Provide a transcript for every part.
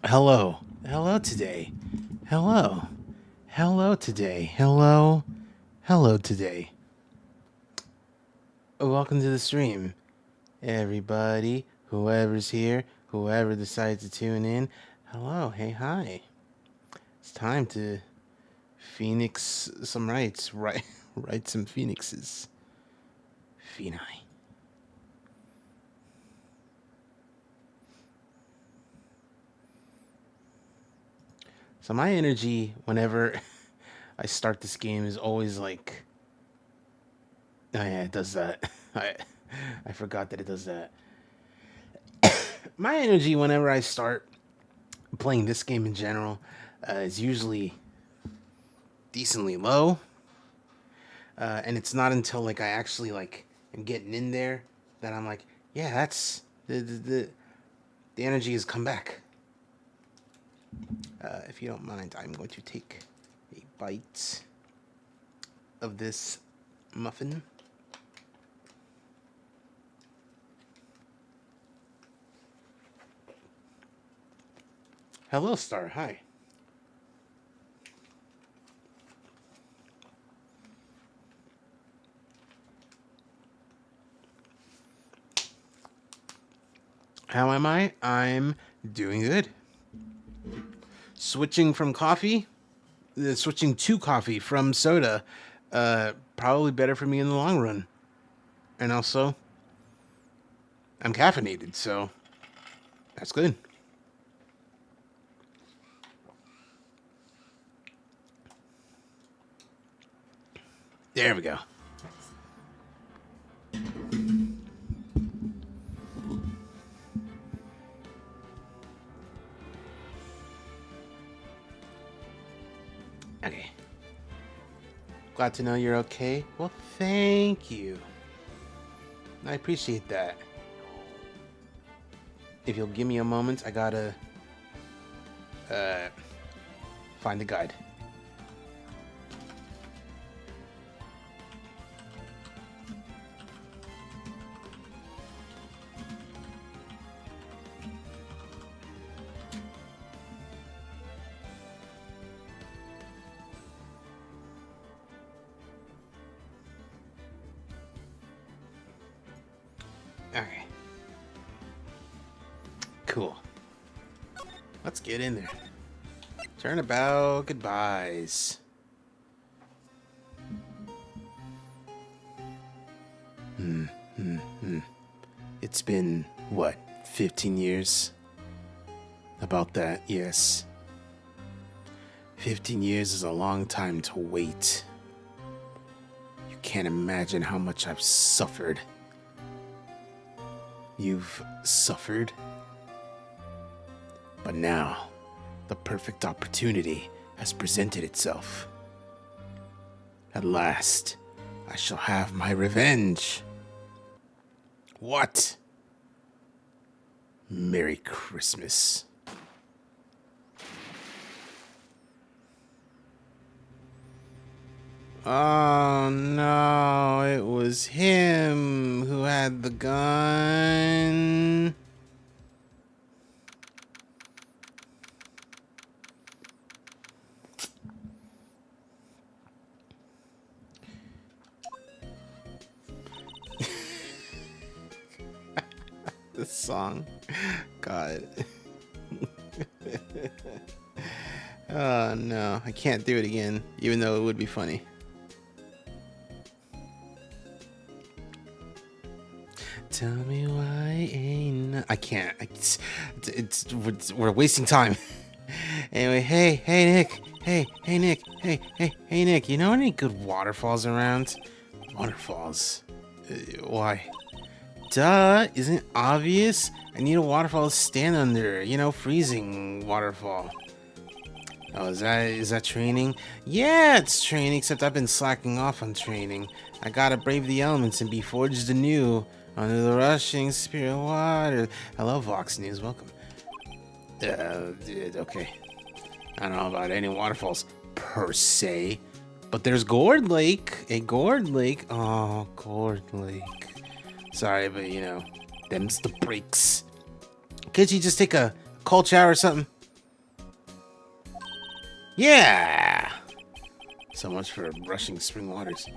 Hello. Hello today. Hello. Hello today. Hello. Hello today. Welcome to the stream. Everybody, whoever's here, whoever decides to tune in. Hello. Hey, hi. It's time to phoenix some rights. Right. Write some phoenixes. Phoeni. So my energy whenever I start this game is always like, oh yeah, it does that. I forgot that it does that. My energy whenever I start playing this game in general is usually decently low, and it's not until like I actually like am getting in there that I'm like, yeah, that's the energy has come back. If you don't mind, I'm going to take a bite of this muffin. Hello, Star. Hi. How am I? I'm doing good. Switching from coffee, switching to coffee from soda, probably better for me in the long run. And also, I'm caffeinated, so that's good. There we go. Okay. Glad to know you're okay. Well, thank you. I appreciate that. If you'll give me a moment, I gotta find the guide. Okay. Cool. Let's get in there. Turnabout goodbyes. It's been, what, 15 years? About that, yes. 15 years is a long time to wait. You can't imagine how much I've suffered. You've suffered? But now, the perfect opportunity has presented itself. At last, I shall have my revenge. What? Merry Christmas. Oh no, it was him who had the gun. This song. God. Oh no, I can't do it again, even though it would be funny. Tell me why ain't I can't. We're wasting time. Anyway, hey Nick. Hey Nick. Hey Nick. You know any good waterfalls around? Waterfalls. Why? Duh, isn't it obvious? I need a waterfall to stand under, you know, freezing waterfall. Oh, is that training? Yeah, it's training, except I've been slacking off on training. I gotta brave the elements and be forged anew under the rushing spirit of water. Hello, Vox News, welcome. Okay. I don't know about any waterfalls per se, but there's Gourd Lake. A Gourd Lake. Oh, Gourd Lake. Sorry, but you know, them's the breaks. Could you just take a cold shower or something? Yeah. So much for rushing spring waters.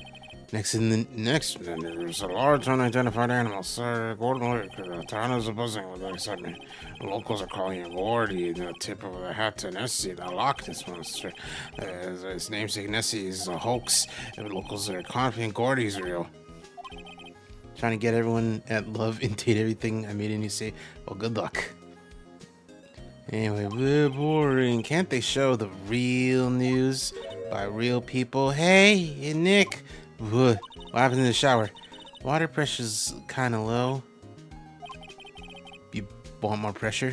Next, there's a large unidentified animal. Sir, Gordon Lake. The town is buzzing with excitement. Locals are calling it Gordy, the tip of the hat to Nessie, the Loch Ness monster. His namesake Nessie is a hoax. And locals are confident Gordy's real. Trying to get everyone at love and date everything I made and you say, well, good luck. Anyway, boring. Can't they show the real news by real people? Hey, Nick. What happened in the shower? Water pressure's kind of low. You want more pressure?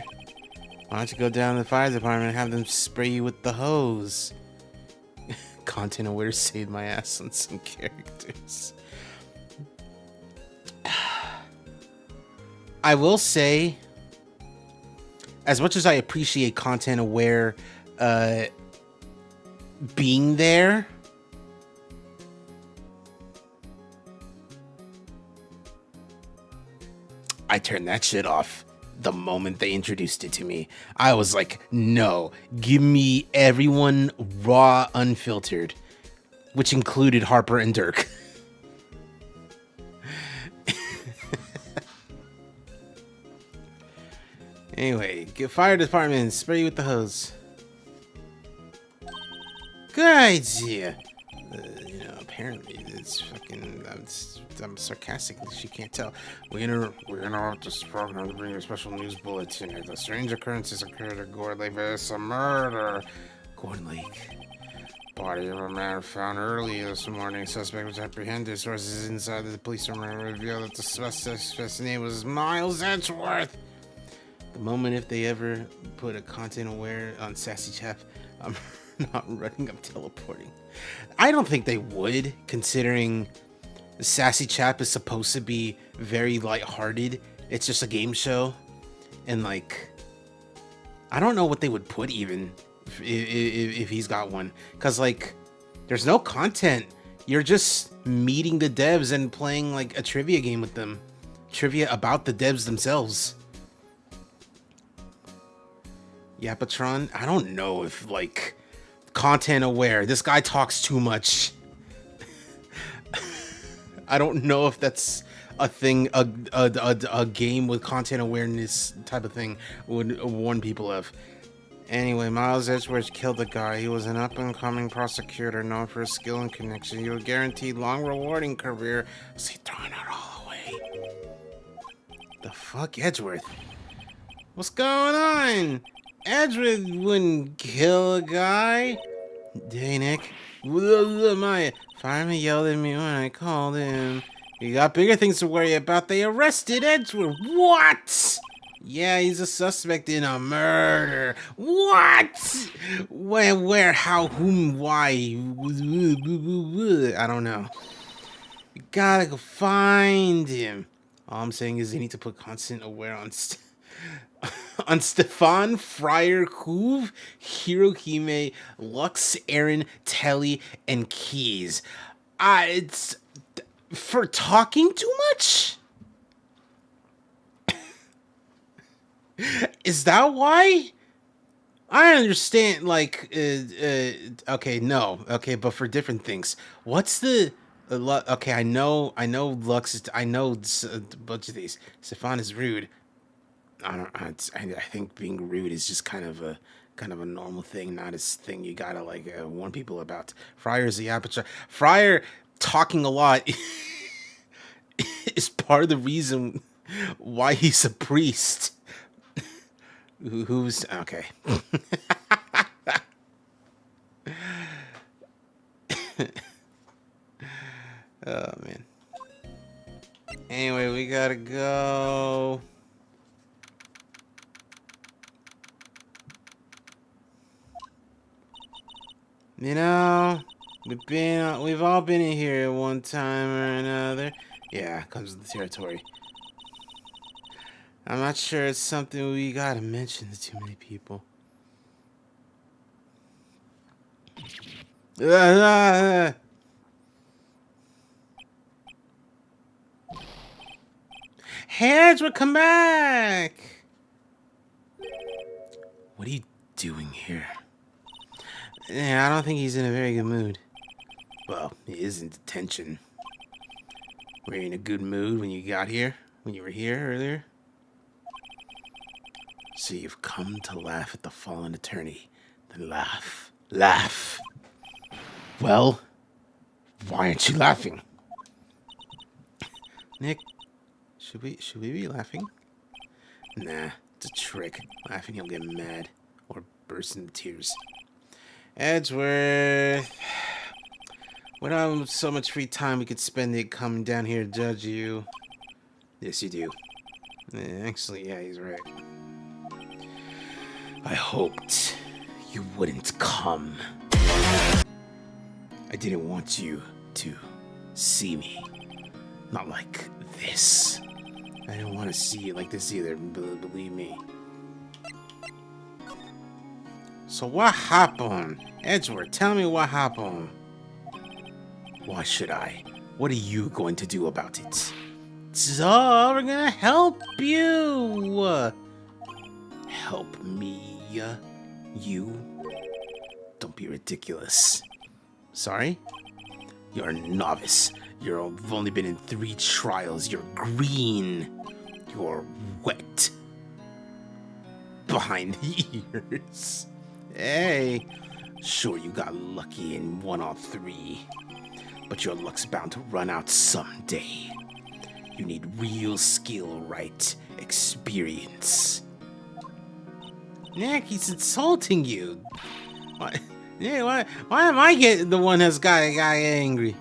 Why don't you go down to the fire department and have them spray you with the hose? Content aware saved my ass on some characters. I will say, as much as I appreciate content aware being there, I turned that shit off the moment they introduced it to me. I was like, no, give me everyone raw, unfiltered, which included Harper and Dirk. Anyway, get fire department, spray you with the hose. Good idea. Apparently it's fucking. I'm sarcastic. She can't tell. We interrupt this program to bring you a special news bulletin. The strange occurrences occurred at Gourd Lake. It's a murder. Gourd Lake. Body of a man found early this morning. Suspect was apprehended. Sources inside the police department revealed that the suspect's name was Miles Edgeworth. The moment if they ever put a content aware on Sassy Chap, I'm not running, I'm teleporting. I don't think they would, considering Sassy Chap is supposed to be very lighthearted. It's just a game show. And like, I don't know what they would put even if he's got one. Because like, there's no content. You're just meeting the devs and playing like a trivia game with them. Trivia about the devs themselves. Yapatron, I don't know if like content aware. This guy talks too much. I don't know if that's a thing a game with content awareness type of thing would warn people of. Anyway, Miles Edgeworth killed the guy. He was an up-and-coming prosecutor known for his skill and connection. He was guaranteed long, rewarding career. Is he throwing it all away? The fuck, Edgeworth? What's going on? Edgeworth wouldn't kill a guy. Hey, Nick. My fireman yelled at me when I called him. You got bigger things to worry about. They arrested Edgeworth. What? Yeah, he's a suspect in a murder. What? When, where, how, whom, why? I don't know. You gotta go find him. All I'm saying is they need to put constant aware on on Stefan, Fryer, Hoove, Hirohime, Lux, Aaron, Telly, and Keys. It's for talking too much? Is that why? I understand, like, okay, no, okay, but for different things. What's the, okay, I know Lux, I know a bunch of these. Stefan is rude. I think being rude is just kind of a normal thing, not a thing you gotta like warn people about. Fryer's the aperture. Fryer talking a lot is part of the reason why he's a priest. Who's okay? Oh man. Anyway, we gotta go. You know, we've all been in here at one time or another. Yeah, comes with the territory. I'm not sure it's something we gotta mention to too many people. Hey, Edgeworth, come back! What are you doing here? Yeah, I don't think he's in a very good mood. Well, he is in detention. Were you in a good mood when you got here? When you were here earlier? So you've come to laugh at the fallen attorney. Then laugh. Laugh! Well, why aren't you laughing? Nick, should we be laughing? Nah, it's a trick. Laughing, he'll get mad. Or burst into tears. Edgeworth. We don't have so much free time we could spend it coming down here to judge you. Yes, you do. Actually, yeah, he's right. I hoped you wouldn't come. I didn't want you to see me. Not like this. I don't want to see you like this either, believe me. So what happened? Edgeworth, tell me what happened. Why should I? What are you going to do about it? So, we're gonna help you. Help me? You? Don't be ridiculous. Sorry? You're a novice. You've only been in 3 trials. You're green. You're wet. Behind the ears. Hey. Sure, you got lucky and won all 3. But your luck's bound to run out someday. You need real skill, right? Experience. Nick, he's insulting you. Why? Yeah, why am I getting the one that's got angry?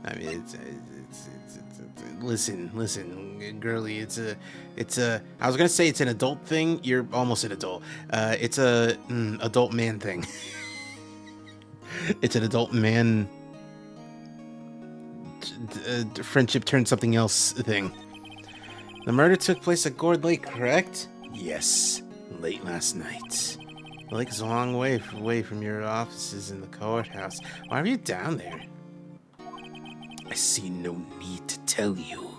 I mean, listen, girly. It's a. I was gonna say it's an adult thing. You're almost an adult. It's a adult man thing. It's an adult man. Friendship turned something else thing. The murder took place at Gourd Lake, correct? Yes, late last night. The lake is a long way away from your offices in the courthouse. Why are you down there? I see no need to tell you.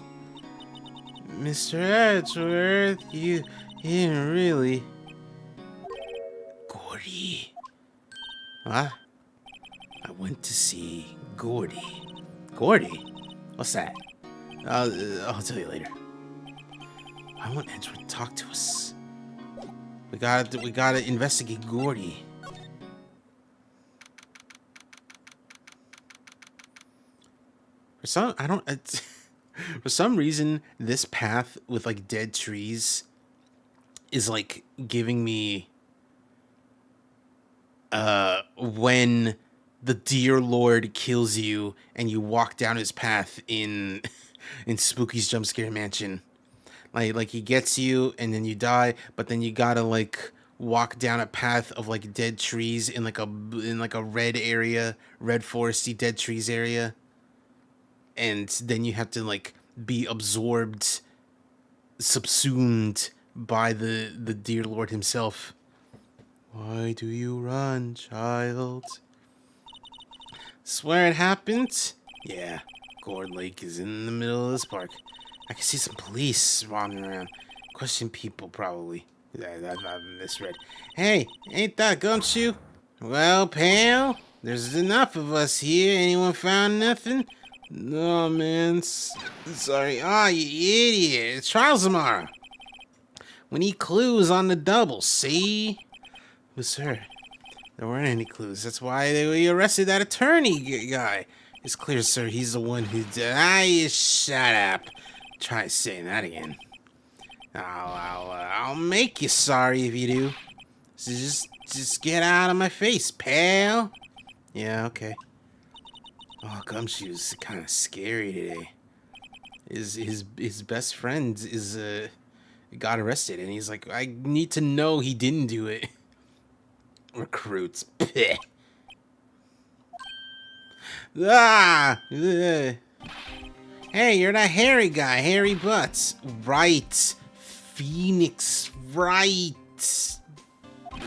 Mr. Edgeworth, you didn't really... Gordy. What? I went to see Gordy. Gordy? What's that? I'll tell you later. Why won't Edgeworth talk to us? We gotta investigate Gordy. For some reason, this path with like dead trees is like giving me when the Deer Lord kills you and you walk down his path in Spooky's Jump Scare Mansion. Like he gets you and then you die, but then you gotta like walk down a path of like dead trees in like a red area, red foresty dead trees area. And then you have to like be absorbed, subsumed by the Deer Lord himself. Why do you run, child? Swear it happened? Yeah, Gourd Lake is in the middle of this park. I can see some police wandering around. Question people, probably. I've misread. Hey, ain't that Gumshoe? Well, pal, there's enough of us here. Anyone found nothing? No, man. Sorry. Ah, you idiot. It's trials tomorrow. We need clues on the double, see? But, sir, there weren't any clues. That's why we arrested that attorney guy. It's clear, sir, he's the one who did. Ah, you shut up. Try saying that again. I'll make you sorry if you do. So just get out of my face, pal. Yeah, okay. Oh, Gumshoe's kind of scary today. His best friend is got arrested, and he's like, I need to know he didn't do it. Recruits. Peh. Ah! Ugh. Hey, you're that hairy guy, Hairy Butts. Right. Phoenix, right.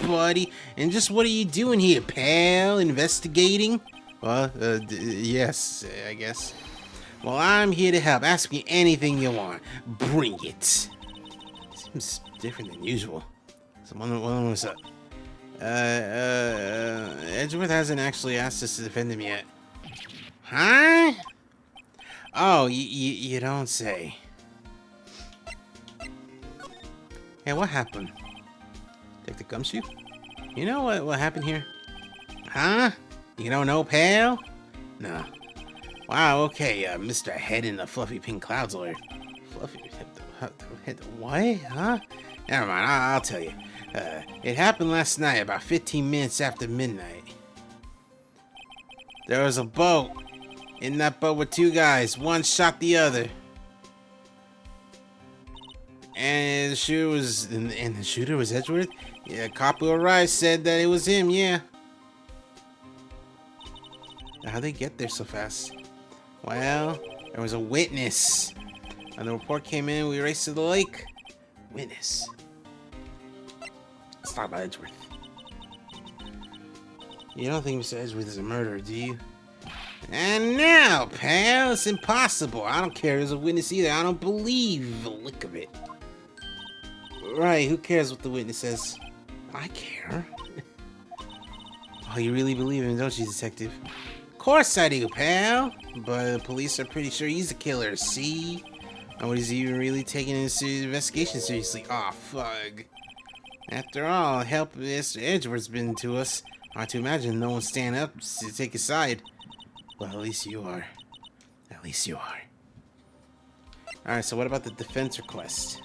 Buddy. And just what are you doing here, pal? Investigating? Well, yes, I guess. Well, I'm here to help. Ask me anything you want. Bring it. Seems different than usual. So, what's up? Edgeworth hasn't actually asked us to defend him yet. Huh? Oh, you don't say. Hey, what happened? Take the gumshoe? You know what happened here? Huh? You don't know, pal? No. Wow, okay, Mr. Head in the fluffy pink clouds lawyer. Fluffy head, what? Huh? Never mind, I'll tell you. It happened last night, about 15 minutes after midnight. There was a boat. In that boat were two guys. One shot the other. And the shooter was Edgeworth? Yeah, a cop who arrived said that it was him, yeah. How'd they get there so fast? Well, there was a witness. When the report came in, we raced to the lake. Witness. Let's talk about Edgeworth. You don't think Mr. Edgeworth is a murderer, do you? And now, pal, it's impossible. I don't care as a witness either. I don't believe a lick of it. Right, who cares what the witness says? I care. Oh, you really believe him, don't you, detective? Of course I do, pal. But the police are pretty sure he's the killer, see? Nobody's even really taking his investigation seriously. Aw, fug. After all, help Mr. Edgeworth's been to us. Hard to imagine no one stand up to take his side. Well, at least you are. At least you are. Alright, so what about the defense request?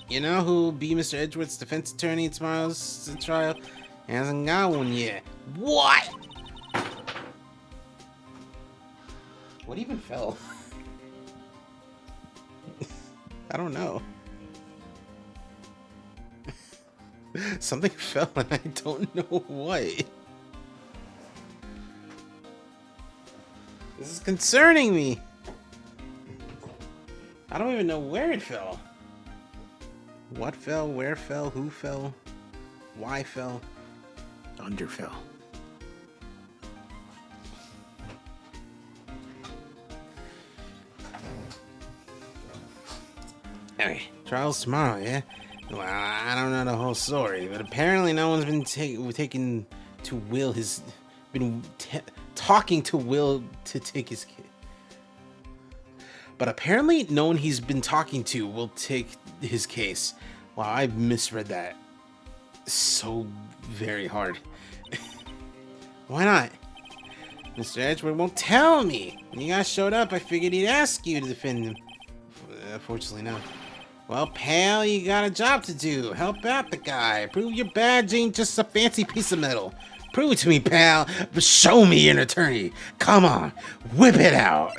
You know who'll be Mr. Edgeworth's defense attorney in tomorrow's trial? He hasn't got one yet. What? What even fell? I don't know. Something fell and I don't know what. This is concerning me. I don't even know where it fell. What fell? Where fell? Who fell? Why fell? Under fell. Anyway, trial's tomorrow, yeah? Well, I don't know the whole story, but apparently no one's been taking to Will his... talking to Will to take his kid. But apparently no one he's been talking to will take his case. Wow, I misread that so very hard. Why not? Mr. Edgeworth won't tell me. When you guys showed up, I figured he'd ask you to defend him. Fortunately, no. Well, pal, you got a job to do. Help out the guy. Prove your badge ain't just a fancy piece of metal. Prove it to me, pal. Show me an attorney. Come on, whip it out.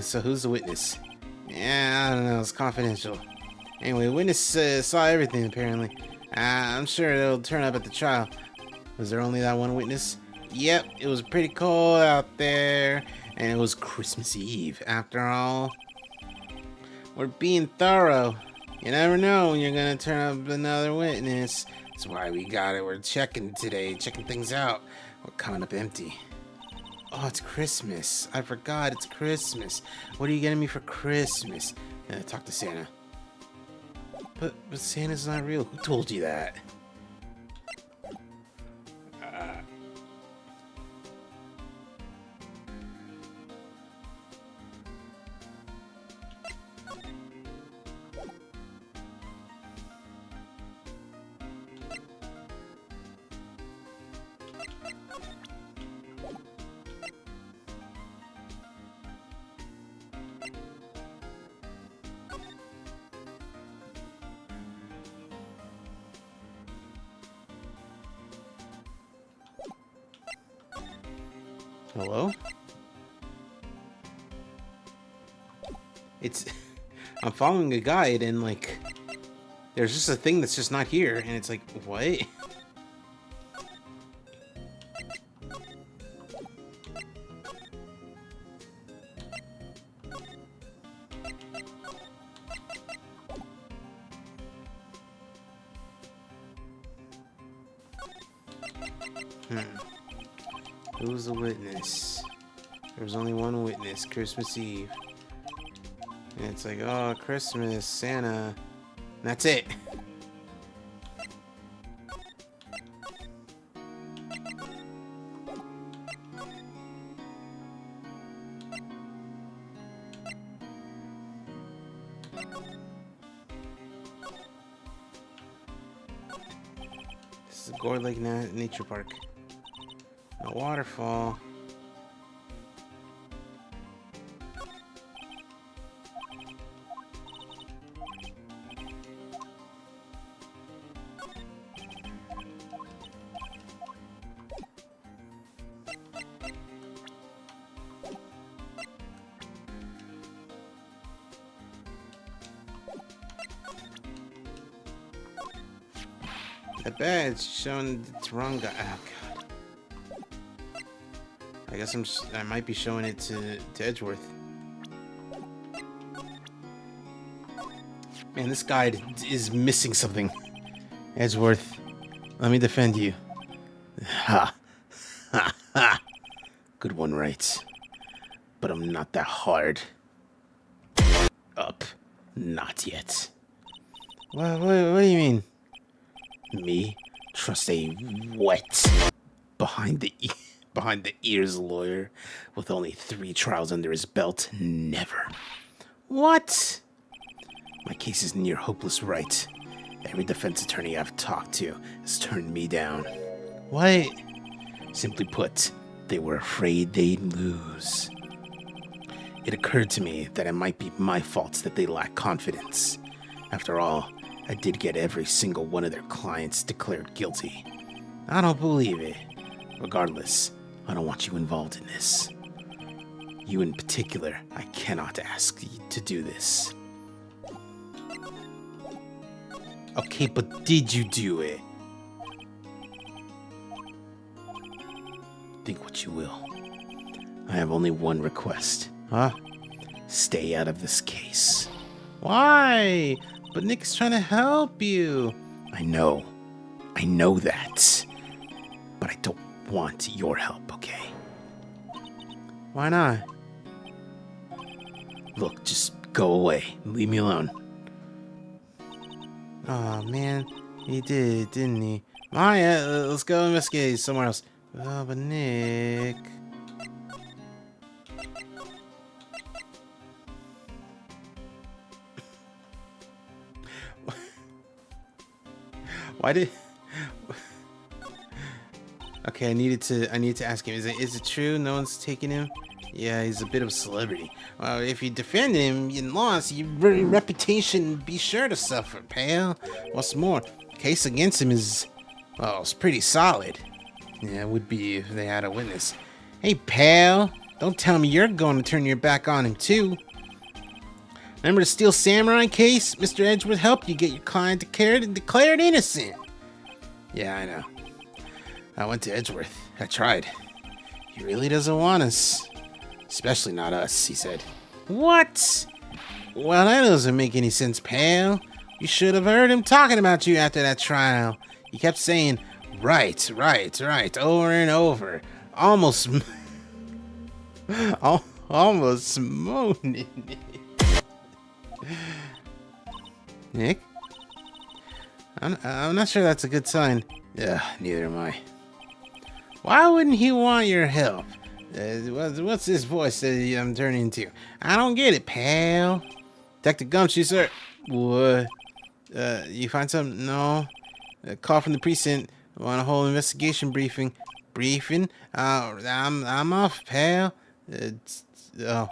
So who's the witness? Yeah, I don't know. It's confidential. Anyway, witness saw everything, apparently. I'm sure it'll turn up at the trial. Was there only that one witness? Yep, it was pretty cold out there. And it was Christmas Eve, after all. We're being thorough. You never know when you're gonna turn up another witness. That's why we got it. We're checking today, checking things out. We're coming up empty. Oh, it's Christmas. I forgot it's Christmas. What are you getting me for Christmas? Talk to Santa. But Santa's not real. Who told you that? Hello? It's... I'm following a guide and, like... There's just a thing that's just not here, and it's like, what? Who's the witness? There was only one witness, Christmas Eve. And it's like, oh, Christmas, Santa. And that's it. is Gore Lake Nature Park. A waterfall. The badge showing it's wrong guy. Oh god. I guess I might be showing it to Edgeworth. Man, this guide is missing something. Edgeworth, let me defend you. Ha. Ha ha. Good one, right. But I'm not that hard. Up. Not yet. What do you mean? Me? Trust a wet behind the ears lawyer with only 3 trials under his belt? Never. What? My case is near hopeless, right? Every defense attorney I've talked to has turned me down. What? Simply put, they were afraid they'd lose. It occurred to me that it might be my fault that they lack confidence. After all, I did get every single one of their clients declared guilty. I don't believe it. Regardless, I don't want you involved in this. You in particular, I cannot ask you to do this. Okay, but did you do it? Think what you will. I have only one request. Huh? Stay out of this case. Why? But Nick's trying to help you. I know that. But I don't want your help, okay? Why not? Look, just go away. Leave me alone. Oh man, he did, didn't he? Maya, let's go investigate somewhere else. Oh, but Nick. Why did? Okay, I need to ask him. Is it true? No one's taking him. Yeah, he's a bit of a celebrity. Well, if you defend him in loss, your reputation be sure to suffer, pal. What's more, the case against him is, well, it's pretty solid. Yeah, it would be if they had a witness. Hey, pal, don't tell me you're going to turn your back on him too. Remember the Steel Samurai case? Mr. Edgeworth helped you get your client declared innocent. Yeah, I know. I went to Edgeworth. I tried. He really doesn't want us. Especially not us, he said. What? Well, that doesn't make any sense, pal. You should have heard him talking about you after that trial. He kept saying, right, over and over. Almost moaning. Nick? I'm not sure that's a good sign. Yeah, neither am I. Why wouldn't he want your help? What's this voice that I'm turning into? I don't get it, pal. Detective Gumshoe, sir. What? You find something? No. A call from the precinct. I want a whole investigation briefing. Briefing? I'm off, pal. Oh.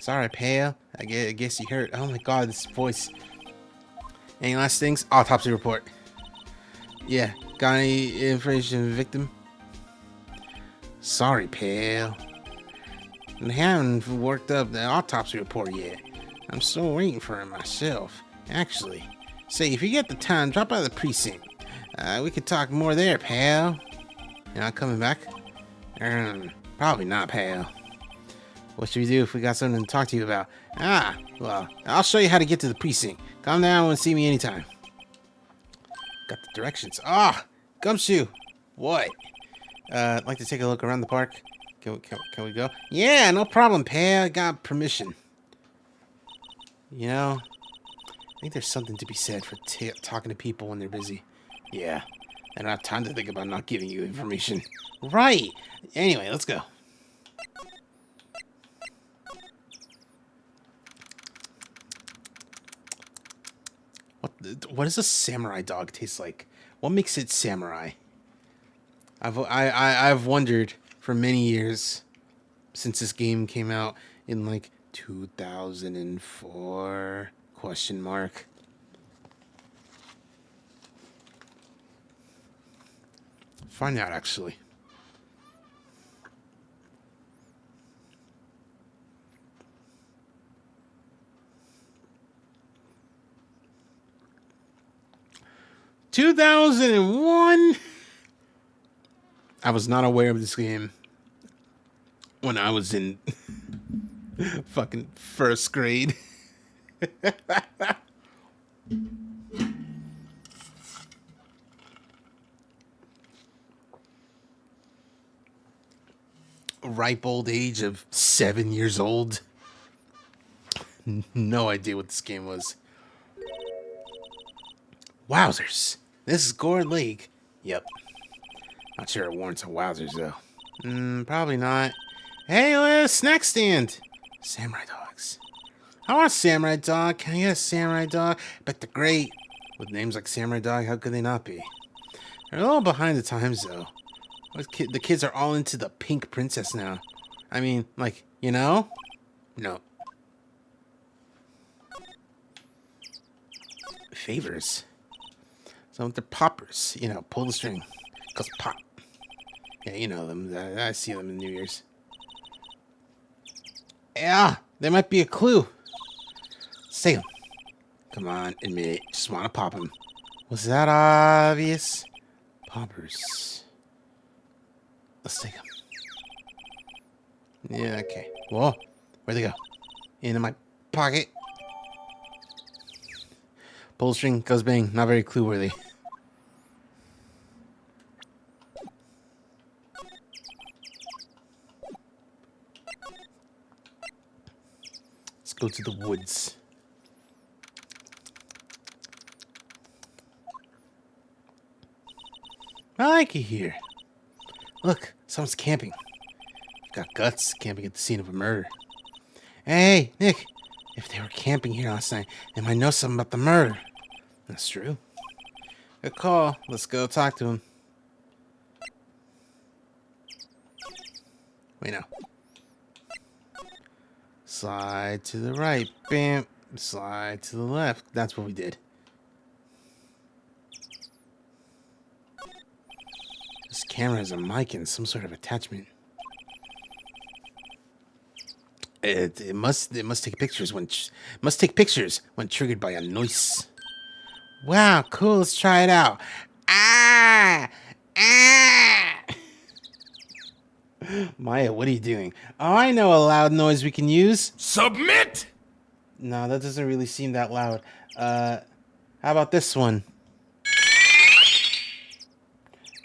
Sorry, pal. I guess you hurt. Oh my god, this voice. Any last things? Autopsy report. Yeah. Got any information on the victim? Sorry, pal. I haven't worked up the autopsy report yet. I'm still waiting for it myself. Actually, say, if you get the time, drop by the precinct. We could talk more there, pal. You're not coming back? Probably not, pal. What should we do if we got something to talk to you about? Well, I'll show you how to get to the precinct. Come down and see me anytime. Got the directions. Gumshoe. What? I'd like to take a look around the park. Can we go? Yeah, no problem, pal. I got permission. You know, I think there's something to be said for talking to people when they're busy. Yeah, I don't have time to think about not giving you information. Right. Anyway, let's go. What does a samurai dog taste like? What makes it samurai? I've wondered for many years since this game came out in like 2004 question mark. Find out actually. (2001). I was not aware of this game when I was in fucking first grade. Ripe old age of 7 years old. No idea what this game was. Wowzers. This is Gore Lake. Yep. Not sure it warrants a wowzers, though. Probably not. Hey, a snack stand. Samurai dogs. I want a samurai dog. Can I get a samurai dog? Bet they're great. With names like Samurai Dog, how could they not be? They're a little behind the times, though. The kids are all into the pink princess now. I mean, like, you know? No. Favors. So they're poppers. You know, pull the string. Cause pop. Yeah, you know them. I see them in New Year's. Yeah, there might be a clue. Say them. Come on, admit it. Just want to pop them. Was that obvious? Poppers. Let's take them. Yeah, okay. Whoa, where'd they go? Into my pocket. Pull string, goes bang. Not very clue worthy. Let's go to the woods. I like it here. Look, someone's camping. Got guts camping at the scene of a murder. Hey, Nick. If they were camping here last night, they might know something about the murder. That's true. Good call. Let's go talk to him. Wait, no. Slide to the right. Bam. Slide to the left. That's what we did. This camera has a mic and some sort of attachment. It must take pictures when triggered by a noise. Wow, cool. Let's try it out. Ah! Maya, what are you doing? Oh, I know a loud noise we can use. Submit! No, that doesn't really seem that loud. How about this one?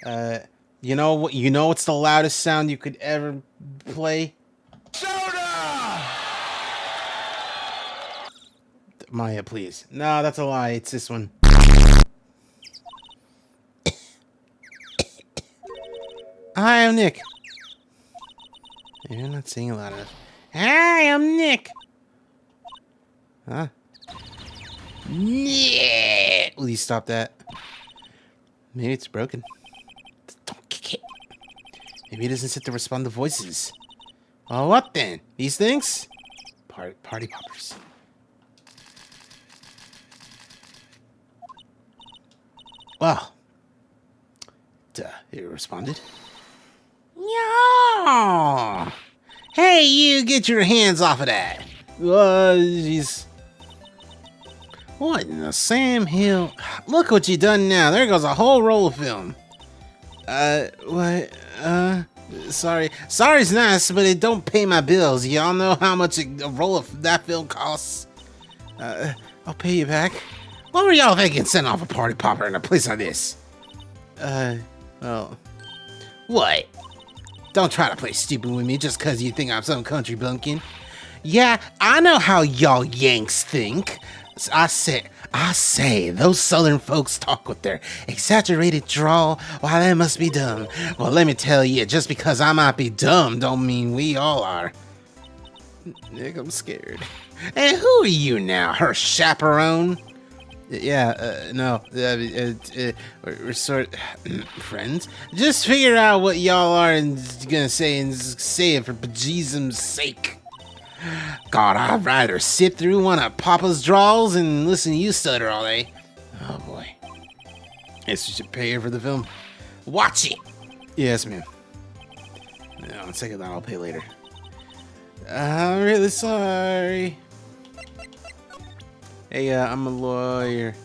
You know what's the loudest sound you could ever play? Soda! Maya, please. No, that's a lie. It's this one. Hi, I'm Nick. You're not saying it loud enough. Hi, I'm Nick. Huh? Yeah. Will you stop that? Maybe it's broken. Don't kick it. Maybe it doesn't sit to respond to voices. Well, what then? These things? Party poppers. Well. Duh, it responded. Yeah. Hey, you, get your hands off of that. Jeez. What in the Sam Hill? Look what you done now. There goes a whole roll of film. What? Sorry's nice, but it don't pay my bills. Y'all know how much a roll of that film costs? I'll pay you back. What were y'all thinking sending off a party popper in a place like this? Well... What? Don't try to play stupid with me just because you think I'm some country bumpkin. Yeah, I know how y'all Yanks think. I say, those southern folks talk with their exaggerated drawl. Why, that must be dumb. Well, let me tell you, just because I might be dumb don't mean we all are. Nick, I'm scared. And who are you now, her chaperone? Yeah, no, we're sort friends. Just figure out what y'all are and gonna say and say it for bejesus's sake. God, I'd rather sit through one of Papa's draws and listen to you stutter all day. Oh boy. Guess we should pay her for the film. Watch it! Yes, ma'am. No, I'll take it. I'll pay later. I'm really sorry. Hey, I'm a lawyer.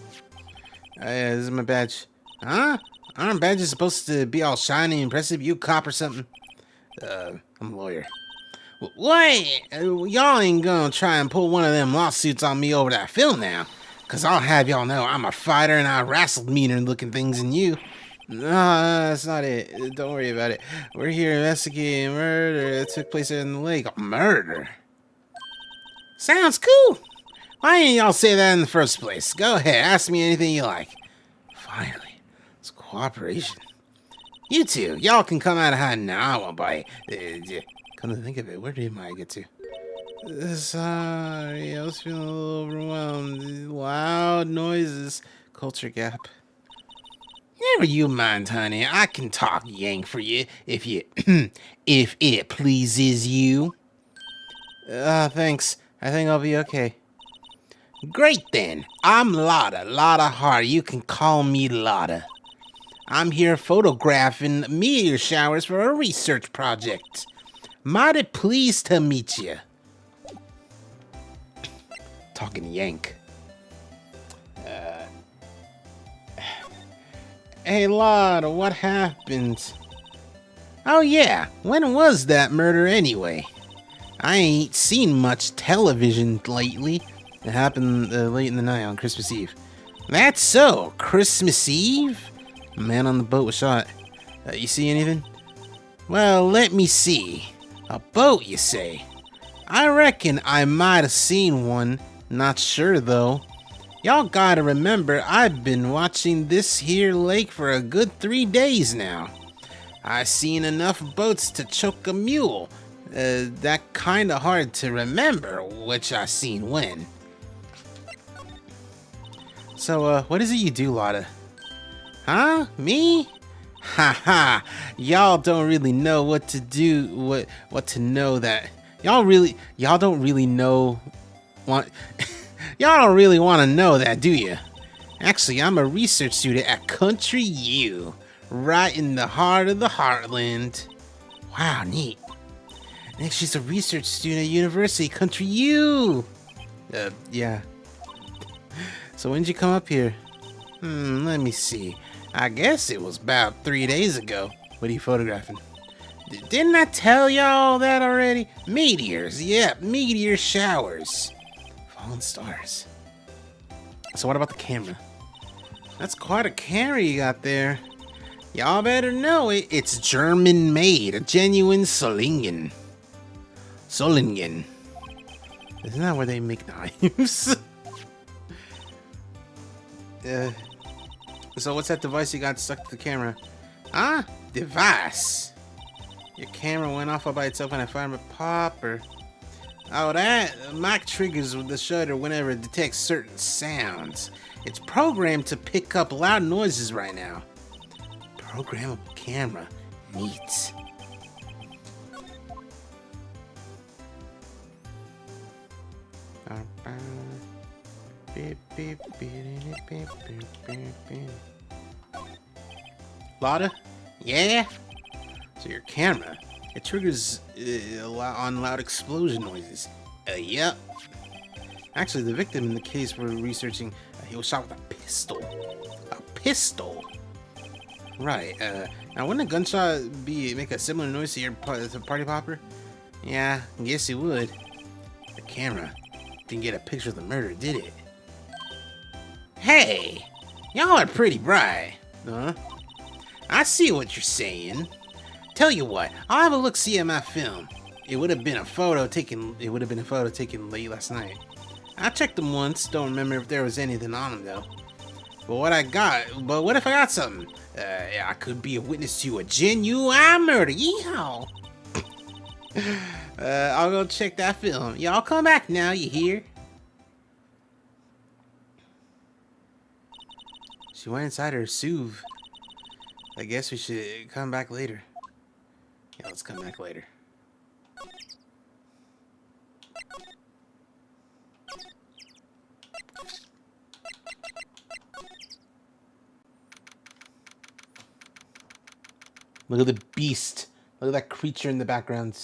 This is my badge. Huh? Aren't badges supposed to be all shiny and impressive? You cop or something? I'm a lawyer. What? Y'all ain't gonna try and pull one of them lawsuits on me over that film now. Cause I'll have y'all know I'm a fighter and I wrestled meaner looking things than you. No, that's not it. Don't worry about it. We're here investigating a murder that took place in the lake. A murder? Sounds cool. Why didn't y'all say that in the first place? Go ahead, ask me anything you like. Finally, it's cooperation. You two, y'all can come out of hiding now. I won't bite. Come to think of it, where did I get to? Sorry, I was feeling a little overwhelmed. Loud noises. Culture gap. Never you mind, honey. I can talk Yank for you if if it pleases you. Thanks. I think I'll be okay. Great then. I'm Lotta Hart. You can call me Lotta. I'm here photographing meteor showers for a research project. Mighty pleased to meet you. Talking Yank. Hey, Lotta, what happened? Oh yeah, when was that murder anyway? I ain't seen much television lately. It happened late in the night on Christmas Eve. That's so, Christmas Eve? A man on the boat was shot. You see anything? Well, let me see. A boat, you say? I reckon I might have seen one. Not sure, though. Y'all gotta remember, I've been watching this here lake for a good 3 days now. I seen enough boats to choke a mule. That kinda hard to remember which I seen when. So, what is it you do, Lotta? Huh? Me? Haha, y'all don't really know what to do, what to know that. Y'all don't really know, y'all don't really want to know that, do you? Actually, I'm a research student at Country U, right in the heart of the heartland. Wow, neat. Next, she's a research student at University Country U. Yeah. So when did you come up here? Let me see. I guess it was about 3 days ago. What are you photographing? Didn't I tell y'all that already? Meteors, yeah, meteor showers. Fallen stars. So what about the camera? That's quite a camera you got there. Y'all better know it. It's German made, a genuine Solingen. Solingen. Isn't that where they make knives? So what's that device you got stuck to the camera? Huh? Device? Your camera went off all by itself when I fired my popper. Oh, that mic triggers with the shutter whenever it detects certain sounds. It's programmed to pick up loud noises right now. Programmable camera. Neat. Lotta? Yeah? So your camera, it triggers on loud explosion noises. Yep. Actually, the victim in the case we're researching, he was shot with a pistol. A pistol? Right, now wouldn't a gunshot make a similar noise to your party popper? Yeah, I guess it would. The camera didn't get a picture of the murder, did it? Hey, y'all are pretty bright. Huh? I see what you're saying. Tell you what, I'll have a look-see at my film. It would have been a photo taken late last night. I checked them once, don't remember if there was anything on them though. But what if I got something? I could be a witness to a genuine murder. Yeehaw! I'll go check that film. Y'all come back now, you hear? She went inside her SUV. I guess we should come back later. Yeah, let's come back later. Look at the beast. Look at that creature in the background.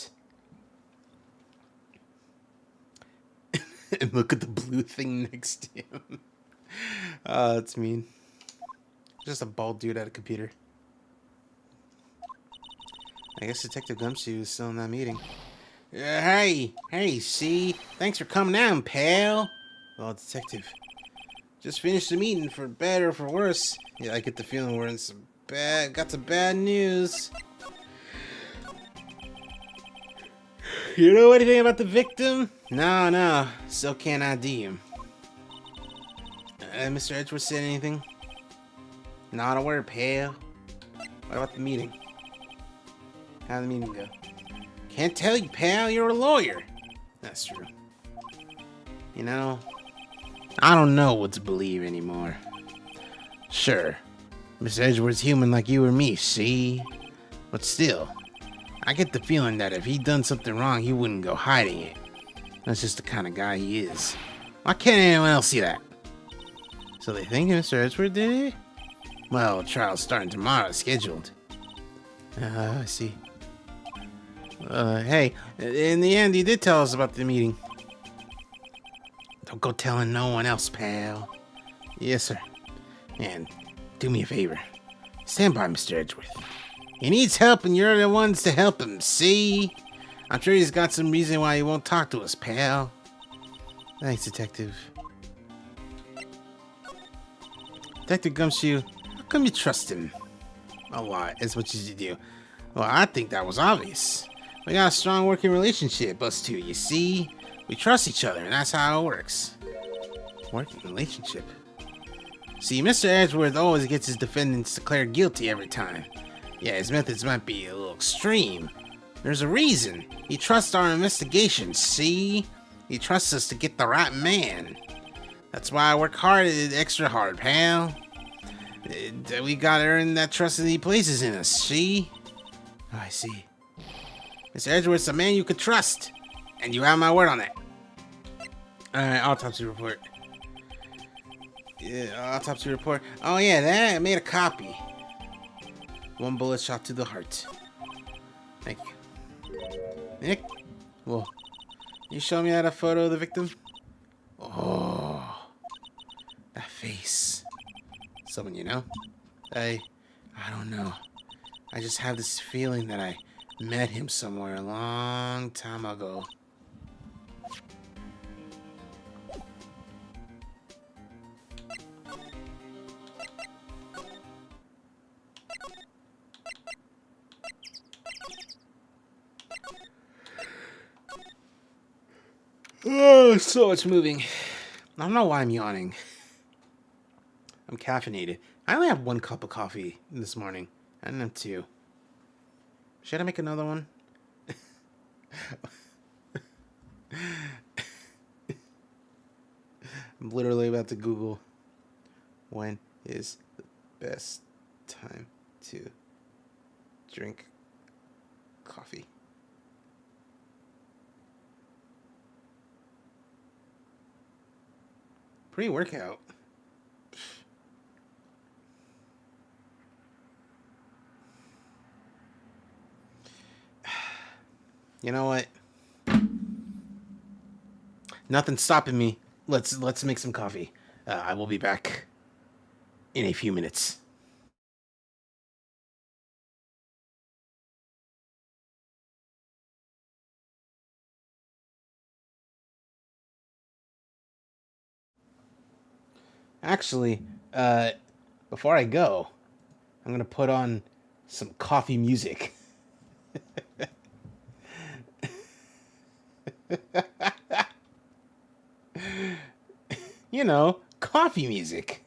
And look at the blue thing next to him. Oh, that's mean. Just a bald dude at a computer. I guess Detective Gumshoe is still in that meeting. Hey, see? Thanks for coming down, pal. Well, Detective, just finished the meeting, for better or for worse. Yeah, I get the feeling we're in got some bad news. You know anything about the victim? No, still can't ID him. Mr. Edgeworth said anything? Not a word, pal. What about the meeting? How'd the meeting go? Can't tell you, pal. You're a lawyer. That's true. You know, I don't know what to believe anymore. Sure, Mr. Edgeworth's human like you or me, see? But still, I get the feeling that if he'd done something wrong, he wouldn't go hiding it. That's just the kind of guy he is. Why can't anyone else see that? So they think Mr. Edgeworth did it? Well, trial's starting tomorrow, scheduled. I see. Hey, in the end, you did tell us about the meeting. Don't go telling no one else, pal. Yes, sir. And do me a favor. Stand by Mr. Edgeworth. He needs help, and you're the ones to help him, see? I'm sure he's got some reason why he won't talk to us, pal. Thanks, Detective. Detective Gumshoe, how come you trust him? A lot, as much as you do. Well, I think that was obvious. We got a strong working relationship, us two, you see? We trust each other, and that's how it works. Working relationship? See, Mr. Edgeworth always gets his defendants declared guilty every time. Yeah, his methods might be a little extreme. There's a reason. He trusts our investigation, see? He trusts us to get the right man. That's why I work hard, extra hard, pal. We gotta earn that trust that he places in us, see? Oh, I see. Mr. Edgeworth's a man you can trust, and you have my word on that. Alright, autopsy report. Yeah, autopsy report. Oh yeah, that I made a copy. 1 bullet shot to the heart. Thank you. Nick? Well, you show me that a photo of the victim? Oh, that face. Someone you know? I don't know. I just have this feeling that I met him somewhere a long time ago. Oh, so much moving. I don't know why I'm yawning. I'm caffeinated. I only have 1 cup of coffee this morning. I didn't have 2. Should I make another one? I'm literally about to Google when is the best time to drink coffee. Pre-workout. You know what? Nothing's stopping me. Let's make some coffee. I will be back in a few minutes. Actually, before I go, I'm gonna put on some coffee music. You know, coffee music.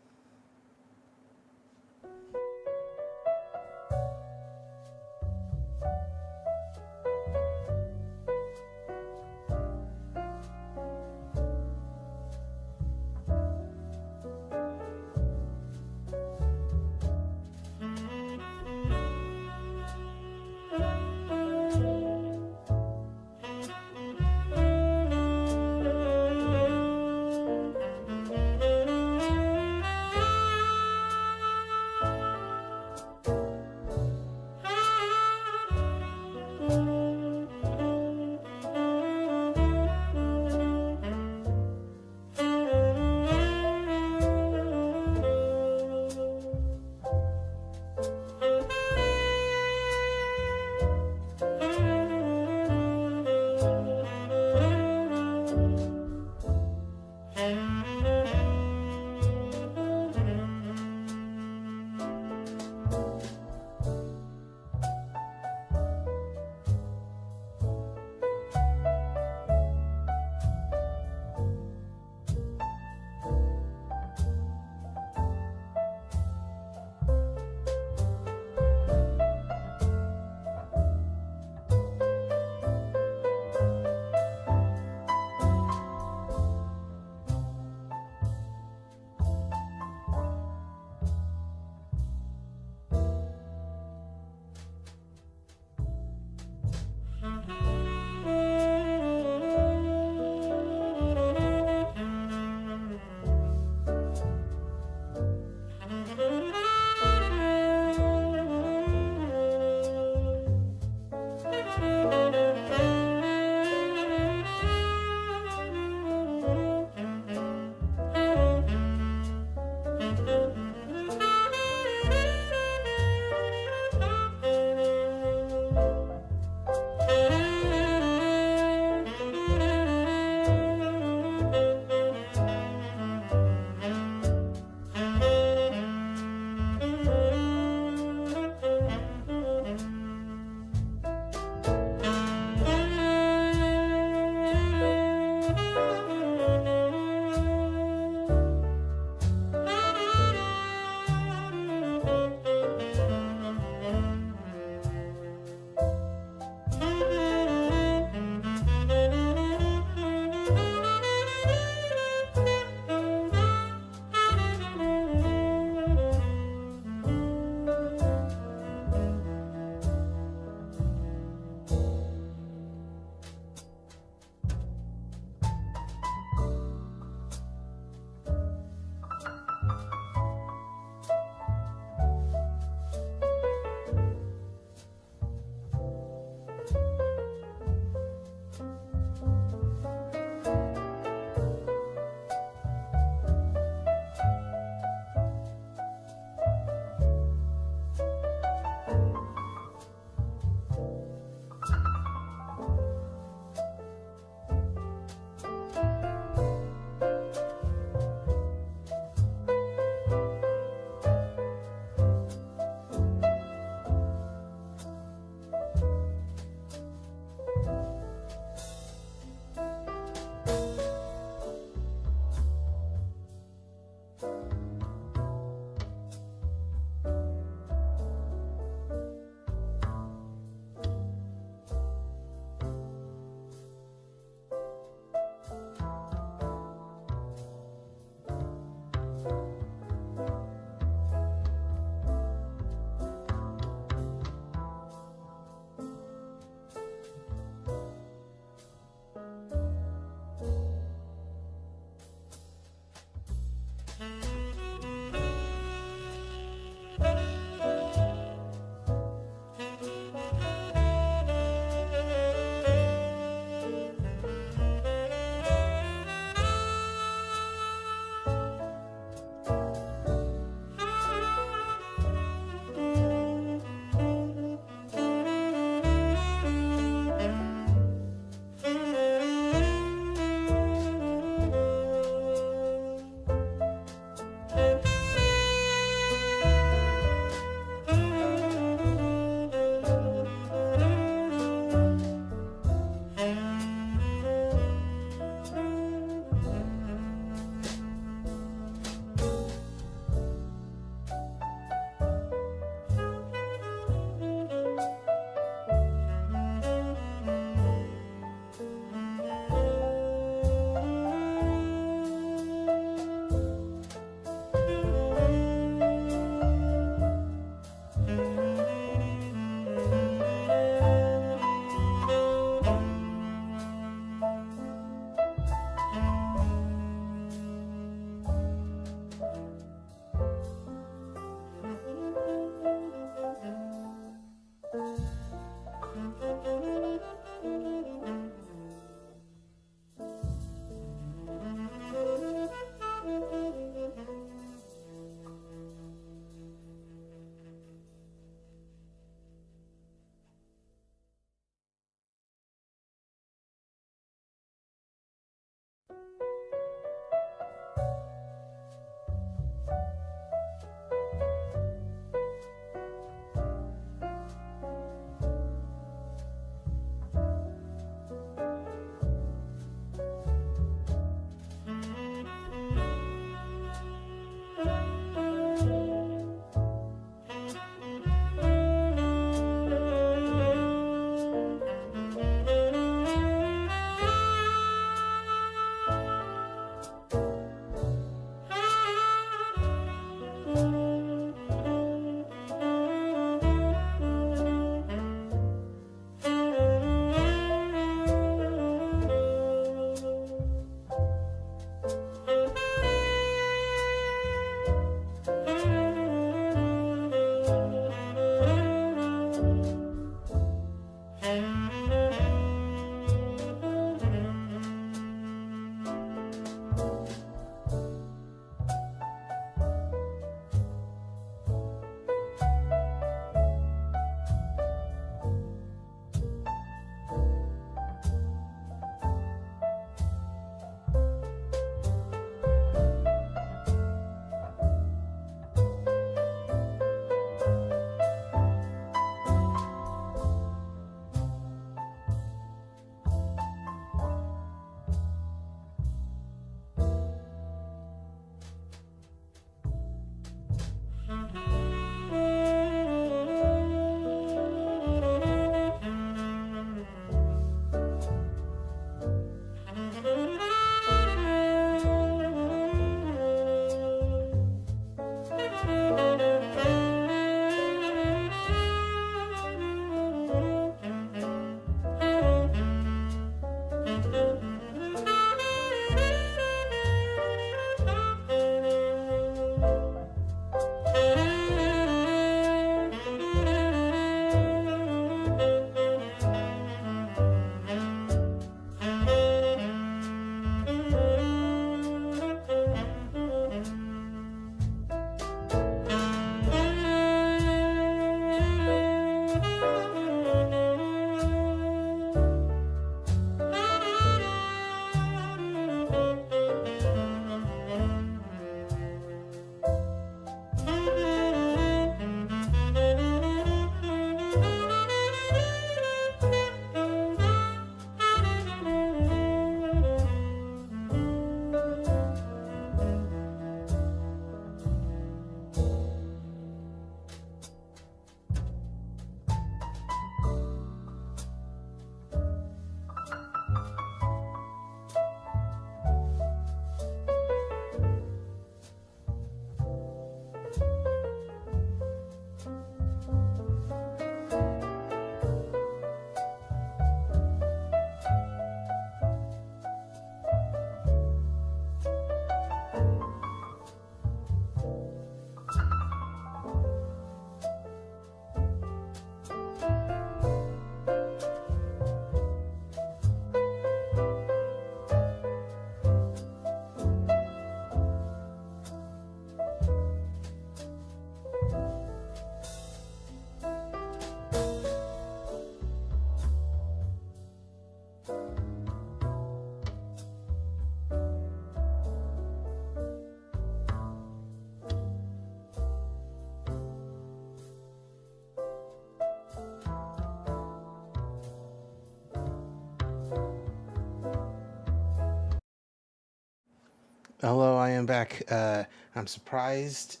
Hello, I am back. I'm surprised.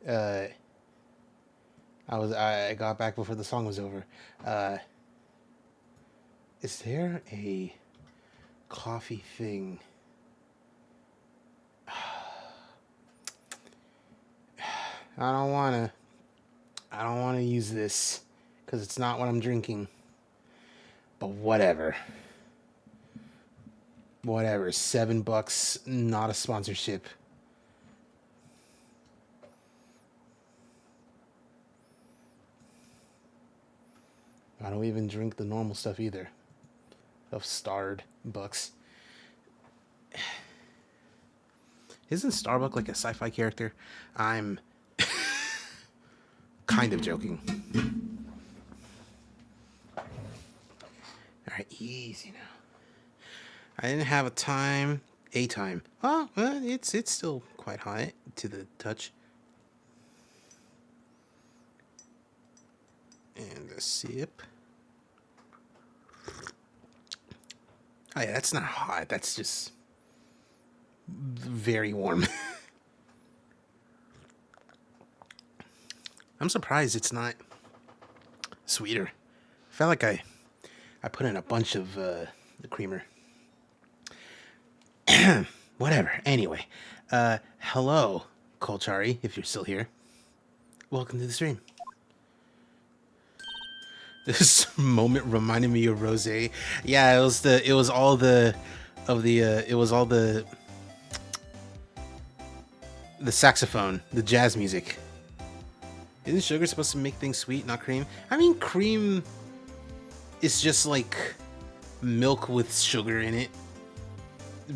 I got back before the song was over. Is there a coffee thing? I don't wanna use this because it's not what I'm drinking. But whatever. Whatever. $7, not a sponsorship. I don't even drink the normal stuff either. Of starred bucks. Isn't Starbuck like a sci-fi character? I'm kind of joking. Alright, easy now. I didn't have a time. Oh, well, it's still quite hot to the touch. And a sip. Oh yeah, that's not hot. That's just very warm. I'm surprised it's not sweeter. I felt like I put in a bunch of the creamer. Whatever. Anyway, hello, Kolchari, if you're still here. Welcome to the stream. This moment reminded me of Rosé. Yeah, it was all the saxophone, the jazz music. Isn't sugar supposed to make things sweet, not cream? I mean, cream is just like milk with sugar in it,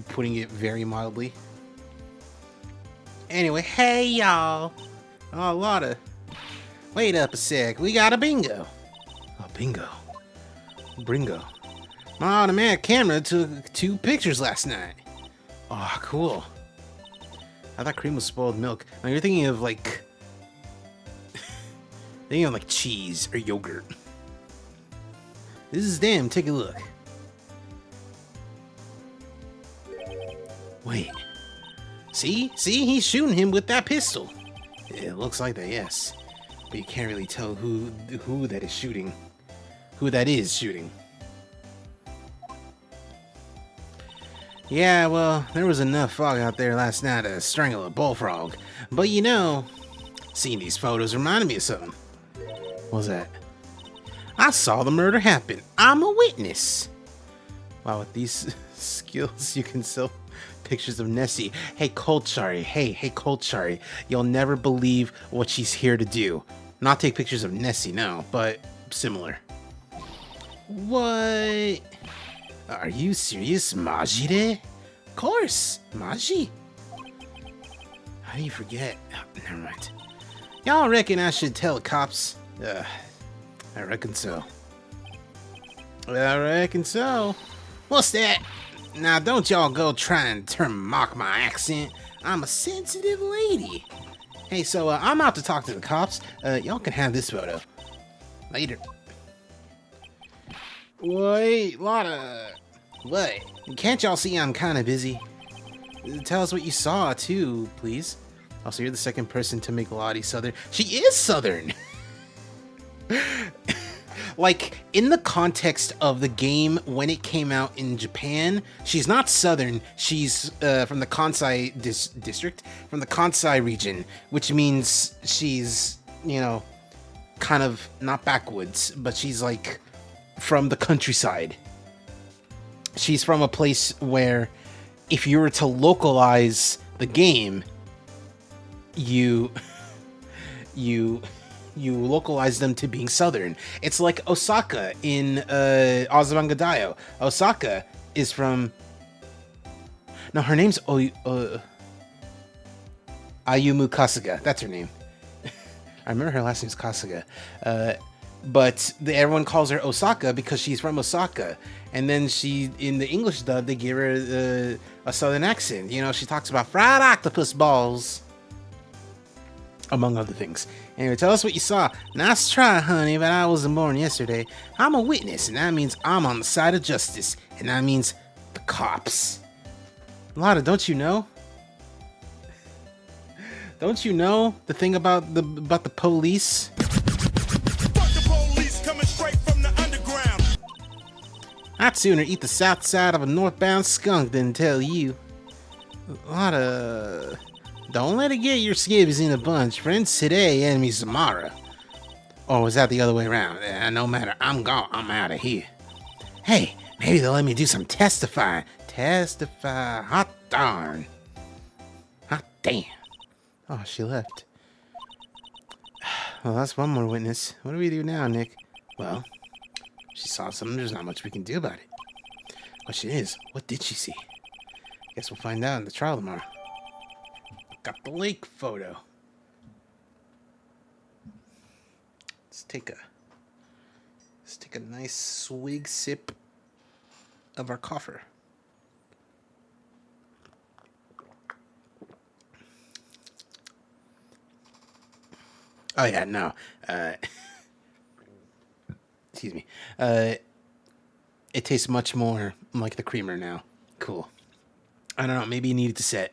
putting it very mildly. Anyway, hey y'all. Oh, Lotta. Wait up a sec, we got a bingo. A bingo. Bringo. My automatic camera took 2 pictures last night. Oh, cool. I thought cream was spoiled milk. Now you're thinking of like cheese or yogurt. This is damn, take a look. Wait. See, he's shooting him with that pistol. It looks like that, yes. But you can't really tell who that is shooting. Who that is shooting. Yeah, well, there was enough fog out there last night to strangle a bullfrog. But you know, seeing these photos reminded me of something. What was that? I saw the murder happen. I'm a witness. Wow, with these skills, you can sell pictures of Nessie. Hey, Colchari. Hey, Colchari. You'll never believe what she's here to do. Not take pictures of Nessie, no, but similar. What? Are you serious, Majire? Of course, Maji. How do you forget? Oh, never mind. Y'all reckon I should tell the cops? I reckon so. I reckon so. What's that? Now, don't y'all go trying to mock my accent. I'm a sensitive lady. Hey, so I'm out to talk to the cops. Y'all can have this photo. Later. Wait, Lotta. What? Can't y'all see I'm kind of busy? Tell us what you saw, too, please. Also, you're the second person to make Lottie Southern. She is Southern! Like, in the context of the game, when it came out in Japan, she's not Southern. She's from the Kansai district, from the Kansai region, which means she's, you know, kind of not backwoods, but she's like from the countryside. She's from a place where if you were to localize the game, you localize them to being Southern. It's like Osaka in Azumanga Daioh. Osaka is from... No, her name's Ayumu Kasuga. That's her name. I remember her last name's Kasuga. But everyone calls her Osaka because she's from Osaka. And then she, in the English dub, they give her a Southern accent. You know, she talks about fried octopus balls, among other things. Anyway, tell us what you saw. Nice try, honey, but I wasn't born yesterday. I'm a witness, and that means I'm on the side of justice. And that means the cops. Lotta, don't you know? Don't you know the thing about the police? Fuck the police coming straight from the underground. I'd sooner eat the south side of a northbound skunk than tell you. Lotta... Don't let it get your skibs in a bunch. Friends today, enemies tomorrow. Or was that the other way around? No matter, I'm gone. I'm out of here. Hey, maybe they'll let me do some testifying. Testify. Hot darn. Hot damn. Oh, she left. Well, that's one more witness. What do we do now, Nick? Well, she saw something. There's not much we can do about it. Question is, what did she see? Guess we'll find out in the trial tomorrow. Got the lake photo. Let's take a nice swig sip of our coffer. Oh yeah, no. Excuse me. It tastes much more like the creamer now. Cool. I don't know, maybe you needed to set.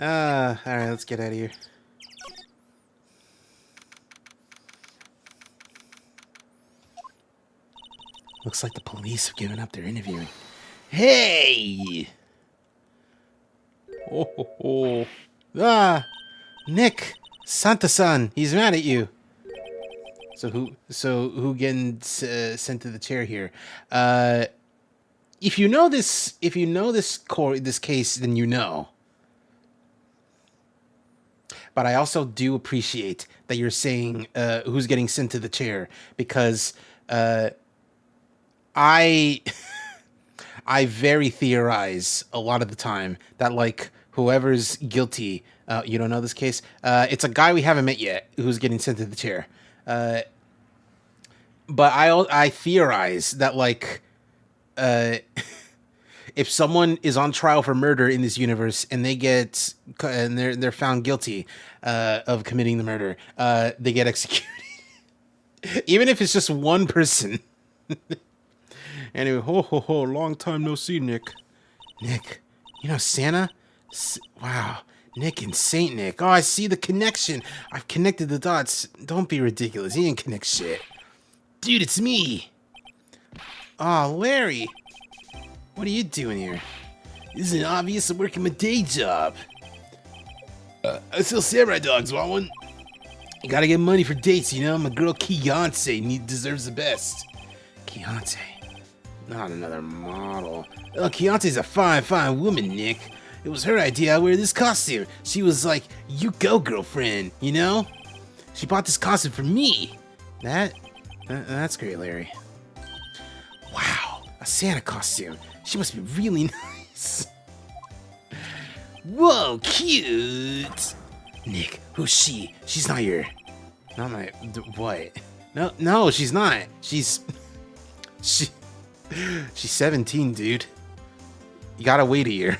Alright, let's get out of here. Looks like the police have given up their interviewing. Hey! Oh, ho, ho. Ah! Nick! Santa-san, he's mad at you. So who getting sent to the chair here? If you know this case, then you know. But I also do appreciate that you're saying who's getting sent to the chair, because I very theorize a lot of the time that, like, whoever's guilty, you don't know this case, it's a guy we haven't met yet who's getting sent to the chair. But I theorize that, like, if someone is on trial for murder in this universe and they're found guilty of committing the murder, they get executed. Even if it's just one person. Anyway, ho, long time no see, Nick. Nick, you know Santa? Wow, Nick and Saint Nick. Oh, I see the connection. I've connected the dots. Don't be ridiculous. He didn't connect shit. Dude, it's me. Oh, Larry. What are you doing here? Isn't it obvious I'm working my day job? I sell samurai dogs, want one? You gotta get money for dates, you know? My girl Beyonce deserves the best. Beyonce. Not another model. Oh, Beyonce's a fine, fine woman, Nick. It was her idea I wear this costume. She was like, you go, girlfriend, you know? She bought this costume for me. That's great, Larry. Wow, a Santa costume. She must be really nice. Whoa, cute. Nick, who's she? She's not your... Not my... What? No, she's not. She's 17, dude. You gotta wait a year.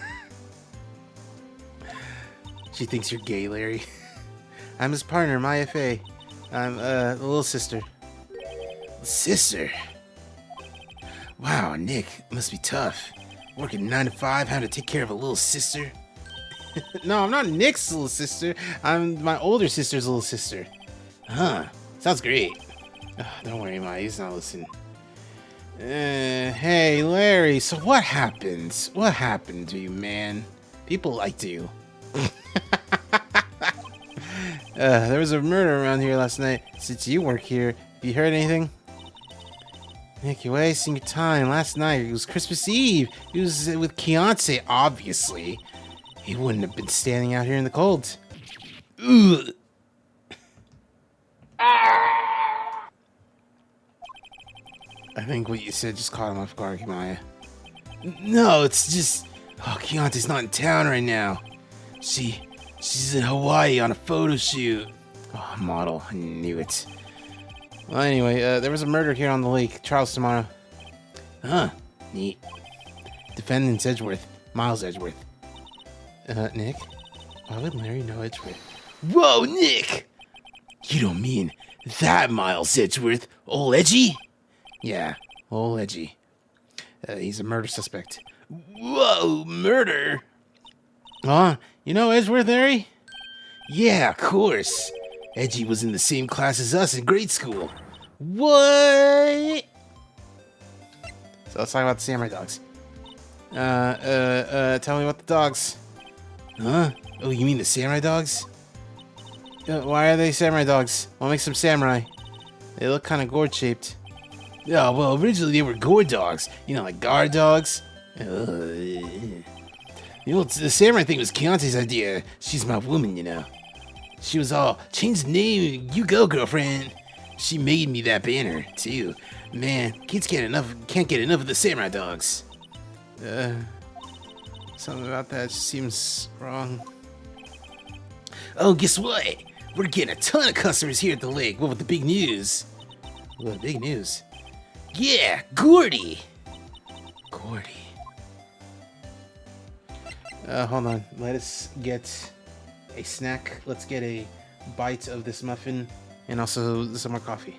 She thinks you're gay, Larry. I'm his partner, my FA. I'm, the little sister. Sister? Wow, Nick, must be tough. Working 9 to 5, having to take care of a little sister. No, I'm not Nick's little sister. I'm my older sister's little sister. Huh. Sounds great. Don't worry, Ma. He's not listening. Hey, Larry. So what happened? What happened to you, man? People liked you. There was a murder around here last night. Since you work here, have you heard anything? Nick, you're wasting your time. Last night, it was Christmas Eve. He was with Beyonce, obviously. He wouldn't have been standing out here in the cold. Ugh. I think what you said just caught him off guard, Maya. No, it's just... Oh, Beyonce's not in town right now. She's in Hawaii on a photo shoot. Oh, model. I knew it. Well, anyway, there was a murder here on the lake. Charles tomorrow. Huh. Neat. Defendant's Edgeworth. Miles Edgeworth. Nick? Why would Larry know Edgeworth? Whoa, Nick! You don't mean that Miles Edgeworth? Old Edgy? Yeah, old Edgy. He's a murder suspect. Whoa, murder? You know Edgeworth, Larry? Yeah, of course. Edgy was in the same class as us in grade school. What? So let's talk about the samurai dogs. Tell me about the dogs. Huh? Oh, you mean the samurai dogs? Why are they samurai dogs? What makes them samurai? They look kind of gourd-shaped. Yeah, well, originally they were gourd dogs. You know, like guard dogs. You know, the samurai thing was Beyonce's idea. She's my woman, you know. She was all, change the name, you go, girlfriend. She made me that banner, too. Man, kids can't get enough of the samurai dogs. Something about that just seems wrong. Oh, guess what? We're getting a ton of customers here at the lake. What with the big news? What, big news? Yeah, Gordy. Gordy. Hold on. Let us get a snack. Let's get a bite of this muffin and also some more coffee.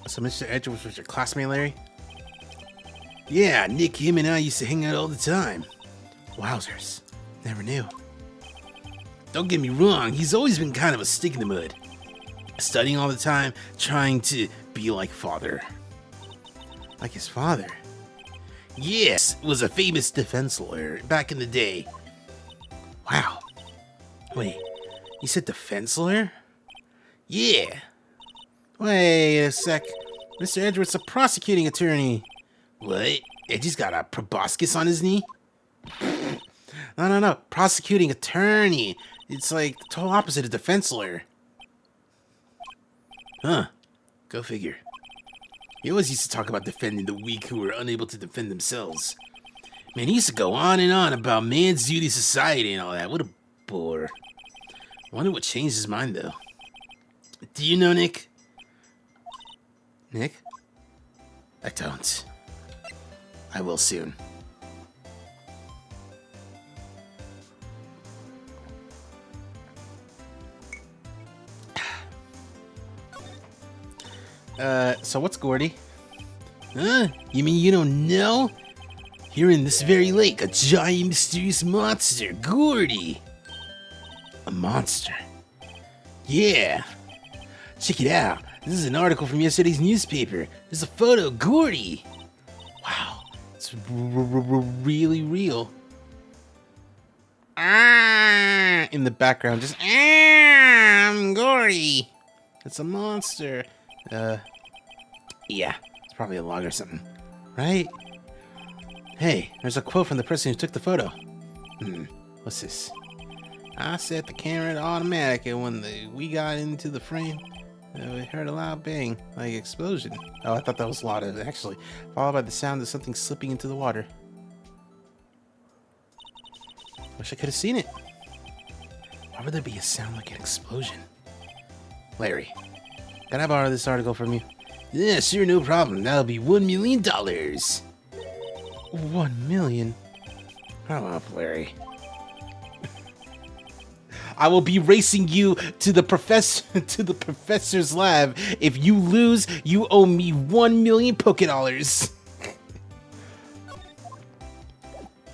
So Mr. Edgeworth was your classmate, Larry? Yeah, Nick, him and I used to hang out all the time. Wowzers. Never knew. Don't get me wrong, he's always been kind of a stick in the mud. Studying all the time, trying to be like father. Like his father? Yes, was a famous defense lawyer back in the day. Wow. Wait, you said defense lawyer? Yeah. Wait a sec. Mr. Edgeworth's a prosecuting attorney. What? Edgy's got a proboscis on his knee? No. Prosecuting attorney. It's like the total opposite of defense lawyer. Huh. Go figure. He always used to talk about defending the weak who were unable to defend themselves. Man, he used to go on and on about man's duty society and all that. What a bore. Wonder what changed his mind, though. Do you know, Nick? Nick? I don't. I will soon. So what's Gordy? Huh? You mean you don't know? Here in this very lake, a giant mysterious monster, Gordy. monster. Yeah. Check it out. This is an article from yesterday's newspaper. There's a photo of Gordy. Wow. It's really real. Ah, in the background, just I'm Gordy. It's a monster. Yeah, it's probably a log or something, right? Hey, there's a quote from the person who took the photo. What's this? I set the camera to automatic, and when we got into the frame, we heard a loud bang, like explosion. Oh, I thought that was loud, actually. Followed by the sound of something slipping into the water. Wish I could have seen it. Why would there be a sound like an explosion? Larry, can I borrow this article from you? Yeah, sure, no problem. That'll be $1 million. $1 million? How up, Larry? I will be racing you to the professor's lab. If you lose, you owe me 1 million Poké Dollars.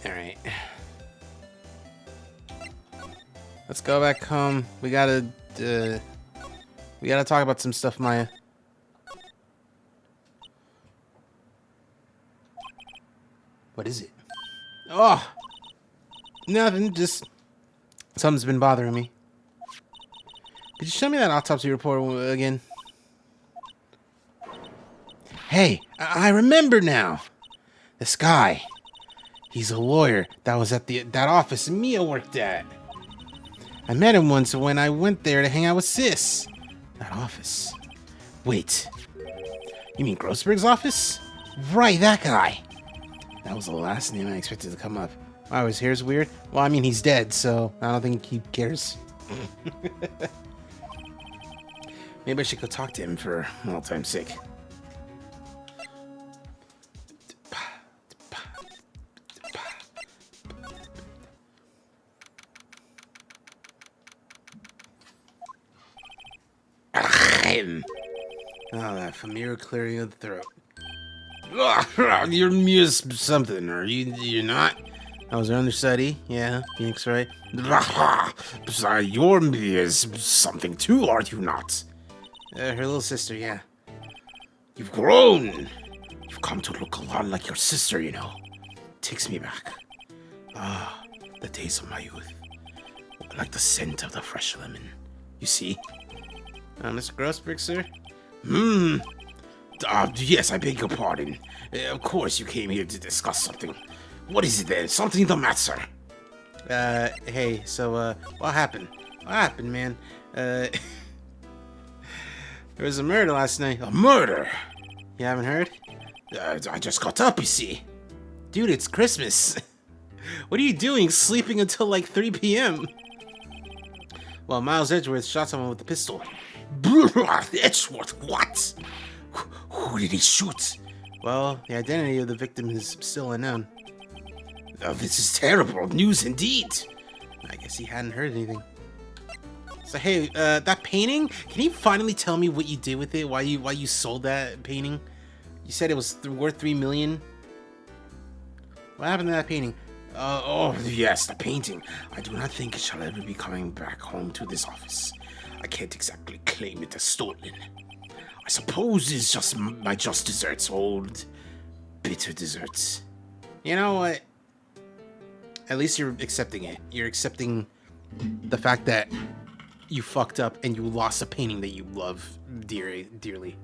All right. Let's go back home. We gotta talk about some stuff, Maya. What is it? Oh, nothing. Just something's been bothering me. Could you show me that autopsy report again? Hey, I remember now. This guy. He's a lawyer that was at that office Mia worked at. I met him once when I went there to hang out with Sis. That office. Wait. You mean Grossberg's office? Right, that guy. That was the last name I expected to come up. Wow, his hair's weird. Well, I mean, he's dead, so I don't think he cares. Maybe I should go talk to him for all time's sake. Oh, that familiar clearing of the throat. You're Mia's something, are you? You're not? I was her understudy. Yeah, Phoenix, right? You're Mia's something too, are you not? Her little sister, yeah. You've grown. You've come to look a lot like your sister, you know. Takes me back. Ah, the days of my youth. Like the scent of the fresh lemon. You see? Mr. Grossberg, sir? Yes, I beg your pardon. Of course you came here to discuss something. What is it then? Something the matter? Hey, so, what happened? What happened, man? There was a murder last night. A murder? You haven't heard? I just got up, you see. Dude, it's Christmas. What are you doing sleeping until like 3 p.m.? Well, Miles Edgeworth shot someone with a pistol. Edgeworth, what? Who did he shoot? Well, the identity of the victim is still unknown. This is terrible news indeed. I guess he hadn't heard anything. So hey, that painting, can you finally tell me what you did with it? Why you sold that painting? You said it was worth 3 million. What happened to that painting? Oh yes, the painting. I do not think it shall ever be coming back home to this office. I can't exactly claim it as stolen. I suppose it's just my just desserts, old bitter desserts. You know what? At least you're accepting it. You're accepting the fact that you fucked up and you lost a painting that you love dearly.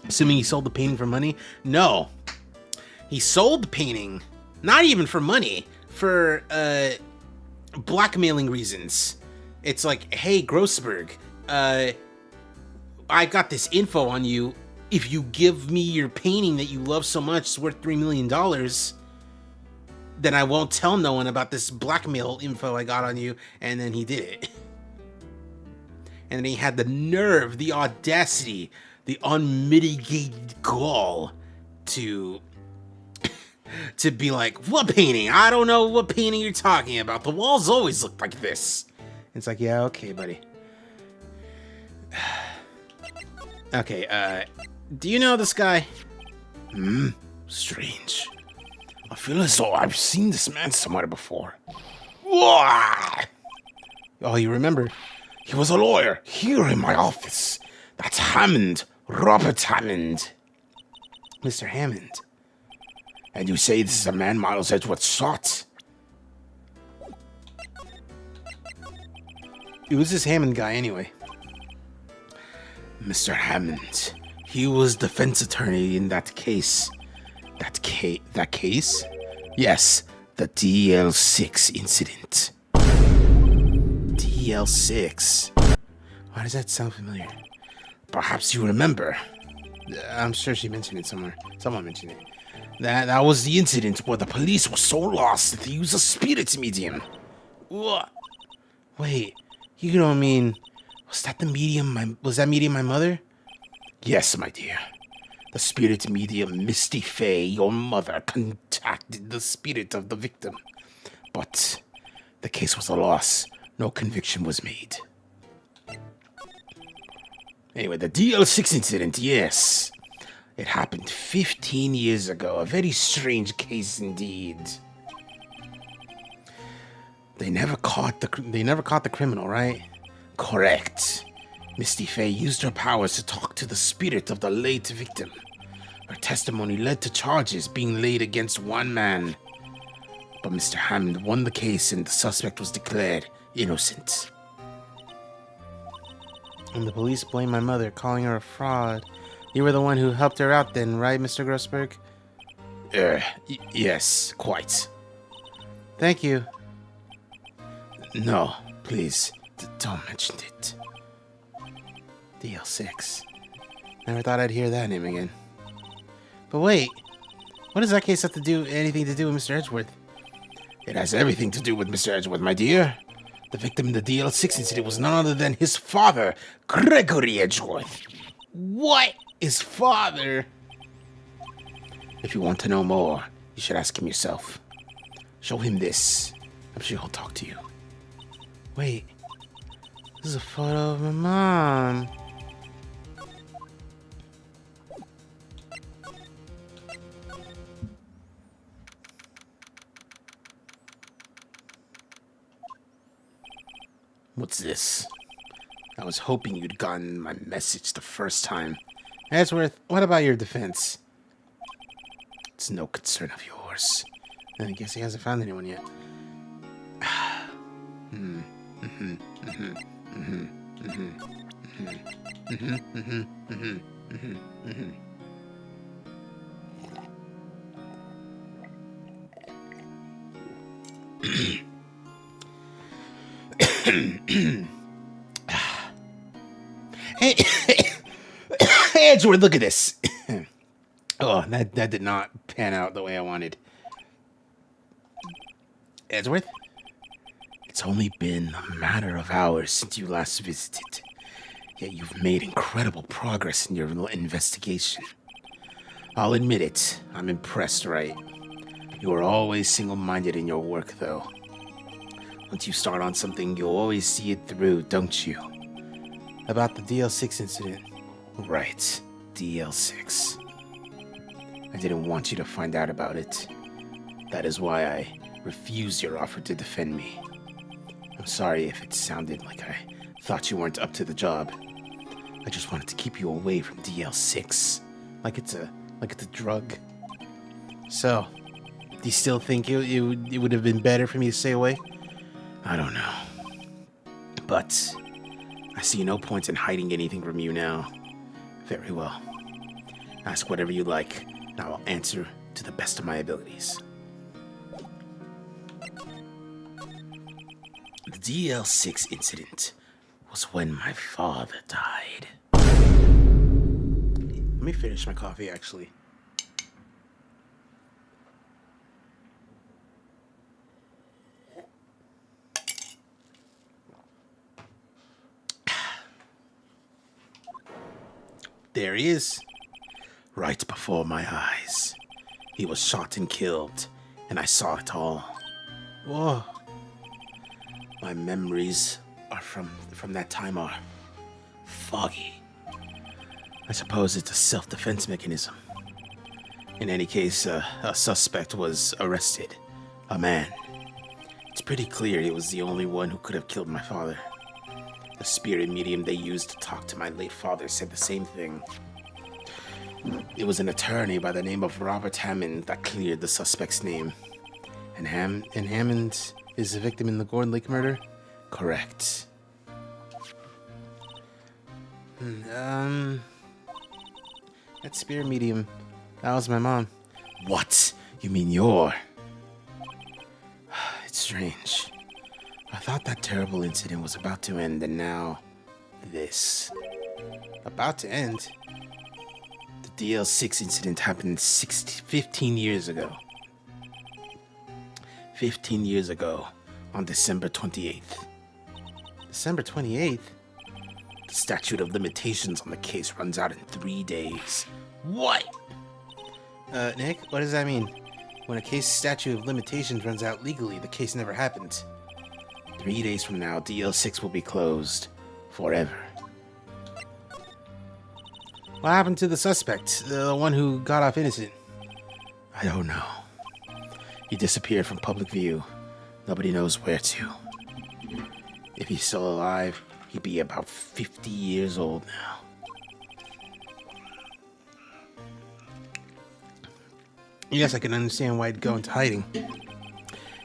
Assuming he sold the painting for money? No. He sold the painting, not even for money, for blackmailing reasons. It's like, hey, Grossberg, I got this info on you. If you give me your painting that you love so much, it's worth $3 million, then I won't tell no one about this blackmail info I got on you. And then he did it. And then he had the nerve, the audacity, the unmitigated gall to be like, what painting? I don't know what painting you're talking about. The walls always look like this. It's like, yeah, okay, buddy. Okay, do you know this guy? Strange. I feel as though I've seen this man somewhere before. Wah! Oh, you remember? He was a lawyer here in my office. That's Hammond, Robert Hammond. Mr. Hammond. And you say this is a man Miles Edgeworth shot? Who's this Hammond guy anyway? Mr. Hammond. He was defense attorney in that case. That case? Yes, the DL6 incident. DL6. Why does that sound familiar? Perhaps you remember. I'm sure she mentioned it somewhere. Someone mentioned it. That was the incident where the police were so lost that they used a spirit medium. What? Wait, you don't mean... Was that medium my mother? Yes, my dear. The spirit medium Misty Fey, your mother, contacted the spirit of the victim. But the case was a loss. No conviction was made. Anyway, the DL6 incident, yes. It happened 15 years ago. A very strange case indeed. They never caught the criminal, right? Correct. Misty Fey used her powers to talk to the spirit of the late victim. Her testimony led to charges being laid against one man. But Mr. Hammond won the case and the suspect was declared innocent. And the police blame my mother, calling her a fraud. You were the one who helped her out then, right, Mr. Grossberg? Yes, quite. Thank you. No, please, don't mention it. DL6. Never thought I'd hear that name again. But wait, what does that case have anything to do with Mr. Edgeworth? It has everything to do with Mr. Edgeworth, my dear. The victim in the DL6 incident was none other than his father, Gregory Edgeworth. What? His father? If you want to know more, you should ask him yourself. Show him this. I'm sure he'll talk to you. Wait, this is a photo of my mom. What's this? I was hoping you'd gotten my message the first time. Edgeworth, what about your defense? It's no concern of yours. I guess he hasn't found anyone yet. Hey, Edgeworth, look at this. Oh, that did not pan out the way I wanted. Edgeworth? It's only been a matter of hours since you last visited. Yet you've made incredible progress in your investigation. I'll admit it, I'm impressed, right? You are always single-minded in your work, though. Once you start on something, you'll always see it through, don't you? About the DL6 incident. Right, DL6. I didn't want you to find out about it. That is why I refused your offer to defend me. I'm sorry if it sounded like I thought you weren't up to the job. I just wanted to keep you away from DL6. Like it's a drug. So, do you still think it would have been better for me to stay away? I don't know. But I see no point in hiding anything from you now. Very well. Ask whatever you like, and I will answer to the best of my abilities. The DL6 incident was when my father died. Let me finish my coffee, actually. There he is. Right before my eyes. He was shot and killed, and I saw it all. Whoa. My memories are from that time are foggy. I suppose it's a self-defense mechanism. In any case, a suspect was arrested. A man. It's pretty clear he was the only one who could have killed my father. The spirit medium they used to talk to my late father said the same thing. It was an attorney by the name of Robert Hammond that cleared the suspect's name. And Hammond is the victim in the Gordon Lake murder? Correct. That spirit medium, that was my mom. What? You mean you're... It's strange. I thought that terrible incident was about to end, and now... this. About to end? The DL6 incident happened 15 years ago. 15 years ago, on December 28th. December 28th? The statute of limitations on the case runs out in 3 days. What? Nick, what does that mean? When a case statute of limitations runs out legally, the case never happened. 3 days from now, DL6 will be closed. Forever. What happened to the suspect? The one who got off innocent? I don't know. He disappeared from public view. Nobody knows where to. If he's still alive, he'd be about 50 years old now. Yes, I can understand why he'd go into hiding.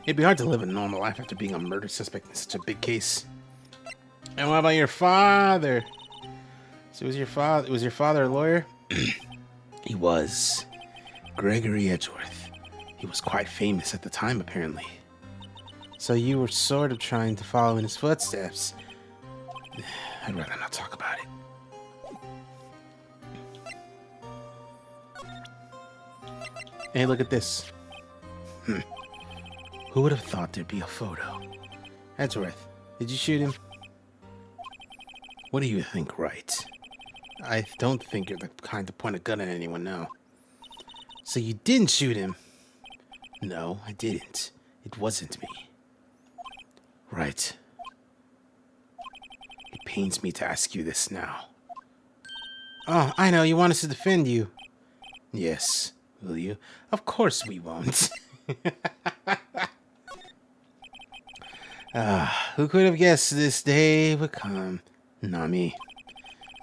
It'd be hard to live a normal life after being a murder suspect in such a big case. And what about your father? So was your father a lawyer? He was. Gregory Edgeworth. He was quite famous at the time, apparently. So you were sort of trying to follow in his footsteps. I'd rather not talk about it. Hey, look at this. Who would have thought there'd be a photo? Edgeworth, did you shoot him? What do you think, Wright? I don't think you're the kind to point a gun at anyone now. So you didn't shoot him? No, I didn't. It wasn't me. Right. It pains me to ask you this now. Oh, I know, you want us to defend you. Yes. Will you? Of course we won't. Who could have guessed this day would come? Not me.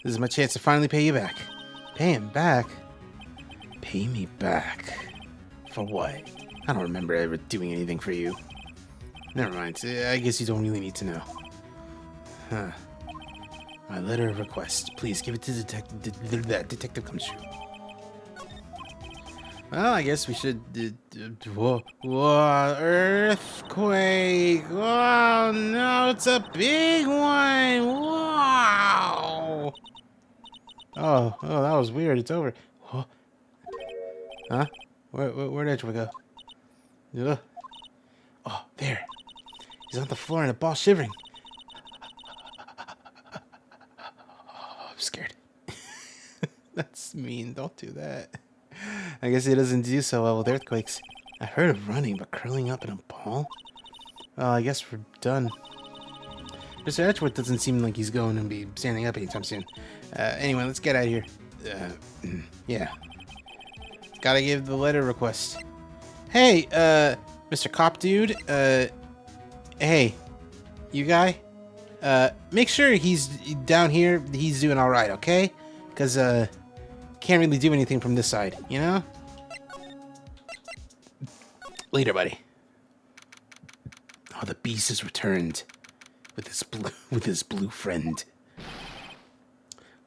This is my chance to finally pay you back. Pay him back? Pay me back? For what? I don't remember ever doing anything for you. Never mind. I guess you don't really need to know. Huh. My letter of request. Please give it to Detective Gumshoe. Well, I guess we should... whoa, earthquake! Oh, no, it's a big one! Wow! Oh, that was weird. It's over. Whoa. Huh? Where'd Edgeworth go? Ugh. Oh, there. He's on the floor in a ball shivering. I'm scared. That's mean. Don't do that. I guess he doesn't do so well with earthquakes. I heard of running, but curling up in a ball? Well, I guess we're done. Mr. Edgeworth doesn't seem like he's going to be standing up anytime soon. Anyway, let's get out of here. Yeah. Gotta give the letter request. Hey, Mr. Cop Dude. Hey, you guy. Make sure he's down here. He's doing all right, okay? Because, can't really do anything from this side, you know? Later, buddy. Oh, the beast has returned with his blue friend.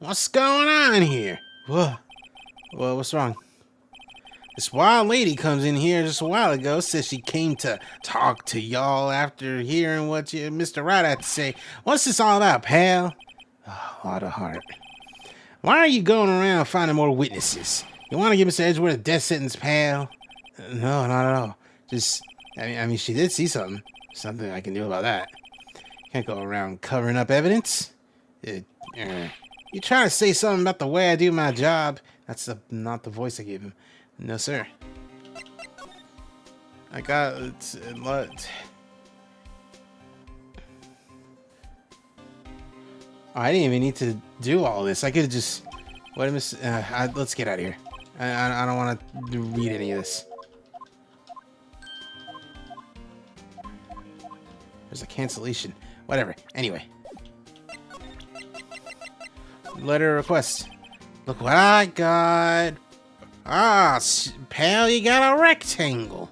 What's going on here? Whoa. Well, what's wrong? This wild lady comes in here just a while ago, says she came to talk to y'all after hearing what Mr. Wright had to say. What's this all about, pal? Oh, a lot of heart. Why are you going around finding more witnesses? You want to give Mr. Edgeworth a death sentence, pal? No, not at all. Just, I mean, she did see something. Something I can do about that. Can't go around covering up evidence. You trying to say something about the way I do my job? That's not the voice I gave him. No, sir. I got what? I didn't even need to do all this. I could have just... let's get out of here. I don't want to read any of this. There's a cancellation. Whatever. Anyway. Letter request. Look what I got. Ah, pal, you got a rectangle.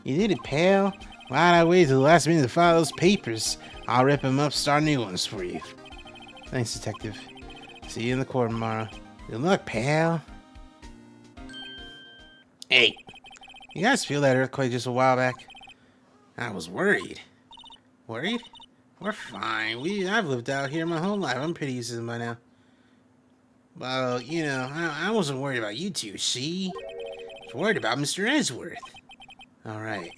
You did it, pal. Why'd I wait till the last minute to file those papers? I'll rip them up, start new ones for you. Thanks, detective. See you in the court tomorrow. Good luck, pal. Hey, you guys feel that earthquake just a while back? I was worried. Worried? We're fine. I've lived out here my whole life. I'm pretty used to them by now. Well, you know, I wasn't worried about you two, see? I was worried about Mr. Edgeworth. Alright.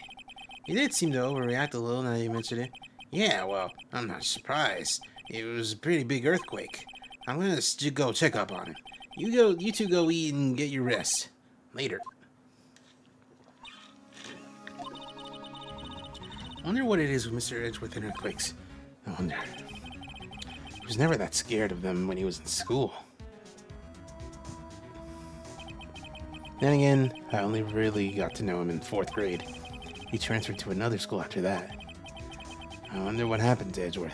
You did seem to overreact a little now you mentioned it. Yeah, well, I'm not surprised. It was a pretty big earthquake. I'm gonna go check up on him. You two go eat and get your rest. Later. I wonder what it is with Mr. Edgeworth and earthquakes. I wonder. He was never that scared of them when he was in school. Then again, I only really got to know him in 4th grade. He transferred to another school after that. I wonder what happened to Edgeworth.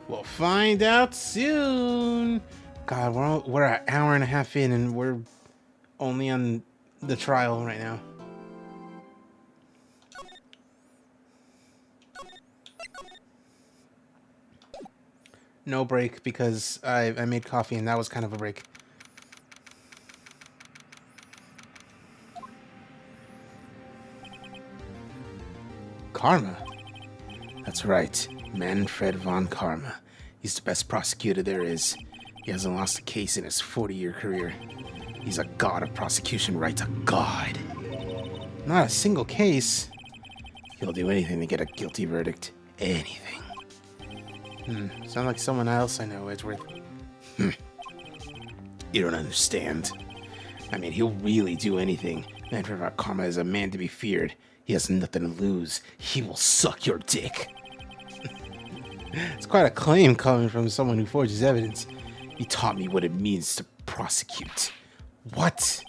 We'll find out soon! God, we're an hour and a half in and we're only on the trial right now. No break because I made coffee and that was kind of a break. Karma? That's right, Manfred von Karma. He's the best prosecutor there is. He hasn't lost a case in his 40-year career. He's a god of prosecution, right? A god. Not a single case. He'll do anything to get a guilty verdict. Anything. Sound like someone else I know, Edgeworth. You don't understand. I mean, he'll really do anything. Manfred von Karma is a man to be feared. He has nothing to lose. He will suck your dick. It's quite a claim coming from someone who forges evidence. He taught me what it means to prosecute. What?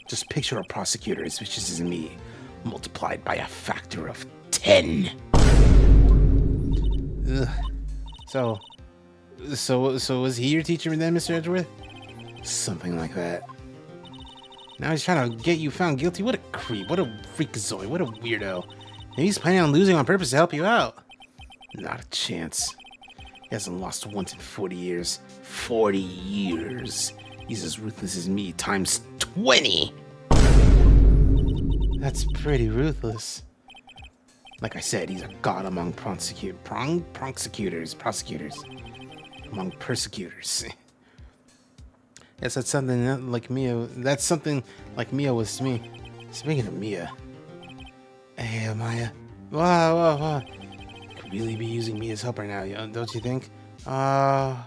Just picture a prosecutor as vicious as me, multiplied by a factor of 10. Ugh. So was he your teacher then, Mr. Edgeworth? Something like that. Now he's trying to get you found guilty? What a creep, what a freakazoid, what a weirdo. Maybe he's planning on losing on purpose to help you out. Not a chance. He hasn't lost once in 40 years. 40 years. He's as ruthless as me, times 20. That's pretty ruthless. Like I said, he's a god among prosecutors. Among persecutors. Yes, that's something like Mia. That's something like Mia was to me. Speaking of Mia. Hey, Maya. Whoa. Could really be using Mia's help right now, don't you think? I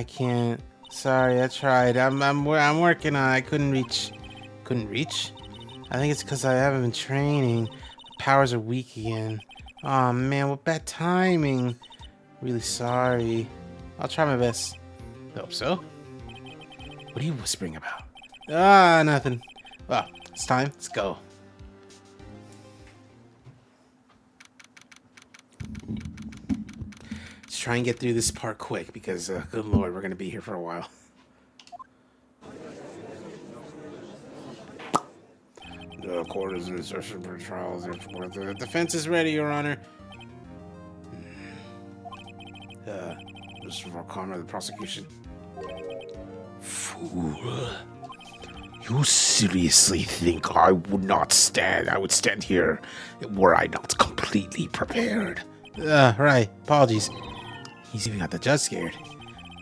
can't. Sorry, I tried. I'm working on it. I couldn't reach. Couldn't reach? I think it's because I haven't been training. Powers are weak again. Oh man, what bad timing. Really sorry. I'll try my best. Hope so. What are you whispering about? Nothing. Well, it's time. Let's go. Let's try and get through this part quick because, good lord, we're going to be here for a while. The court is in session for trials. The defense is ready, Your Honor. Mr. O'Connor, the prosecution. Fool. You seriously think I would stand here were I not completely prepared? Right. Apologies. He's even got the judge scared.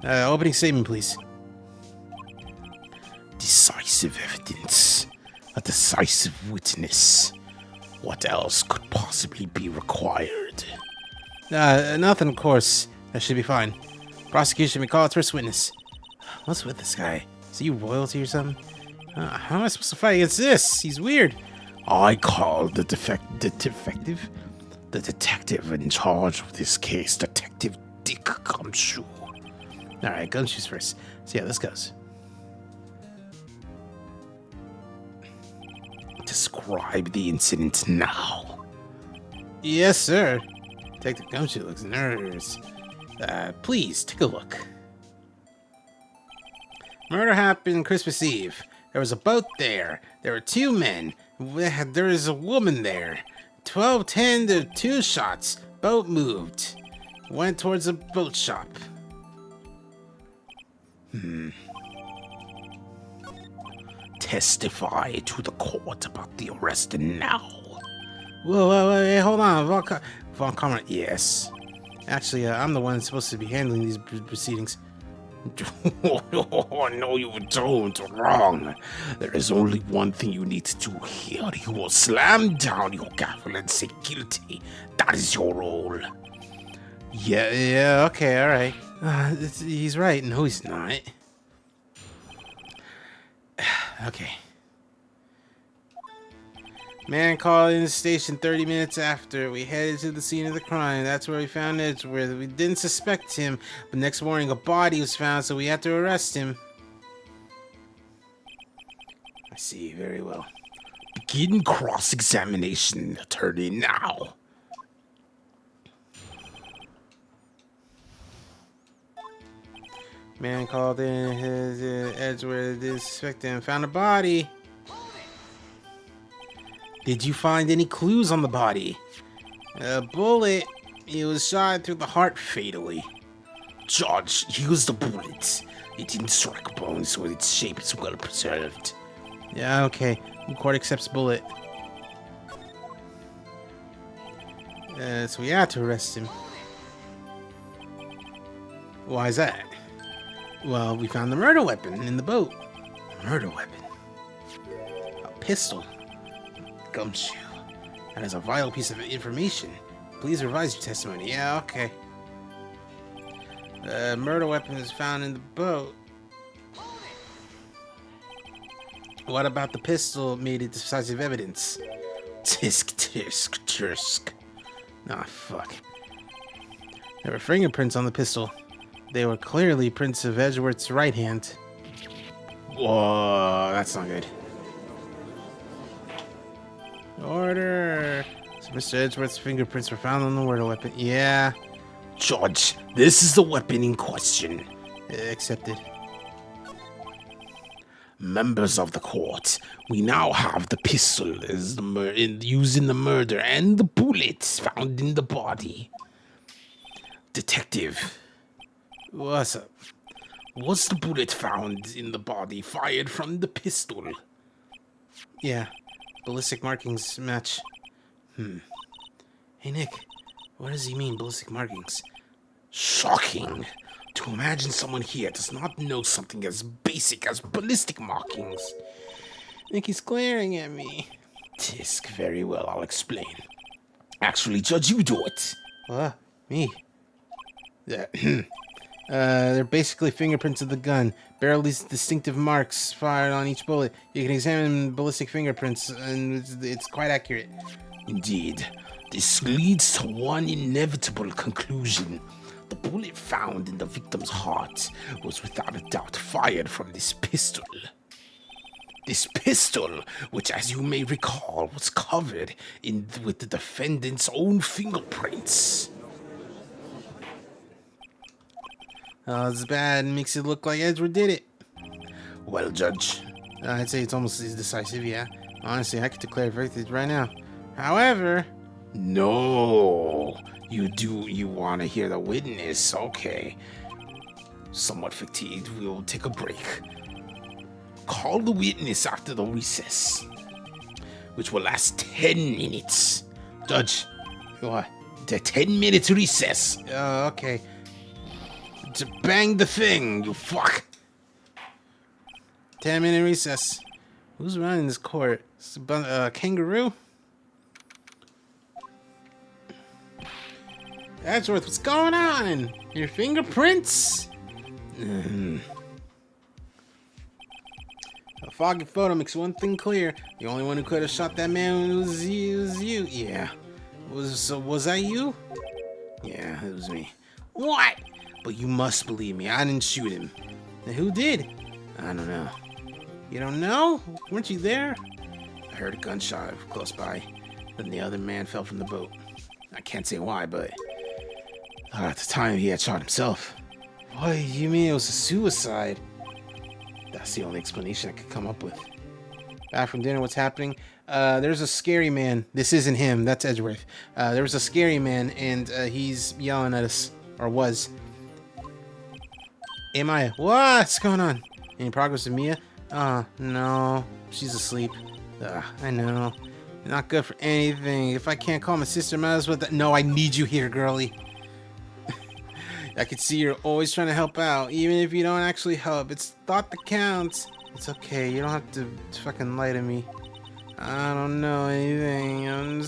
Opening statement, please. Decisive evidence. A decisive witness. What else could possibly be required? Nothing, of course. That should be fine. Prosecution may call its first witness. What's with this guy? Is he royalty or something? How am I supposed to fight against this? He's weird. I call the detective in charge of this case, Detective Dick Gumshoe. Alright, Gumshoe's first. So yeah, this goes. describe the incident now? Yes, sir. Detective Gumshoe looks nervous. Please, take a look. Murder happened Christmas Eve. There was a boat there. There were 2 men. There is a woman there. 12:10 to 2 shots. Boat moved. Went towards the boat shop. Testify to the court about the arrest now. Whoa, hold on. Von Comrade, yes. Actually, I'm the one supposed to be handling these proceedings. Oh, no, you don't. Wrong. There is only one thing you need to do here. You will slam down your gavel and say guilty. That is your role. Yeah, okay, alright. He's right. No, he's not. Okay. Man called in the station 30 minutes after. We headed to the scene of the crime. That's where we found Edgeworth. We didn't suspect him, but next morning a body was found, so we had to arrest him. I see, very well. Begin cross-examination, attorney, now. Man called in his Edgeworth. Didn't suspect him. Found a body. Did you find any clues on the body? A bullet. It was shot through the heart fatally. Judge, use the bullet. It didn't strike bones, so its shape is well preserved. Yeah, okay. The court accepts bullet. So we had to arrest him. Why is that? Well, we found the murder weapon in the boat. Murder weapon? A pistol. Gumshoe. That is a vital piece of information. Please revise your testimony. Yeah, okay. Murder weapon is found in the boat. What about the pistol made it decisive evidence? Tisk. Ah, fuck. There were fingerprints on the pistol. They were clearly prints of Edgeworth's right hand. Whoa, that's not good. Order! So Mr. Edgeworth's fingerprints were found on the murder weapon. Yeah. Judge, this is the weapon in question. Accepted. Members of the court, we now have the pistol as used in the murder and the bullets found in the body. Detective, What's up? was the bullet found in the body fired from the pistol? Yeah. Ballistic markings match. Hey, Nick. What does he mean, ballistic markings? Shocking. To imagine someone here does not know something as basic as ballistic markings. Nick, he's glaring at me. Tisk, very well, I'll explain. Actually, Judge, you do it. What? Me? Yeah. They're basically fingerprints of the gun. Barely distinctive marks fired on each bullet. You can examine ballistic fingerprints, and it's quite accurate. Indeed. This leads to one inevitable conclusion. The bullet found in the victim's heart was without a doubt fired from this pistol. This pistol, which as you may recall, was covered with the defendant's own fingerprints. Oh, it's bad. It makes it look like Edgeworth did it. Well, Judge, I'd say it's almost as decisive, yeah. Honestly, I could declare verdict right now. However... No. You want to hear the witness? Okay. Somewhat fatigued, we'll take a break. Call the witness after the recess, which will last 10 minutes. Judge, What? the 10-minute recess. Okay. To bang the thing, you fuck. 10-minute recess. Who's running this court? It's a kangaroo? Edgeworth, what's going on? Your fingerprints? A foggy photo makes one thing clear. The only one who could have shot that man was you. Yeah. Was that you? Yeah, it was me. What? But you must believe me. I didn't shoot him. Then who did? I don't know. You don't know? Weren't you there? I heard a gunshot close by. Then the other man fell from the boat. I can't say why, but at the time he had shot himself. What, you mean it was a suicide? That's the only explanation I could come up with. Back from dinner, what's happening? There's a scary man. This isn't him, that's Edgeworth. There was a scary man, and he's yelling at us. Or was. Am I? What's going on? Any progress with Mia? Oh, no. She's asleep. I know. Not good for anything. If I can't call my sister, might as well. No, I need you here, girlie. I can see you're always trying to help out, even if you don't actually help. It's thought that counts. It's okay. You don't have to fucking lie to me. I don't know anything. I'm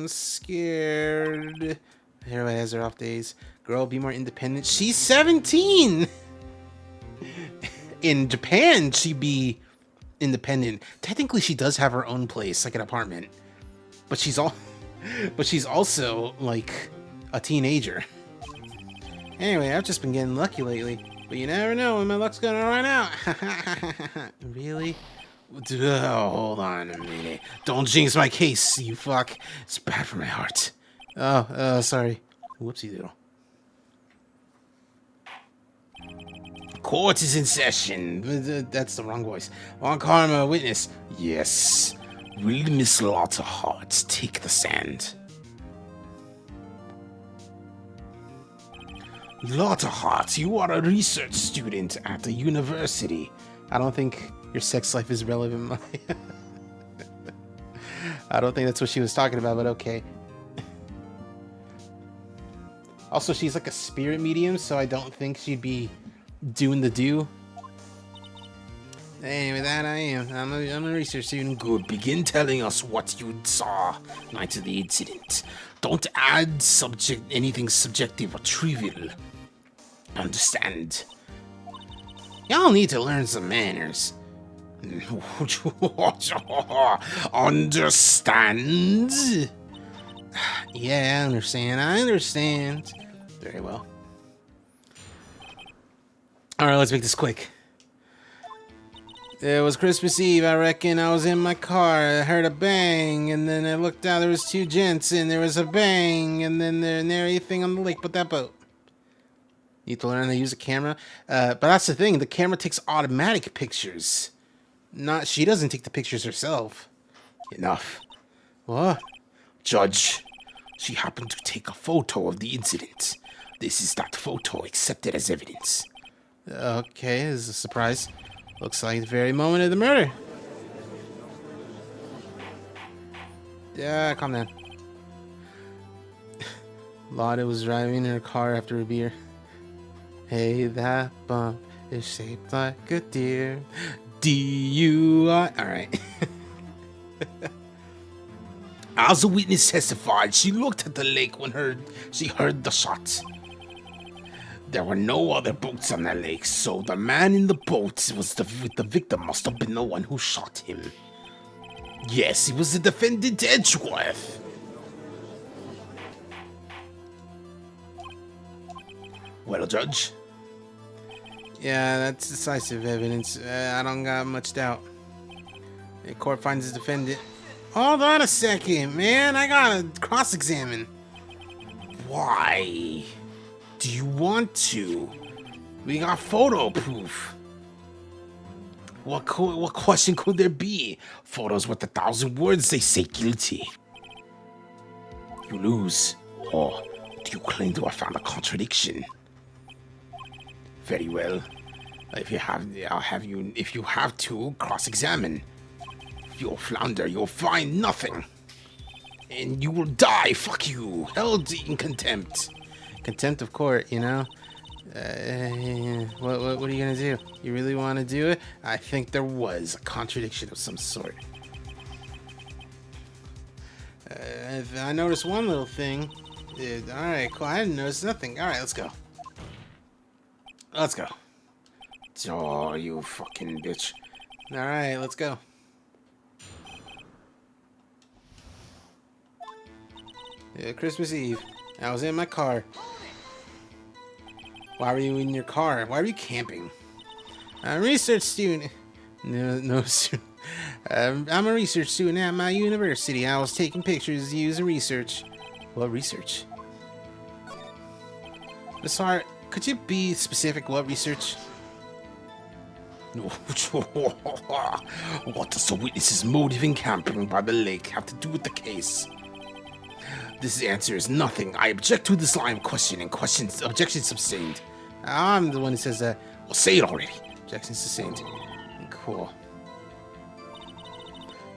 scared. Everybody has their off days. Girl, be more independent. She's 17! In Japan, she'd be independent. Technically, she does have her own place, like an apartment. But she's also, like, a teenager. Anyway, I've just been getting lucky lately. But you never know when my luck's gonna run out. Really? Oh, hold on a minute. Don't jinx my case, you fuck. It's bad for my heart. Oh, sorry. Whoopsie doodle. Court is in session. That's the wrong voice. Want to call him a witness? Yes. Will Miss Lauterheart take the stand? Lauterheart, you are a research student at the university. I don't think your sex life is relevant. I don't think that's what she was talking about, but okay. Also, she's like a spirit medium, so I don't think she'd be doing the do. Anyway, that I am. I'm a research student. Good. Begin telling us what you saw night of the incident. Don't add anything subjective or trivial. Understand? Y'all need to learn some manners. Understand? Yeah, I understand. Very well. Alright, let's make this quick. It was Christmas Eve, I reckon. I was in my car, I heard a bang, and then I looked out, there was two gents, and there was a bang, and then everything on the lake but that boat. Need to learn how to use a camera. But that's the thing, the camera takes automatic pictures. She doesn't take the pictures herself. Enough. What? Judge, she happened to take a photo of the incident. This is that photo accepted as evidence. Okay, this is a surprise. Looks like the very moment of the murder. Yeah, calm down. Lotta was driving in her car after a beer. Hey, that bump is shaped like a deer. DUI. Alright. As a witness testified, she looked at the lake when she heard the shot. There were no other boats on the lake, so the man in the boat with the victim must have been the one who shot him. Yes, he was the defendant, Edgeworth. Well, Judge? Yeah, that's decisive evidence. I don't got much doubt. The court finds the defendant. Hold on a second, man. I gotta cross-examine. Why? Do you want to? We got photo proof. What question could there be? Photos worth 1,000 words, they say guilty. You lose. Or do you claim to have found a contradiction? Very well. If you have to cross-examine. If you'll flounder, you'll find nothing. And you will die, fuck you. Held in contempt. Contempt of court, you know? What are you gonna do? You really want to do it? I think there was a contradiction of some sort. I noticed one little thing. Alright, cool. I didn't notice nothing. Alright, let's go. Let's go. Oh, you fucking bitch. Alright, let's go. Christmas Eve. I was in my car. Why were you in your car? Why were you camping? I'm a research student. No, I'm a research student at my university. I was taking pictures using research. What research? Miss Hart, could you be specific? What research? What does the witness's motive in camping by the lake have to do with the case? This answer is nothing. I object to this line of questioning. Objection sustained. I'm the one who says that. Well, say it already. Objection sustained. Cool.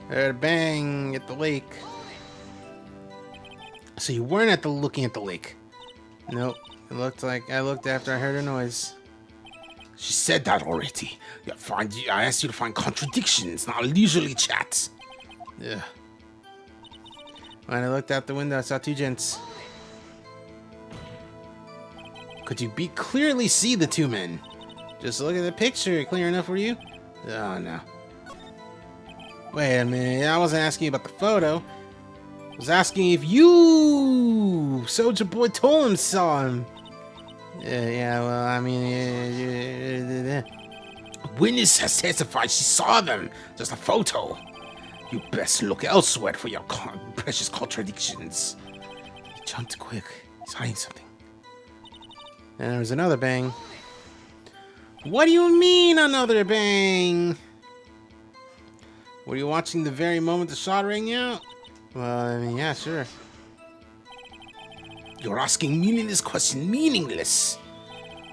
Heard a bang at the lake. So you weren't looking at the lake? Nope. It looked like I looked after I heard a noise. She said that already. I asked you to find contradictions, not leisurely chats. Yeah. When I looked out the window, I saw two gents. Could you clearly see the two men? Just look at the picture. Clear enough for you? Oh, no. Wait a minute. I wasn't asking you about the photo. I was asking if you, Soldier Boy, told him saw him. Yeah, well, I mean... Witness has testified she saw them. Just a photo. You best look elsewhere for your precious contradictions. He jumped quick. He's hiding something. And there was another bang. What do you mean, another bang? Were you watching the very moment the shot rang out? Well, I mean, yeah, sure. You're asking meaningless questions. Meaningless.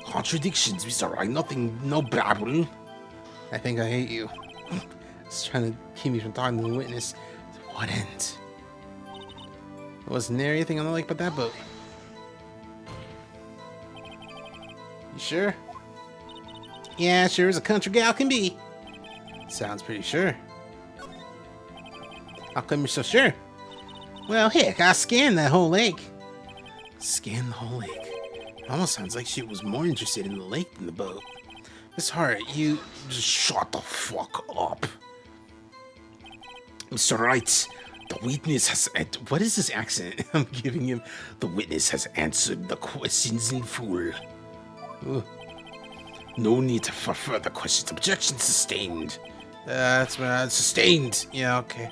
Contradictions, Mr. Wright. Nothing, no babble. I think I hate you. It's trying to keep me from talking to the witness. To what end? Wasn't there anything on the lake but that boat? You sure? Yeah, sure as a country gal can be. Sounds pretty sure. How come you're so sure? Well, heck, I scanned that whole lake. Scanned the whole lake? It almost sounds like she was more interested in the lake than the boat. Miss Hart, you... Just shut the fuck up. Mr. Wright, the witness has... What is this accent I'm giving him? The witness has answered the questions in full. Ooh. No need for further questions. Objection sustained. That's what I... Sustained. Yeah, okay.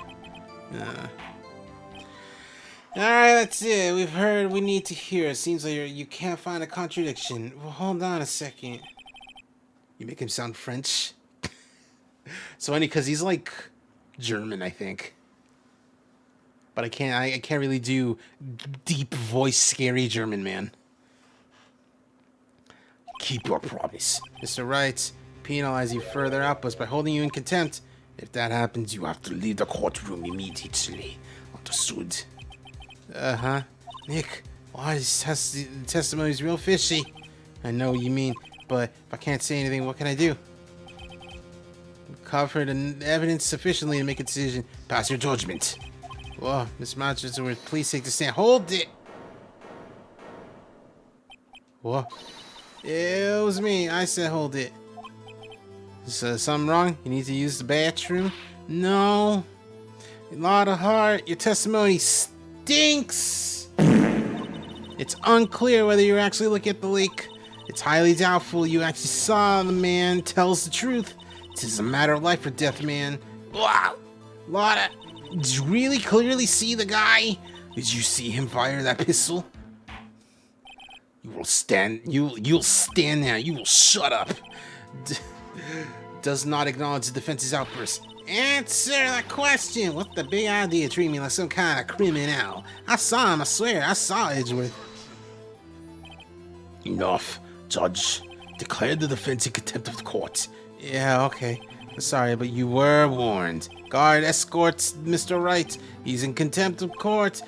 Alright, that's it. We've heard we need to hear. It seems like you can't find a contradiction. Well, hold on a second. You make him sound French. So funny, because he's like German, I think. But I can't really do deep voice, scary German man. Keep your promise. Mr. Wright, penalize you further outputs by holding you in contempt. If that happens, you have to leave the courtroom immediately. Understood? Uh-huh. Nick, why is the testimony's real fishy? I know what you mean, but if I can't say anything, what can I do? Cover the evidence sufficiently to make a decision. Pass your judgment. Whoa, Miss Manchester, please take the stand. Hold it! Whoa. It was me. I said hold it. Is something wrong? You need to use the bathroom? No. A lot of heart. Your testimony stinks. It's unclear whether you're actually looking at the lake. It's highly doubtful you actually saw the man tells the truth. It is a matter of life or death, man. Wow. Lotta. Did you really clearly see the guy? Did you see him fire that pistol? You'll stand there. You will shut up. Does not acknowledge the defense's outburst. Answer the question. What's the big idea? Treat me like some kind of criminal. I saw him. I swear. I saw Edgeworth. Enough, Judge. Declare the defense in contempt of the court. Yeah, okay. Sorry, but you were warned. Guard escorts Mr. Wright. He's in contempt of court.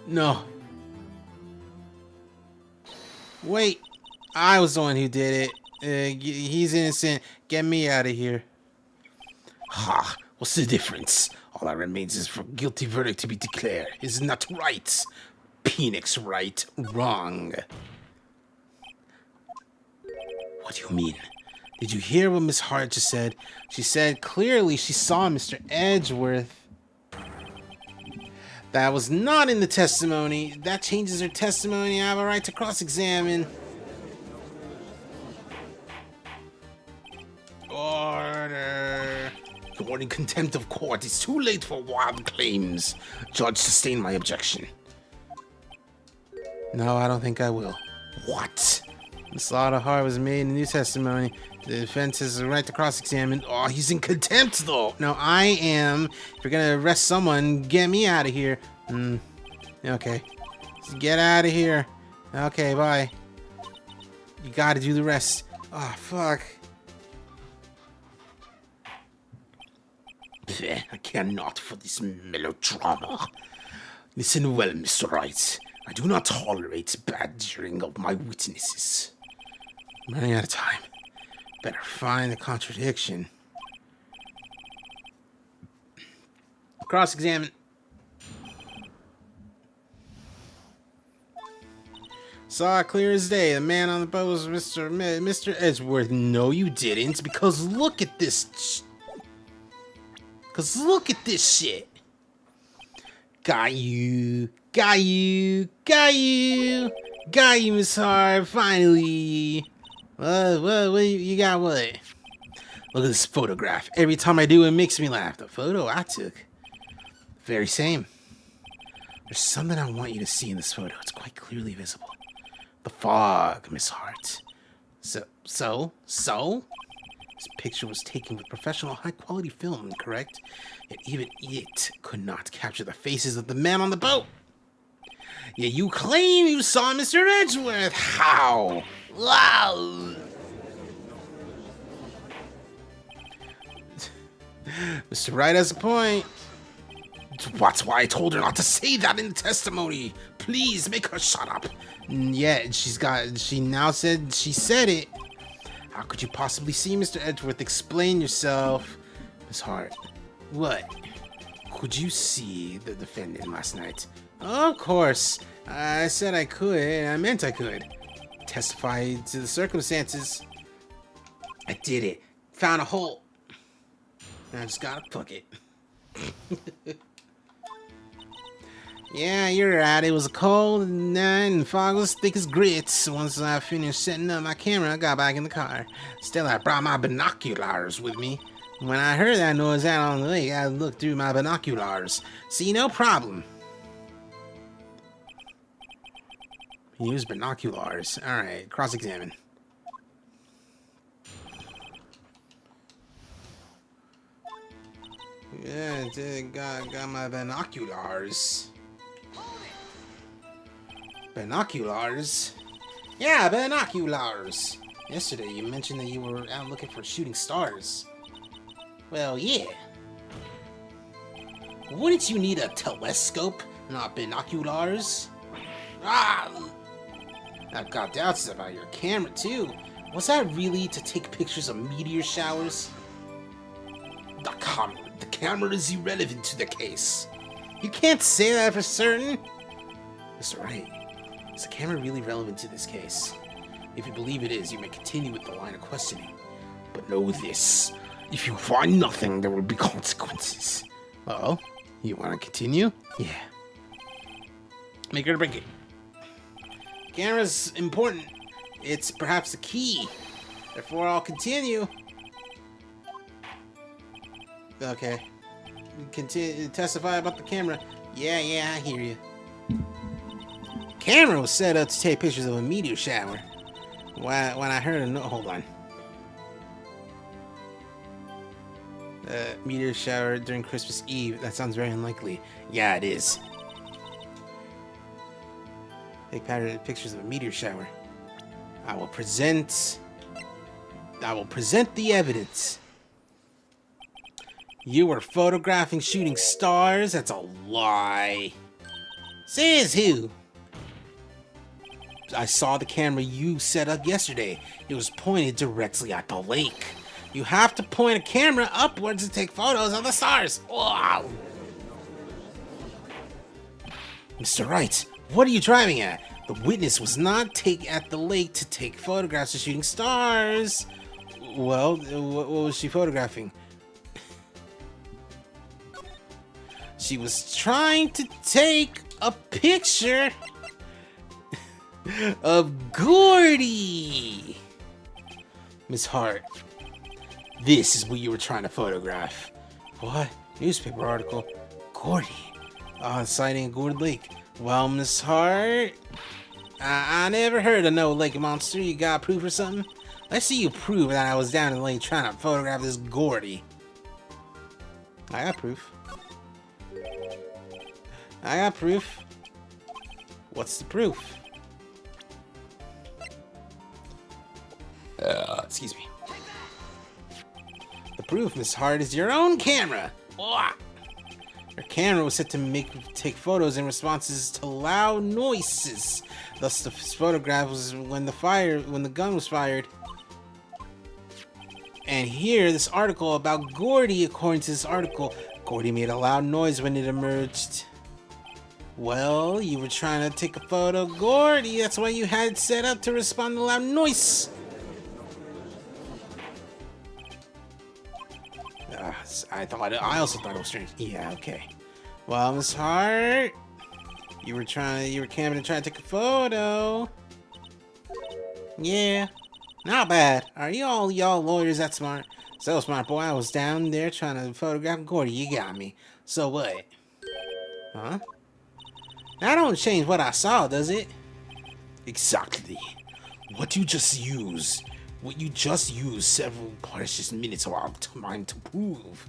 No. Wait. I was the one who did it. He's innocent. Get me out of here. Ha! What's the difference? All that remains is for guilty verdict to be declared. Isn't that right? Phoenix Wright. Wrong. What do you mean? Did you hear what Miss Hart just said? She said clearly she saw Mr. Edgeworth. That was not in the testimony. That changes her testimony. I have a right to cross-examine. Order. Your in contempt of court. It's too late for wild claims. Judge, sustain my objection. No, I don't think I will. What? The slaughter heart was made in the new testimony. The defense has the right to cross-examine. Oh, he's in contempt, though. No, I am. If you're gonna arrest someone, get me out of here. Okay. Just get out of here. Okay, bye. You gotta do the rest. Oh, fuck. I care not for this melodrama. Listen well, Mr. Wright. I do not tolerate badgering of my witnesses. I'm running out of time. Better find the contradiction. Cross-examine. Saw it clear as day. The man on the boat was Mr. Edgeworth. No, you didn't, because look at this. Because look at this shit. Got you. Got you. Got you. Got you, Miss Hart. Finally. What, you got what? Look at this photograph. Every time I do, it makes me laugh. The photo I took. Very same. There's something I want you to see in this photo. It's quite clearly visible. The fog, Miss Hart. So? This picture was taken with professional high-quality film, correct? Yet even it could not capture the faces of the men on the boat. Yeah, you claim you saw Mr. Edgeworth. How? Wow. Mr. Wright has a point. That's why I told her not to say that in the testimony. Please make her shut up. Yeah, she now said she said it. How could you possibly see Mr. Edgeworth? Explain yourself. Miss Hart. What? Could you see the defendant last night? Of course. I said I could, and I meant I could. Testify to the circumstances. I did it. Found a hole. I just gotta fuck it. Yeah, you're right. It was a cold night and fog was thick as grits. Once I finished setting up my camera, I got back in the car. Still, I brought my binoculars with me. When I heard that noise out on the lake, I looked through my binoculars. See, no problem. Use binoculars. Alright, cross-examine. Yeah, got my binoculars. Binoculars? Yeah, binoculars. Yesterday you mentioned that you were out looking for shooting stars. Well, yeah. Wouldn't you need a telescope, not binoculars? I've got doubts about your camera, too. Was that really to take pictures of meteor showers? The camera is irrelevant to the case. You can't say that for certain. Mr. Wright, is the camera really relevant to this case? If you believe it is, you may continue with the line of questioning. But know this. If you find nothing, there will be consequences. Uh-oh. You want to continue? Yeah. Make it or break it. Camera's important. It's perhaps the key. Therefore, I'll continue. Okay. Continue. Testify about the camera. Yeah, I hear you. Camera was set up to take pictures of a meteor shower. When I heard a note, hold on. Meteor shower during Christmas Eve. That sounds very unlikely. Yeah, it is. Take pictures of a meteor shower. I will present the evidence. You were photographing shooting stars? That's a lie. Says who? I saw the camera you set up yesterday. It was pointed directly at the lake. You have to point a camera upwards to take photos of the stars. Wow. Mr. Wright, what are you driving at? The witness was not at the lake to take photographs of shooting stars. Well, what was she photographing? She was trying to take a picture of Gordy. Miss Hart, this is what you were trying to photograph. What? Newspaper article. Gordy. Sighting of Gordy Lake. Well, Miss Hart, I never heard of no lake monster. You got proof or something? Let's see you prove that I was down in the lake trying to photograph this Gordy. I got proof. I got proof. What's the proof? Excuse me. The proof, Miss Hart, is your own camera. Your camera was set to take photos in responses to loud noises. Thus, the photograph was when the gun was fired. And here, this article about Gordy. According to this article, Gordy made a loud noise when it emerged. Well, you were trying to take a photo of Gordy. That's why you had it set up to respond to loud noise. I also thought it was strange. Yeah, okay. Well, Miss Hart, you were camping and trying to take a photo. Yeah, not bad. Are y'all lawyers that smart? So smart, boy. I was down there trying to photograph Gordy. You got me. So what? Huh? That don't change what I saw, does it? Exactly. What you just used several precious minutes of our time to prove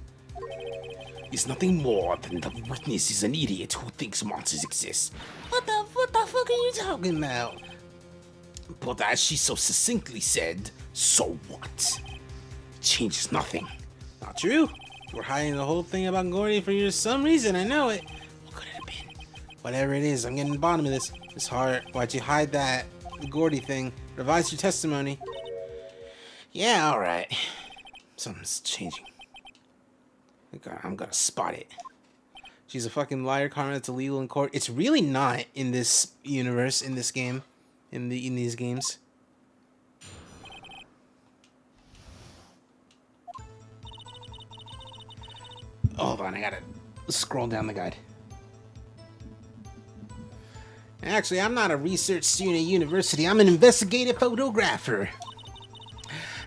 is nothing more than the witness is an idiot who thinks monsters exist. What the fuck are you talking about? But as she so succinctly said, so what? Changes nothing. Not true. You were hiding the whole thing about Gordy for some reason. I know it. What could it have been? Whatever it is, I'm getting to the bottom of this. Miss Hart, why'd you hide that Gordy thing? Revise your testimony. Yeah, alright. Something's changing. I'm gonna spot it. She's a fucking liar, Carmen. It's illegal in court. It's really not in this universe, in this game, in these games. Hold on, I gotta scroll down the guide. Actually, I'm not a research student at university. I'm an investigative photographer.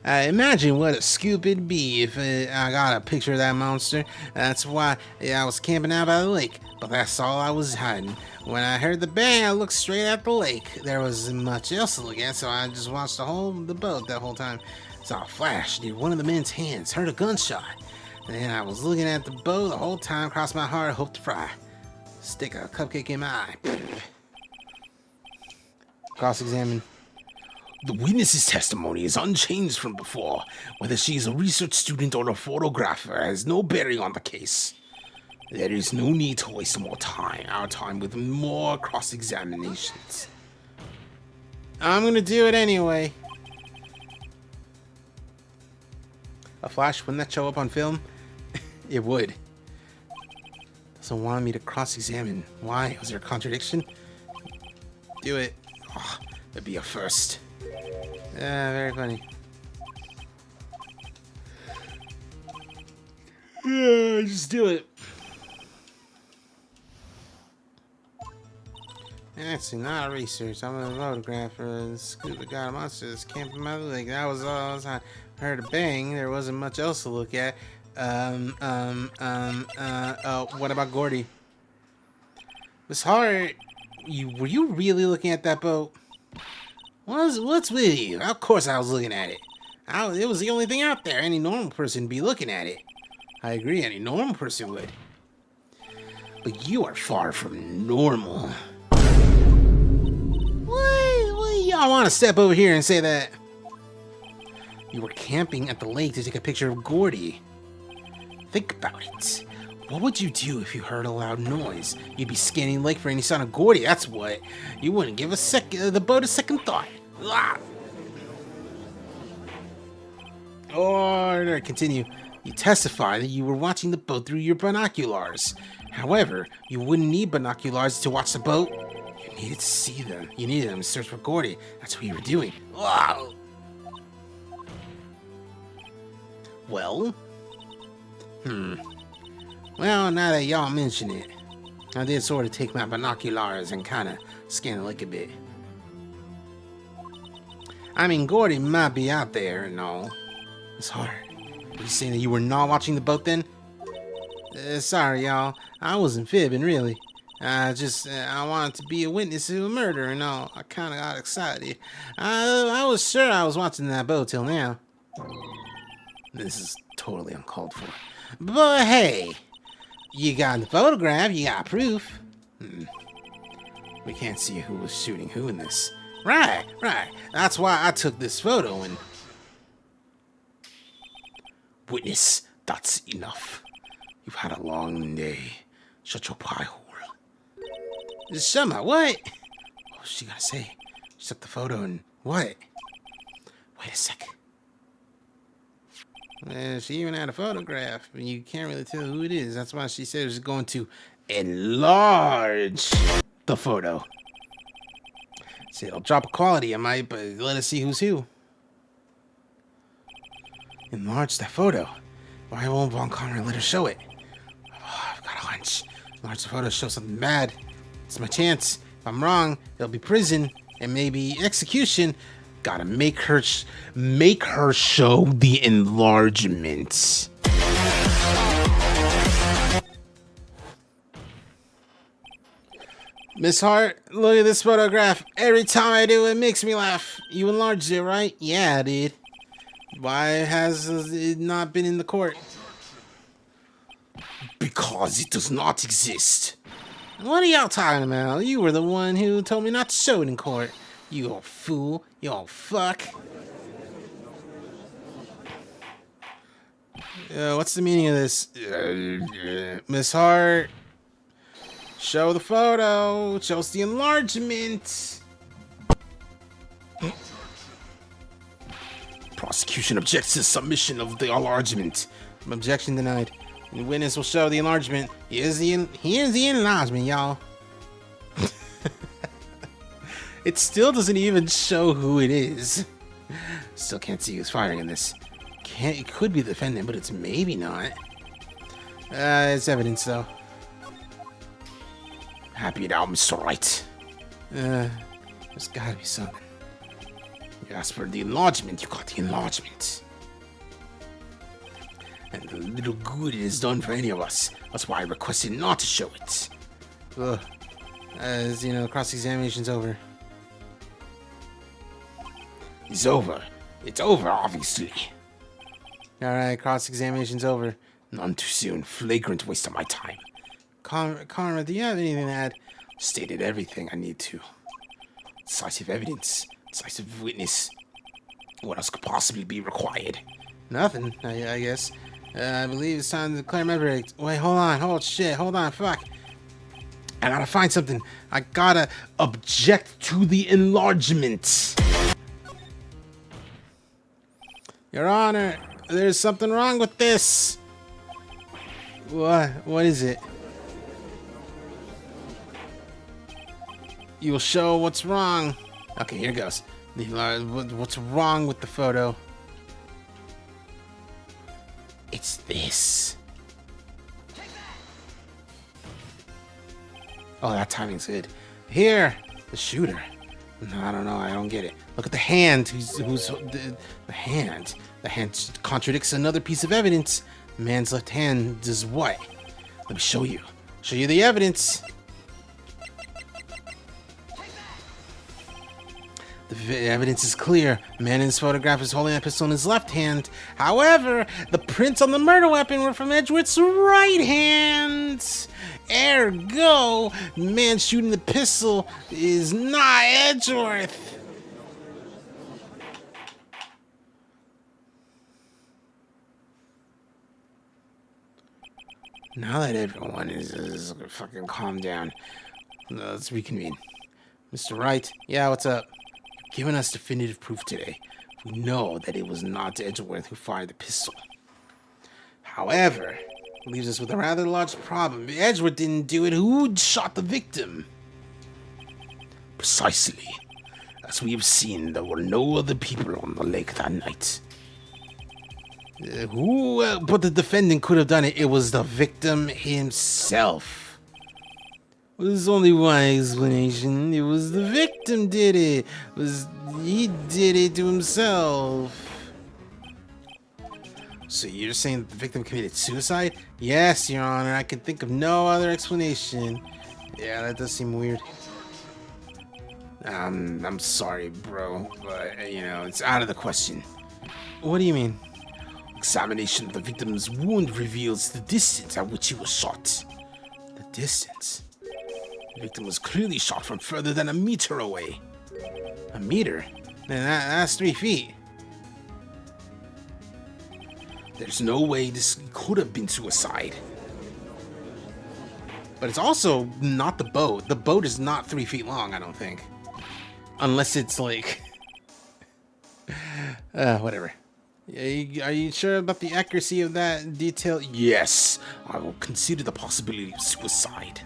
Imagine what a scoop it'd be if I got a picture of that monster. That's why I was camping out by the lake, but that's all I was hiding. When I heard the bang, I looked straight at the lake. There wasn't much else to look at, so I just watched the boat that whole time. Saw a flash near one of the men's hands, heard a gunshot. And I was looking at the boat the whole time, crossed my heart, hoped to fry. Stick a cupcake in my eye. Cross-examine. The witness's testimony is unchanged from before. Whether she is a research student or a photographer has no bearing on the case. There is no need to waste our time with more cross-examinations. I'm gonna do it anyway. A flash, wouldn't that show up on film? It would. Doesn't want me to cross-examine. Why? Was there a contradiction? Do it. Oh, that'd be a first. Yeah, very funny. Yeah, just do it. Actually, not a research. I'm a photographer. Scuba got a monster that's camping by the lake. That was all I was on. Heard a bang. There wasn't much else to look at. What about Gordy? Miss Hart, were you really looking at that boat? What's with you? Of course I was looking at it. It was the only thing out there. Any normal person would be looking at it. I agree, any normal person would. But you are far from normal. What y'all want to step over here and say that? You were camping at the lake to take a picture of Gordy. Think about it. What would you do if you heard a loud noise? You'd be scanning the lake for any sign of Gordy, that's what. You wouldn't give the boat a second thought. Or continue. You testify that you were watching the boat through your binoculars. However, you wouldn't need binoculars to watch the boat. You needed to see them. You needed them to search for Gordy. That's what you were doing. Well? Well, now that y'all mention it, I did sort of take my binoculars and kind of scan the lake a bit. I mean, Gordy might be out there and all. It's hard. Are you saying that you were not watching the boat then? Sorry, y'all. I wasn't fibbing, really. I wanted to be a witness to a murder and all. I kind of got excited. I was sure I was watching that boat till now. This is totally uncalled for. But hey, you got the photograph, you got proof. We can't see who was shooting who in this. Right. That's why I took this photo and... Witness, that's enough. You've had a long day. Shut your pie hole. Shema, what? What was she gonna say? She took the photo and... What? Wait a sec. She even had a photograph. You can't really tell who it is. That's why she said she was going to enlarge the photo. See, it'll drop a quality, I might, but let us see who's who. Enlarge that photo. Why won't Von Conner let her show it? Oh, I've got a hunch. Enlarge the photo, show something bad. It's my chance. If I'm wrong, there'll be prison and maybe execution. Gotta make her show the enlargement. Miss Hart, look at this photograph. Every time I do, it makes me laugh. You enlarged it, right? Yeah, I did. Why has it not been in the court? Because it does not exist. What are y'all talking about? You were the one who told me not to show it in court. You old fool. You old fuck. What's the meaning of this? Miss Hart, show the photo. It shows the enlargement. Prosecution objects to submission of the enlargement. Objection denied. The witness will show the enlargement. Here's the enlargement, y'all. It still doesn't even show who it is. Still can't see who's firing in this. It could be the defendant, but it's maybe not. It's evidence, though. Happy now, Mr. Wright. There's gotta be something. You asked for the enlargement, you got the enlargement. And the little good it has done for any of us. That's why I requested not to show it. Ugh. As you know, cross-examination's over. It's over. It's over, obviously. Alright, cross-examination's over. None too soon. Flagrant waste of my time. Connor, do you have anything to add? Stated everything I need to. Decisive evidence. Decisive witness. What else could possibly be required? Nothing, I guess. I believe it's time to declare my verdict. Wait, hold on. Hold on, fuck. I gotta find something. I gotta object to the enlargement. Your Honor, there's something wrong with this. What is it? You'll show what's wrong. Okay, here goes. What's wrong with the photo? It's this. Oh, that timing's good. Here, the shooter. No, I don't know. I don't get it. Look at the hand. The hand? The hand contradicts another piece of evidence. The man's left hand does what? Let me show you. Show you the evidence. The evidence is clear. The man in this photograph is holding a pistol in his left hand. However, the prints on the murder weapon were from Edgeworth's right hand. Ergo, the man shooting the pistol is not Edgeworth. Now that everyone is fucking calm down, let's reconvene. Mr. Wright, yeah, what's up? Giving us definitive proof today. We know that it was not Edgeworth who fired the pistol. However, it leaves us with a rather large problem. If Edgeworth didn't do it, who shot the victim? Precisely. As we have seen, there were no other people on the lake that night. But the defendant could have done it. It was the victim himself. There's only one explanation. It was the victim did it. He did it to himself. So you're saying that the victim committed suicide? Yes, Your Honor. I can think of no other explanation. Yeah, that does seem weird. I'm sorry, bro, but, you know, it's out of the question. What do you mean? Examination of the victim's wound reveals the distance at which he was shot. The distance? The victim was clearly shot from further than a meter away. A meter? Then that's 3 feet. There's no way this could have been suicide. But it's also not the boat. The boat is not 3 feet long, I don't think. Unless it's like... whatever. Are you sure about the accuracy of that detail? Yes, I will consider the possibility of suicide.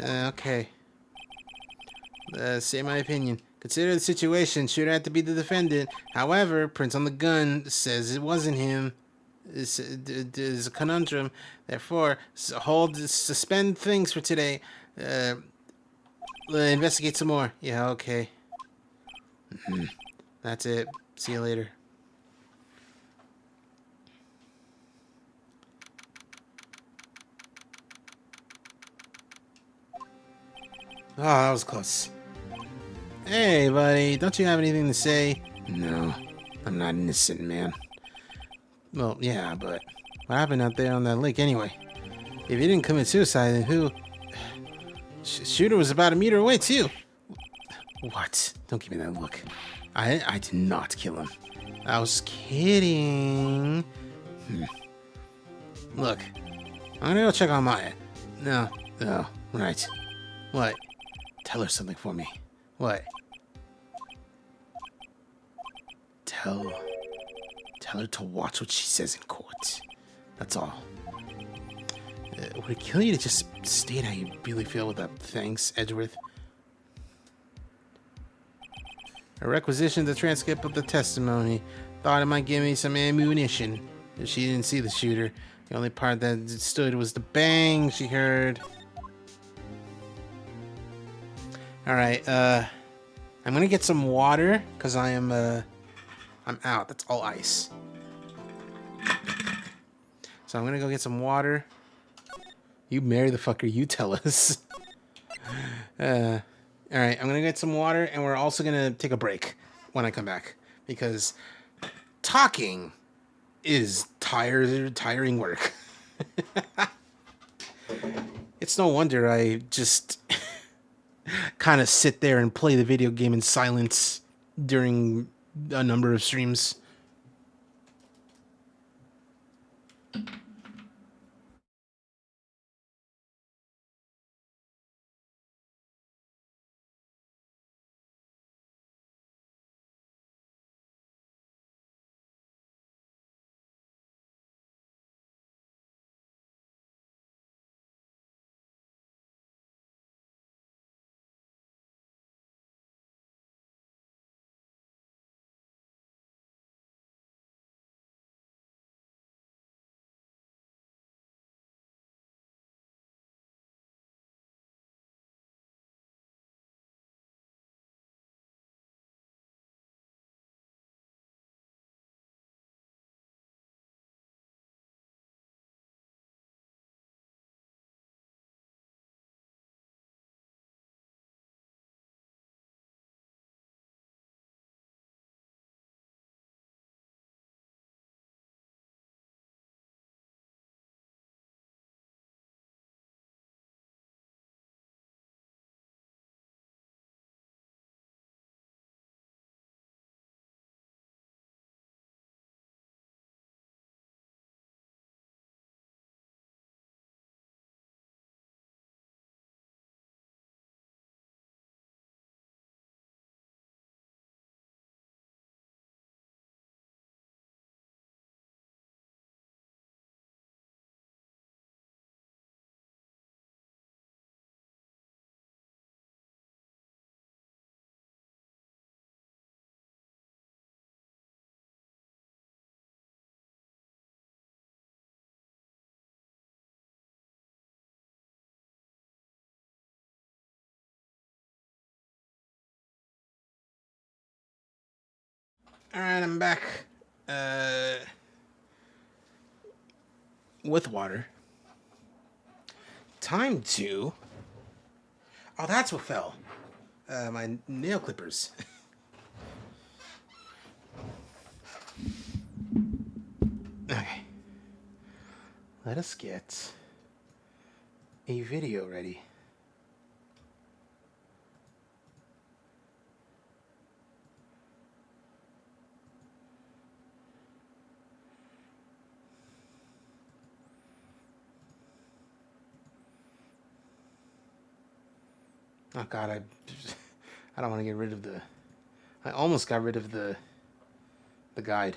Okay. Say my opinion. Consider the situation. Shooter had to be the defendant. However, prints on the gun says it wasn't him. It's a conundrum. Therefore, suspend things for today. Investigate some more. Yeah, okay. That's it. See you later. Oh, that was close. Hey, buddy. Don't you have anything to say? No, I'm not innocent, man. Well, yeah, but what happened out there on that lake anyway? If he didn't commit suicide, then who? Shooter was about a meter away, too. What? Don't give me that look. I did not kill him. I was kidding. Look, I'm gonna go check on Maya. No, right. What? Tell her something for me. What? Tell her to watch what she says in court. That's all. Would it kill you to just state how you really feel with that? Thanks, Edgeworth. I requisitioned the transcript of the testimony. Thought it might give me some ammunition. She didn't see the shooter. The only part that stood was the bang she heard. Alright, I'm gonna get some water, because I'm out. That's all ice. So I'm gonna go get some water. You marry the fucker, you tell us. Alright, I'm gonna get some water, and we're also gonna take a break when I come back. Because talking is tiring work. It's no wonder I just kind of sit there and play the video game in silence during a number of streams. Alright, I'm back. with water. Time to... Oh, that's what fell. My nail clippers. Okay. Let us get a video ready. Oh God, I don't want to get rid of the... I almost got rid of the guide.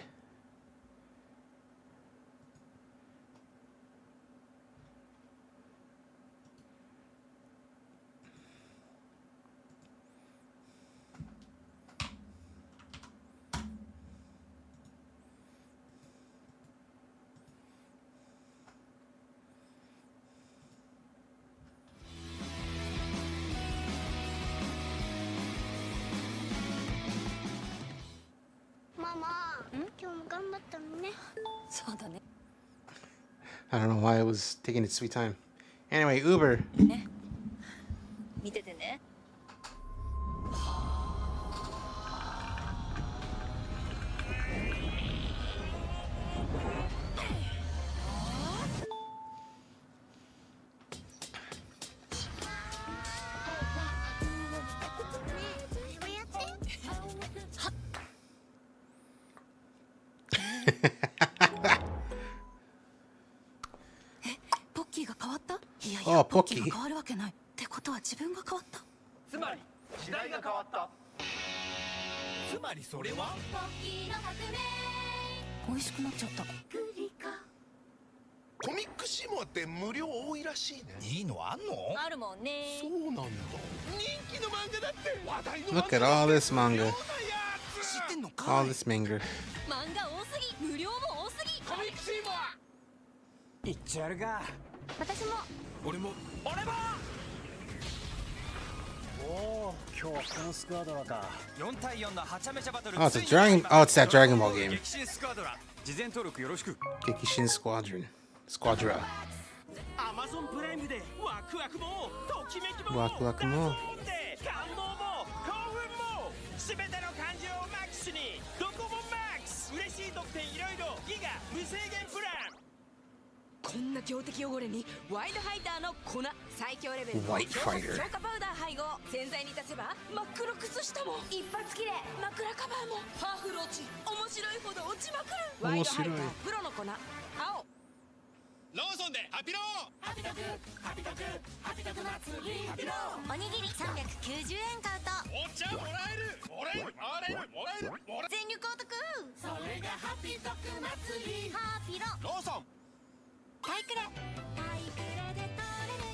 I don't know why it was taking its sweet time. Anyway, Uber. Oh, Pocky. Look at all this manga. All this manga. Oh, it's a dragon. Oh, it's that Dragon Ball game. Gekishin Squadron. Squadra. Waku waku mo. White Fighter.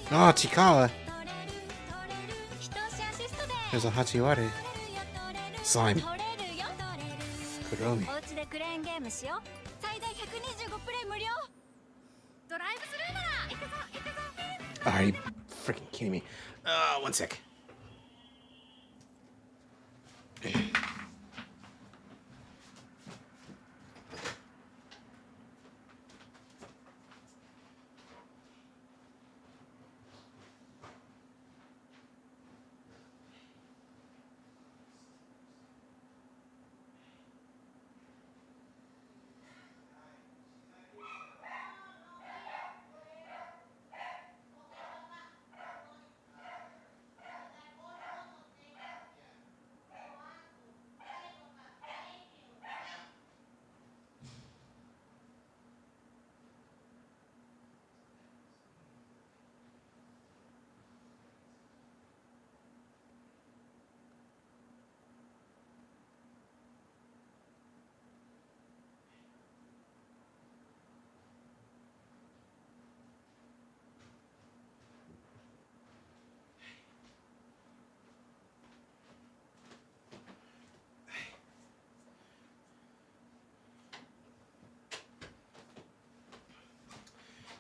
Oh, Chikawa. There's a Hachiware. Slime. Kuromi. Are you freaking kidding me? One sec.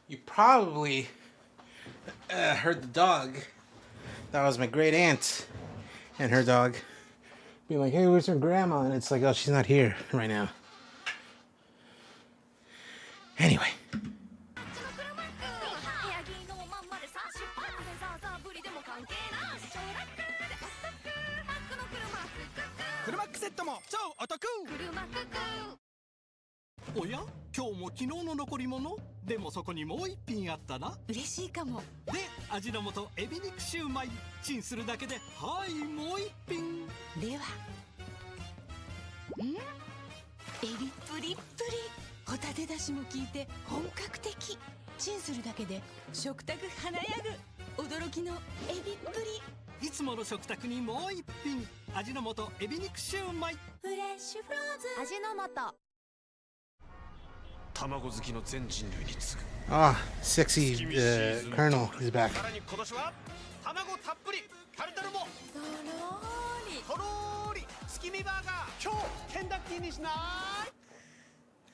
You probably heard the dog. That was my great aunt and her dog being like, hey, where's her grandma? And it's like, oh, she's not here right now. Anyway. 車ックセットも超お得。車クク。おや、今日も昨日の残り物。でもそこにもう一品あったな。嬉しいかも。で、味の素エビ肉シューマイ。チンするだけで、はい、もう一品。ではエビプリップリ、ホタテだしも効いて本格的。チンするだけで食卓華やぐ。驚きのエビっぷり。いつもの食卓にもう一品。味の素エビ肉シューマイ。フレッシュフローズン。味の素。卵好きの全人類に次ぐ。 Ah, sexy Colonel is back. さらに今年は卵たっぷりタルタルもとろーり。とろーり月見バーガー超ケンダッキーにしない。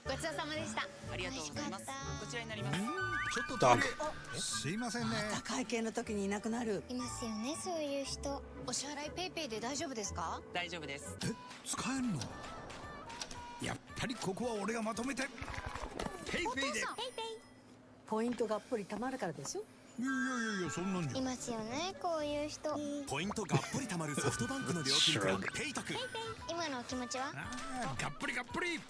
ごちそうさまでした。ありがとうございます。こちらになります。ちょっと Dog. すいませんね。また会計の時にいなくなる。いますよね、そういう人。お支払いペイペイで大丈夫ですか？大丈夫です。使えるの？やっぱりここは俺がまとめて。ペイペイで。ポイントがっぽり貯まるからでしょ。いやそんなんじゃ。いますよね、こういう人。ポイントがっぽり貯まるソフトバンクの料金プランペイトク。今のお気持ちは？ああ、がっぷりがっぷり。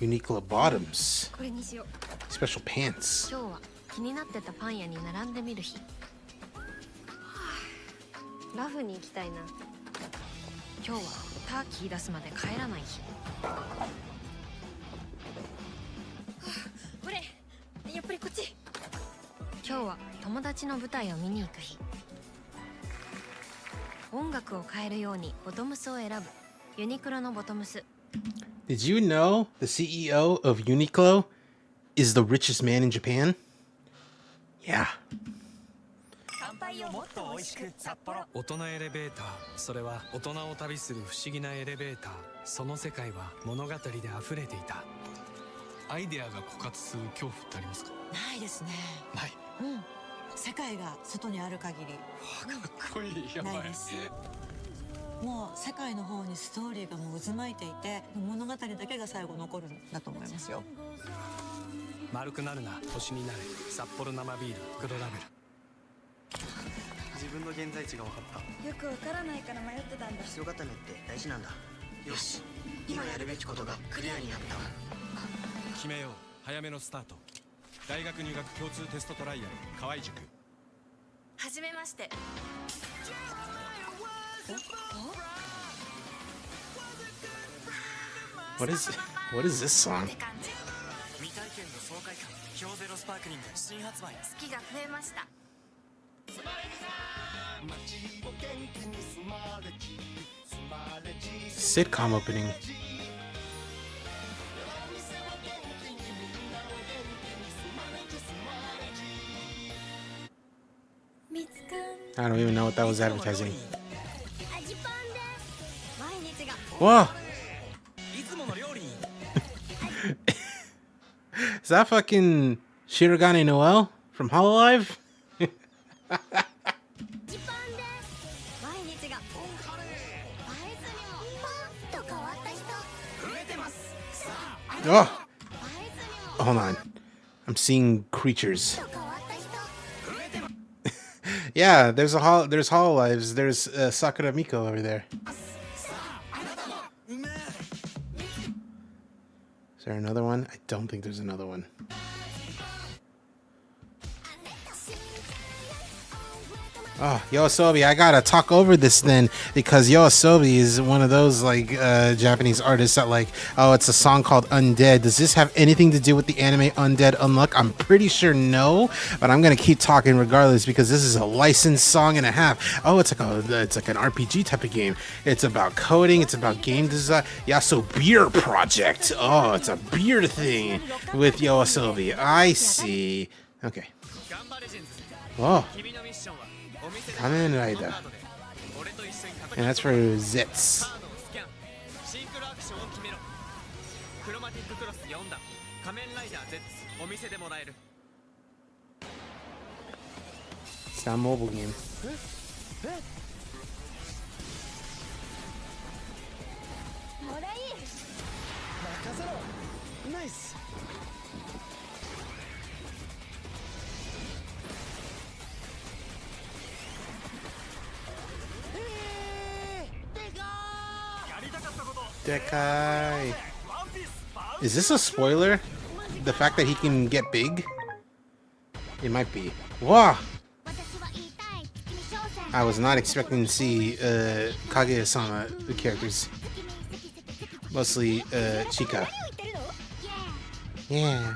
Uniqlo bottoms. これにしよう。 Special pants. 今日は気になってたパン屋に並んでみる日。ラフに行きたいな。今日はターキー出すまで帰らない日。これやっぱりこっち。今日は友達の舞台を見に行く日。音楽を変えるようにボトムスを選ぶ。ユニクロのボトムス。 Did you know the CEO of Uniqlo is the richest man in Japan? Yeah. 乾杯をもっと美味しく札幌。大人エレベーター、それは大人を旅する不思議なエレベーター。その世界は物語で溢れていた。アイデアが枯渇する恐怖ってありますか？ないですね。ない。世界が外にある限りかっこいい。やばい。ないです。もう世界の方にストーリーがもう渦巻いていて、物語だけが最後残るんだと思いますよ。丸くなるな、星になれ。札幌生ビール黒ラベル。自分の現在地が分かった。よくわからないから迷ってたんだ。基礎固めって大事なんだ。よし、今やるべきことがクリアになった。決めよう。早めのスタート。大学入学共通テストトライアル河合塾。はじめまして。What is this song? 未体験の爽快感。京ゼロスパークリング新発売。好きが増えました。Sitcom opening. I don't even know what that was advertising. 味パンで毎日が Whoa! いつもの料理に。 Is that fucking Shirogane Noel from Hololive? 味パンで毎日がアイスにもパンと変わった人。増えてます。さあ、 Oh! アイスにも Hold on. I'm seeing creatures. と変わった人。 Yeah, there's Hololives. There's Sakura Miko over there. Is there another one? I don't think there's another one. Oh, Yoasobi, I gotta talk over this then, because Yoasobi is one of those like Japanese artists that like, oh, it's a song called Undead. Does this have anything to do with the anime Undead Unluck? I'm pretty sure no, but I'm gonna keep talking regardless because this is a licensed song and a half. Oh, it's like an RPG type of game. It's about coding. It's about game design. Yaso Beer Project. Oh, it's a beer thing with Yoasobi. I see. Okay. ガンバレジェンズ。 Oh. 君のミッションはお店で Kamen Rider. カードで俺と一緒に戦 And う。 that's for Zets. カードをスキャン。シンクロアクションを決めろ。クロマティッククロス4段。仮面ライダー Z お店でもらえる。 It's not a mobile game. もらい。任せろ。ナイス。Dekai. Is this a spoiler? The fact that he can get big? It might be. Wow! I was not expecting to see Kaguya-sama characters. Mostly Chika. Yeah.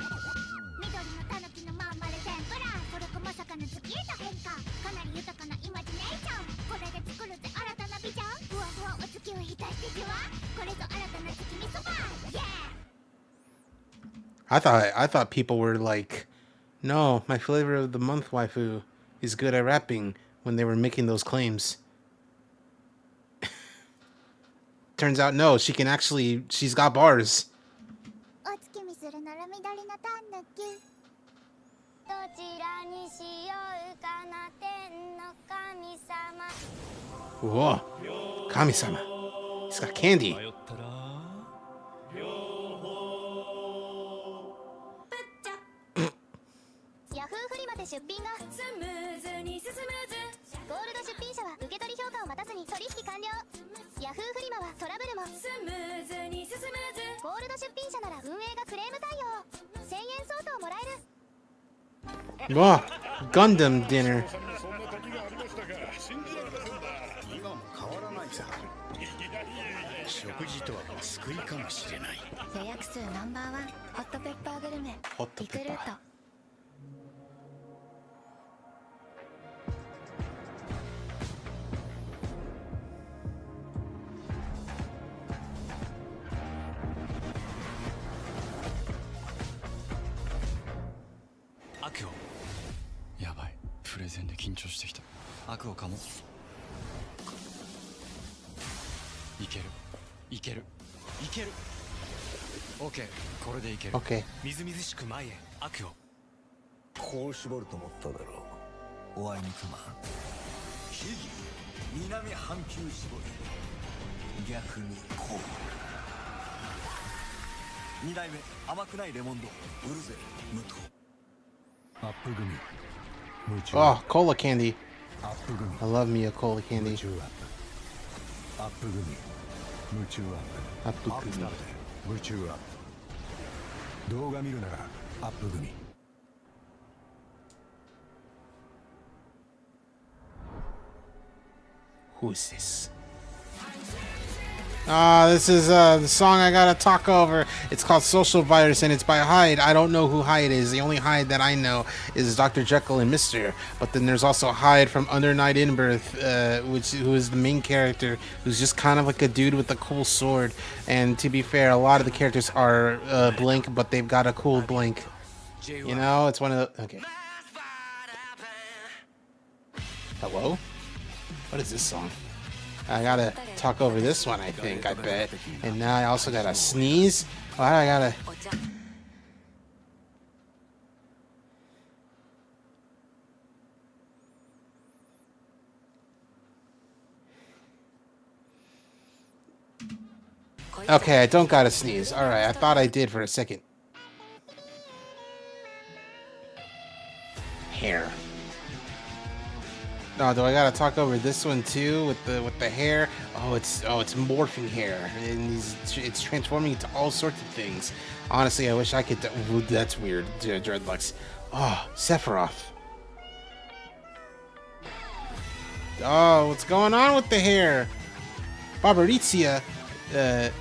I thought people were like, no, my flavor of the month waifu is good at rapping when they were making those claims. Turns out no, she can actually, she's got bars. Whoa, Kami-sama. He's got candy. Whoa, Gundam dinner. Hot pepper. Okay. みずみずしく前へ悪をこう絞ると思っただろうおあいにくま秘技南半球絞り逆にこう二代目甘くないレモンドうるぜ無糖アップ組夢中 Oh, cola candy. アップ組 I love me a cola candy. 夢中アップアップ組夢中アップアップだって夢中アップ動画見るならアップ組 Who is this? This is the song I gotta talk over. It's called Social Virus and it's by Hyde. I don't know who Hyde is. The only Hyde that I know is Dr. Jekyll and Mr. But then there's also Hyde from Under Night in Birth, who is the main character, who's just kind of like a dude with a cool sword. And to be fair, a lot of the characters are Blink, but they've got a cool Blink. You know, it's one of the... Okay. Hello? What is this song? I gotta talk over this one, I think, I bet. And now I also gotta sneeze. Why I gotta... Okay, I don't gotta sneeze. Alright, I thought I did for a second. Hair. Oh, do I gotta talk over this one too with the hair? Oh, it's morphing hair, and it's transforming into all sorts of things. Honestly, I wish I could. Ooh, that's weird. Dreadlocks. Oh, Sephiroth. Oh, what's going on with the hair? Barbarizia. I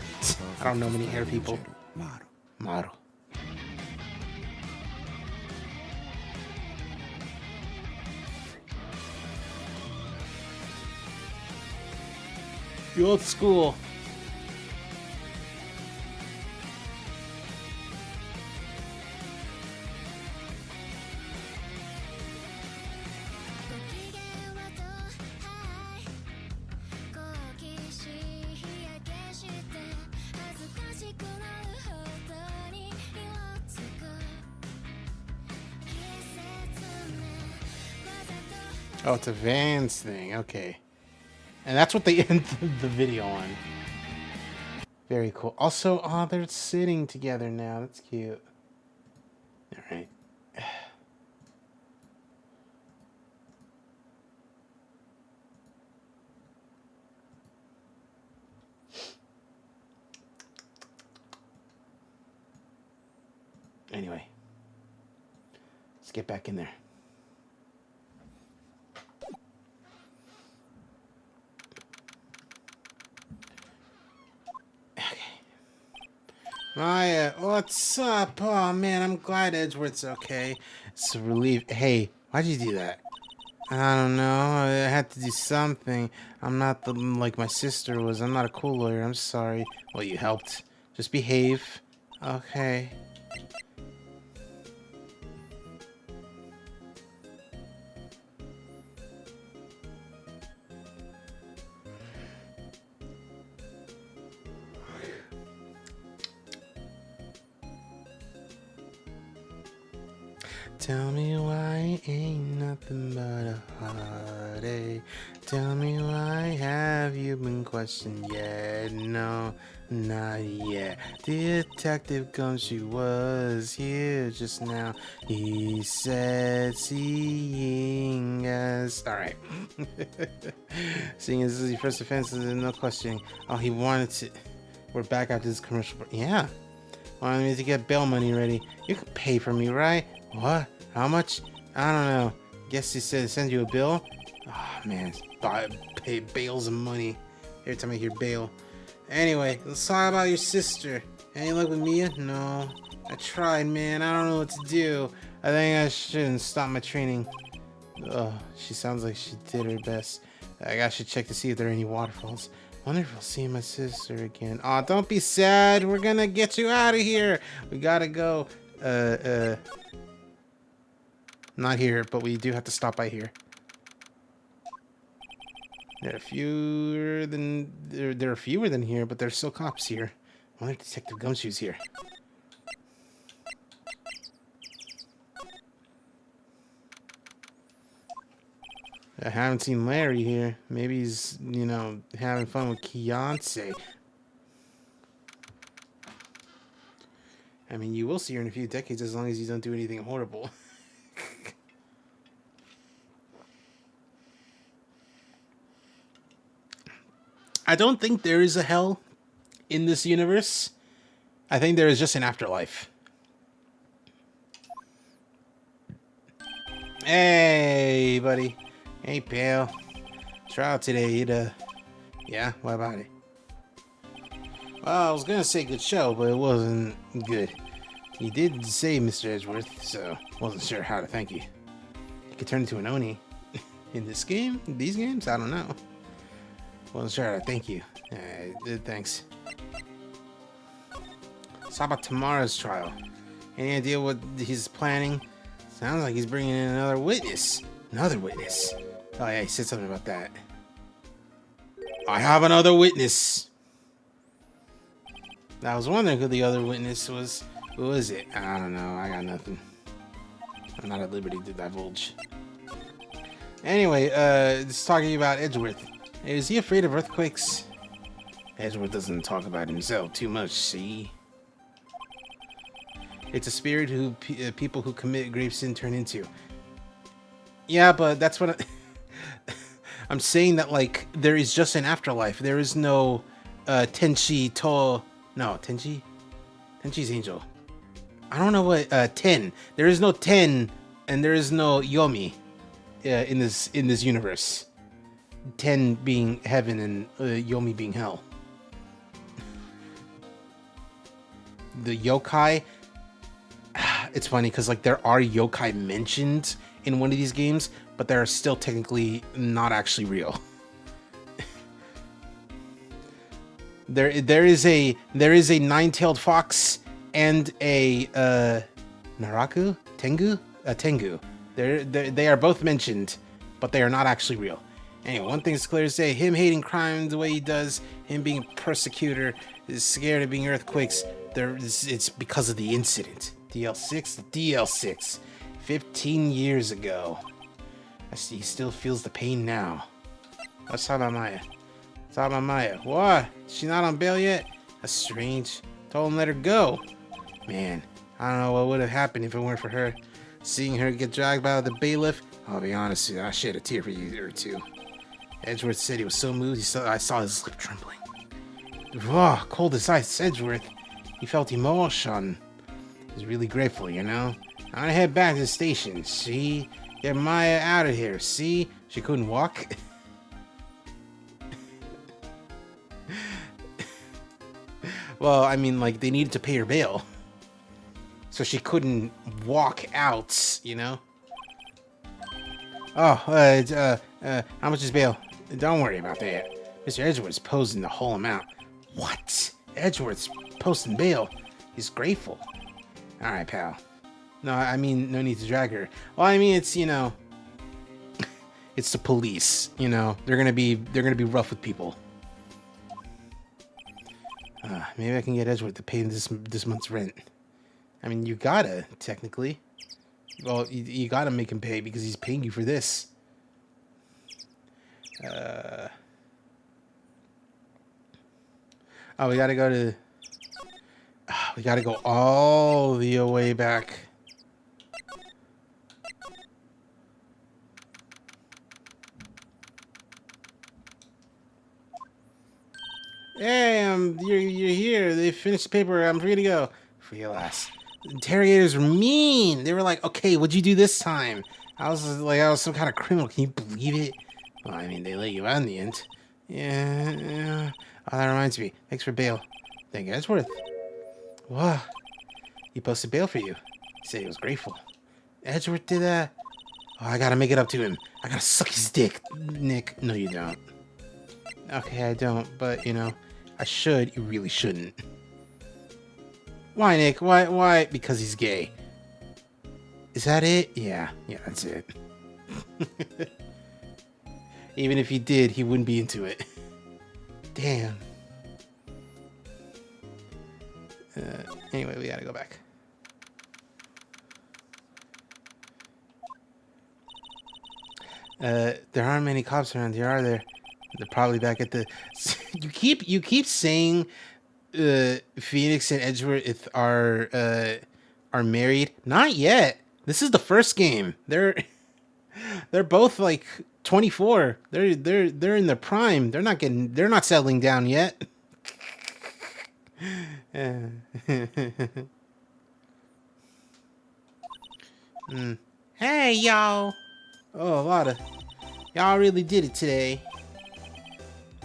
don't know many hair people. Maru. The old school. Oh, it's a Vans thing. Okay. And that's what they end the video on. Very cool. Also, oh, they're sitting together now. That's cute. All right. Anyway, let's get back in there. Maya, what's up? Oh man, I'm glad Edgeworth's okay. It's a relief. Hey, why'd you do that? I don't know. I had to do something. I'm not like my sister was. I'm not a cool lawyer. I'm sorry. Well, you helped. Just behave. Okay. Tell me why ain't nothing but a heartache. Tell me why have you been questioned yet? No, not yet. Detective Gumshoe was here just now. He said seeing as... Alright. Seeing as this is your first offense, there's no questioning. Oh, he wanted to... We're back after this commercial break. Yeah. Wanted me to get bail money ready. You can pay for me, right? What? How much? I don't know. Guess he said send you a bill? Oh man, pay bales of money every time I hear bail. Anyway, let's talk about your sister. Any luck with Mia? No. I tried, man. I don't know what to do. I think I shouldn't stop my training. Ugh, she sounds like she did her best. I should check to see if there are any waterfalls. Wonder if I'll see my sister again. Aw, don't be sad. We're gonna get you out of here. We gotta go. Not here, but we do have to stop by here. There are fewer than here, but there's still cops here. I wonder if Detective Gumshoe's here. I haven't seen Larry here. Maybe he's, you know, having fun with Beyonce. I mean, you will see her in a few decades as long as you don't do anything horrible. I don't think there is a hell in this universe. I think there is just an afterlife. Hey, buddy. Hey, pal. Trial today, yeah, what about it? Well, I was gonna say good show, but it wasn't good. You did say Mr. Edgeworth, so wasn't sure how to thank you. You could turn into an Oni. In this game? In these games? I don't know. Wasn't sure how to thank you. Thanks. So how about tomorrow's trial? Any idea what he's planning? Sounds like he's bringing in another witness. Another witness? Oh yeah, he said something about that. I have another witness. I was wondering who the other witness was. Who is it? I don't know. I got nothing. I'm not at liberty to divulge. Anyway, just talking about Edgeworth. Is he afraid of earthquakes? Edgeworth doesn't talk about himself too much, see? It's a spirit who people who commit grave sin turn into. Yeah, but that's what I'm saying, that like there is just an afterlife. There is no Tenchi to... No, Tenchi? Tenchi's angel. I don't know what Ten. There is no Ten and there is no Yomi in this universe. Ten being heaven and Yomi being hell. The yokai, it's funny because like there are yokai mentioned in one of these games, but they're still technically not actually real. There is a nine-tailed fox and a Naraku? Tengu? Tengu. They are both mentioned, but they are not actually real. Anyway, one thing is clear to say, him hating crime the way he does, him being a persecutor, is scared of being earthquakes, it's because of the incident. DL6? DL6. 15 years ago. I see he still feels the pain now. Let's talk about Maya. Talk about Maya. What? She not on bail yet? That's strange. Told him let her go. Man, I don't know what would have happened if it weren't for her. Seeing her get dragged by the bailiff, I'll be honest with you, I shed a tear for you or two. Edgeworth said he was so moved, I saw his lip trembling. Oh, cold as ice, Edgeworth. He felt emotion. He's really grateful, you know? I'm gonna head back to the station. See? Get Maya out of here. See? She couldn't walk. Well, I mean, like, they needed to pay her bail. So she couldn't walk out, you know? Oh, how much is bail? Don't worry about that. Mr. Edgeworth's posting the whole amount. What? Edgeworth's posting bail? He's grateful. Alright, pal. No, I mean, no need to drag her. Well, I mean, it's, you know... it's the police, you know? They're gonna be rough with people. Maybe I can get Edgeworth to pay this month's rent. I mean, you gotta, technically. Well, you gotta make him pay because he's paying you for this. Oh, we gotta go to... we gotta go all the way back. Hey, you're here. They finished the paper. I'm free to go. Free at last. The interrogators were mean. They were like, okay, what'd you do this time? I was like, I was some kind of criminal. Can you believe it? Well, I mean, they let you out in the end. Yeah. Oh, that reminds me. Thanks for bail. Thank you, Edgeworth. Wow. He posted bail for you. He said he was grateful. Edgeworth did that? Oh, I gotta make it up to him. I gotta suck his dick. Nick, no you don't. Okay, I don't, but, you know, I should. You really shouldn't. Why, Nick? Why? Because he's gay. Is that it? Yeah, that's it. Even if he did, he wouldn't be into it. Damn. Anyway, we gotta go back. There aren't many cops around here, are there? They're probably back at the... you keep saying Phoenix and Edgeworth are married. Not yet. This is the first game. They're both like 24. They're in their prime. They're not settling down yet. Hey y'all. Oh, a lot of y'all really did it today.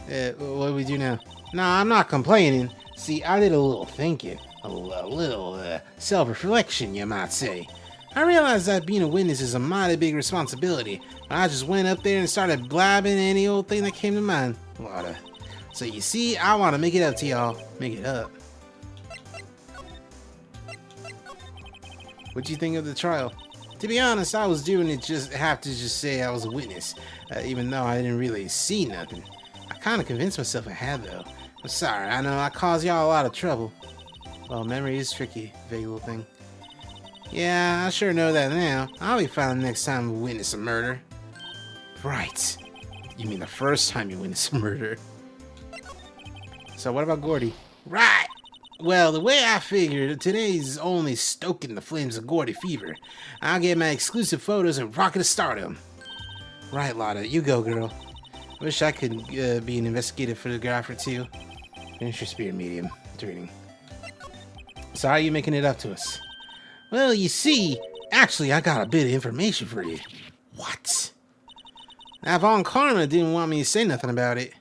What do we do now? Nah, I'm not complaining. See, I did a little thinking. A little self-reflection, you might say. I realized that being a witness is a mighty big responsibility. I just went up there and started blabbing any old thing that came to mind. So you see, I want to make it up to y'all. Make it up. What'd you think of the trial? To be honest, I was doing it have to say I was a witness, even though I didn't really see nothing. I kind of convinced myself I had, though. I'm sorry, I know I caused y'all a lot of trouble. Well, memory is tricky, vague little thing. Yeah, I sure know that now. I'll be fine next time we witness a murder. Right. You mean the first time you witness a murder? So what about Gordy? Right. Well, the way I figured, today's only stoking the flames of Gordy fever. I'll get my exclusive photos and rocket to stardom. Right, Lotta, you go, girl. I wish I could be an investigative photographer too. Finish your spirit medium. It's reading. So how are you making it up to us? Well, you see, actually, I got a bit of information for you. What? Now, Von Karma didn't want me to say nothing about it.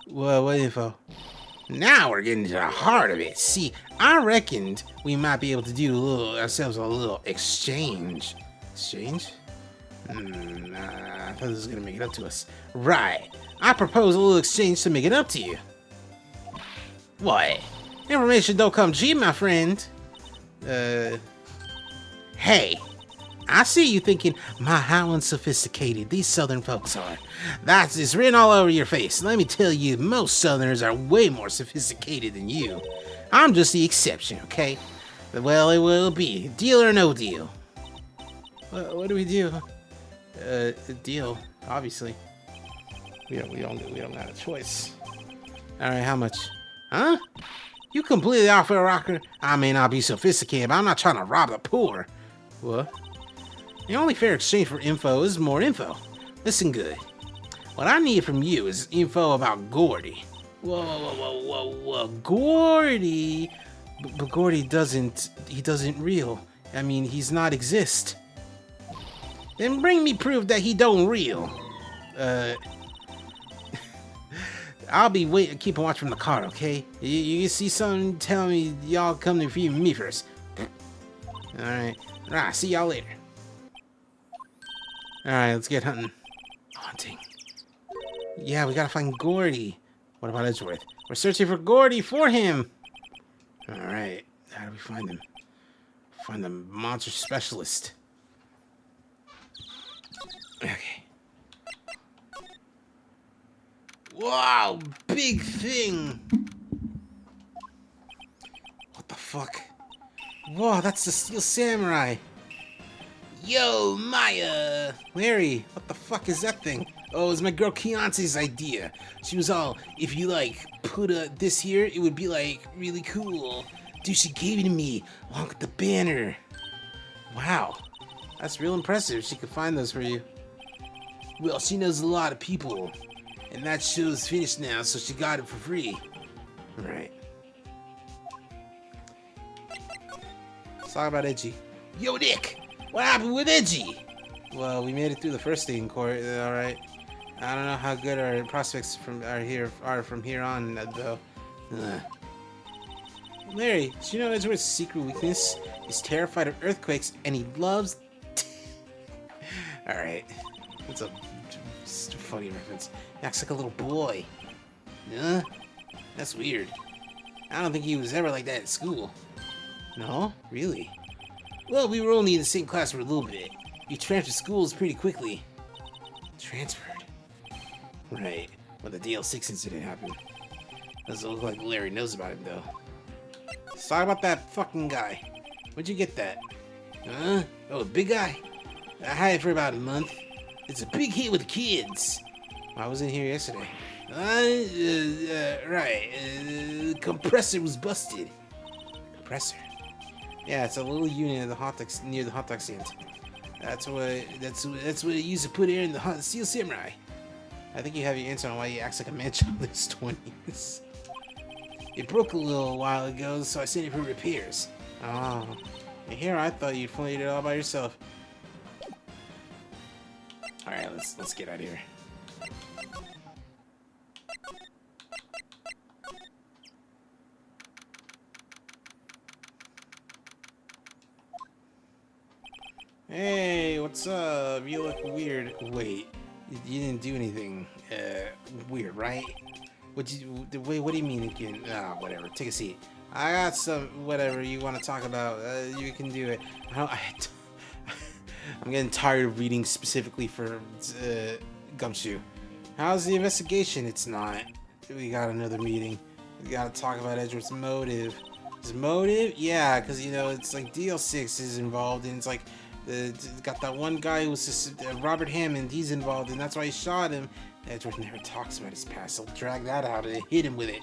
Well, what info? Now we're getting to the heart of it. See, I reckoned we might be able to do ourselves a little exchange. Exchange? I thought this was gonna make it up to us. Right. I propose a little exchange to make it up to you. What? Information don't come cheap, my friend. Hey. I see you thinking, how unsophisticated these southern folks are. That's just written all over your face. Let me tell you, most southerners are way more sophisticated than you. I'm just the exception, okay? Well, it will be. Deal or no deal? What do we do? A deal, obviously. We don't got a choice. Alright, how much? Huh? You completely off a rocker? I may not be sophisticated, but I'm not trying to rob the poor. What? The only fair exchange for info is more info. Listen good. What I need from you is info about Gordy. Whoa. Gordy? But Gordy doesn't. He doesn't real. I mean, he's not exist. Then bring me proof that he don't real. I'll be keep a watch from the car, okay? You see something, tell me. Y'all come to feed me first. All right. See y'all later. All right, let's get hunting. Hunting. Yeah, we gotta find Gordy. What about Edgeworth? We're searching for Gordy for him. All right. How do we find him? Find the monster specialist. Okay. Wow, big thing. What the fuck? Whoa, that's the Steel Samurai. Yo, Maya. Larry, what the fuck is that thing? Oh, it's my girl Keontae's idea. She was all, if you like put this here, it would be like really cool. Dude, she gave it to me along with the banner. Wow, that's real impressive. She could find those for you. Well, she knows a lot of people. And that show's finished now, so she got it for free. Alright. Let's talk about Edgy. Yo, Nick! What happened with Edgy? Well, we made it through the first day in court, alright. I don't know how good our prospects are from here on, though. Larry, did you know Edgeworth's secret weakness is terrified of earthquakes, and he loves... Alright. That's a funny reference. He acts like a little boy. Huh? That's weird. I don't think he was ever like that at school. No? Really? Well, we were only in the same class for a little bit. You transferred schools pretty quickly. Transferred? Right. When the DL6 incident happened. Doesn't look like Larry knows about it, though. Let's talk about that fucking guy. Where'd you get that? Huh? Oh, a big guy? I had it for about a month. It's a big hit with kids. I was in here yesterday. Right. Compressor was busted. Compressor? Yeah, it's a little unit at the hot dog, near the hot dog stand. That's what it used to put air in the Steel Samurai. I think you have your answer on why he acts like a man child in his 20s. It broke a little while ago, so I sent it for repairs. Oh. And here I thought you'd flayed it all by yourself. Alright, let's get out of here. Hey, what's up? You look weird. Wait, you didn't do anything weird, right? What do you mean again? Ah, whatever. Take a seat. I got some whatever you want to talk about. You can do it. I'm getting tired of reading specifically for Gumshoe. How's the investigation? It's not. We got another meeting. We gotta talk about Edgeworth's motive. His motive? Yeah, because you know it's like DL6 is involved, and it's like got that one guy who was just, Robert Hammond. He's involved, and that's why he shot him. Edgeworth never talks about his past. He'll drag that out and hit him with it.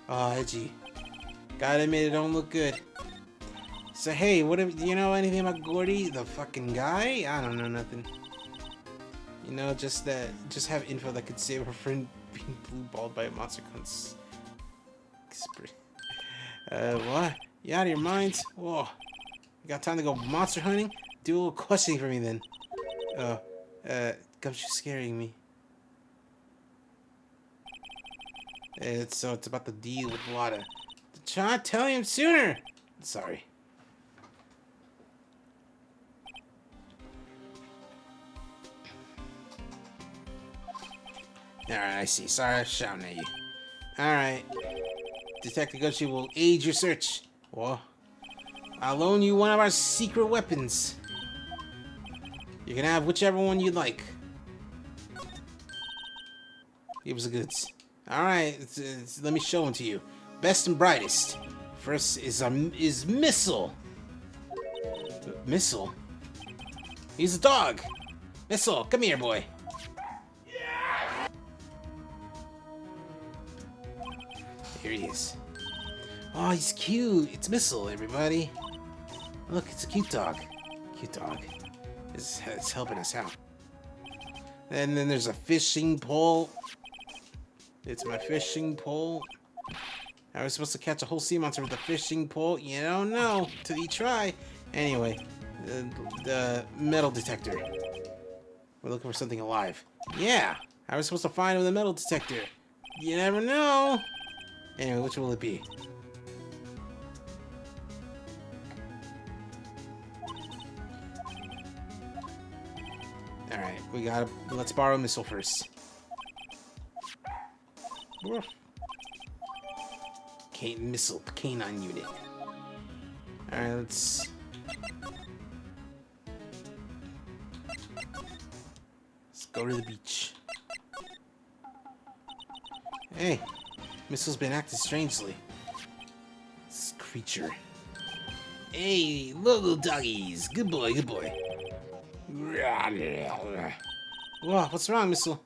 Oh, Edgy. Gotta admit, it don't look good. So hey, do you know anything about Gordy, the fucking guy? I don't know nothing. You know, just have info that could save her friend being blue-balled by a monster cunt. What? You out of your minds? Whoa. You got time to go monster hunting? Do a little questioning for me then. Gumshoe's scaring me. It's about the deal with Wada. Try to tell him sooner. Sorry. Alright, I see. Sorry I'm shouting at you. Alright. Detective Gumshoe will aid your search. Well, I'll loan you one of our secret weapons. You can have whichever one you like. Give us the goods. Alright, let me show them to you. Best and brightest. First is Missile. Missile? He's a dog. Missile, come here, boy. Here he is. Oh, he's cute. It's Missile, everybody. Look, it's a cute dog. Cute dog. It's helping us out. And then there's a fishing pole. It's my fishing pole. I was supposed to catch a whole sea monster with a fishing pole. You don't know till you try. Anyway, the metal detector. We're looking for something alive. Yeah, I was supposed to find it with a metal detector. You never know. Anyway, which will it be? Alright, we gotta... Let's borrow a missile first. Missile canine unit. Alright, let's go to the beach. Hey, missile's been acting strangely. This creature. Hey, little doggies. Good boy, good boy. Whoa, what's wrong, missile?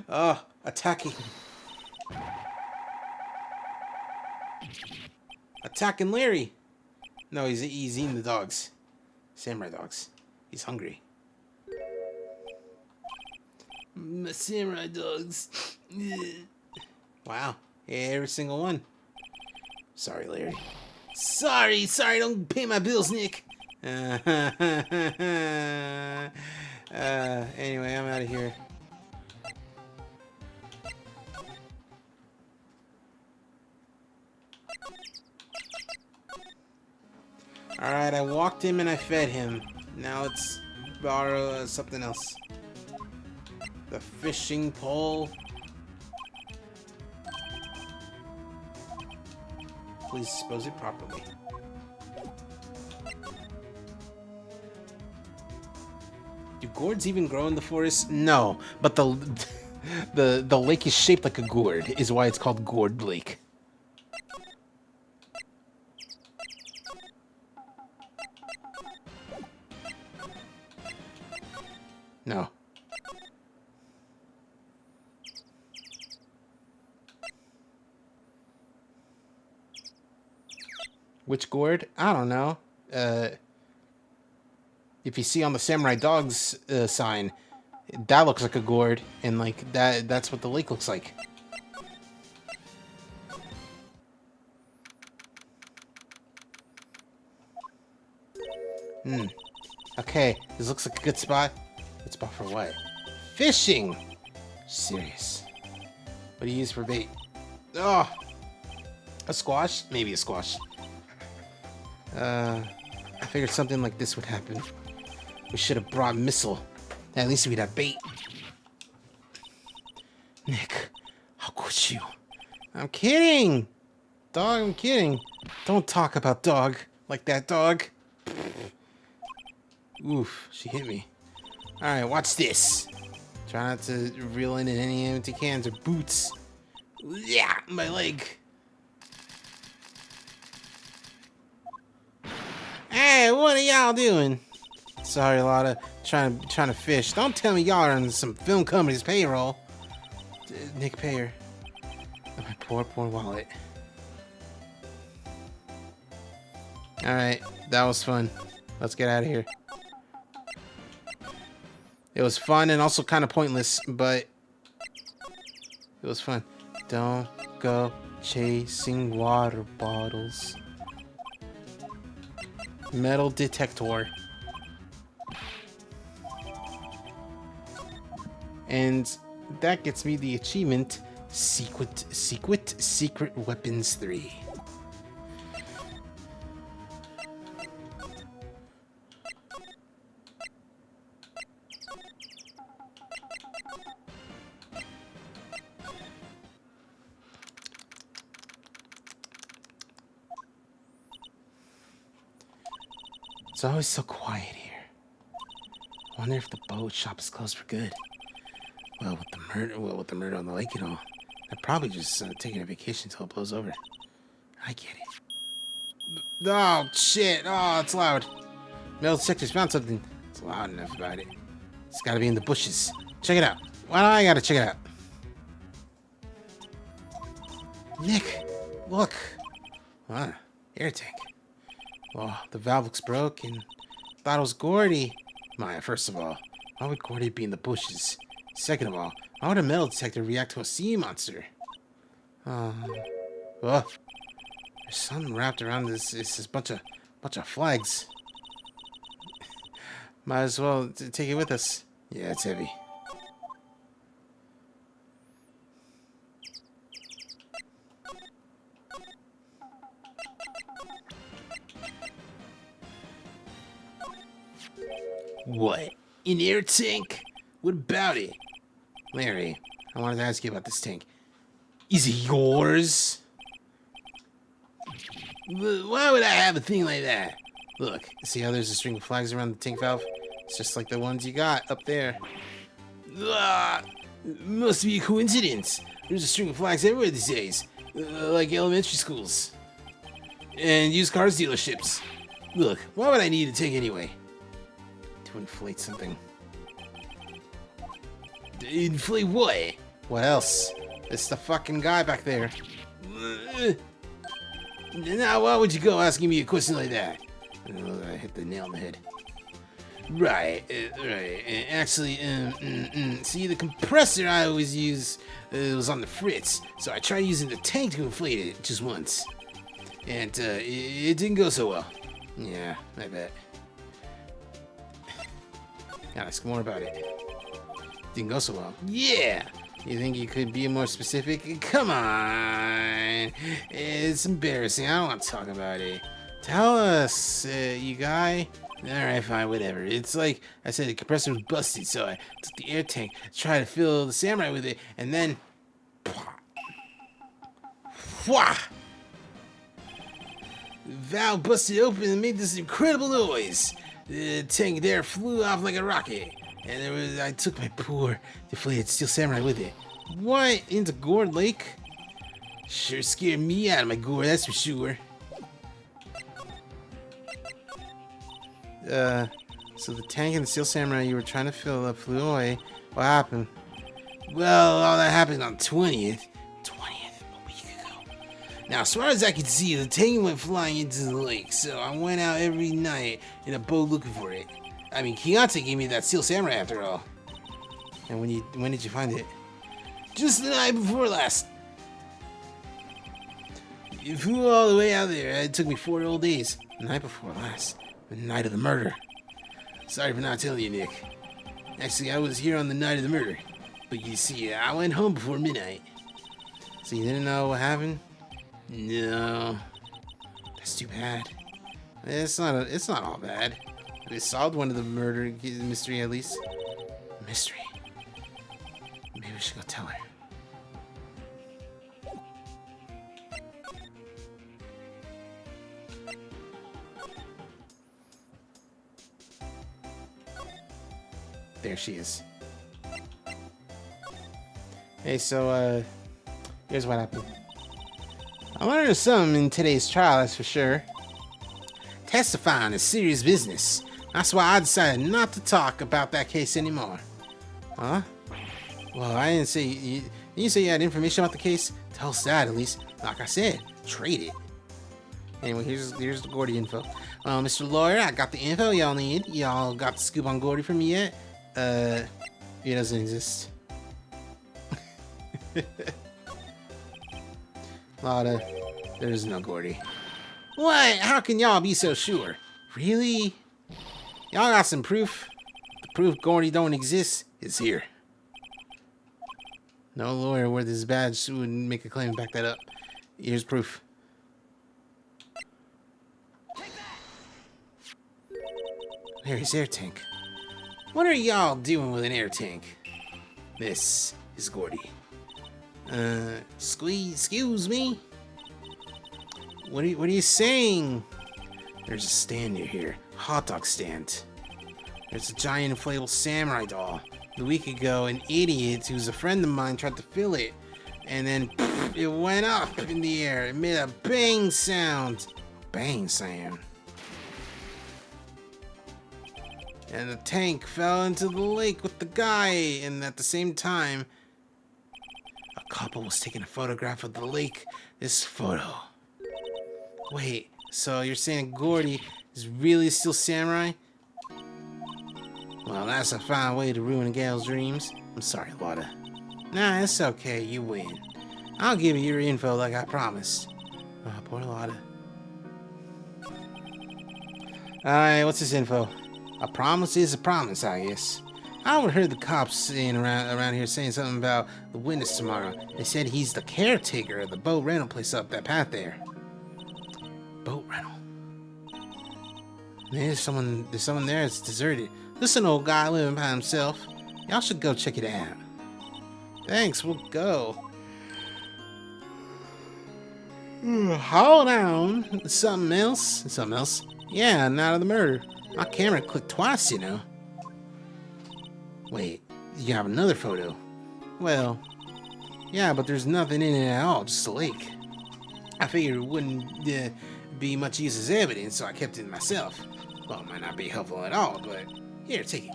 Oh, attacking. Attacking Larry. No, he's eating the dogs. Samurai dogs. He's hungry. My samurai dogs. Wow. Every single one. Sorry, Larry. Sorry, don't pay my bills, Nick. Anyway, I'm out of here. Alright, I walked him and I fed him. Now let's borrow something else. The fishing pole. Please dispose it properly. Do gourds even grow in the forest? No, but the lake is shaped like a gourd, is why it's called Gourd Lake. No. Which gourd? I don't know. If you see on the Samurai Dogs sign, that looks like a gourd, and like that's what the lake looks like. Okay, this looks like a good spot. Good spot for what? Fishing! Serious. What do you use for bait? Oh! A squash? Maybe a squash. I figured something like this would happen. We should have brought missile. At least we'd have bait. Nick, how could you? I'm kidding! Dog, I'm kidding. Don't talk about dog like that, dog. Oof, she hit me. Alright, watch this. Try not to reel in any empty cans or boots. Yeah, my leg. Hey, what are y'all doing? Sorry, Lotta. Trying to fish. Don't tell me y'all are on some film company's payroll. Nick, pay her. My poor wallet. Alright, that was fun. Let's get out of here. It was fun and also kind of pointless, but it was fun. Don't go chasing water bottles. Metal detector. And that gets me the achievement Secret Weapons 3. It's always so quiet here. I wonder if the boat shop is closed for good. Well, with the murder on the lake and all, they're probably just taking a vacation until it blows over. I get it. Oh shit! Oh, it's loud. Metal detector's found something. It's loud enough about it. It's got to be in the bushes. Check it out. Why do I gotta check it out? Nick, look. Ah, air tank. Oh, the valve looks broken. Thought it was Gordy. Maya, first of all, why would Gordy be in the bushes? Second of all, how would a metal detector react to a sea monster? Oh, there's something wrapped around this. It's this bunch of flags. Might as well take it with us. Yeah, it's heavy. What? An air tank? What about it? Larry, I wanted to ask you about this tank. Is it yours? Why would I have a thing like that? Look, see how there's a string of flags around the tank valve? It's just like the ones you got up there. Must be a coincidence. There's a string of flags everywhere these days. Like elementary schools. And used cars dealerships. Look, why would I need a tank anyway? To inflate something. Inflate what? What else? It's the fucking guy back there. Now, why would you go asking me a question like that? I hit the nail on the head. Right. Actually, see, the compressor I always use was on the fritz, so I tried using the tank to inflate it just once. And it didn't go so well. Yeah, I bet. Gotta ask more about it. Didn't go so well. Yeah! You think you could be more specific? Come on! It's embarrassing. I don't want to talk about it. Tell us, you guy. Alright, fine, whatever. It's like I said, the compressor was busted, so I took the air tank, tried to fill the samurai with it, and then... Wah! The valve busted open and made this incredible noise. The tank there flew off like a rocket. And I took my poor deflated steel samurai with it. What? Into Gourd Lake? Sure scared me out of my gourd, that's for sure. So the tank and the steel samurai you were trying to fill up flew away. What happened? Well, all that happened on 20th. A week ago. Now, as far as I could see, the tank went flying into the lake, so I went out every night in a boat looking for it. I mean, Kiyate gave me that steel samurai after all. And when did you find it? Just the night before last. It flew all the way out there. It took me 4 whole days. The night before last. The night of the murder. Sorry for not telling you, Nick. Actually, I was here on the night of the murder. But you see, I went home before midnight. So you didn't know what happened? No. That's too bad. It's not all bad. They solved one of the murder mystery at least. Mystery. Maybe we should go tell her. There she is. Hey, so here's what happened. I learned something in today's trial, that's for sure. Testifying is serious business. That's why I decided not to talk about that case anymore. Huh? Well, I didn't say... You say you had information about the case? Tell us that, at least. Like I said, trade it. Anyway, here's the Gordy info. Well, Mr. Lawyer, I got the info y'all need. Y'all got the scoop on Gordy from me yet? It doesn't exist. Lotta, there's no Gordy. What? How can y'all be so sure? Really? Y'all got some proof? The proof Gordy don't exist is here. No lawyer worth his badge would make a claim to back that up. Here's proof. Larry's air tank. What are y'all doing with an air tank? This is Gordy. Excuse me? What are you saying? There's a stand near here. Hot dog stand. There's a giant inflatable samurai doll. A week ago, an idiot who's a friend of mine tried to fill it. And then poof, it went up in the air. It made a bang sound. Bang sound. And the tank fell into the lake with the guy. And at the same time, a couple was taking a photograph of the lake. This photo. Wait, so you're saying Gordy is really still samurai? Well, that's a fine way to ruin a gal's dreams. I'm sorry, Lotta. Nah, it's okay. You win. I'll give you your info like I promised. Oh, poor Lotta. Alright, what's this info? A promise is a promise, I guess. I overheard the cops saying around here saying something about the witness tomorrow. They said he's the caretaker of the boat rental place up that path there. Boat rental. There's someone there. It's deserted. This is an old guy living by himself. Y'all should go check it out. Thanks, we'll go. Hold on. Something else? Something else? Yeah, not of the murder. My camera clicked twice, you know. Wait, you have another photo? Well, yeah, but there's nothing in it at all, just a lake. I figured it wouldn't be much use as evidence, so I kept it myself. Well, it might not be helpful at all, but here, take it.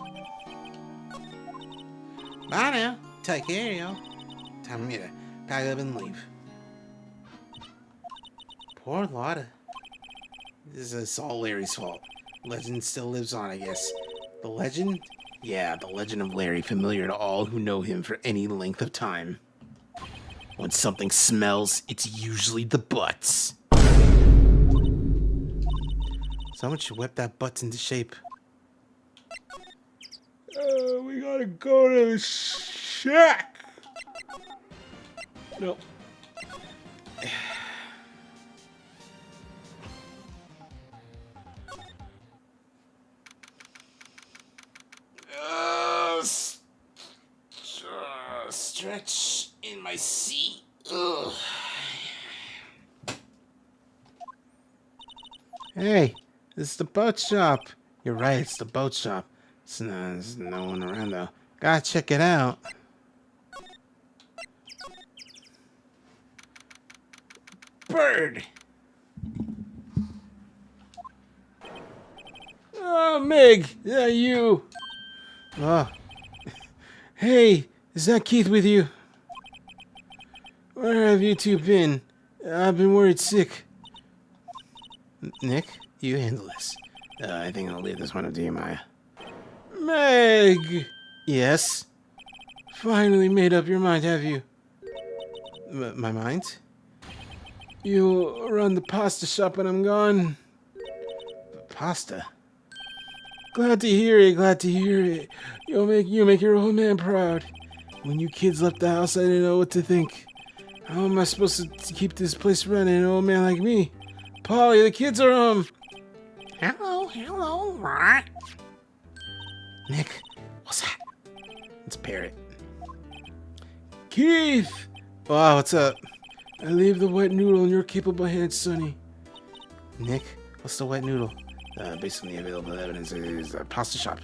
Bye now. Take care, y'all. Time for me to pack up and leave. Poor Lotta. This is all Larry's fault. Legend still lives on, I guess. The legend? Yeah, the legend of Larry, familiar to all who know him for any length of time. When something smells, it's usually the butts. Someone should whip that butt into shape. We gotta go to the shack. No. Stretch in my seat. Ugh. Hey, this is the boat shop. You're right, it's the boat shop. There's no one around though. Gotta check it out. Bird! Oh, Meg! Is that you? Oh. Hey, is that Keith with you? Where have you two been? I've been worried sick. Nick, you handle this. I think I'll leave this one up to you, Maya. Meg! Yes? Finally made up your mind, have you? My mind? You'll run the pasta shop when I'm gone. Pasta? Glad to hear it, glad to hear it. You make your old man proud. When you kids left the house, I didn't know what to think. How am I supposed to keep this place running, an old man like me? Polly, the kids are Hello, what? Nick, what's that? It's Parrot. Keith! Wow, what's up? I leave the wet noodle in your capable hands, Sonny. Nick, what's the wet noodle? Based on the available evidence, it is a pasta shop.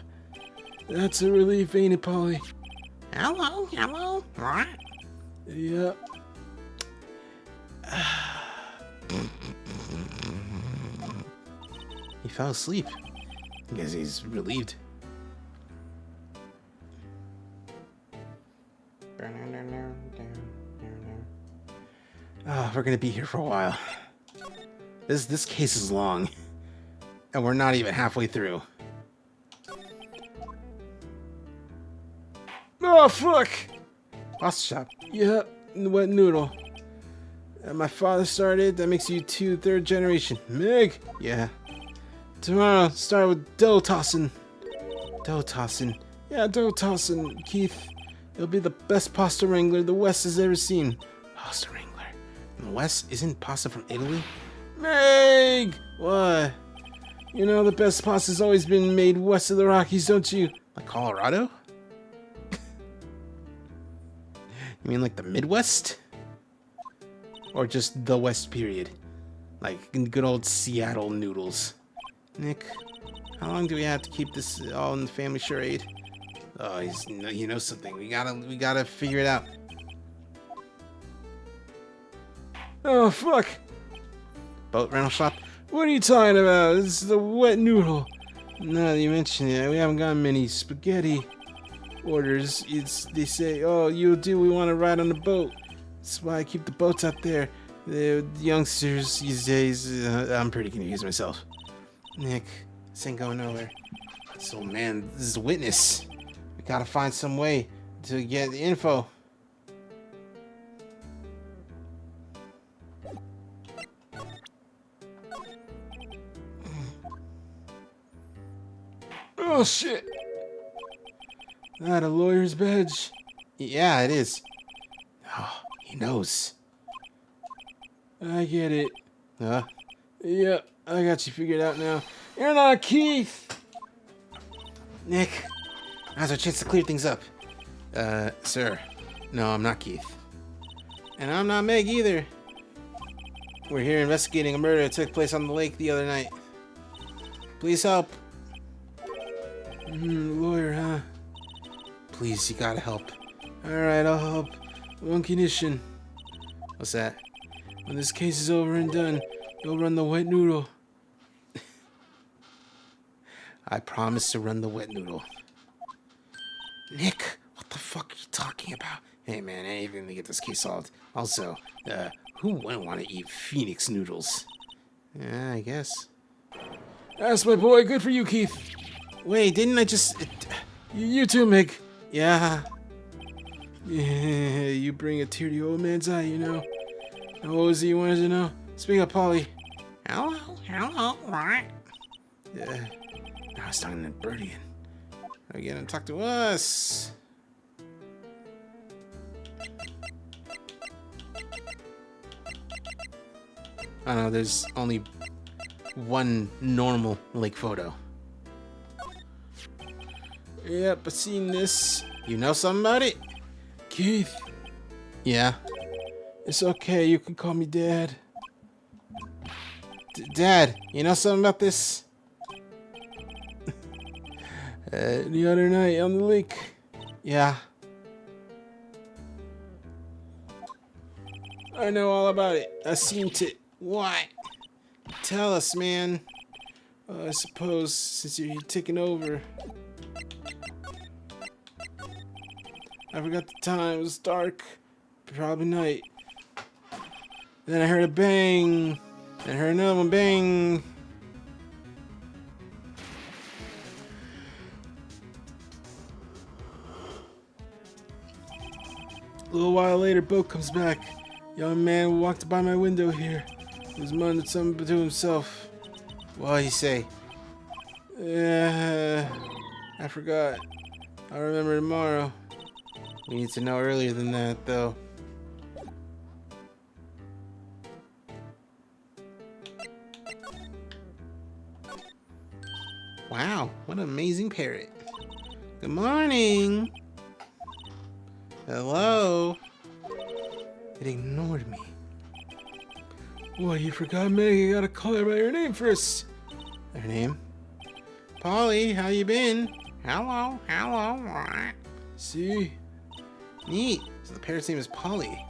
That's a relief, ain't it, Polly? Hello, what? Yep. He fell asleep. I guess he's relieved. Oh, we're gonna be here for a while. This case is long, and we're not even halfway through. Oh fuck! Pasta shop. Yep, the wet noodle. My father started. That makes you two third generation. Meg. Yeah. Tomorrow, start with dough tossing. Dough tossing. Yeah, dough tossing, Keith. It'll be the best pasta wrangler the West has ever seen. Pasta wrangler. And the West isn't pasta from Italy? Meg! What? You know the best pasta's always been made west of the Rockies, don't you? Like Colorado? You mean like the Midwest? Or just the West period? Like good old Seattle noodles. Nick, how long do we have to keep this all in the family charade? Oh, you know something. We gotta figure it out. Oh fuck! Boat rental shop? What are you talking about? This is the wet noodle. Now that you mention it, we haven't gotten many spaghetti orders. They say, oh, you'll do. We want to ride on the boat. That's why I keep the boats out there. The youngsters these days, I'm pretty confused myself. Nick, this ain't going nowhere. So man, this is a witness. We gotta find some way to get the info. Oh shit! That a lawyer's badge? Yeah, it is. Oh, he knows. I get it. Yep, I got you figured out now. You're not Keith! Nick, now's our chance to clear things up. Sir. No, I'm not Keith. And I'm not Meg either. We're here investigating a murder that took place on the lake the other night. Please help. Lawyer, huh? Please, you gotta help. Alright, I'll help. One condition. What's that? When this case is over and done, you'll run the wet noodle. I promise to run the wet noodle. Nick, what the fuck are you talking about? Hey man, anything to get this case solved. Also, who wouldn't want to eat Phoenix noodles? Yeah, I guess. That's my boy. Good for you, Keith. Wait, didn't I just... You too, Meg. Yeah. Yeah, you bring a tear to your old man's eye, you know. What was it you wanted to know? Speak up, Polly. Hello, right? Yeah. I was talking to Birdie. Again, talk to us. I don't know, there's only one normal lake photo. Yep, I've seen this. You know something about it? Keith. Yeah? It's okay, you can call me Dad. Dad, you know something about this? The other night on the lake. Yeah. I know all about it. I seen it. What? Tell us, man. I suppose since you're taking over. I forgot the time. It was dark. Probably night. Then I heard a bang. Then I heard another one bang. A little while later, boat comes back. Young man walked by my window here. He was muttering something to himself. What'd he say? I forgot. I'll remember tomorrow. We need to know earlier than that, though. Wow, what an amazing parrot. Good morning. Hello. It ignored me. What, you forgot Meg? You gotta call her by her name first. Her name? Polly, how you been? Hello. See? Neat. So the parrot's name is Polly.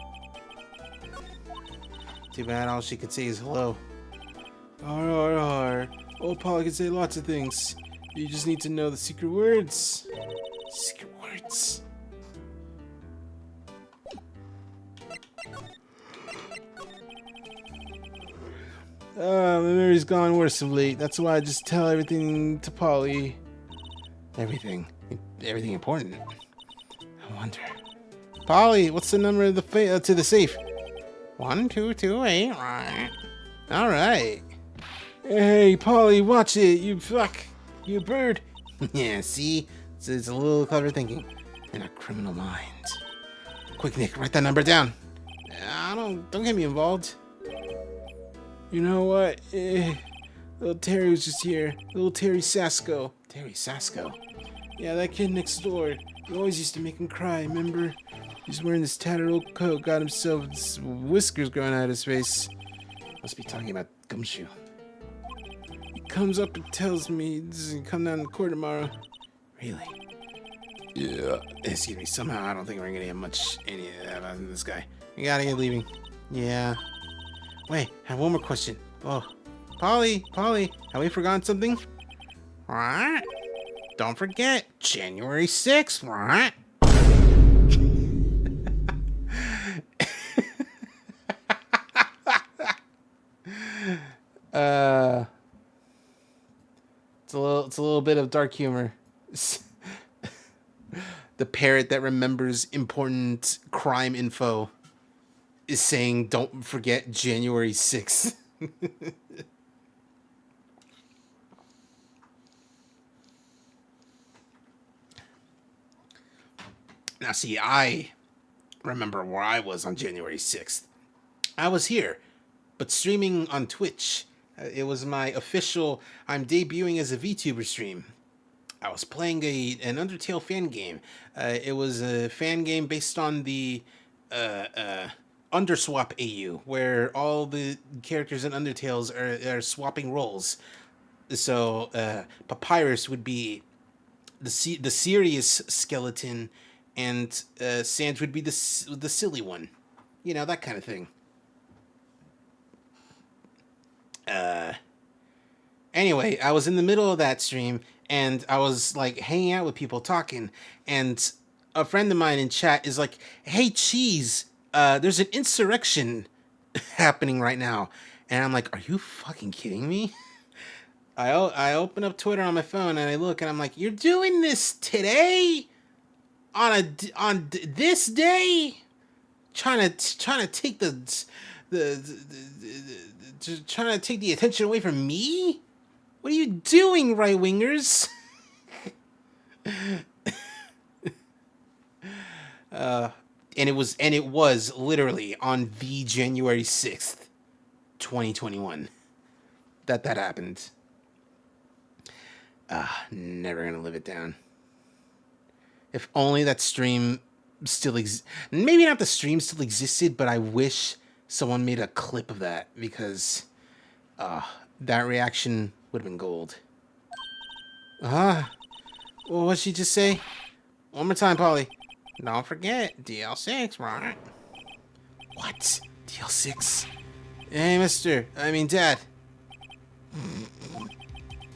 Too bad all she could say is hello. Arr. Old Polly can say lots of things. You just need to know the secret words. Secret words. My memory's gone worse of late. That's why I just tell everything to Polly. Everything important. I wonder. Polly, what's the number of the to the safe? 1228. Right. All right. Hey, Polly, watch it. You bird. Yeah, see, it's a little clever thinking, and a criminal mind. Quick, Nick, write that number down. Don't get me involved. You know what? Little Terry was just here. Little Terry Sasko. Terry Sasko? Yeah, that kid next door. We always used to make him cry, remember? He's wearing this tattered old coat, got himself this whiskers growing out of his face. Must be talking about Gumshoe. He comes up and tells me he's gonna come down to court tomorrow. Really? Yeah. Excuse me, somehow I don't think we're gonna get any of that out of this guy. We gotta get leaving. Yeah. Wait, I have one more question. Oh, Polly, have we forgotten something? What? Don't forget, January 6th, what? It's a little bit of dark humor. the parrot that remembers important crime info is saying, "Don't forget January 6th." Now, see, I remember where I was on January 6th. I was here, but streaming on Twitch. It was my official, I'm debuting as a VTuber stream. I was playing an Undertale fan game. It was a fan game based on the Underswap AU, where all the characters in Undertales are swapping roles. So Papyrus would be the serious skeleton, and Sand would be the silly one. You know, that kind of thing. Anyway, I was in the middle of that stream, and I was like hanging out with people talking, and a friend of mine in chat is like, "Hey, Cheese, there's an insurrection happening right now," and I'm like, "Are you fucking kidding me?" I open up Twitter on my phone and I look and I'm like, "You're doing this today, on this day, trying to take trying to take the attention away from me? What are you doing, right wingers?" And it was literally on the January 6th, 2021 that happened. Never gonna live it down. If only that stream still maybe not the stream still existed, but I wish someone made a clip of that, because that reaction would have been gold. Well, what'd she just say? One more time, Polly. Don't forget, DL6, right? What? DL6? Hey, Dad.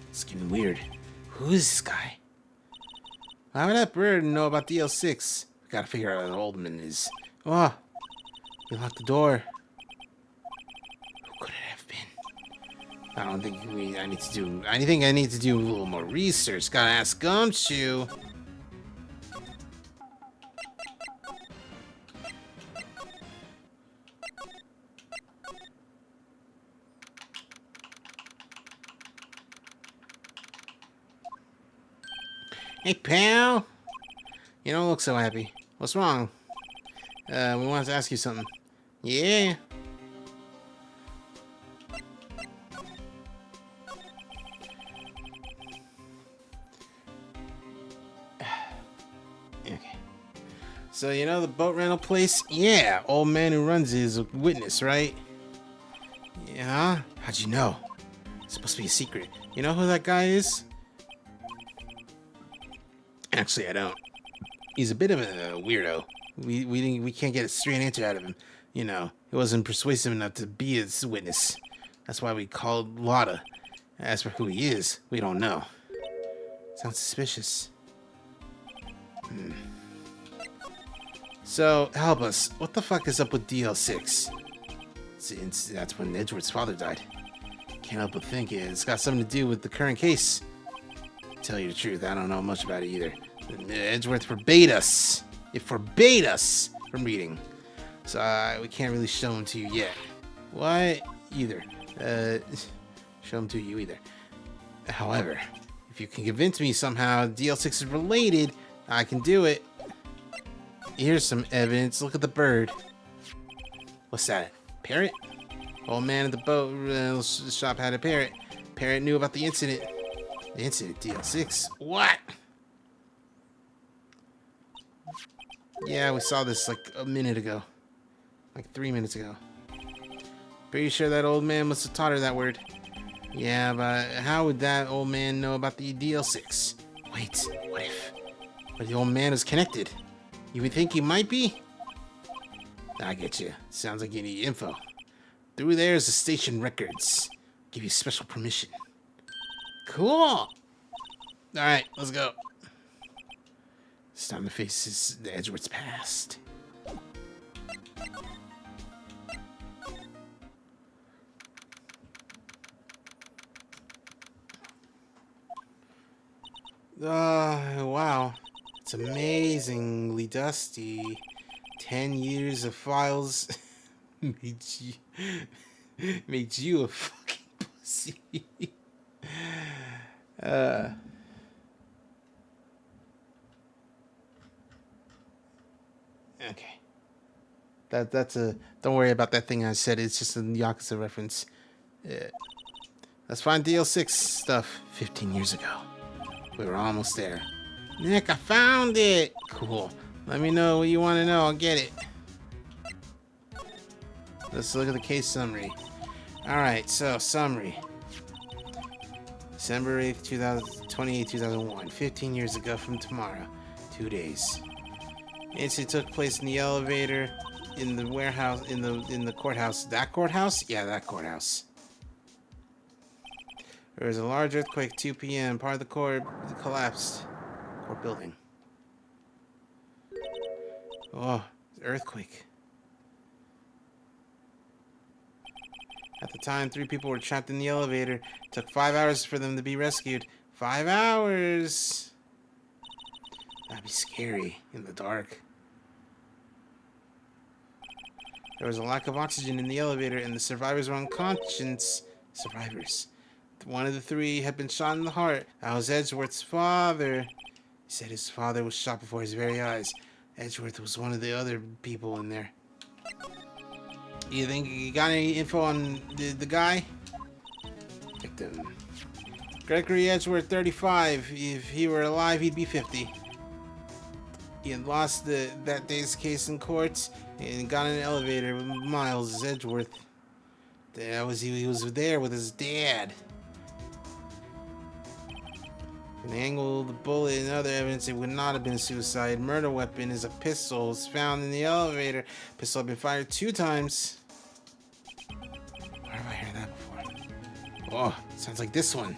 It's getting weird. Who is this guy? Why would that bird know about DL6? We gotta figure out who the old man is. Oh, you locked the door. Who could it have been? I don't think I need to do. I think I need to do a little more research. Gotta ask Gumshoe. Hey, pal. You don't look so happy. What's wrong? We wanted to ask you something. Yeah. Okay. So, you know the boat rental place? Yeah, old man who runs it is a witness, right? Yeah? How'd you know? It's supposed to be a secret. You know who that guy is? Actually, I don't. He's a bit of a weirdo. We can't get a straight answer out of him. You know, he wasn't persuasive enough to be his witness. That's why we called Lotta. As for who he is, we don't know. Sounds suspicious. So, help us. What the fuck is up with DL6? Since that's when Edgeworth's father died. Can't help but think it's got something to do with the current case. To tell you the truth, I don't know much about it either. Edgeworth forbade us. It forbade us from reading. So we can't really show them to you yet. What? Either. Show them to you either. However, if you can convince me somehow DL6 is related, I can do it. Here's some evidence. Look at the bird. What's that? Parrot? Old man at the boat shop had a parrot. Parrot knew about the incident. The incident, DL6? What? Yeah, we saw this like a minute ago. Like 3 minutes ago. Pretty sure that old man must have taught her that word. Yeah, but how would that old man know about the DL6? Wait, what if the old man is connected? You would think he might be? I get you. Sounds like you need info. Through there's the station records. Give you special permission. Cool! Alright, let's go. It's time to face the Edgeworth's past. Wow. It's amazingly dusty. 10 years of files made you a fucking pussy. Okay. That's a. Don't worry about that thing I said. It's just a Yakuza reference. Let's find DL6 stuff. 15 years ago. We were almost there. Nick, I found it! Cool. Let me know what you want to know. I'll get it. Let's look at the case summary. Alright, so, summary. December 8th, 2001. 15 years ago from tomorrow. 2 days. Incident took place in the elevator, in the warehouse, in the courthouse. That courthouse? Yeah, that courthouse. There was a large earthquake, 2 p.m. Part of the court collapsed. Court building. Oh, earthquake. At the time, 3 people were trapped in the elevator. It took 5 hours for them to be rescued. 5 hours! That'd be scary in the dark. There was a lack of oxygen in the elevator, and the survivors were unconscious. Survivors. One of the 3 had been shot in the heart. That was Edgeworth's father. He said his father was shot before his very eyes. Edgeworth was one of the other people in there. You think you got any info on the guy? Victim. Gregory Edgeworth, 35. If he were alive, he'd be 50. He had lost that day's case in court and got in an elevator with Miles Edgeworth. He was there with his dad. From the angle of the bullet and other evidence, it would not have been suicide. Murder weapon is a pistol. It was found in the elevator. Pistol had been fired 2 times. Where have I heard that before? Oh, sounds like this one.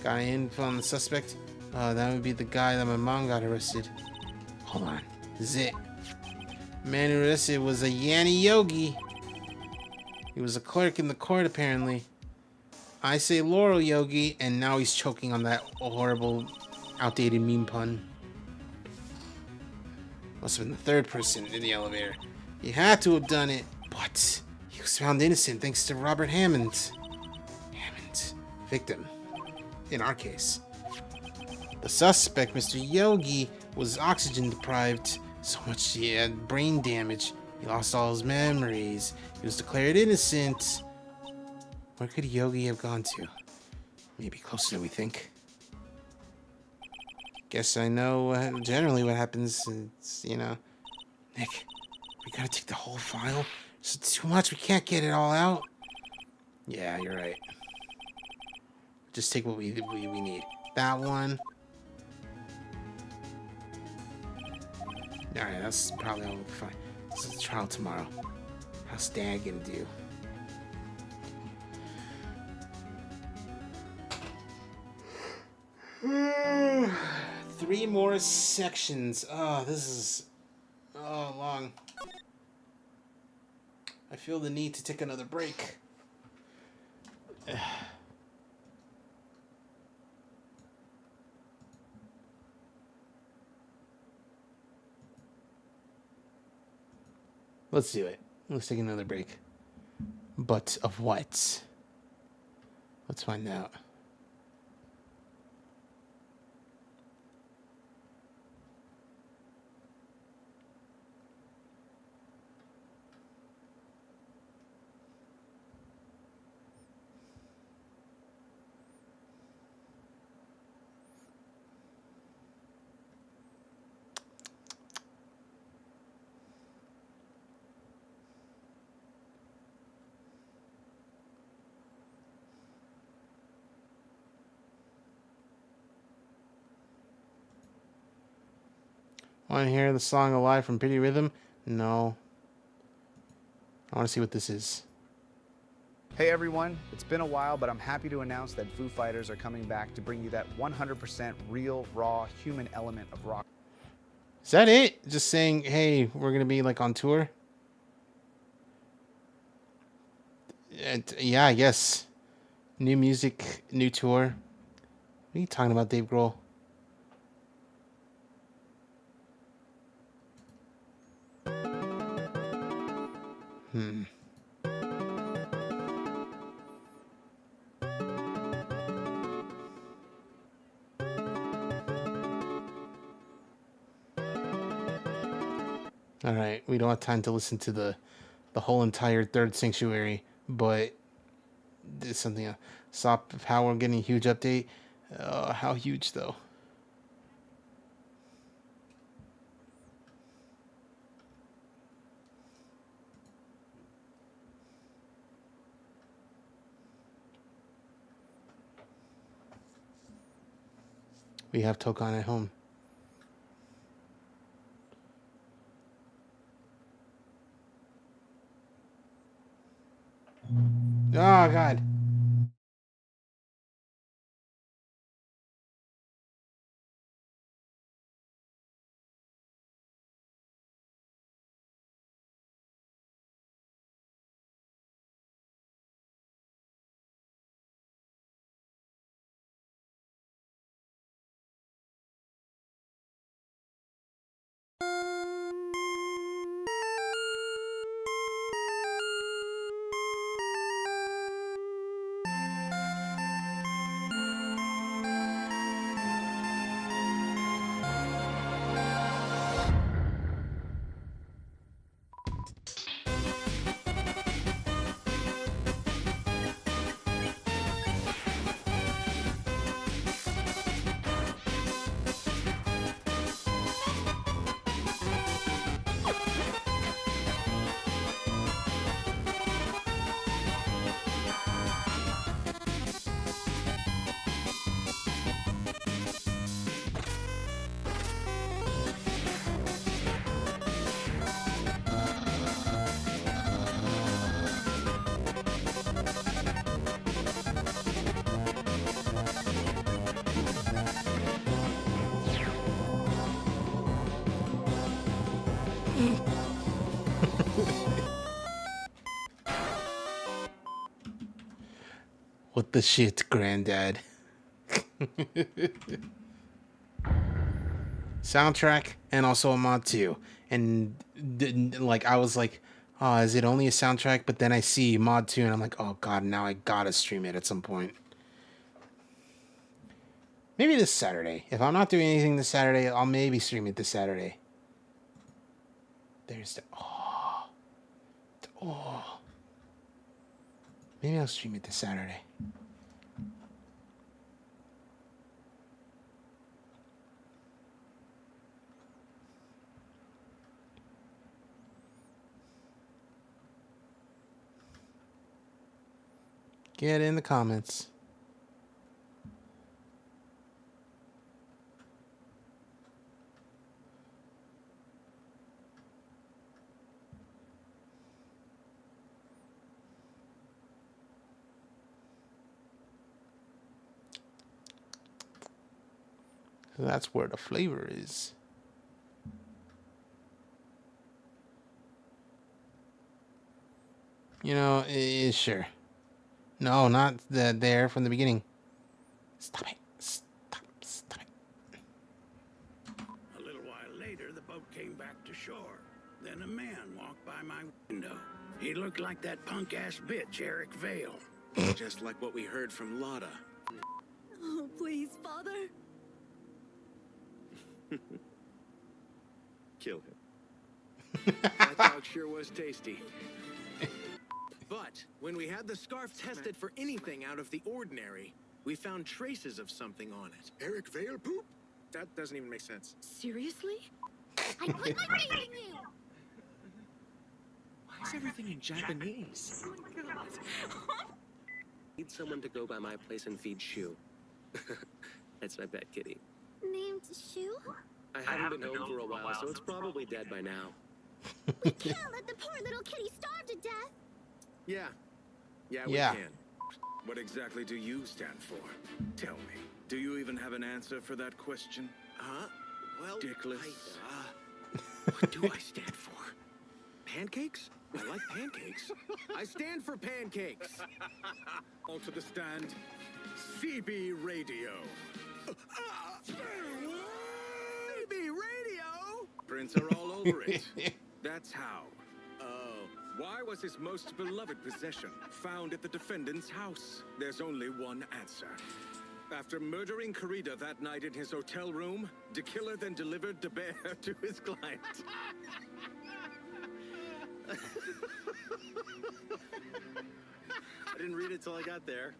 Got any info on the suspect? That would be the guy that my mom got arrested. Hold on. This is it. The man who arrested was a Yanni Yogi. He was a clerk in the court, apparently. I say Laurel Yogi, and now he's choking on that horrible, outdated meme pun. Must have been the 3rd person in the elevator. He had to have done it, but he was found innocent thanks to Robert Hammond. Hammond. Victim. In our case. The suspect, Mr. Yogi, was oxygen deprived. So much he had brain damage. He lost all his memories. He was declared innocent. Where could Yogi have gone to? Maybe closer than we think. Guess I know generally what happens. It's, you know... Nick, we gotta take the whole file? It's too much. We can't get it all out. Yeah, you're right. Just take what we need. That one. Alright, that's probably all we'll find. This is the trial tomorrow. How's Dad gonna do? Three more sections. Oh, this is long. I feel the need to take another break. Let's do it. Let's take another break. But of what? Let's find out. Want to hear the song Alive from Pretty Rhythm? No. I want to see what this is. Hey everyone, it's been a while, but I'm happy to announce that Foo Fighters are coming back to bring you that 100% real, raw, human element of rock. Is that it? Just saying, hey, we're going to be like on tour? Yeah, I guess. New music, new tour. What are you talking about, Dave Grohl? All right, we don't have time to listen to the whole entire third sanctuary, but there's something else. Saw Power getting a huge update. How huge though? We have Tokan at home. Oh God. What the shit, Granddad? Soundtrack and also a mod too. And like I was like, oh, is it only a soundtrack? But then I see mod 2 and I'm like, oh God, now I gotta stream it at some point. Maybe this Saturday. If I'm not doing anything this Saturday, I'll maybe stream it this Saturday. There's the oh. Maybe I'll stream it this Saturday. Get in the comments. So that's where the flavor is. You know, sure. No, not there from the beginning. Stop it. Stop it. A little while later, the boat came back to shore. Then a man walked by my window. He looked like that punk-ass bitch, Eric Vale. Just like what we heard from Lotta. Oh, please, Father. Kill him. That dog sure was tasty. But when we had the scarf tested for anything out of the ordinary, we found traces of something on it. Eric Vale poop? That doesn't even make sense. Seriously? I put my faith in you! Why is everything in Japanese? Oh my God. Need someone to go by my place and feed Shu. That's my pet kitty. Named Shu? I haven't been home for a while, so it's probably dead by now. We can't let the poor little kitty starve to death. Yeah, we can. What exactly do you stand for? Tell me. Do you even have an answer for that question? Huh? Well, Dickless. What do I stand for? Pancakes? I like pancakes. I stand for pancakes. All to the stand. CB Radio. CB Radio? Prints are all over it. That's how. Uh-oh. Why was his most beloved possession found at the defendant's house? There's only one answer. After murdering Corrida that night in his hotel room, the killer then delivered the bear to his client. I didn't read it till I got there.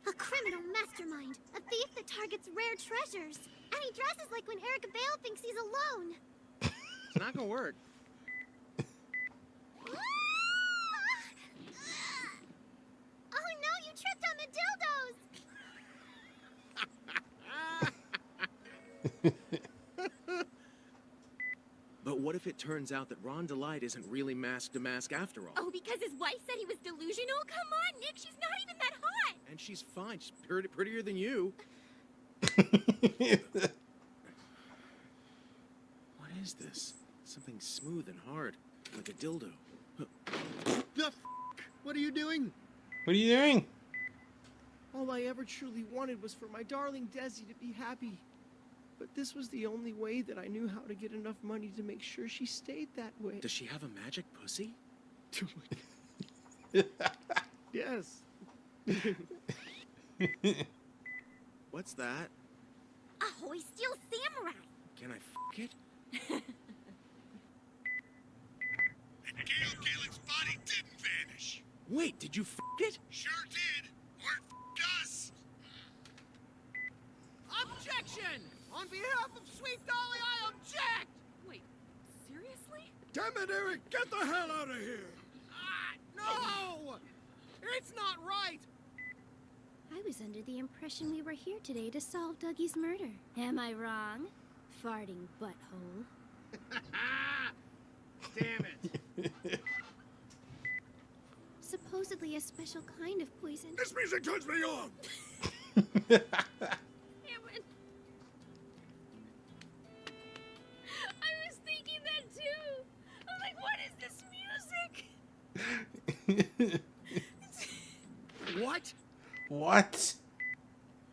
A criminal mastermind. A thief that targets rare treasures. And he dresses like when Eric Vale thinks he's alone. It's not gonna work. Oh no, you tripped on the dildos! But what if it turns out that Ron Delight isn't really masked to mask after all? Oh, because his wife said he was delusional? Come on, Nick, she's not even that hot! And she's fine. She's prettier than you. What is this? Something smooth and hard, like a dildo. The f***? What are you doing? What are you doing? All I ever truly wanted was for my darling Desi to be happy. But this was the only way that I knew how to get enough money to make sure she stayed that way. Does she have a magic pussy? Yes. What's that? Ahoy, Steel Samurai! Can I f*** it? And Gail Gaelick's body didn't vanish. Wait, did you f*** it? Sure did. Or it f***ed us. Objection! On behalf of Sweet Dolly, I object! Wait, seriously? Damn it, Eric, get the hell out of here. No! It's not right! I was under the impression we were here today to solve Dougie's murder. Am I wrong? Farting butthole. Damn it. Supposedly a special kind of poison. This music turns me on. I was thinking that too. I'm like, what is this music? What? What?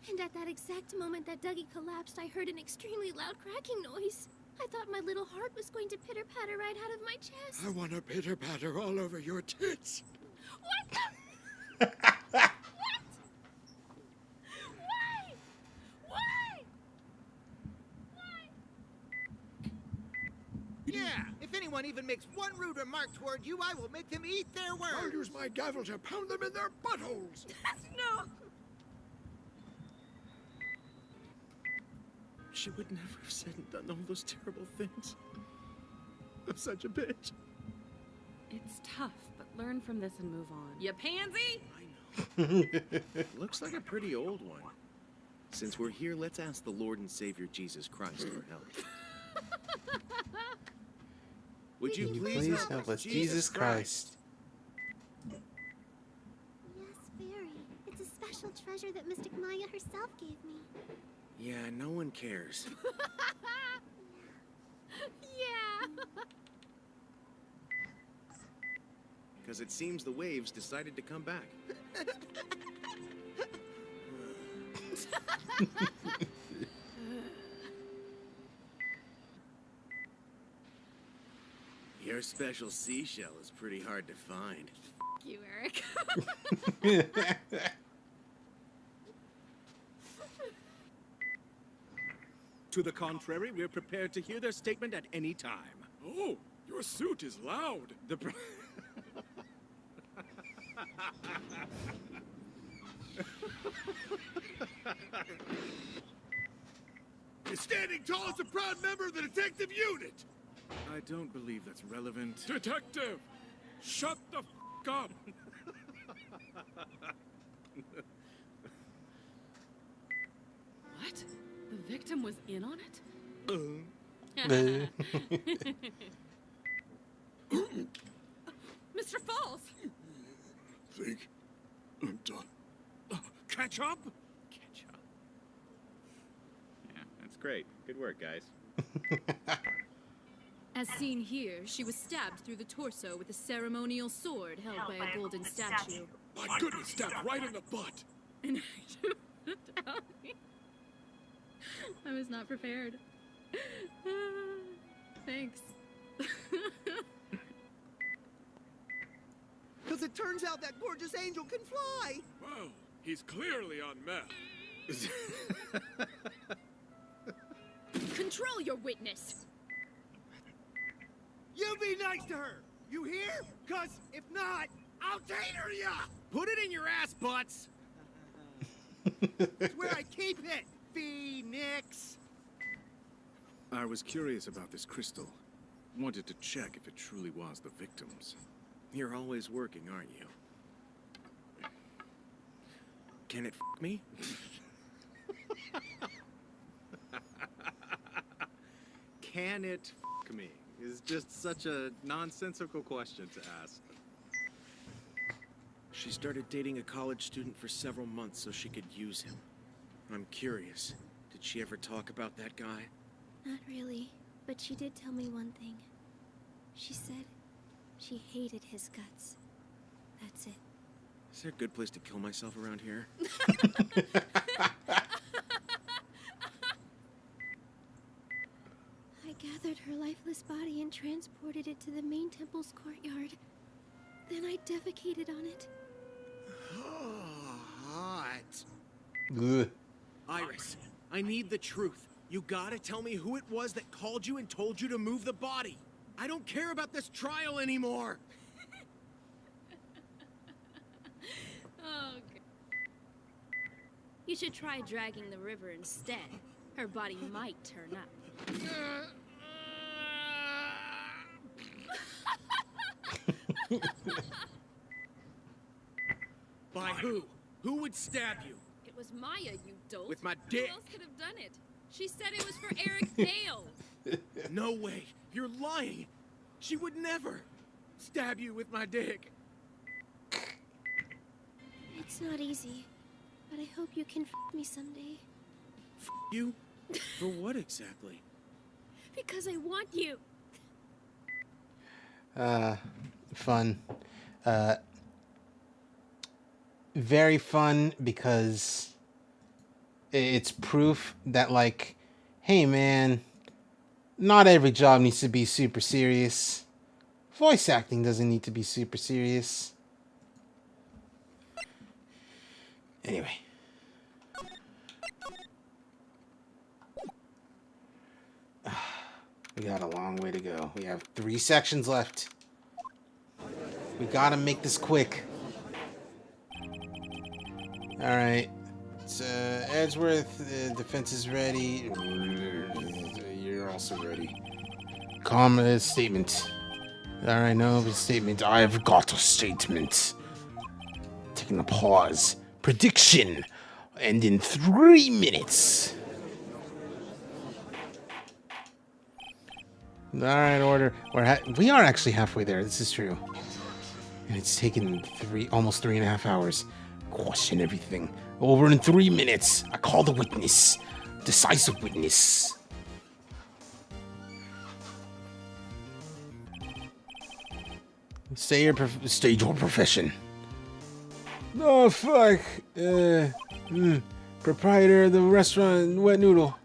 And at that exact moment that Dougie collapsed, I heard an extremely loud cracking noise. I thought my little heart was going to pitter-patter right out of my chest. I want to pitter-patter all over your tits. What the? What? Why? Why? Why? Yeah, if anyone even makes one rude remark toward you, I will make them eat their words. I'll use my gavel to pound them in their buttholes. No. She would never have said and done all those terrible things. I'm such a bitch. It's tough, but learn from this and move on. You pansy? Looks like a pretty old one. Since we're here, let's ask the Lord and Savior Jesus Christ for help. Would you please help us, Jesus Christ? Yes, very. It's a special treasure that Mystic Maya herself gave me. Yeah, no one cares. Yeah. Because it seems the waves decided to come back. Your special seashell is pretty hard to find. F you, Eric. To the contrary, we're prepared to hear their statement at any time. Oh, your suit is loud. The You're standing tall as a proud member of the detective unit. I don't believe that's relevant. Detective, shut the f*** up. What? The victim was in on it? Mr. Falls! Think I'm done. Catch up? Catch up. Yeah, that's great. Good work, guys. As seen here, she was stabbed through the torso with a ceremonial sword held by a golden statue. My goodness, stabbed right in the butt. And I was not prepared. Thanks. Because it turns out that gorgeous angel can fly. Well, he's clearly on meth. Control your witness. You be nice to her. You hear? Because if not, I'll tater ya. Put it in your ass, butts. It's where I keep it, Phoenix. I was curious about this crystal. Wanted to check if it truly was the victim's. You're always working, aren't you? Can it f me? Can it f me? Is just such a nonsensical question to ask. She started dating a college student for several months so she could use him. I'm curious. Did she ever talk about that guy? Not really, but she did tell me one thing. She said she hated his guts. That's it. Is there a good place to kill myself around here? I gathered her lifeless body and transported it to the main temple's courtyard. Then I defecated on it. Hot. Ugh. Iris, I need the truth. You gotta tell me who it was that called you and told you to move the body. I don't care about this trial anymore. Oh, God. You should try dragging the river instead. Her body might turn up. By who? Who would stab you? It was Maya, you dolt. With my dick. Who else could have done it? She said it was for Eric Dale. No way. You're lying. She would never stab you with my dick. It's not easy, but I hope you can f me someday. F you? For what exactly? Because I want you. Fun. Very fun because it's proof that, like, hey man, not every job needs to be super serious. Voice acting doesn't need to be super serious. Anyway. We got a long way to go. We have 3 sections left. We gotta make this quick. Alright. So, Edgeworth, defense is ready. You're also ready. Calm statement. Alright, no statement. I've got a statement. Taking a pause. Prediction. And in 3 minutes. Alright, order. We are actually halfway there. This is true. And it's taken almost 3.5 hours. Question everything. Over in 3 minutes. I call the witness. Decisive witness. State your profession. Oh, fuck. Proprietor of the restaurant Wet Noodle.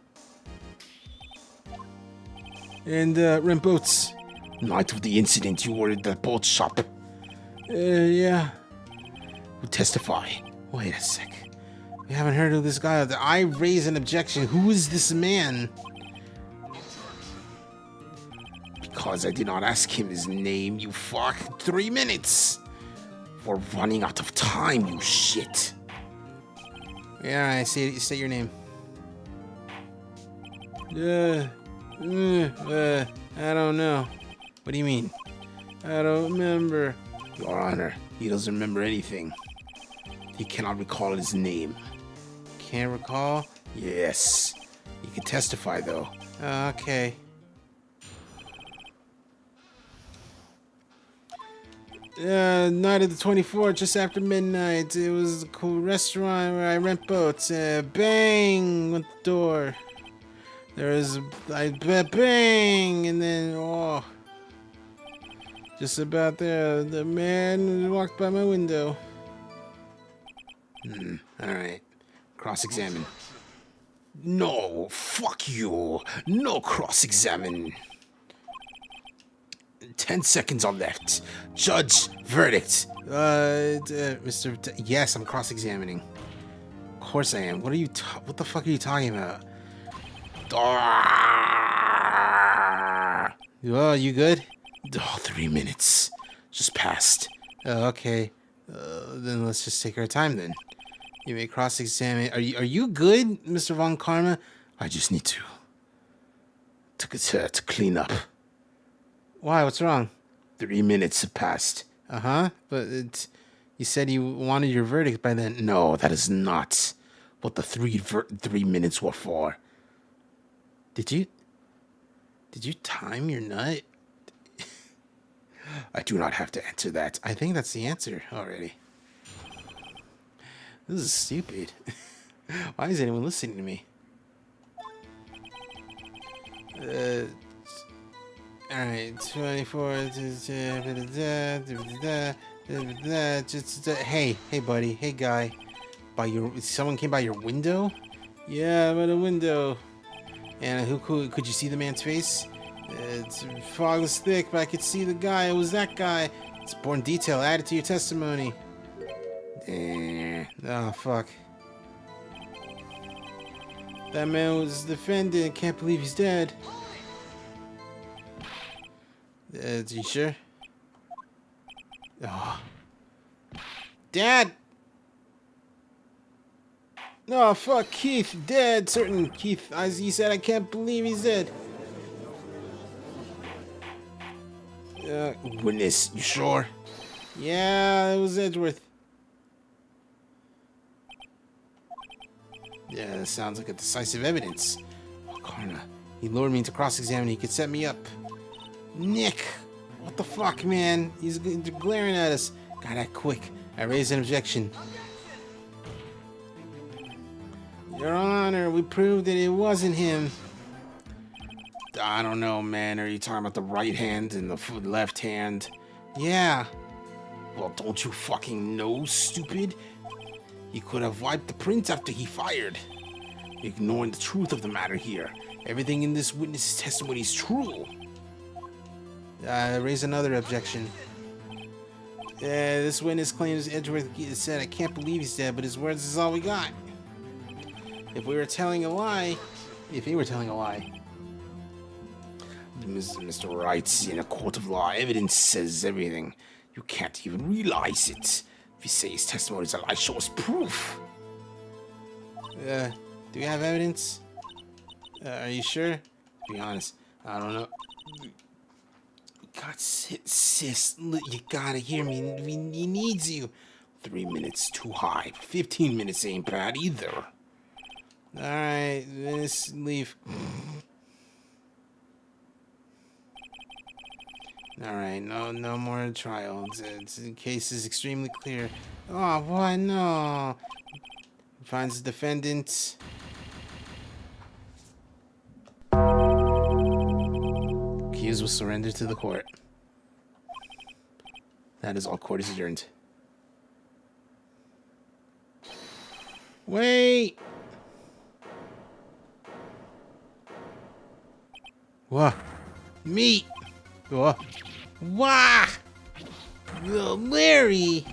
And rent boats. Night of the incident, you were at the boat shop. Yeah. Who testify? Wait a sec. We haven't heard of this guy. I raise an objection. Who is this man? Because I did not ask him his name, you fuck. 3 minutes. We're running out of time, you shit. Yeah, alright, say your name. I don't know. What do you mean? I don't remember. Your Honor, he doesn't remember anything. He cannot recall his name. Can't recall? Yes. He can testify, though. Okay. Night of the 24th, just after midnight. It was a cool restaurant where I rent boats. Bang! Went the door. There was bang! And then, oh. Just about there, the man walked by my window. Alright. Cross-examine. No, fuck you. No cross-examine. 10 seconds are left. Judge, verdict. Mr. Yes, I'm cross-examining. Of course I am. What the fuck are you talking about? Oh, you good? Oh, 3 minutes. Just passed. Oh, okay. Then let's just take our time then. You may cross-examine. Are you good, Mr. Von Karma? I just need to clean up. Why? What's wrong? 3 minutes have passed. Uh-huh. But you said you wanted your verdict by then. No, that is not what the 3 minutes were for. Did you time your nut? I do not have to answer that. I think that's the answer already. This is stupid. Why is anyone listening to me? Alright, 24. Hey buddy, hey guy. Someone came by your window? Yeah, by the window. And who could you see the man's face? Fog was thick, but I could see the guy. It was that guy. It's important detail. Add it to your testimony. Oh, fuck. That man was the defendant. Can't believe he's dead. You sure? Oh. Dad! Oh, fuck. Keith, dead. Certain. Keith, as he said, I can't believe he's dead. Witness, you sure? Yeah, it was Edgeworth. Yeah, that sounds like a decisive evidence. Oh, Karna. He lured me into cross-examining. He could set me up. Nick! What the fuck, man? He's glaring at us. Gotta act quick. I raised an objection. Your Honor, we proved that it wasn't him. I don't know, man. Are you talking about the right hand and the left hand? Yeah. Well, don't you fucking know, stupid? He could have wiped the print after he fired. Ignoring the truth of the matter here. Everything in this witness's testimony is true. I raise another objection. This witness claims Edgeworth said, I can't believe he's dead, but his words is all we got. If he were telling a lie, Mr. Wright, in a court of law, evidence says everything. You can't even realize it. If you say his testimony is a lie, show us proof. Do we have evidence? Are you sure? Be honest. I don't know. God, sis, you gotta hear me. He needs you. 3 minutes too high. 15 minutes ain't bad either. Alright, let's leave. Alright, no more trial. The case is extremely clear. Oh, why no? Finds the defendant. Accused will surrender to the court. That is all. Court is adjourned. Wait! What? Meat! What? Wah! Oh, Larry!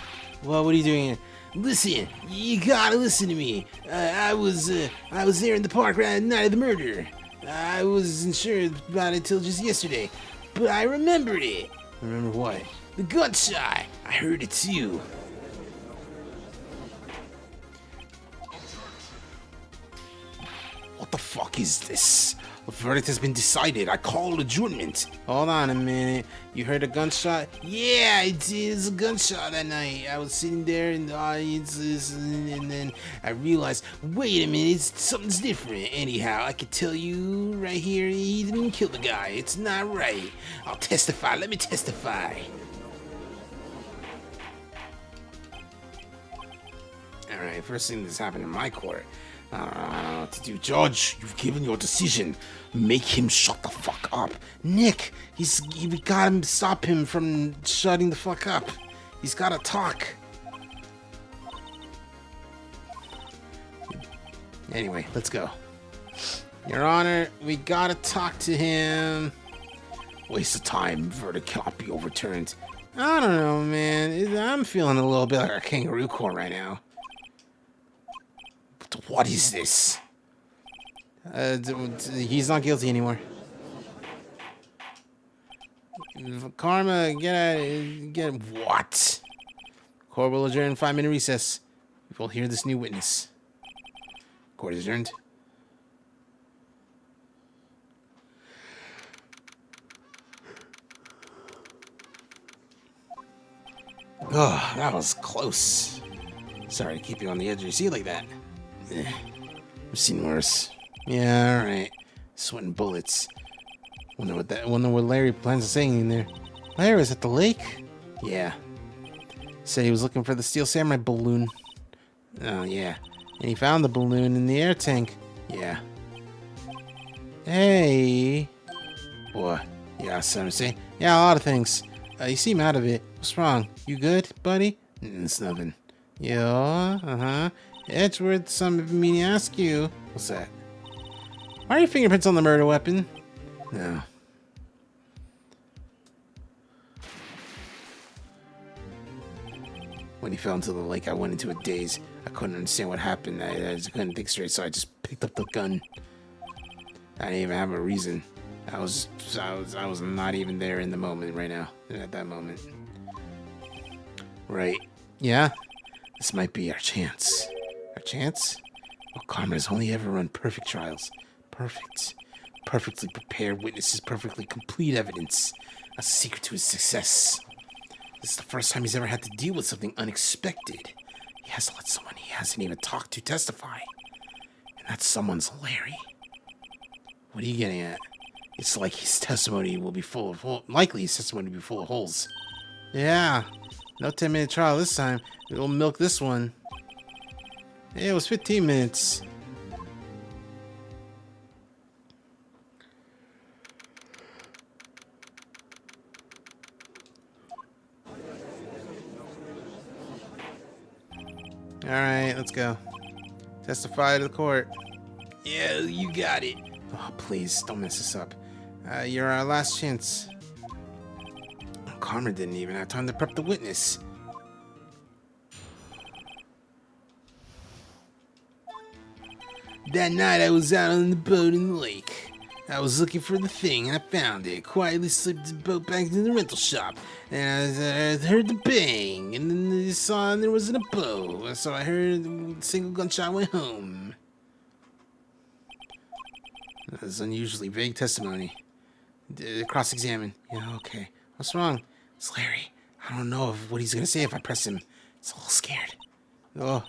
What are you doing here? Listen, you gotta listen to me. I was there in the park right the night of the murder. I wasn't sure about it till just yesterday, but I remembered it. Remember what? The gunshot. I heard it too. What the fuck is this? The verdict has been decided. I call adjournment. Hold on a minute. You heard a gunshot? Yeah, it is a gunshot that night. I was sitting there in the audience, and then I realized, wait a minute, something's different. Anyhow, I could tell you right here, he didn't kill the guy. It's not right. I'll testify. Let me testify. Alright, first thing that's happened in my court. I don't know what to do. Judge, you've given your decision. Make him shut the fuck up. Nick, we gotta stop him from shutting the fuck up. He's gotta talk. Anyway, let's go. Your Honor, we gotta talk to him. Waste of time. Verdict cannot be overturned. I don't know, man. I'm feeling a little bit like a kangaroo court right now. But what is this? He's not guilty anymore. Karma, get what? Court will adjourn 5-minute recess. We'll hear this new witness. Court is adjourned. Oh, that was close. Sorry to keep you on the edge of your seat like that. I've seen worse. Yeah, alright. Sweating bullets. Wonder what Larry plans on saying in there. Larry was at the lake? Yeah. Said he was looking for the Steel Samurai balloon. Oh, yeah. And he found the balloon in the air tank. Yeah. Hey. What? Yeah, something to say? Yeah, a lot of things. You seem out of it. What's wrong? You good, buddy? It's nothing. Yeah, uh-huh. Edgeworth, something me to ask you. What's that? Why are your fingerprints on the murder weapon? No. When he fell into the lake, I went into a daze. I couldn't understand what happened. I just couldn't think straight, so I just picked up the gun. I didn't even have a reason. I was not even there in the moment right now. At that moment. Right. Yeah? This might be our chance. Our chance? Well, Karma has only ever run perfect trials. Perfect. Perfectly prepared witnesses, perfectly complete evidence. A secret to his success. This is the first time he's ever had to deal with something unexpected. He has to let someone he hasn't even talked to testify. And that someone's Larry. What are you getting at? It's like his testimony will be full of likely his testimony will be full of holes. Yeah. No 10-minute trial this time. We'll milk this one. Hey, it was 15 minutes. Alright, let's go. Testify to the court. Yeah, you got it. Oh, please, don't mess this up. You're our last chance. Karma didn't even have time to prep the witness. That night I was out on the boat in the lake. I was looking for the thing and I found it. Quietly slipped the boat back into the rental shop. And I heard the bang. And then I saw there wasn't a bow. So I heard a single gunshot went home. That was unusually vague testimony. Cross-examine. Yeah, okay. What's wrong? It's Larry. I don't know what he's going to say if I press him. He's a little scared. Oh,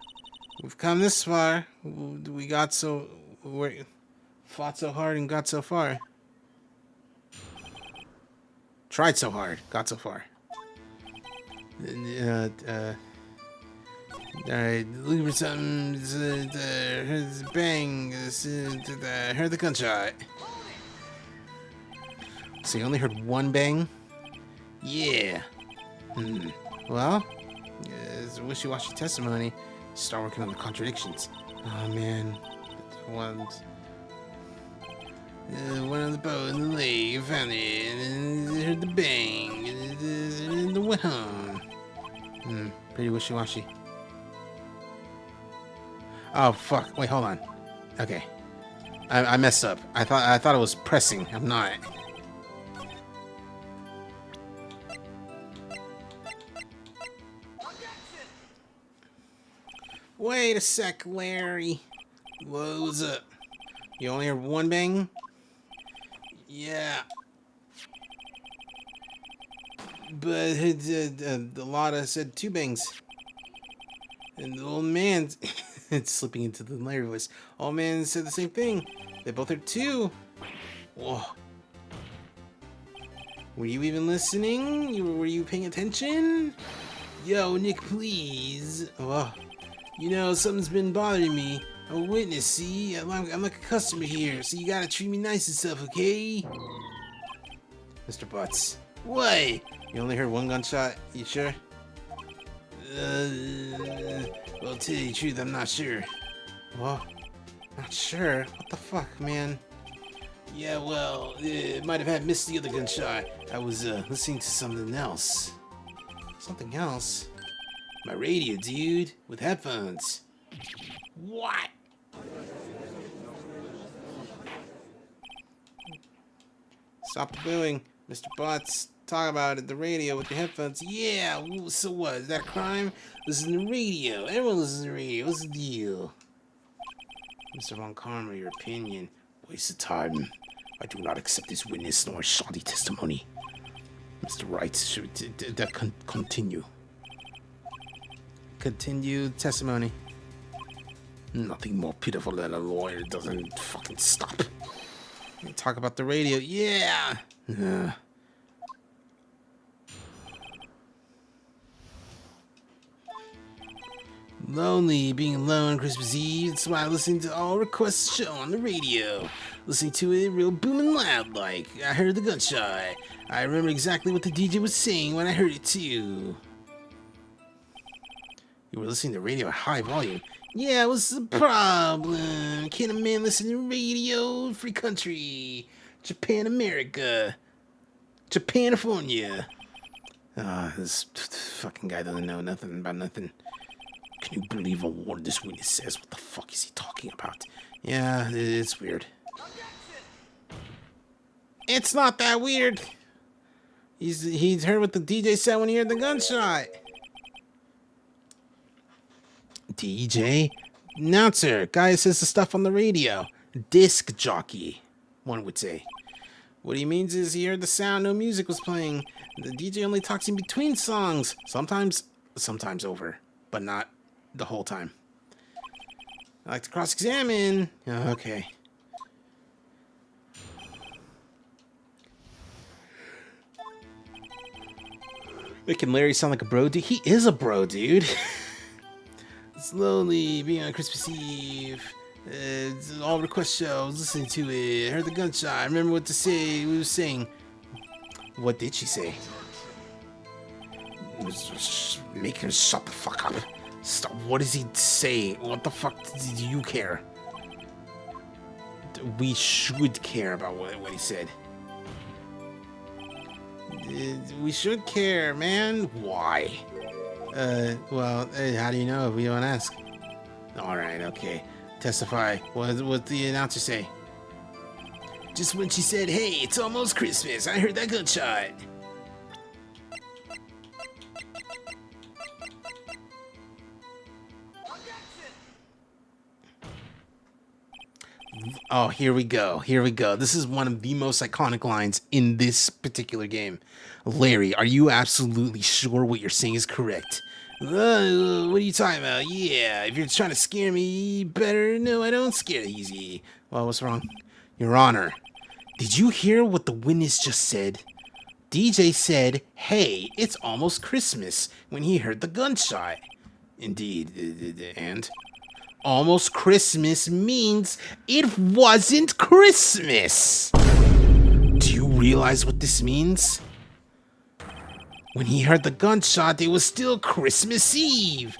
we've come this far. We got so... We fought so hard and got so far. Tried so hard, got so far. Alright, looking for something. Heard the bang. Heard the gunshot. So you only heard one bang? Yeah. Well, it's a wishy-washy testimony. Start working on the contradictions. Oh man, one on the boat in the lake, found it, and heard the bang, and went home. Pretty wishy-washy. Oh fuck! Wait, hold on. Okay, I messed up. I thought it was pressing. I'm not. Wait a sec, Larry. What was up? You only heard one bang? Yeah. But the Lotta said two bangs. And the old man, it's slipping into the Larry voice. Old man said the same thing. They both heard two. Whoa. Were you even listening? Were you paying attention? Yo, Nick, please. Whoa. You know, something's been bothering me. I'm a witness, see? I'm like a customer here, so you gotta treat me nice and stuff, okay? Mr. Butts. What? You only heard one gunshot? You sure? Well, to tell you the truth, I'm not sure. Well, Not sure. What the fuck, man? Yeah, well, it might have had missed the other gunshot. I was listening to something else. Something else? My radio, dude, with headphones. What? Stop the booing. Mr. Butts, talk about it. The radio with the headphones. Yeah, so what? Is that a crime? Listen to the radio. Everyone listens to the radio. What's the deal? Mr. Von Karma, your opinion. Waste of time. I do not accept this witness nor shoddy testimony. Mr. Wright, should that continue? Continue testimony. Nothing more pitiful than a lawyer doesn't fucking stop. Talk about the radio. Yeah. Lonely, being alone on Christmas Eve. That's why I'm listening to all requests show on the radio. Listening to it real booming loud like. I heard the gunshot. I remember exactly what the DJ was saying when I heard it too. You were listening to radio at high volume. Yeah, what's the problem? Can't a man listen to radio? Free country. Japan, America. Japanifornia. This fucking guy doesn't know nothing about nothing. Can you believe a word this witness says? What the fuck is he talking about? Yeah, it's weird. It's not that weird. He's heard what the DJ said when he heard the gunshot. DJ? Announcer. Guy says the stuff on the radio. Disc jockey, one would say. What he means is he heard the sound, no music was playing. The DJ only talks in between songs. Sometimes over, but not the whole time. I like to cross-examine. Okay. Making Larry sound like a bro, dude. He is a bro, dude. Slowly being on Christmas Eve. It's all request shows. Listening to it. I heard the gunshot. I remember what to say. We was saying. What did she say? Make him shut the fuck up. Stop. What does he say? What the fuck do you care? We should care about what he said. We should care, man. Why? Well, how do you know if we don't ask? Alright, okay. Testify. What the announcer say? Just when she said, hey, it's almost Christmas, I heard that gunshot. Oh, here we go. Here we go. This is one of the most iconic lines in this particular game. Larry, are you absolutely sure what you're saying is correct? What are you talking about? Yeah, if you're trying to scare me, you better know I don't scare easy. Well, what's wrong? Your Honor, did you hear what the witness just said? DJ said, hey, it's almost Christmas, when he heard the gunshot. Indeed, and? Almost Christmas means it wasn't Christmas. Do you realize what this means? When he heard the gunshot, it was still Christmas Eve.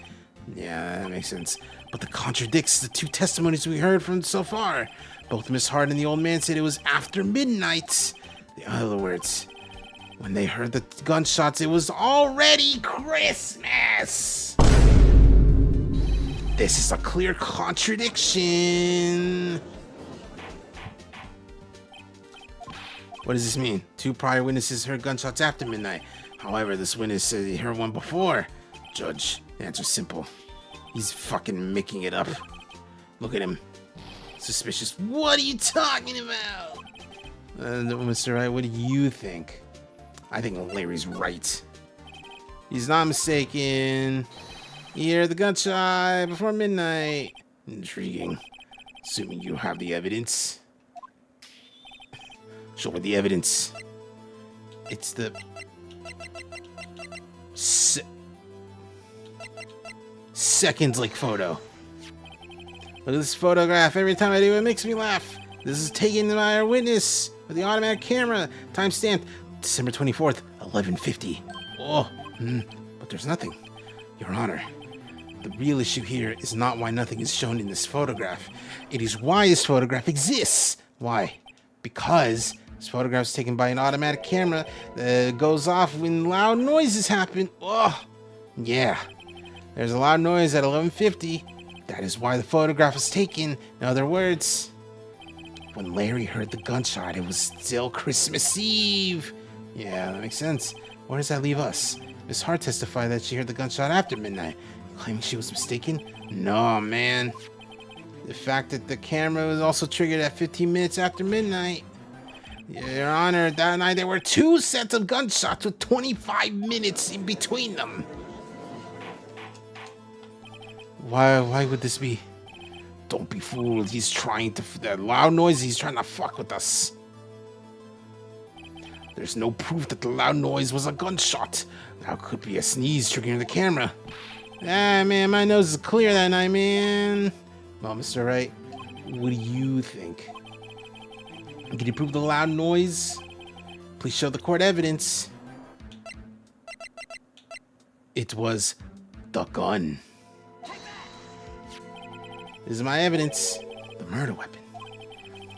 Yeah, that makes sense. But that contradicts the two testimonies we heard from so far. Both Miss Hart and the old man said it was after midnight. In other words, when they heard the gunshots, it was already Christmas. This is a clear contradiction. What does this mean? Two prior witnesses heard gunshots after midnight. However, this witness said he heard one before. Judge, the answer's simple. He's fucking making it up. Look at him. Suspicious. What are you talking about? Mr. Wright, what do you think? I think Larry's right. He's not mistaken. He heard the gunshot before midnight. Intriguing. Assuming you have the evidence. Show me the evidence. It's the... Seconds like photo. Look at this photograph. Every time I do it, it makes me laugh. This is taken by our witness with the automatic camera. Timestamp December 24th, 11:50. Oh, but there's nothing. Your Honor, The real issue here is not why nothing is shown in this photograph. It is why this photograph exists. Why? Because this photograph is taken by an automatic camera that goes off when loud noises happen. Oh, yeah. There's a loud noise at 11:50. That is why the photograph was taken. In other words, when Larry heard the gunshot, it was still Christmas Eve. Yeah, that makes sense. Where does that leave us? Miss Hart testified that she heard the gunshot after midnight. Claiming she was mistaken? No, man. The fact that the camera was also triggered at 15 minutes after midnight. Your Honor, that night there were 2 sets of gunshots with 25 minutes in between them. Why would this be? Don't be fooled. He's trying to... That loud noise, he's trying to fuck with us. There's no proof that the loud noise was a gunshot. That could be a sneeze triggering the camera. Ah, man, my nose is clear that night, man. Well, Mr. Wright, what do you think? Can you prove the loud noise? Please show the court evidence. It was the gun. This is my evidence. The murder weapon.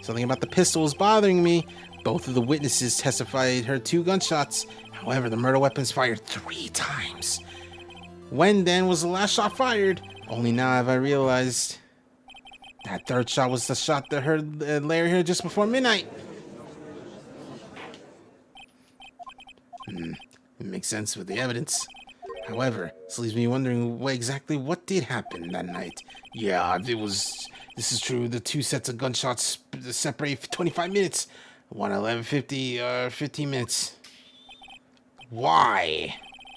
Something about the pistol was bothering me. Both of the witnesses testified heard 2 gunshots. However, the murder weapon's fired 3 times. When then was the last shot fired? Only now have I realized that 3rd shot was the shot that heard Larry heard just before midnight. It makes sense with the evidence. However, this leaves me wondering exactly what did happen that night. Yeah, this is true. The 2 sets of gunshots separate for 25 minutes. One at 11:50, 15 minutes. Why?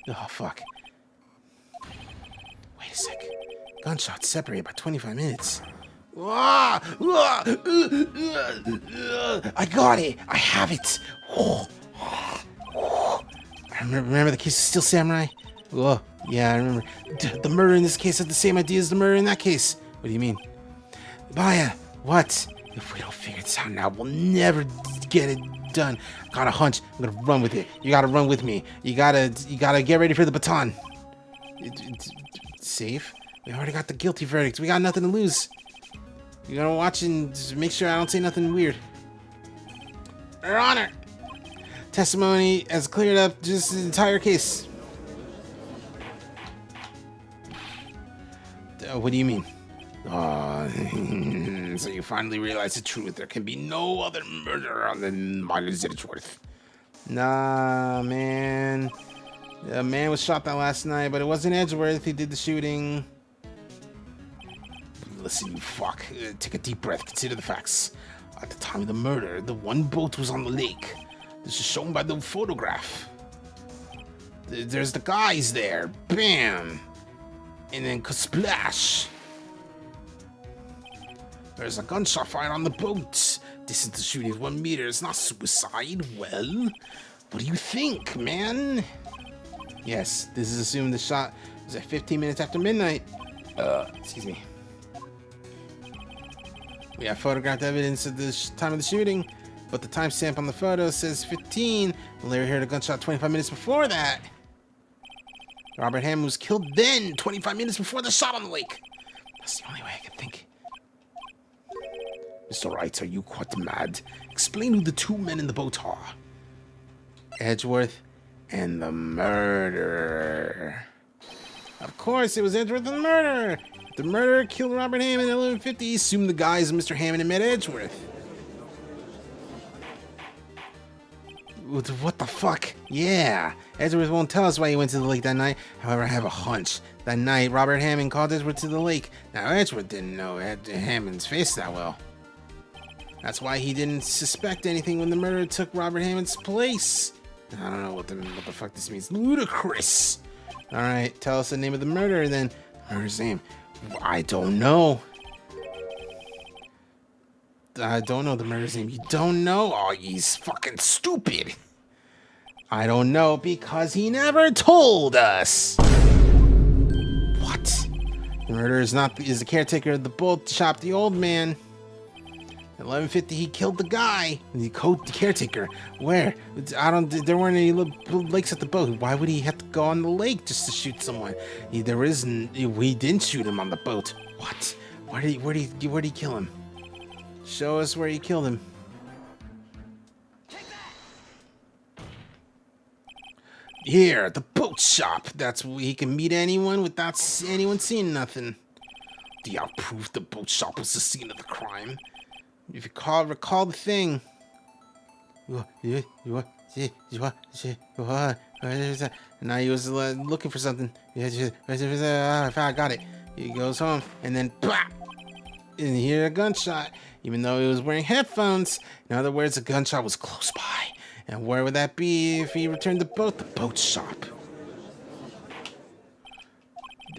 Oh, fuck. Wait a sec. Gunshots separated by 25 minutes. I got it. I have it. I remember the case of Steel Samurai. Oh, yeah, I remember. The murder in this case had the same idea as the murder in that case. What do you mean? Baya, what? If we don't figure this out now, we'll never get it done. Got a hunch. I'm gonna run with it. You gotta run with me. You gotta get ready for the baton. Safe? We already got the guilty verdict. We got nothing to lose. You gotta watch and just make sure I don't say nothing weird. Your Honor, testimony has cleared up just the entire case. What do you mean? So you finally realize the truth. There can be no other murderer than Martin Edgeworth. Nah, man. A man was shot that last night, but it wasn't Edgeworth. He did the shooting. Listen, you fuck. Take a deep breath. Consider the facts. At the time of the murder, the one boat was on the lake. This is shown by the photograph. There's the guys there. Bam! And then splash. There's a gunshot fired on the boat. Distance to shooting is 1 meter. It's not suicide. Well, what do you think, man? Yes, this is assuming the shot was at 15 minutes after midnight. Excuse me. We have photographed evidence of the time of the shooting, but the timestamp on the photo says 15. Larry heard a gunshot 25 minutes before that. Robert Hammond was killed then, 25 minutes before the shot on the lake. That's the only way I can think. Mr. Wright, are you quite mad? Explain who the 2 men in the boat are. Edgeworth and the murderer. Of course, it was Edgeworth and the murderer. The murderer killed Robert Hammond at 11:50. He assumed the guys of Mr. Hammond had met Edgeworth. What the fuck? Yeah. Edgeworth won't tell us why he went to the lake that night. However, I have a hunch. That night, Robert Hammond called Edgeworth to the lake. Now, Edgeworth didn't know Hammond's face that well. That's why he didn't suspect anything when the murderer took Robert Hammond's place. I don't know what the fuck this means. Ludicrous. All right, tell us the name of the murderer then. Murderer's name. I don't know. I don't know the murderer's name. You don't know? Oh, he's fucking stupid. I don't know because he never told us. What? The murderer is the caretaker of the boat shop, the old man. At 11:50, he killed the guy, the caretaker. Where? There weren't any lakes at the boat. Why would he have to go on the lake just to shoot someone? We didn't shoot him on the boat. What? Where'd he kill him? Show us where he killed him. Here, the boat shop. That's where he can meet anyone without anyone seeing nothing. Do you have proof the boat shop was the scene of the crime? If you recall the thing. Now he was looking for something. I got it. He goes home and then and you hear a gunshot, even though he was wearing headphones. In other words, the gunshot was close by. And where would that be if he returned the boat? The boat shop.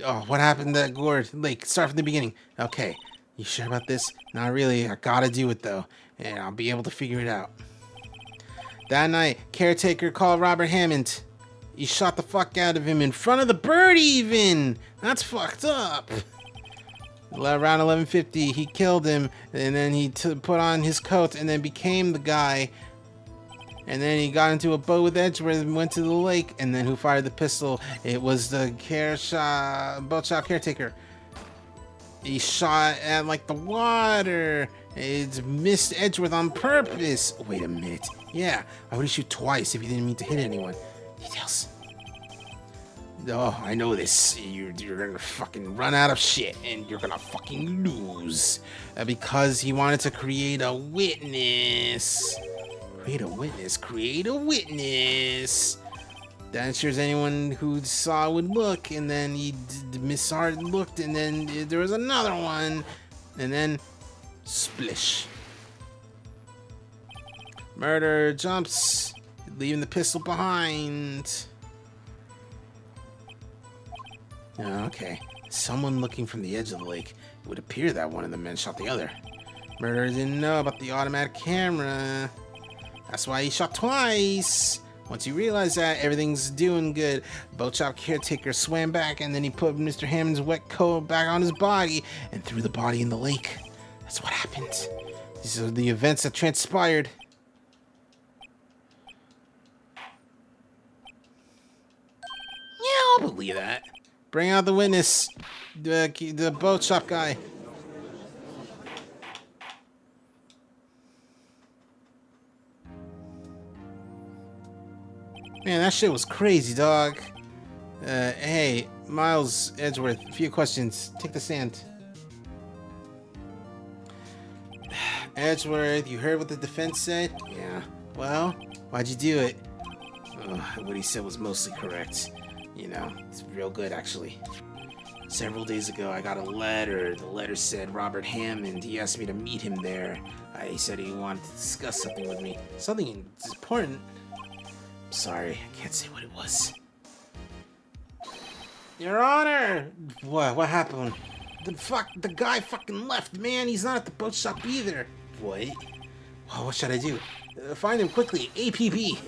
Oh, what happened to that gourd lake? Start from the beginning. Okay. You sure about this? Not really. I gotta do it though. And I'll be able to figure it out. That night, caretaker called Robert Hammond. He shot the fuck out of him in front of the bird even. That's fucked up. Around 11:50, he killed him. And then he put on his coat and then became the guy. And then he got into a boat with Edgeworth and went to the lake. And then who fired the pistol? It was the boat shop caretaker. He shot at like the water. It missed Edgeworth on purpose. Wait a minute. Yeah, why would he shoot twice if he didn't mean to hit anyone? Details. Oh, I know this. You're gonna fucking run out of shit and you're gonna fucking lose. Because he wanted to create a witness. Create a witness. That ensures anyone who saw would look, and then he looked, and then there was another one, and then splish. Murder jumps, leaving the pistol behind. Okay, someone looking from the edge of the lake. It would appear that one of the men shot the other. Murderer didn't know about the automatic camera. That's why he shot twice. Once he realized that, everything's doing good. Boat shop caretaker swam back, and then he put Mr. Hammond's wet coat back on his body and threw the body in the lake. That's what happened. These are the events that transpired. Yeah, I'll believe that. Bring out the witness, the boat shop guy. Man, that shit was crazy, dog. Hey, Miles Edgeworth, a few questions. Take the stand. Edgeworth, you heard what the defense said? Yeah. Well, why'd you do it? What he said was mostly correct. You know, it's real good, actually. Several days ago, I got a letter. The letter said Robert Hammond. He asked me to meet him there. He said he wanted to discuss something with me. Something important. Sorry, I can't say what it was. Your Honor! What happened? The guy fucking left, man. He's not at the boat shop either. What? Well, what should I do? Find him quickly. APB.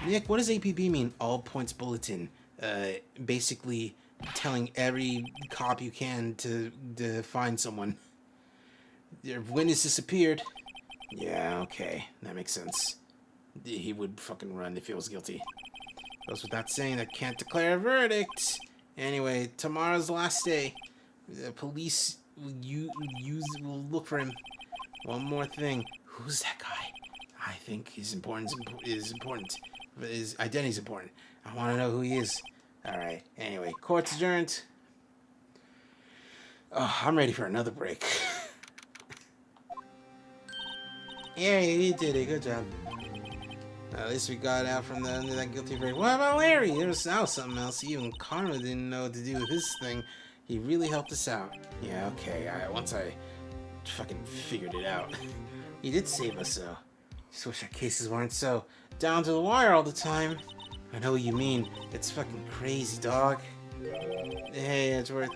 Nick, what does APB mean? All Points Bulletin. Basically telling every cop you can to find someone. Your witness disappeared. Yeah, okay. That makes sense. He would fucking run if he was guilty. Goes without saying, I can't declare a verdict. Anyway, tomorrow's the last day. The police will look for him. One more thing. Who's that guy? I think his importance is important. His identity's important. I want to know who he is. Alright, anyway. Court's adjourned. Oh, I'm ready for another break. Yeah, you did it. Good job. At least we got out from that guilty verdict. What about Larry? There was something else. Even Karma didn't know what to do with his thing. He really helped us out. Yeah, okay. Once I fucking figured it out. He did save us, though. Just wish our cases weren't so down to the wire all the time. I know what you mean. It's fucking crazy, dog. Hey, Edgeworth.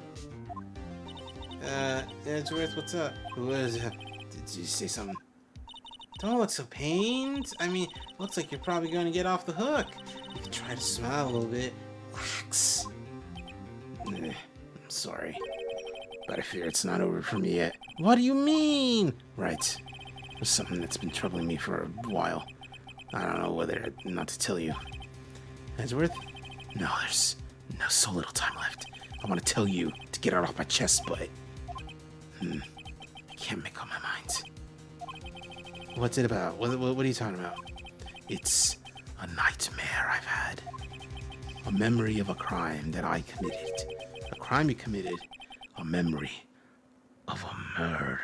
Edgeworth, what's up? What is it? Did you say something? Don't look so pained. I mean, looks like you're probably going to get off the hook. You can try to smile a little bit. Relax. I'm sorry. but I fear it's not over for me yet. What do you mean? Right. There's something that's been troubling me for a while. I don't know whether not to tell you. Edgeworth? No, there's so little time left. I want to tell you to get it off my chest, but... I can't make up my mind. What's it about? What are you talking about? It's a nightmare I've had. A memory of a crime that I committed. A crime you committed. A memory of a murder.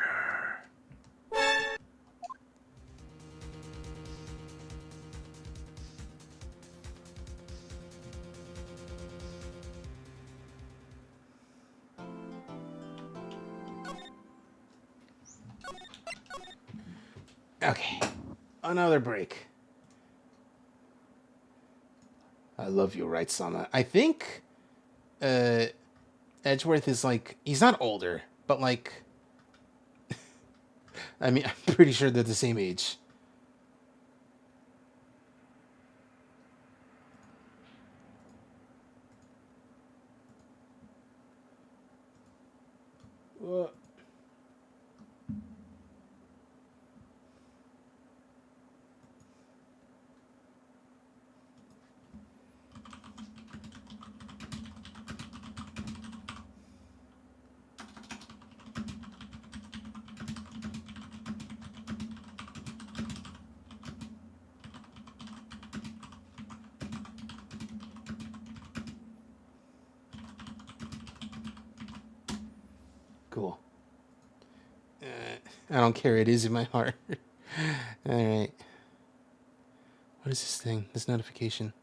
Okay, another break. I love you, right, Sama? I think Edgeworth is like, he's not older, but like, I mean, I'm pretty sure they're the same age. What? Cool. I don't care. It is in my heart. All right. What is this thing? This notification.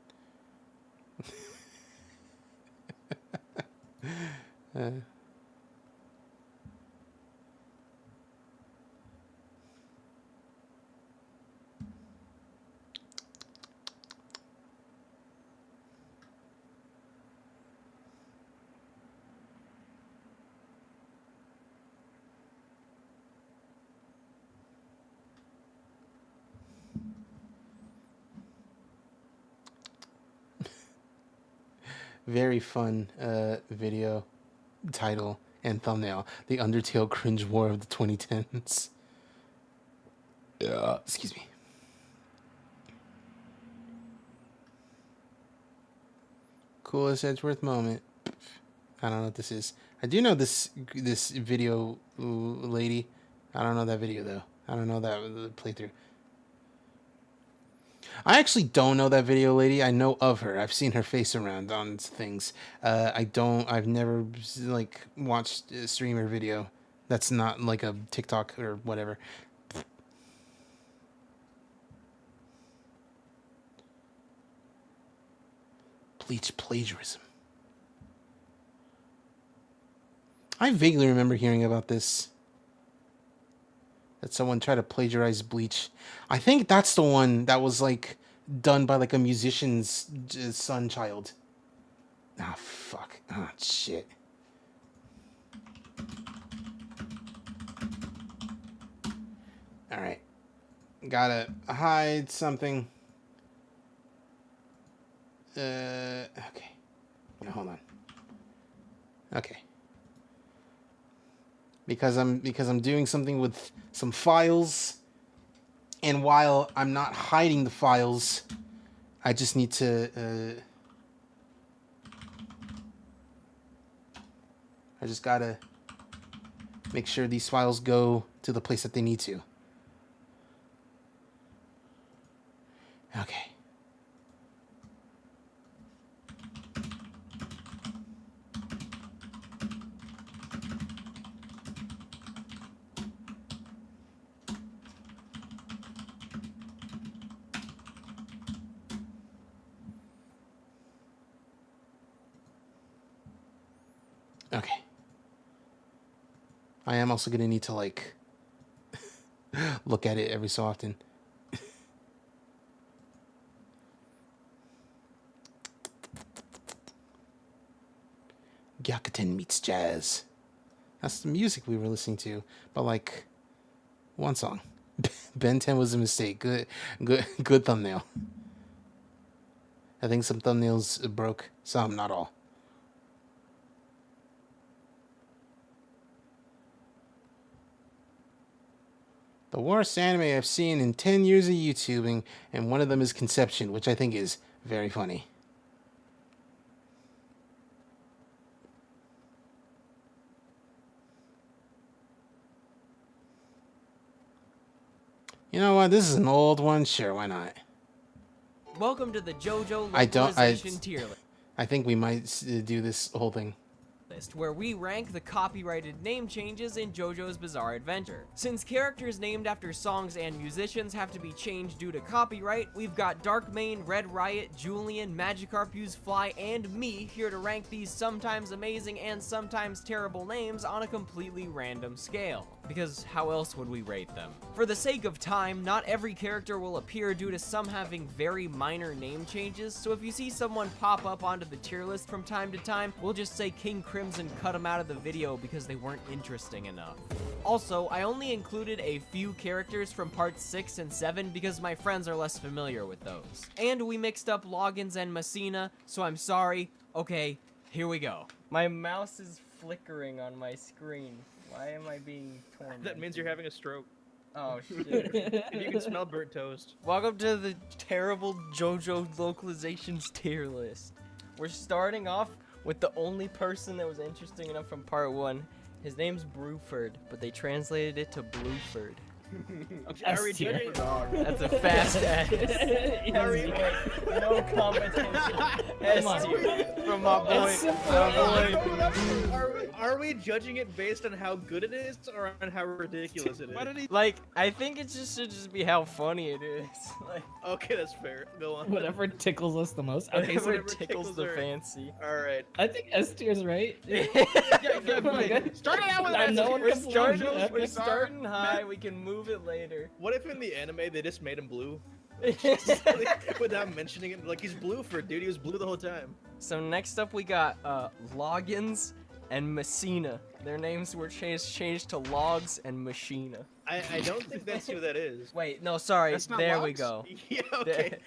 Very fun video title and thumbnail. The Undertale cringe war of the 2010s. Excuse me. Coolest Edgeworth moment. I don't know what this is. I do know this video lady. I don't know that video though. I don't know that playthrough. I actually don't know that video lady. I know of her. I've seen her face around on things. I've never like watched a streamer video that's not like a TikTok or whatever. Bleach plagiarism. I vaguely remember hearing about this. That someone tried to plagiarize Bleach. I think that's the one that was like done by like a musician's son child. Ah, fuck. Ah, shit. Alright. Gotta hide something. Okay. Now, hold on. Okay. Because I'm doing something with some files, and while I'm not hiding the files, I just need to I just gotta make sure these files go to the place that they need to. Okay. Okay. I am also going to need to, like, look at it every so often. Gyakuten meets jazz. That's the music we were listening to. But, like, one song. Ben 10 was a mistake. Good thumbnail. I think some thumbnails broke. Some, not all. The worst anime I've seen in 10 years of YouTubing, and one of them is Conception, which I think is very funny. You know what? This is an old one. Sure, why not? Welcome to the JoJo I localization tier list. I think we might do this whole thing. Where we rank the copyrighted name changes in JoJo's Bizarre Adventure. Since characters named after songs and musicians have to be changed due to copyright, we've got Darkmane, Red Riot, Julian, Magikarp, Fly, and me here to rank these sometimes amazing and sometimes terrible names on a completely random scale. Because how else would we rate them? For the sake of time, not every character will appear due to some having very minor name changes, so if you see someone pop up onto the tier list from time to time, we'll just say King Crimson cut them out of the video because they weren't interesting enough. Also, I only included a few characters from parts 6 and 7 because my friends are less familiar with those. And we mixed up Loggins and Messina, so I'm sorry. Okay, here we go. My mouse is flickering on my screen. Why am I being torn? That means you're having a stroke. Oh shit. If you can smell burnt toast. Welcome to the terrible JoJo localizations tier list. We're starting off with the only person that was interesting enough from part 1. His name's Bruford, but they translated it to Blueford. That's a fast S. No competition. S tier from my boy. Are we judging it based on how good it is or on how ridiculous it is? Like, I think it should just be how funny it is. Like, okay, that's fair. Go on. Whatever tickles us the most. Okay, whatever tickles the fancy. All right. I think S tier's right. Starting out with we're starting high. We can move it later. What if in the anime they just made him blue? Without mentioning it, like he's Blueford, dude. He was blue the whole time. So next up we got Loggins and Messina. Their names were changed to Logs and Machina. I don't think that's who that is. Wait, no, sorry. That's not there Logs? we go. Yeah, okay.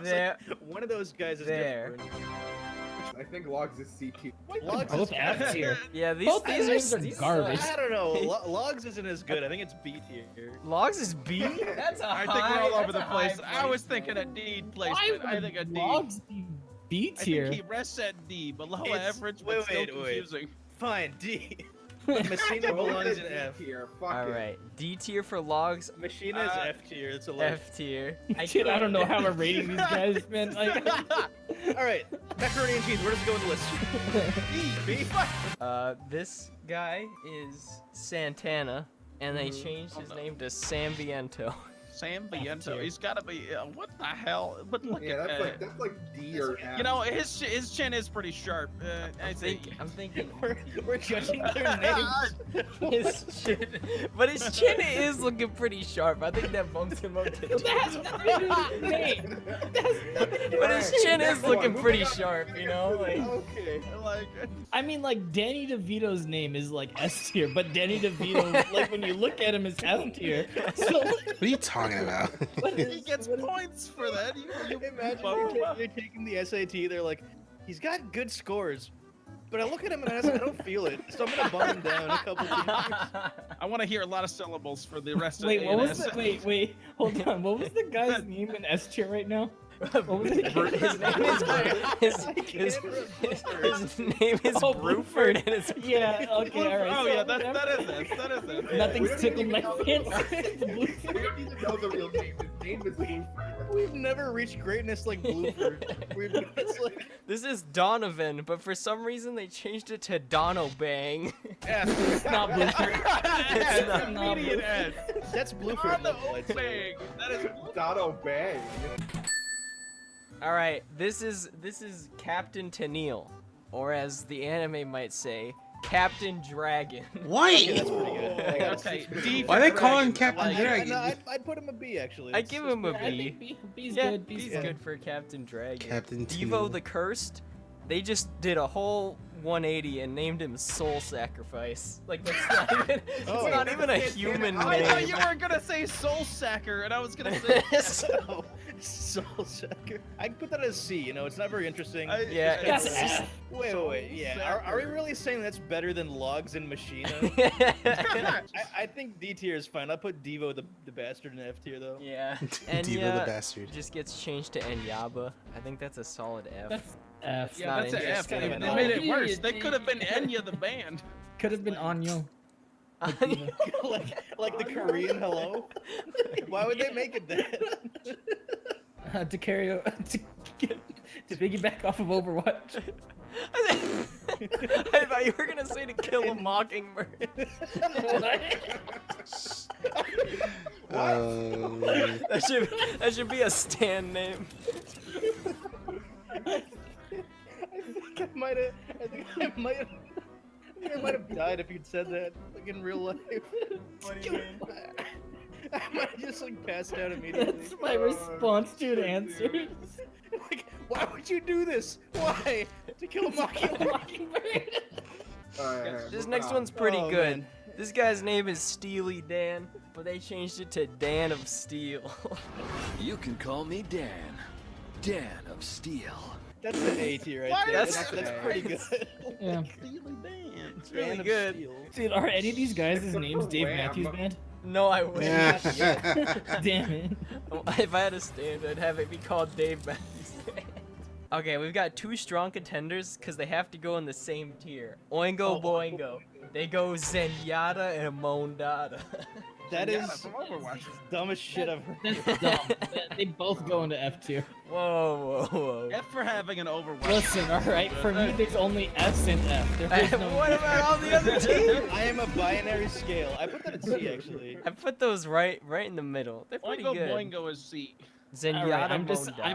There. One of those guys is there. different. I think Logs is CT. Logs both is F tier. Yeah, these are garbage. I don't know. Logs isn't as good. I think it's B tier. Logs is B? That's a I think we're all over the place. I was thinking a D placement. I think a D. Logs be B tier? I think he rests at D, below It's- average, but still confusing. Fine, D. Messina belongs in F. Alright, D tier for Logs. Machina is F tier. It's a low. F tier. Shit, I don't know how we're rating these guys, man. Like, Alright, macaroni and cheese. Where does it go in the list? B. This guy is Santana, and they changed his name to Samviento. Sam Viento, he's gotta be, what the hell? But look Yeah, at that. that's like D or F. You know, his chin is pretty sharp. I'm thinking we're judging their names. his chin, but his chin is looking pretty sharp. I think that bumps him up to But his chin is looking pretty sharp, you know? Like, okay, like. I mean, like, Danny DeVito's name is like S tier, but Danny DeVito, like, when you look at him, is F tier. So, What are you talking about? He gets points for that. You Imagine you're taking the SAT. They're like, he's got good scores, but I look at him and I don't feel it. So I'm gonna bump him down a couple tiers. I want to hear a lot of syllables for the rest of wait, the what was the, wait, hold on. What was the guy's name in S tier right now? What was it? his name is Bruford, and it's yeah. Okay, all right. Oh yeah, that is it. Nothing's tickled my fancy. We don't need to know the real name. His name is Blueford. We've never reached greatness like Blueford. It's like This is Donovan, but for some reason they changed it to Donobang. It's not Blueford. It's not Immediate S. that's Blueford level. I'd say. Bang. That is Dono Bang. All right, this is Captain Tennille, or as the anime might say, Captain Dragon. What? That's pretty good. Okay, D Why for they call him Dragon. Captain Like, Dragon? No, I'd put him a B actually. I give him a I B. think B's Yeah, good. B's good. good for Captain Dragon. Captain Devo Tennille. the Cursed, they just did a whole 180 and named him Soul Sacrifice. Like that's not even, it's not even a human I name. thought you were gonna say Soul Sacker, and I was gonna say Soul sucker. I can put that as C. You know, it's not very interesting. Yeah, It's it's just- F. wait. Yeah, are we really saying that's better than Logs and Machina? I think D tier is fine. I'll put Devo the bastard in F tier though. Yeah. Devo the bastard. Just gets changed to Enyaba. I think that's a solid F. That's F. It's Yeah, not that's an F. interesting They at they all. made it worse. They could have been Enya the band. Could have been Anyo. like the Korean hello. Why would they make it that? To carry to piggyback off of Overwatch. I thought you were gonna say to kill a mockingbird. That should be a stand name. I think I might have died if you'd said that, like in real life. What do you mean? I might have just like passed out immediately. That's my response to an answer. Like, why would you do this? Why? To kill a mockingbird? This next one's pretty good. Man. This guy's name is Steely Dan, but they changed it to Dan of Steel. You can call me Dan. Dan of Steel. That's an A tier right Why there. is That's that? pretty good. Yeah. It's really good. Dude, are any of these guys' names Dave Matthews Band? No, I wouldn't. Yeah. Damn it. If I had a stand, I'd have it be called Dave Matthews Band. Okay, we've got two strong contenders because they have to go in the same tier. Oingo Boingo. They go Zenyatta and Mondada. That is from Overwatch. dumbest shit I've heard. That's dumb. They both go into F tier. Whoa. F for having an Overwatch. Listen, alright, for me there's only F's and F. There's no What about all the other teams? I am a binary scale. I put that at C actually. I put those right in the middle. They're pretty Oingo good. Boingo is C. Zenyatta, Alright, I'm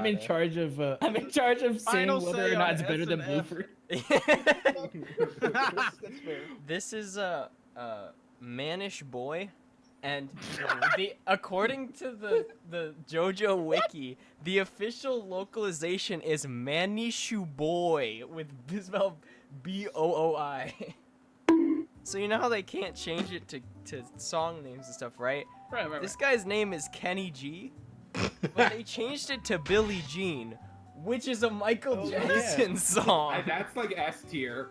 in Mondada. charge of saying Final whether say or not on it's better S than and F. Blueford. That's fair. This is a Manish boy, and according to the JoJo wiki, the official localization is Manishu boy with spelled Booi. So you know how they can't change it to song names and stuff, right? Right. This guy's name is Kenny G, but they changed it to Billie Jean, which is a Michael Jackson song. That's like S tier.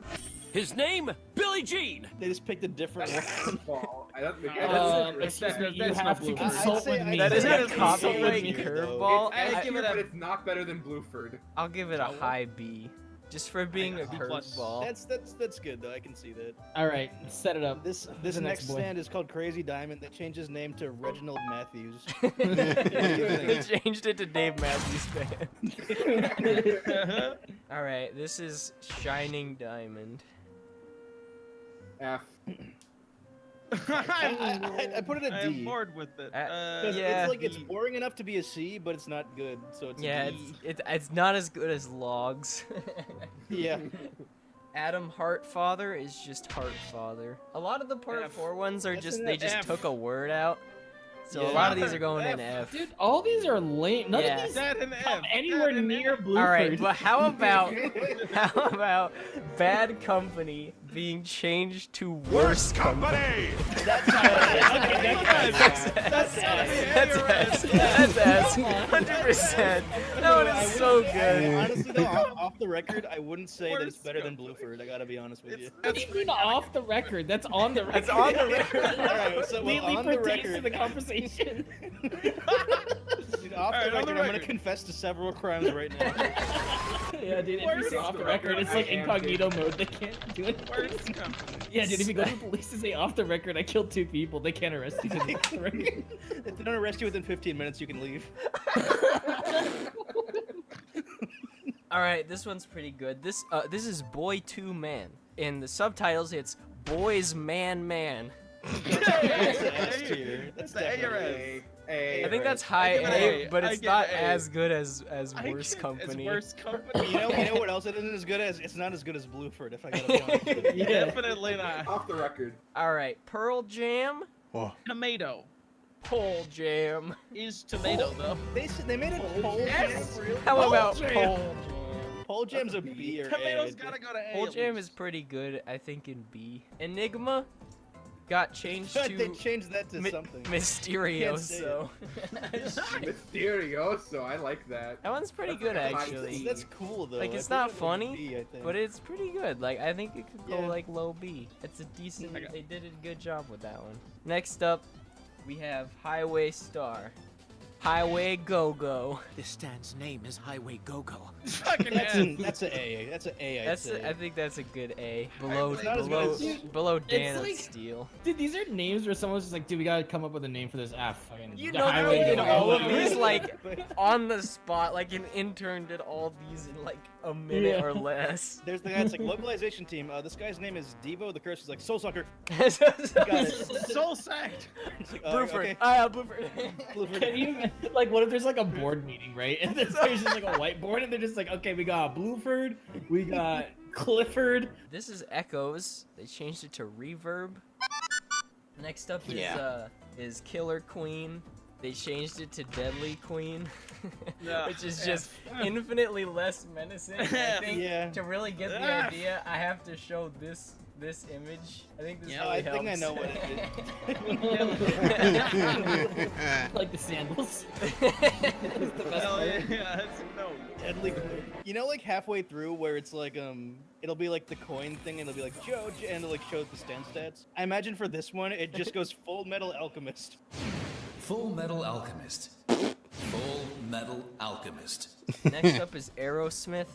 His name, Billie Jean. They just picked a different one. Excuse me, you have to consult with me. That isn't a Consult with copyright me. curveball. I give it but it's not better than Blueford. I'll give it a high B, just for being a B+. curveball. That's good though. I can see that. Alright, set it up. This The next boy. stand is called Crazy Diamond. They changed his name to Reginald Matthews. They changed it to Dave Matthews Band. All right, this is Shining Diamond. F. I put it at I'm D. bored with it. Yeah. It's like it's boring enough to be a C, but it's not good. So it's Yeah, a D. it's not as good as Logs. Yeah. Adam Heartfather is just Heartfather. A lot of the Part F. 4 ones are That's just an they F. just took a word out. So Yeah. a lot of these are going in F. Dude, all these are lame. None Yeah. of these That and come F. anywhere That and near F. Blueford. All right, but how about Bad Company being changed to Worst Company? That's That's S. 100%. That one is so good. Honestly, though, off the record, I wouldn't say that it's better than Blueford. I gotta be honest with you. What do you mean off the record? That's on the record. That's on the record. All right, so Completely on the pertains record, to the conversation. dude, off the record, I'm gonna confess to several crimes right now. Yeah, dude, if you say off the record, it's like incognito mode. They can't do it. Worst company. Yeah, dude, if you go to the police and say off the record, I killed 2 people, they can't arrest you because it's off the record. If they don't arrest you within 15 minutes, you can leave. All right, this one's pretty good. This is Boy 2 Man. In the subtitles, it's Boys Man Man. That's S tier. That's The A or definitely S. A. I think that's high give it A, A. but I it's give not it A. as good as I Worst give- Company. It's Worst Company. You know what else it isn't as good as? It's not as good as Blueford, if I gotta be honest with you. Yeah. Definitely not. Off the record. All right, Pearl Jam, Oh, Tomato Pole Jam. is tomato though. They made it Pole Yes. Jam. How Pole about Jam. Pole Jam? Pole Jam's a B or Tomato's A. gotta go to A. Pole at Jam least. is pretty good, I think, in B. Enigma, got changed to They changed that to something. Mysterioso. Mysterioso, I like that. That one's pretty good actually. That's cool though. Like I it's put not it at funny, B, I think. but it's pretty good. Like I think it could go Yeah. like low B. It's a decent. They did a good job with that one. Next up, we have Highway Star. Highway Go-Go. This stand's name is Highway Go-Go. That's an A. That's an A. I'd say. I think that's a good A. Below It's not as good below as- Dan It's and like- Steel. Dude, these are names where someone's just like, dude, we gotta come up with a name for this app. Fucking You the know, highway they did to all of go. these like on the spot. Like an intern did all these in like a minute Yeah. or less. There's the guy that's like localization team. This guy's name is Devo. The curse is like Soul Sucker. Got it. Soul sacked. It's like, Bluford. okay. Bluford. Can you like what if there's like a board meeting, right? And there's just like a whiteboard, and they're just like, okay, we got Bluford, we got Clifford. This is Echoes. They changed it to Reverb. Next up is Killer Queen. They changed it to Deadly Queen, Yeah. which is just infinitely less menacing. I think Yeah. to really get the idea, I have to show this image. I think this Yeah, really I think I helps. know what it is. Like the sandals. Hell yeah, that's no. Deadly Queen. You know, like halfway through where it's like it'll be like the coin thing, and it'll be like Joe, and it'll like show the stand stats. I imagine for this one, it just goes Full Metal Alchemist. Full Metal Alchemist. Full Metal Alchemist. Next up is Aerosmith,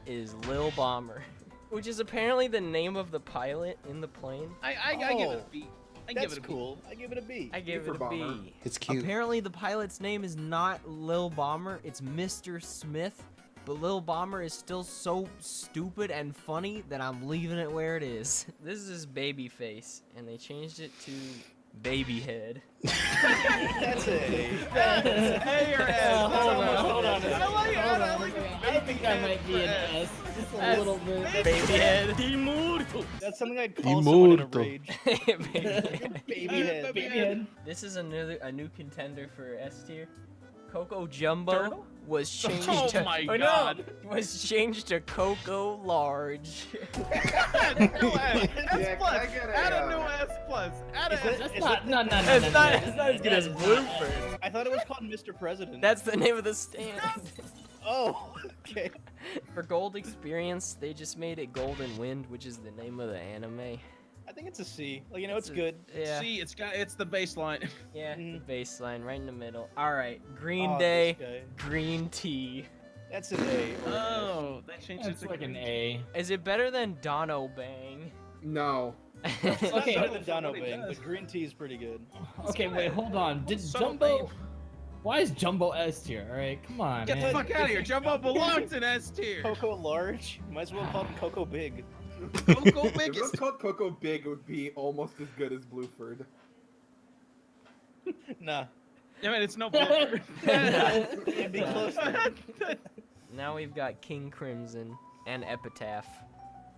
is Lil Bomber, which is apparently the name of the pilot in the plane. I give it a B. I give That's it a B. cool. I give it a B. I gave it a B. It's cute. Apparently the pilot's name is not Lil Bomber, it's Mr. Smith, but Lil Bomber is still so stupid and funny that I'm leaving it where it is. This is Babyface, and they changed it to Babyhead. That's A. A or S. Hold on. I like it. I think I might be an S. Just a little bit. Babyhead. That's something I'd call someone in a Immortal. rage. Babyhead. Babyhead. This is a new contender for S tier. Coco Jumbo Turtle? was changed Oh to my no, God. was changed to Coco Large. S plus. I get a, Add a new S plus. Add a S. That's not, no. It's not as good as Bluford. I thought it was called Mr. President. That's the name of the stand. Oh, okay. For Gold Experience, they just made it Golden Wind, which is the name of the anime. I think it's a C. Like, you know, it's good. Yeah. See, it's the baseline. Yeah, the baseline right in the middle. All right, Green Oh, Day, this guy. Green Tea. That's an A. Or an Oh, that changed it That's to like an green. A. Is it better than Dono Bang? No. It's not Okay. better than Dono What he Bang, does. but green tea is pretty good. Okay, wait, hold on. Did So Jumbo? lame. Why is Jumbo S tier? All right, come on, Get man. the fuck out of here. Jumbo belongs in S tier. Coco Large? Might as well call him Coco Big. Coco If Big it was is called Coco Big, it would be almost as good as Bluford. Nah. I mean, it's no Bluford. It'd be close. Then. Now we've got King Crimson and Epitaph,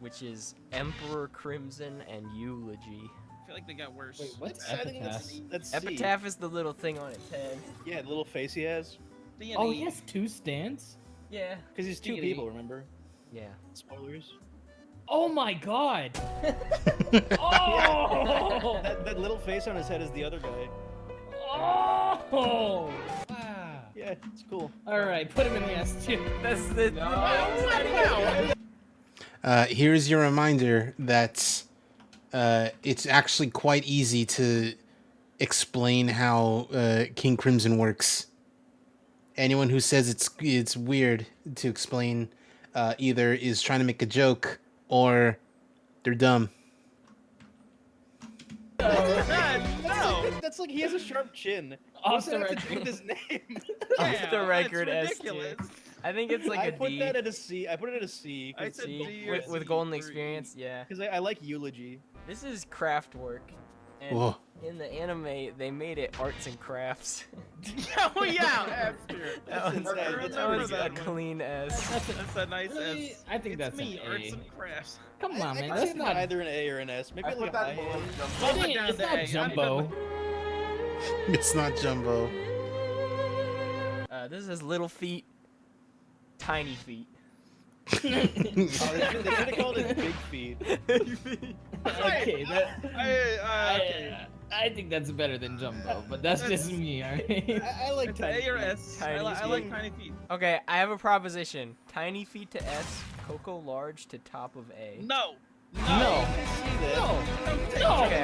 which is Emperor Crimson and Eulogy. I feel like they got worse. Wait, what's Epitaph? I think that's C. Epitaph is the little thing on its head. Yeah, the little face he has. D and Oh, E. he has 2 stands? Yeah. Because he's two D&D. people, remember? Yeah. Spoilers. Oh my god! Oh! That little face on his head is the other guy. Oh! Wow. Yeah, it's cool. Alright, put him in the S tier. That's the. Here's your reminder that it's actually quite easy to explain how King Crimson works. Anyone who says it's weird to explain either is trying to make a joke or they're dumb. No. That's like he has a sharp chin. Off What's the that have to record. do with his name? Off the record, that's S tier. ridiculous. I think it's like I a put D. that at a C. I put it at a C. I said C. D or With C Golden for Experience, yeah. Because I like eulogy. This is Craftwork. And Whoa. in the anime, they made it arts and crafts. Oh yeah, S tier. That That's one's, insane. That's that one's a that one. clean S. That's a nice Really? S. I think It's that's me, an arts A. and crafts. Come on, I man. can That's see not. either an A or an S. Maybe I like put a that high in A. Bump it It down it's to not A. I'm good Jumbo. with- It's not Jumbo. This is Little Feet, Tiny Feet. They should have called it Big Feet. Okay, Okay. I think that's better than Jumbo, but that's just me, alright? I like It's tiny A or feet. S. Tiny I like feet. tiny feet. Okay, I have a proposition. Tiny feet to S, Coco large to top of A. No. No. No. Okay.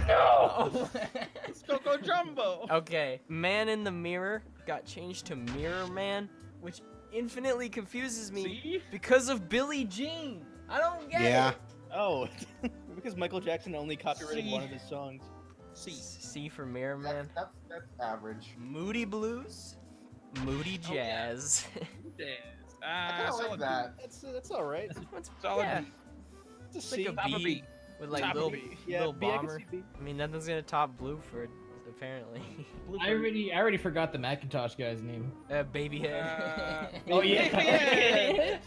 No. It's Coco Jumbo. Okay, Man in the Mirror got changed to Mirror Man, which infinitely confuses me because of Billie Jean. I don't get it. Oh, because Michael Jackson only copyrighted one of his songs. C for Mirror Man. That's average. Moody Blues, Moody Jazz. I kind of like that. That's all right. Solid. Yeah. It's a Like C. a Top of B B. with like Top of little, B. Yeah, little B, I can bomber. see B. I mean, nothing's gonna top Blueford, apparently. I already forgot the Macintosh guy's name. Babyhead. Oh yeah.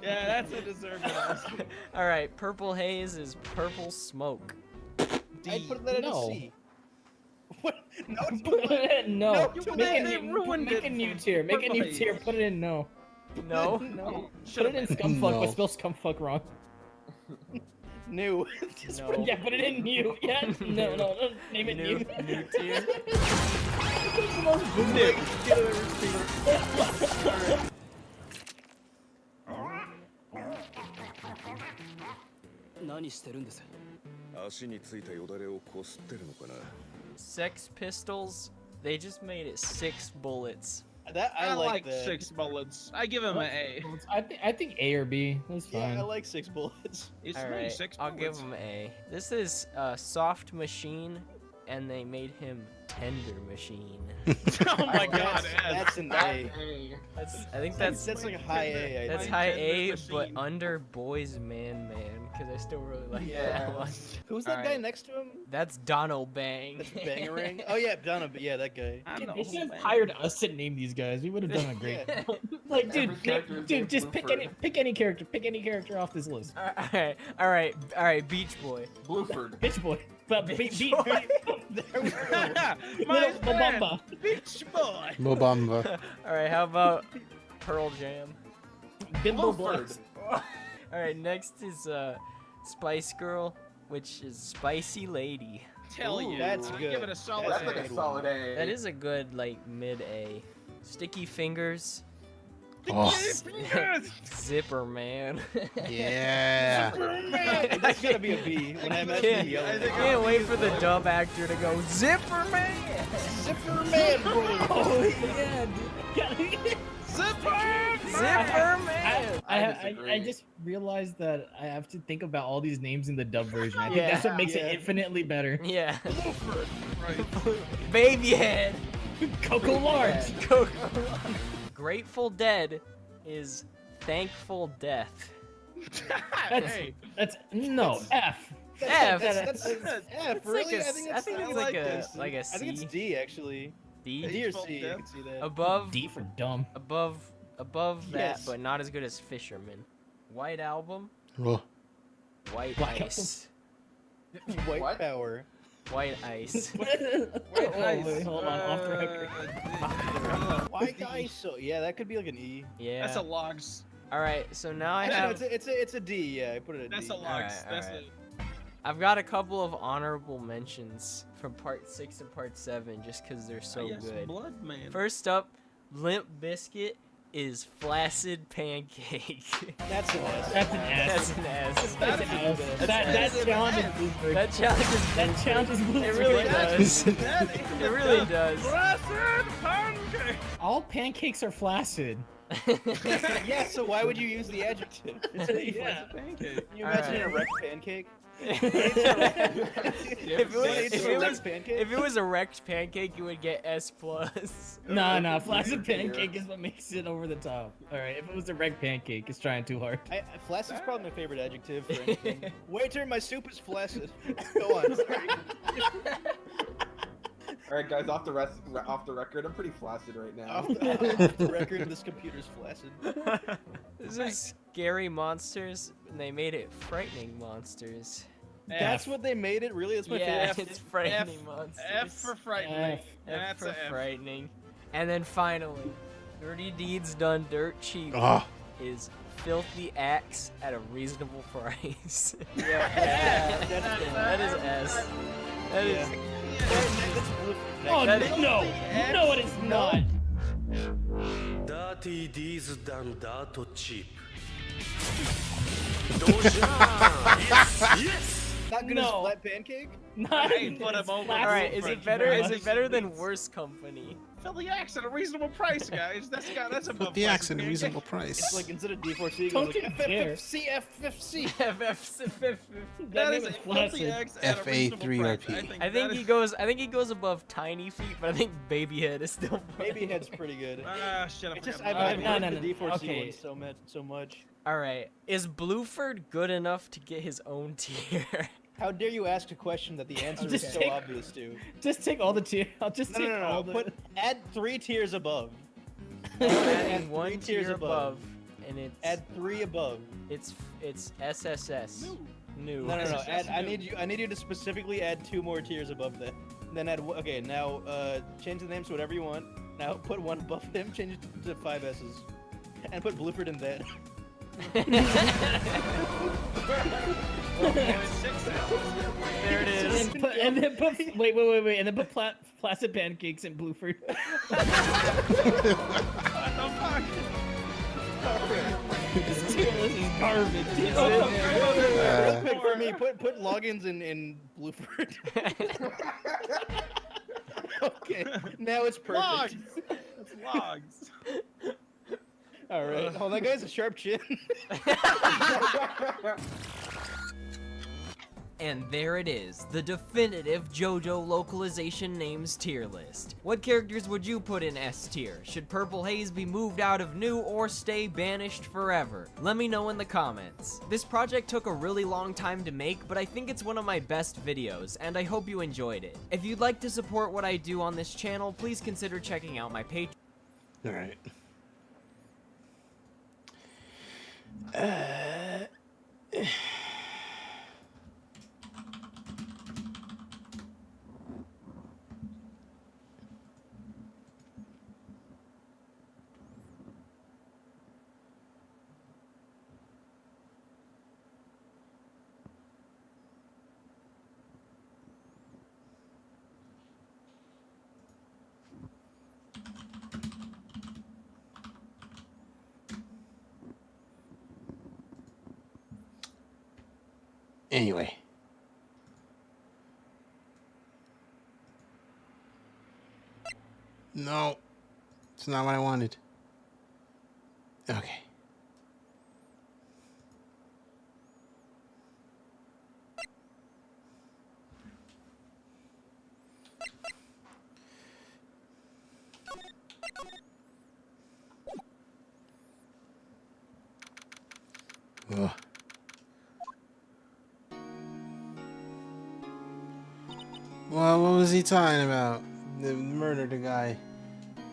Yeah, that's a deserving answer. All right, Purple Haze is Purple Smoke. I'd put that in a No. C. What? No, No. They ruined Make it a new for tier. Make a Purple new Haze. tier. Put it in no. No. No. Put it in Scumfuck, No. but spell Scumfuck wrong. New. Just put it- Yeah, put it in new. Yeah. No. Name it new. New tier. It's the most bootleg shit I've ever seen. Sex Pistols. They just made it 6 bullets. That I like that. 6 bullets. I give him an A. I think A or B. That's fine. Yeah, I like 6 bullets. It's All really right, 6 I'll give bullets. him A. This is Soft Machine, and they made him Tender Machine. Oh my god, That's an A. I think that's That's like a high A. I that's think. high Tender A, but Machine. under Boys Man, because I still really like that one. Who's that guy Alright. next to him? That's Donald Bang. That's Bangarang. Oh yeah, Donna. Yeah, that guy. They should have hired us to name these guys. We would have done a great. Like, dude, just pick any character. Pick any character off this list. All right, Beach Boy. Blueford. Bitch boy. But Bitch beat. boy. There we go. My Little friend, Babamba. Beach Boy. Mobamba. All right, how about Pearl Jam? Bimbo Blueford. Blast. All right, next is Spice Girl, which is Spicy Lady. Tell you. That's I good. give it a solid That's A. like a solid A. That is a good like mid A. Sticky Fingers. Oh, Zipper Man. yeah. That's gotta be a B. When I imagine yelling. I can't wait for the dub actor to go Zipper Man. Zipper Man, bro. Oh yeah, dude. Zipper Man. I just realized that I have to think about all these names in the dub version. I think that's what makes it infinitely better. Yeah. Babyhead. Coco Large. Coco. Grateful Dead is Thankful Death. That's no F. F. That's F. It's Really? like a- I think I think it's like a I think it's C. D actually. D. D or C. I can see that. Above D for dumb. above that, Yes. but not as good as Fisherman. White Album, Oh, White White Ice, White What? power. White Ice. Wait, hold on, off the record. White ice. So yeah, that could be like an E. Yeah. That's a logs. All right, so now I No, have it's a D. Yeah, I put it at That's D. a logs. Alright, That's alright. a. I've got a couple of honorable mentions from part 6 and part 7 just because they're so yes, good. Blood man. First up, Limp Biscuit is Flaccid Pancake. That's an S. That's an S. That's an S. That's an S. That challenges Blueford. That challenges That challenges Blueford. It really right now. does. It really does. Flaccid pancake. All pancakes are flaccid. Yeah, so why would you use the adjective? Yeah. Can you imagine an erect pancake? If it was a wrecked pancake, you would get S+. Nah, flaccid pancake is what makes it over the top. Alright, if it was a red pancake, it's trying too hard. Flaccid is probably my favorite adjective for anything. Waiter, my soup is flaccid. Go on. All right, guys, off the record, I'm pretty flaccid right now. Off the record, this computer's flaccid. This is Scary Monsters, and they made it Frightening Monsters. That's what they made it? Really? That's my Yeah, favorite. it's Frightening Monsters. F for frightening. F for frightening. And then finally, Dirty deeds done dirt cheap Oh. is filthy acts at a reasonable price. Yeah, that is S. That is. Oh, that is- no, no, it is not. Dirty deeds done dirt cheap. Not good as flat pancake? Not Hey, put him over. All right, is French it better? Is fries. it better than Worst Company? Filthy axe at a reasonable price, guys. That's above The axe at a price. reasonable It's price. like instead of D4C, it Don't goes you like dare. FFFC, FFC. That name is a is filthy classic. axe at a reasonable price. FA3RP. I think he goes. I think he goes above Tiny Feet, but I think Baby Head is still. Baby Head's pretty good. Ah, shit, I It's just forgot I've about no, liked no, the no. D4C Okay. one so much. All right, is Blueford good enough to get his own tier? How dare you ask a question that the answer is Just so take- obvious to? Just take all the tier. I'll just No, take no, no, all no. the. Add 3 tiers above. Adding Add one 3 tiers tier above, and it's Add 3 above. it's SSS. New. No, no, no. I need you to specifically add 2 more tiers above that. Then add. Okay, now change the names to whatever you want. Now put 1 above him. Change it to 5 S's, and put Bluford in that. There it is. And then put wait, and then put placid pancakes in Blueford. This tier list is garbage. Real quick for me, put logins in Bluford. Okay, now it's perfect. Logs. That's logs. All right. Oh, that guy's a sharp chin. And there it is, the definitive JoJo localization names tier list. What characters would you put in S tier? Should Purple Haze be moved out of new or stay banished forever? Let me know in the comments. This project took a really long time to make, but I think it's one of my best videos, and I hope you enjoyed it. If you'd like to support what I do on this channel, please consider checking out my Patreon. Alright. Anyway. No. It's not what I wanted. Okay. Ugh. Well, what was he talking about? The murdered a guy.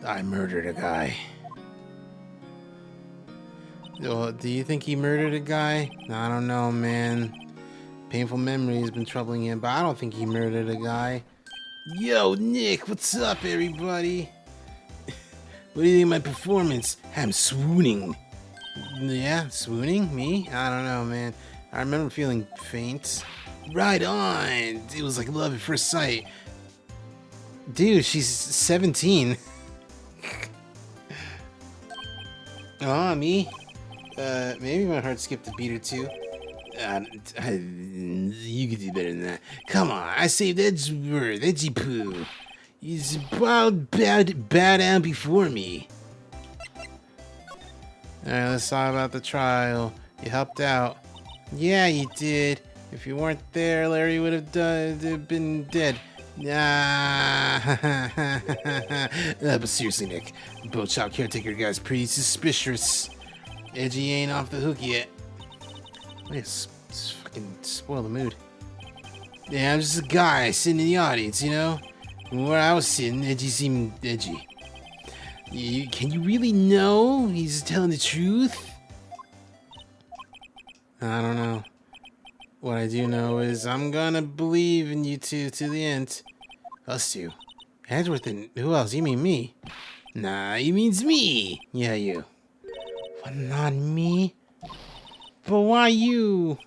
I murdered a guy. Well, do you think he murdered a guy? I don't know, man. Painful memory has been troubling him, but I don't think he murdered a guy. Yo, Nick, what's up, everybody? What do you think of my performance? I'm swooning. Yeah, swooning? Me? I don't know, man. I remember feeling faint. Right on! It was like love at first sight. Dude, she's 17. Oh, me? Maybe my heart skipped a beat or two. You could do better than that. Come on, I saved Edgeworth, Edgy Poo. He's bad out before me. Alright, let's talk about the trial. You helped out. Yeah, you did. If you weren't there, Larry would have been dead. But seriously, Nick, boat shop caretaker guy's pretty suspicious. Edgy ain't off the hook yet. Wait, fucking spoil the mood. Yeah, I'm just a guy sitting in the audience, you know? And where I was sitting, Edgy seemed edgy. Can you really know he's telling the truth? I don't know. What I do know is I'm gonna believe in you two to the end. Us two. Edgeworth and who else? You mean me? Nah, he means me. Yeah, you. But not me. But why you?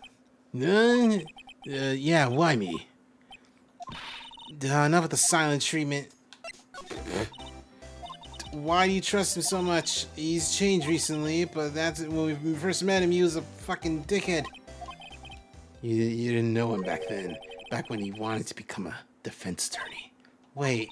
Yeah, why me? Enough of the silent treatment. Why do you trust him so much? He's changed recently, but that's when we first met him, he was a fucking dickhead. You didn't know him back then. Back when he wanted to become a defense attorney. Wait,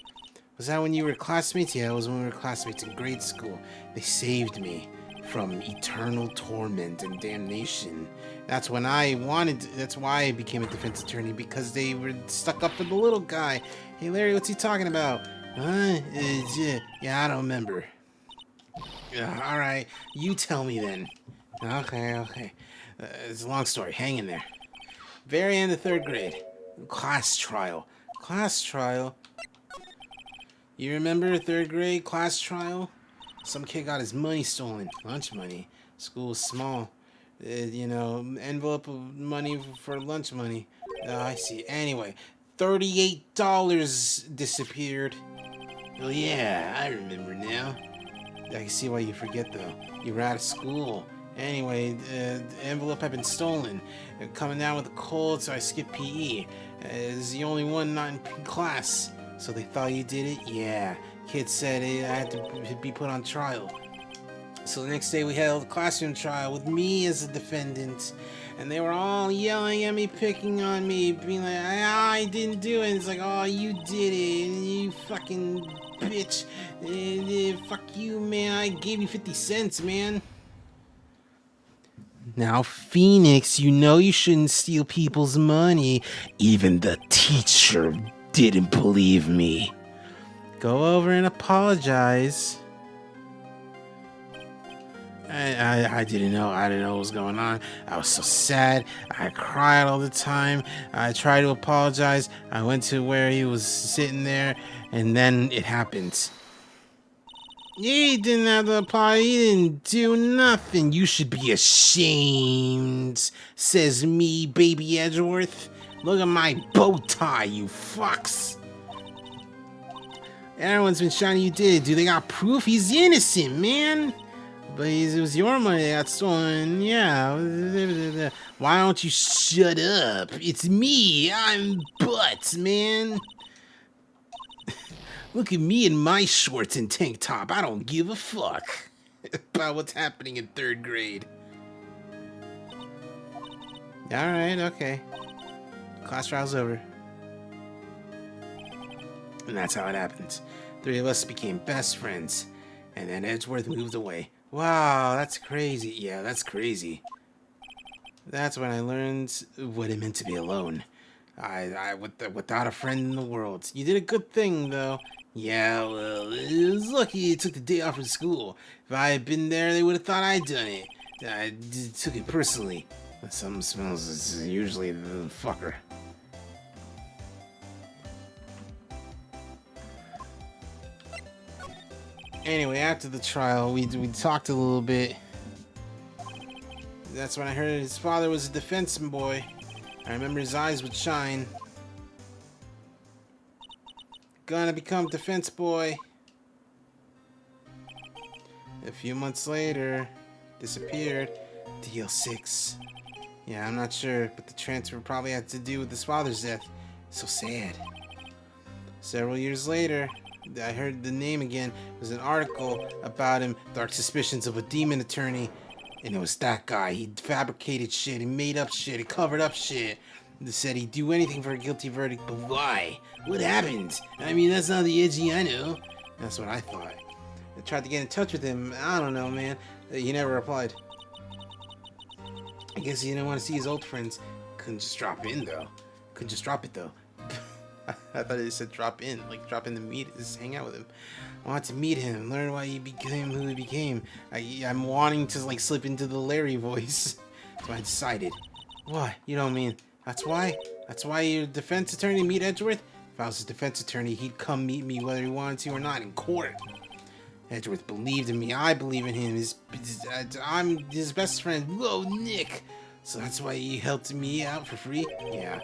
was that when you were classmates? Yeah, it was when we were classmates in grade school. They saved me from eternal torment and damnation. That's when that's why I became a defense attorney, because they were stuck up for the little guy. Hey Larry, what's he talking about? Huh? Yeah, I don't remember. Alright, you tell me then. Okay. It's a long story, hang in there. Very end of 3rd grade. Class trial. Class trial? You remember 3rd grade class trial? Some kid got his money stolen. Lunch money. School was small. Envelope of money for lunch money. I see. Anyway, $38 disappeared. Well, yeah, I remember now. I can see why you forget, though. You were out of school. Anyway, the envelope had been stolen. Coming down with a cold, so I skipped PE. It was the only one not in class. So they thought you did it? Yeah. Kid said I had to be put on trial. So the next day we held a classroom trial with me as a defendant. And they were all yelling at me, picking on me, being like, I didn't do it. It's like, oh, you did it. You fucking bitch. Fuck you, man. I gave you 50 cents, man. Now, Phoenix, you know you shouldn't steal people's money. Even the teacher didn't believe me. Go over and apologize. I didn't know. I didn't know what was going on. I was so sad. I cried all the time. I tried to apologize. I went to where he was sitting there, and then it happened. He didn't have to apologize. He didn't do nothing. You should be ashamed, says me, baby Edgeworth. Look at my bow tie, you fucks. Everyone's been shouting you did it, dude. They got proof. He's innocent, man. But it was your money that got stolen. Yeah. Why don't you shut up? It's me. I'm Butts, man. Look at me in my shorts and tank top. I don't give a fuck about what's happening in 3rd grade. Alright, okay. Class trial's over. And that's how it happened. 3 of us became best friends. And then Edgeworth moved away. Wow, that's crazy. Yeah, that's crazy. That's when I learned what it meant to be alone. Without a friend in the world. You did a good thing, though. Yeah, well, it was lucky you took the day off from school. If I had been there, they would have thought I'd done it. I took it personally. Something smells, it's usually the fucker. Anyway, after the trial, we talked a little bit. That's when I heard his father was a defense boy. I remember his eyes would shine. Gonna become defense boy. A few months later, disappeared. Deal 6. Yeah, I'm not sure, but the transfer probably had to do with his father's death. So sad. Several years later, I heard the name again. It was an article about him, dark suspicions of a demon attorney. And it was that guy. He fabricated shit, he made up shit, he covered up shit. They said he'd do anything for a guilty verdict, but why? What happened? I mean, that's not the edgy I know. That's what I thought. I tried to get in touch with him. I don't know, man. He never replied. I guess he didn't want to see his old friends. Couldn't just drop in, though. Couldn't just drop it, though. I thought it said drop in, like drop in to meet, just hang out with him. I want to meet him, learn why he became who he became. I'm wanting to like slip into the Larry voice. So I decided. What? You don't mean that's why? That's why you're a defense attorney, meet Edgeworth? If I was a defense attorney, he'd come meet me whether he wanted to or not in court. Edgeworth believed in me. I believe in him. I'm his best friend. Whoa, Nick. So that's why he helped me out for free? Yeah.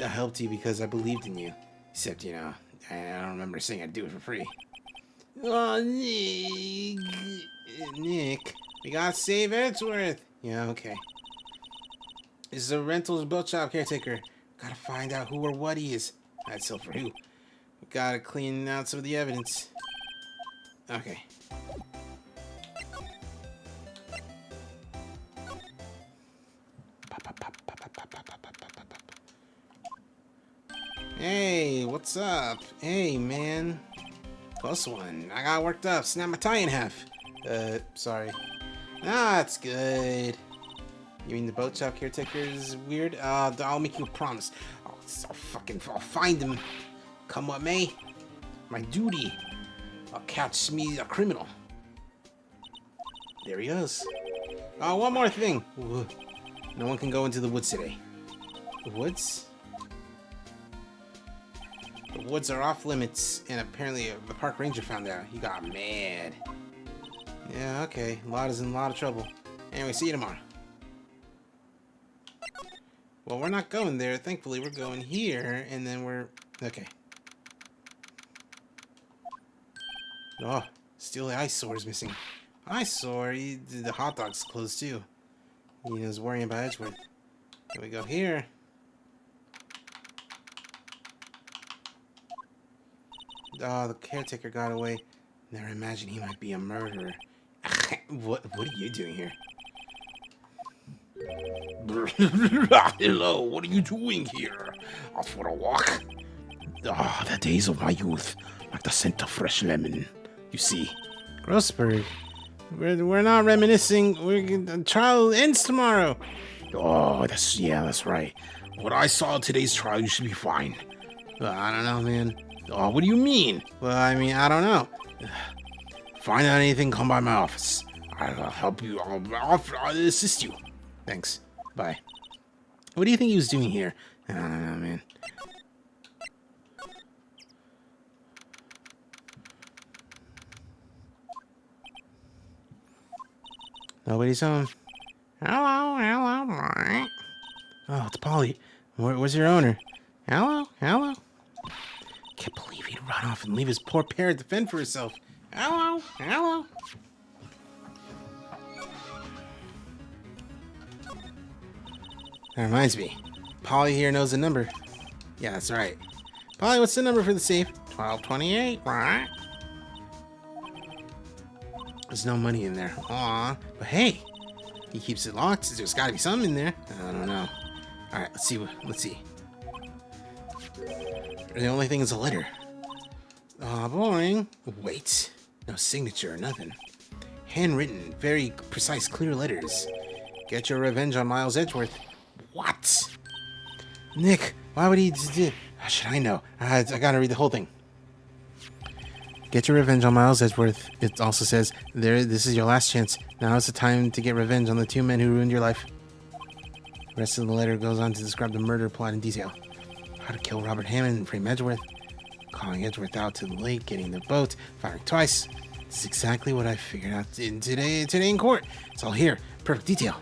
I helped you because I believed in you. Except, you know, I don't remember saying I'd do it for free. Oh, Nick, we gotta save Edgeworth. Yeah, okay. This is a rental boat shop caretaker. Gotta find out who or what he is. That's still for who. We gotta clean out some of the evidence. Okay. Hey, what's up? Hey, man. Close one. I got worked up. Snap my tie in half. Sorry. Ah, it's good. You mean the boat shop caretaker is weird? I'll make you a promise. I'll find him. Come what may. My duty. I'll catch me a criminal. There he is. Oh, one more thing. No one can go into the woods today. The woods? The woods are off limits, and apparently the park ranger found out. He got mad. Yeah, okay. Lot is in a lot of trouble. Anyway, see you tomorrow. Well, we're not going there. Thankfully, we're going here, and then we're... Okay. Oh, still the eyesore is missing. Eyesore? The hot dog's closed, too. He was worrying about Edgeworth. Here we go here. Oh, the caretaker got away. Never imagined he might be a murderer. What are you doing here? Hello, what are you doing here? Out for a walk? Ah, the days of my youth, like the scent of fresh lemon. You see. Grossberg, we're not reminiscing. The trial ends tomorrow. Oh, that's right. What I saw in today's trial, you should be fine. I don't know, man. Oh, what do you mean? Well, I mean, I don't know. Find out anything, come by my office. I'll help you. I'll assist you. Thanks. Bye. What do you think he was doing here? I don't know, man. Nobody's home. Hello. Oh, it's Polly. Where's your owner? Hello. Can't believe he'd run off and leave his poor parrot to fend for herself. Hello. That reminds me. Polly here knows the number. Yeah, that's right. Polly, what's the number for the safe? 1228, right? There's no money in there. Aw. But hey, he keeps it locked. There's gotta be something in there. I don't know. Alright, let's see. The only thing is a letter. Aw, boring. Wait. No signature or nothing. Handwritten, very precise, clear letters. Get your revenge on Miles Edgeworth. What? Nick, why would he... How should I know? I gotta read the whole thing. Get your revenge on Miles Edgeworth. It also says, this is your last chance. Now is the time to get revenge on the two men who ruined your life. The rest of the letter goes on to describe the murder plot in detail. How to kill Robert Hammond and frame Edgeworth. Calling Edgeworth out to the lake, getting the boat, firing twice. This is exactly what I figured out today in court. It's all here. Perfect detail.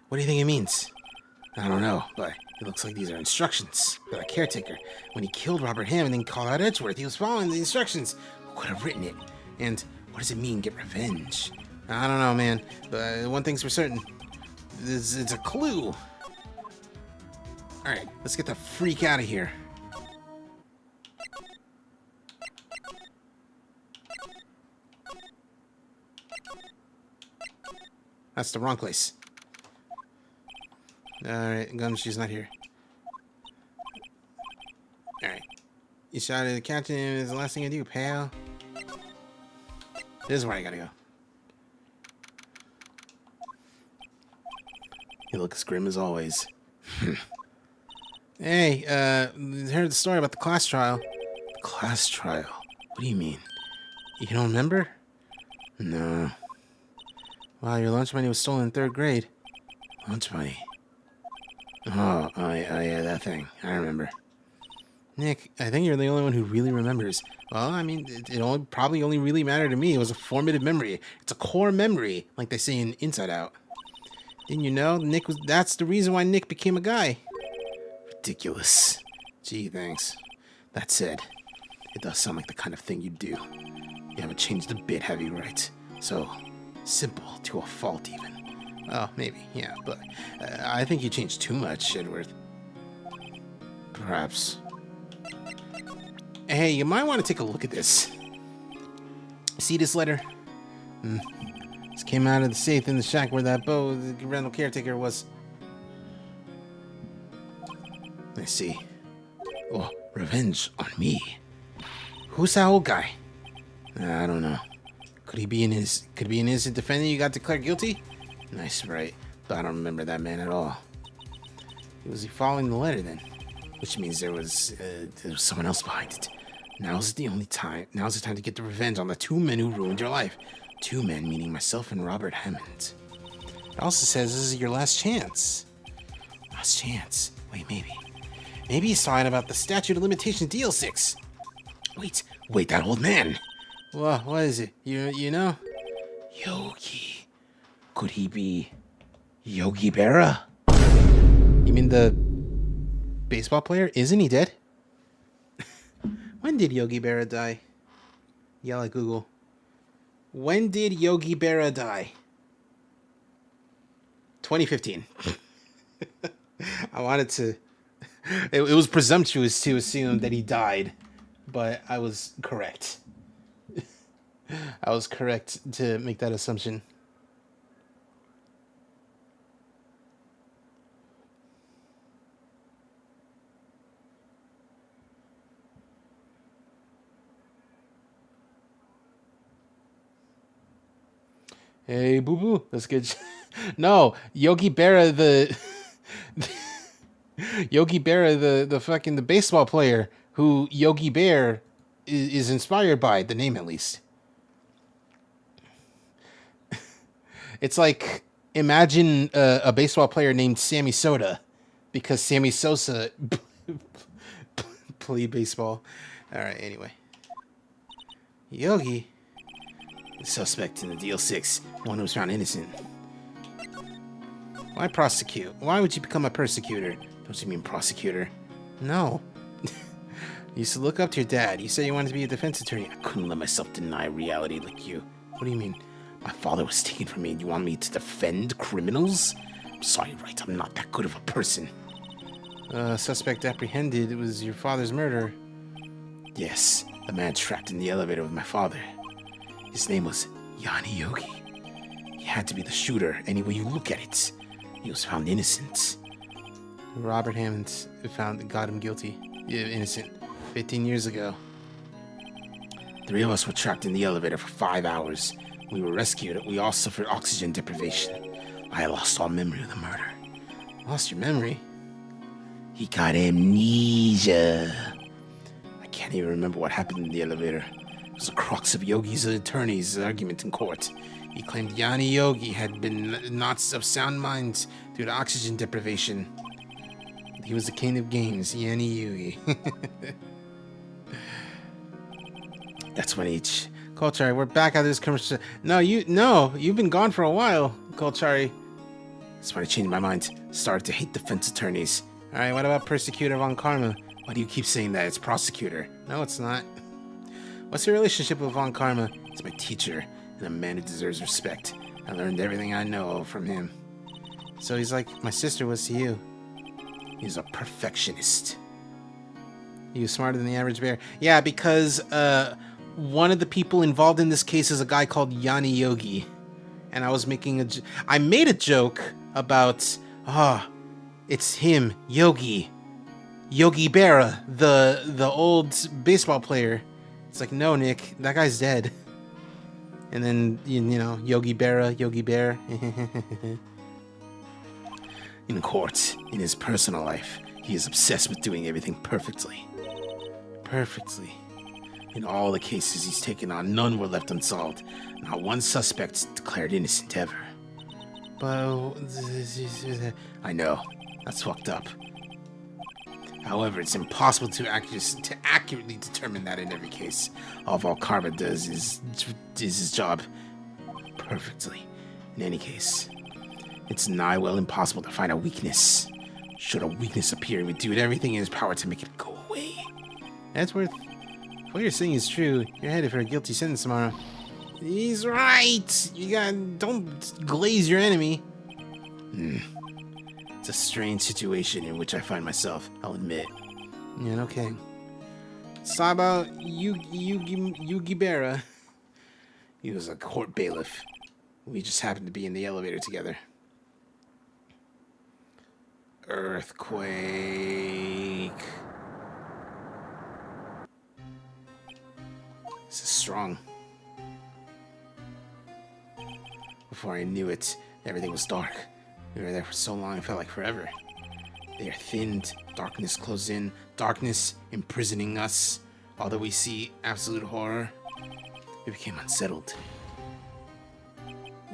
What do you think it means? I don't know, but it looks like these are instructions for the caretaker. When he killed Robert Hammond and called out Edgeworth, he was following the instructions. Who could have written it? And what does it mean, get revenge? I don't know, man, but one thing's for certain. It's a clue. Alright, let's get the freak out of here. That's the wrong place. Alright, Gumshoe's not here. Alright. You shouted the captain is the last thing I do, pal. This is where I gotta go. He looks grim as always. Hey, heard the story about the class trial. The class trial? What do you mean? You don't remember? No. Wow, your lunch money was stolen in 3rd grade. Lunch money? Oh, yeah, that thing. I remember. Nick, I think you're the only one who really remembers. Well, I mean, it probably only really mattered to me. It was a formative memory. It's a core memory, like they say in Inside Out. Didn't you know? That's the reason why Nick became a guy. Ridiculous. Gee, thanks. That said, it does sound like the kind of thing you do. You haven't changed a bit, have you, right? So, simple to a fault, even. Oh, maybe, yeah, but I think you changed too much, Edward. Perhaps. Hey, you might want to take a look at this. See this letter? This came out of the safe in the shack where that the rental caretaker was. I see. Oh, revenge on me. Who's that old guy? I don't know. Could he be an innocent defendant you got declared guilty? Nice, right? But I don't remember that man at all. Was he following the letter then? Which means there was someone else behind it. Now's the time to get the revenge on the two men who ruined your life. Two men, meaning myself and Robert Hammond. It also says this is your last chance. Last chance? Wait, maybe. Maybe he's talking about the statute of limitation DL6. Wait, that old man. What is it? You know? Yogi. Could he be Yogi Berra? You mean the baseball player? Isn't he dead? When did Yogi Berra die? Yell at Google. When did Yogi Berra die? 2015. I wanted to... It was presumptuous to assume that he died, but I was correct. I was correct to make that assumption. Hey, boo boo. That's good. No, Yogi Berra, Yogi Berra, the fucking the baseball player who Yogi Bear is inspired by, the name at least. It's like, imagine a baseball player named Sammy Soda, because Sammy Sosa played baseball. All right, anyway. Yogi. The suspect in the deal 6, one who was found innocent. Why prosecute? Why would you become a persecutor? Don't you mean prosecutor? No. You used to look up to your dad. You said you wanted to be a defense attorney. I couldn't let myself deny reality like you. What do you mean? My father was taken from me and you want me to defend criminals? I'm sorry, Wright, I'm not that good of a person. Suspect apprehended. It was your father's murder. Yes, the man trapped in the elevator with my father. His name was Yanni Yogi. He had to be the shooter any way you look at it. He was found innocent. Robert Hammond got him guilty. Yeah, innocent. 15 years ago. 3 of us were trapped in the elevator for 5 hours. We were rescued. We all suffered oxygen deprivation. I lost all memory of the murder. Lost your memory? He got amnesia. I can't even remember what happened in the elevator. It was the crux of Yogi's attorney's argument in court. He claimed Yanni Yogi had been not of sound mind due to oxygen deprivation. He was the king of games, Yanni Yogi. That's when each... Kolchari, we're back out of this commercial. No, you've been gone for a while, Kolchari. That's when I changed my mind. Started to hate defense attorneys. Alright, what about Persecutor Von Karma? Why do you keep saying that? It's prosecutor. No, it's not. What's your relationship with Von Karma? He's my teacher, and a man who deserves respect. I learned everything I know from him. So he's like my sister was to you. He's a perfectionist. He was smarter than the average bear. Yeah, because one of the people involved in this case is a guy called Yanni Yogi. And I was making I made a joke about, it's him, Yogi. Yogi Berra, the old baseball player. It's like, no, Nick, that guy's dead. And then, you know, Yogi Berra, Yogi Bear. In court, in his personal life, he is obsessed with doing everything perfectly. Perfectly. In all the cases he's taken on, none were left unsolved. Not one suspect declared innocent ever. But... I know. That's fucked up. However, it's impossible to accurately determine that in every case. All Von Karma does is his job perfectly. In any case, it's nigh well impossible to find a weakness. Should a weakness appear, he would do everything in his power to make it go away. Edgeworth, if what you're saying is true, you're headed for a guilty sentence tomorrow. He's right! Don't glaze your enemy. It's a strange situation in which I find myself, I'll admit. Yeah, okay. Let's talk about Yugi Berra. He was a court bailiff. We just happened to be in the elevator together. Earthquake. This is strong. Before I knew it, everything was dark. We were there for so long, it felt like forever. They are thinned, darkness closed in, darkness imprisoning us. Although we see absolute horror, we became unsettled.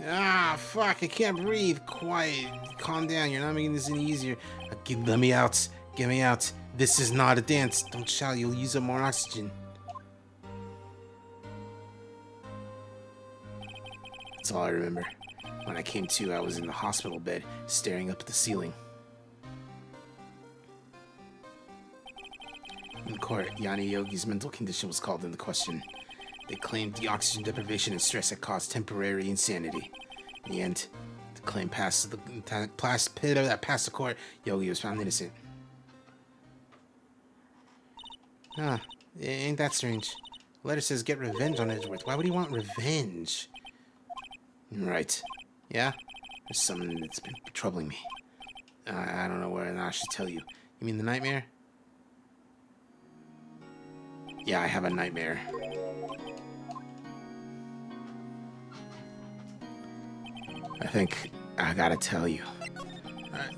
Ah, fuck, I can't breathe. Quiet, calm down, you're not making this any easier. Let me out, get me out. This is not a dance. Don't shout, you'll use up more oxygen. That's all I remember. When I came to, I was in the hospital bed, staring up at the ceiling. In court, Yanni Yogi's mental condition was called into question. They claimed the oxygen deprivation and stress had caused temporary insanity. In the end, the claim passed the court. Yogi was found innocent. Ah, ain't that strange? The letter says get revenge on Edgeworth. Why would he want revenge? Right. Yeah? There's something that's been troubling me. I don't know where I should tell you. You mean the nightmare? Yeah, I have a nightmare. I think I gotta tell you.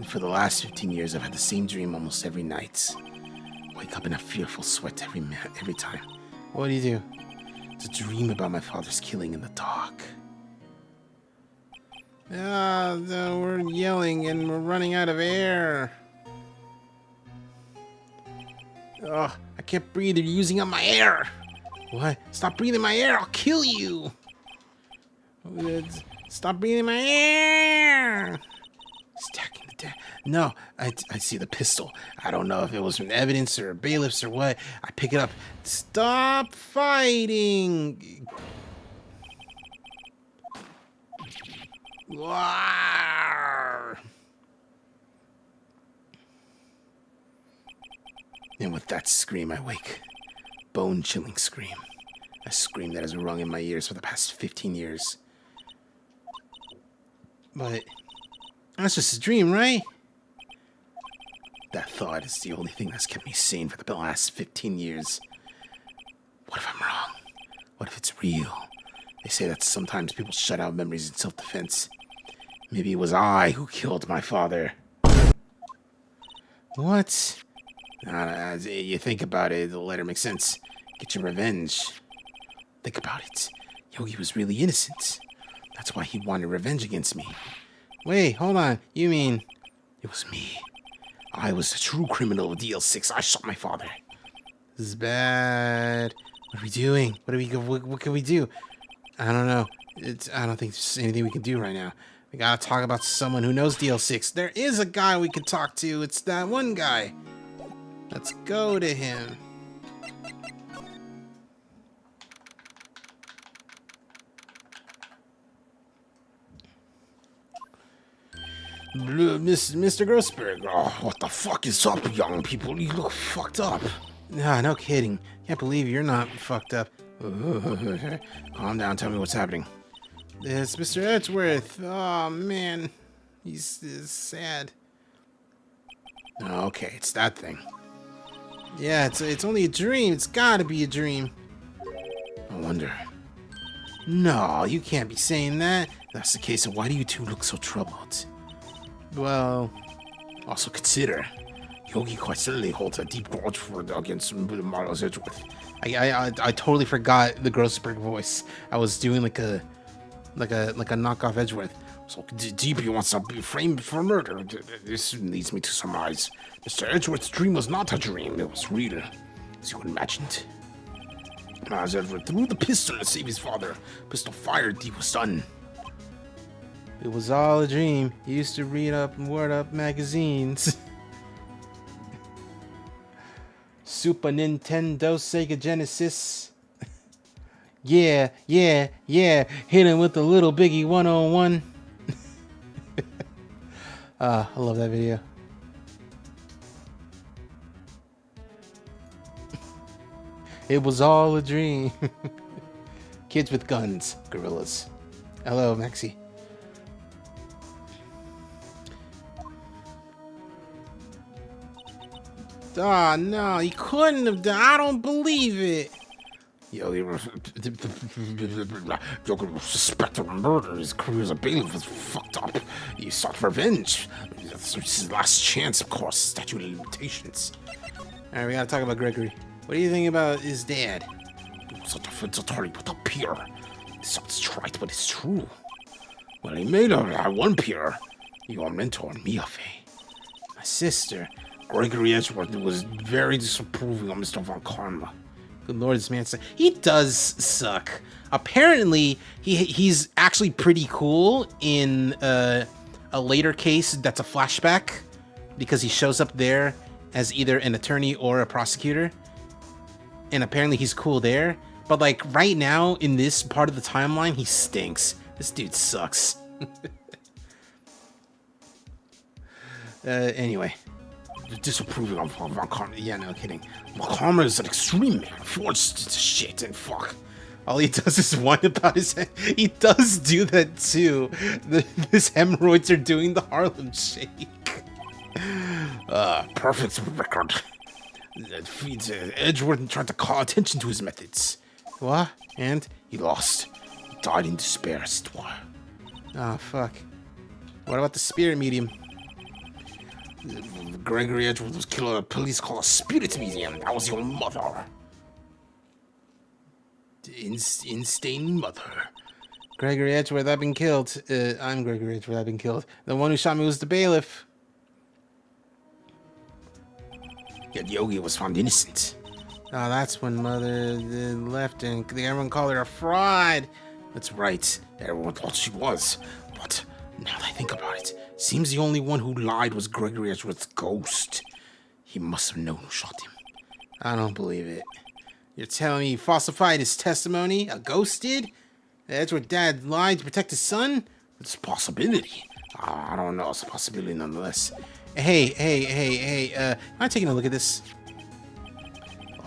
For the last 15 years, I've had the same dream almost every night. Wake up in a fearful sweat every time. What do you do? It's a dream about my father's killing in the dark. We're yelling and we're running out of air. Ugh, I can't breathe. You're using up my air. What? Stop breathing my air. I'll kill you. Stop breathing my air. Stacking the deck. No, I see the pistol. I don't know if it was from evidence or bailiffs or what. I pick it up. Stop fighting. Rawr. And with that scream, I wake. Bone-chilling scream. A scream that has rung in my ears for the past 15 years. But that's just a dream, right? That thought is the only thing that's kept me sane for the last 15 years. What if I'm wrong? What if it's real? They say that sometimes people shut out memories in self-defense. Maybe it was I who killed my father. What? You think about it, the letter makes sense. Get your revenge. Think about it. Yogi was really innocent. That's why he wanted revenge against me. Wait, hold on. You mean... It was me. I was the true criminal of DL6. I shot my father. This is bad. What are we doing? What can we do? I don't know. I don't think there's anything we can do right now. We gotta talk about someone who knows DL6. There is a guy we could talk to. It's that one guy. Let's go to him. Mr. Grossberg. Oh, what the fuck is up, young people? You look fucked up. Nah, no kidding. Can't believe you're not fucked up. Calm down, tell me what's happening. It's Mr. Edgeworth. Oh, man. He's sad. Okay, it's that thing. Yeah, it's only a dream. It's gotta be a dream. I wonder. No, you can't be saying that. If that's the case, why do you two look so troubled? Well... Also consider, Yogi quite certainly holds a deep grudge against Miles Edgeworth. I totally forgot the Grossberg voice. I was doing like a knockoff Edgeworth. So deep he wants to be framed for murder. This leads me to surmise Mr. Edgeworth's dream was not a dream, it was real, as you imagined. Miles Edgeworth threw the pistol to save his father. Pistol fired, he was done. It was all a dream. He used to read up and word up magazines. Super Nintendo, Sega Genesis. Yeah. Hit him with the little biggie 101. I love that video. It was all a dream. Kids with guns, gorillas. Hello, Maxi. Oh no, he couldn't have done. I don't believe it. Yo, you're suspected of murder. His career as a bailiff was fucked up. He sought revenge. It's his last chance, of course. Statute of limitations. Alright, we gotta talk about Gregory. What do you think about his dad? He was a defense attorney with a peer. It sounds trite, but it's true. Well, he made one peer. Your mentor, Miafe. My sister. Gregory Edgeworth was very disapproving of Mr. Von Karma. Good lord, this man sucks. He does suck. Apparently, he's actually pretty cool in a later case that's a flashback, because he shows up there as either an attorney or a prosecutor. And apparently he's cool there. But like right now, in this part of the timeline, he stinks. This dude sucks. Anyway. Disapproving of Von Karma. Yeah, no kidding. Von Karma is an extreme man. Forged to shit and fuck. All he does is whine about his head. He does do that too. His hemorrhoids are doing the Harlem Shake. Perfect record. That feeds Edgeworth tried to call attention to his methods. What? And? He lost. He died in despair, as it were. Oh, fuck. What about the spirit medium? Gregory Edgeworth was killed at a police called a spirit medium. That was your mother. Insane mother. Gregory Edgeworth, I've been killed. I'm Gregory Edgeworth, I've been killed. The one who shot me was the bailiff. Yet Yogi was found innocent. Oh, that's when Mother left and everyone called her a fraud. That's right. Everyone thought she was. But now that I think about it, seems the only one who lied was Gregory Edgeworth's ghost. He must have known who shot him. I don't believe it. You're telling me he falsified his testimony? A ghost did? Edgeworth's dad lied to protect his son? It's a possibility. I don't know. It's a possibility nonetheless. Hey, am I taking a look at this?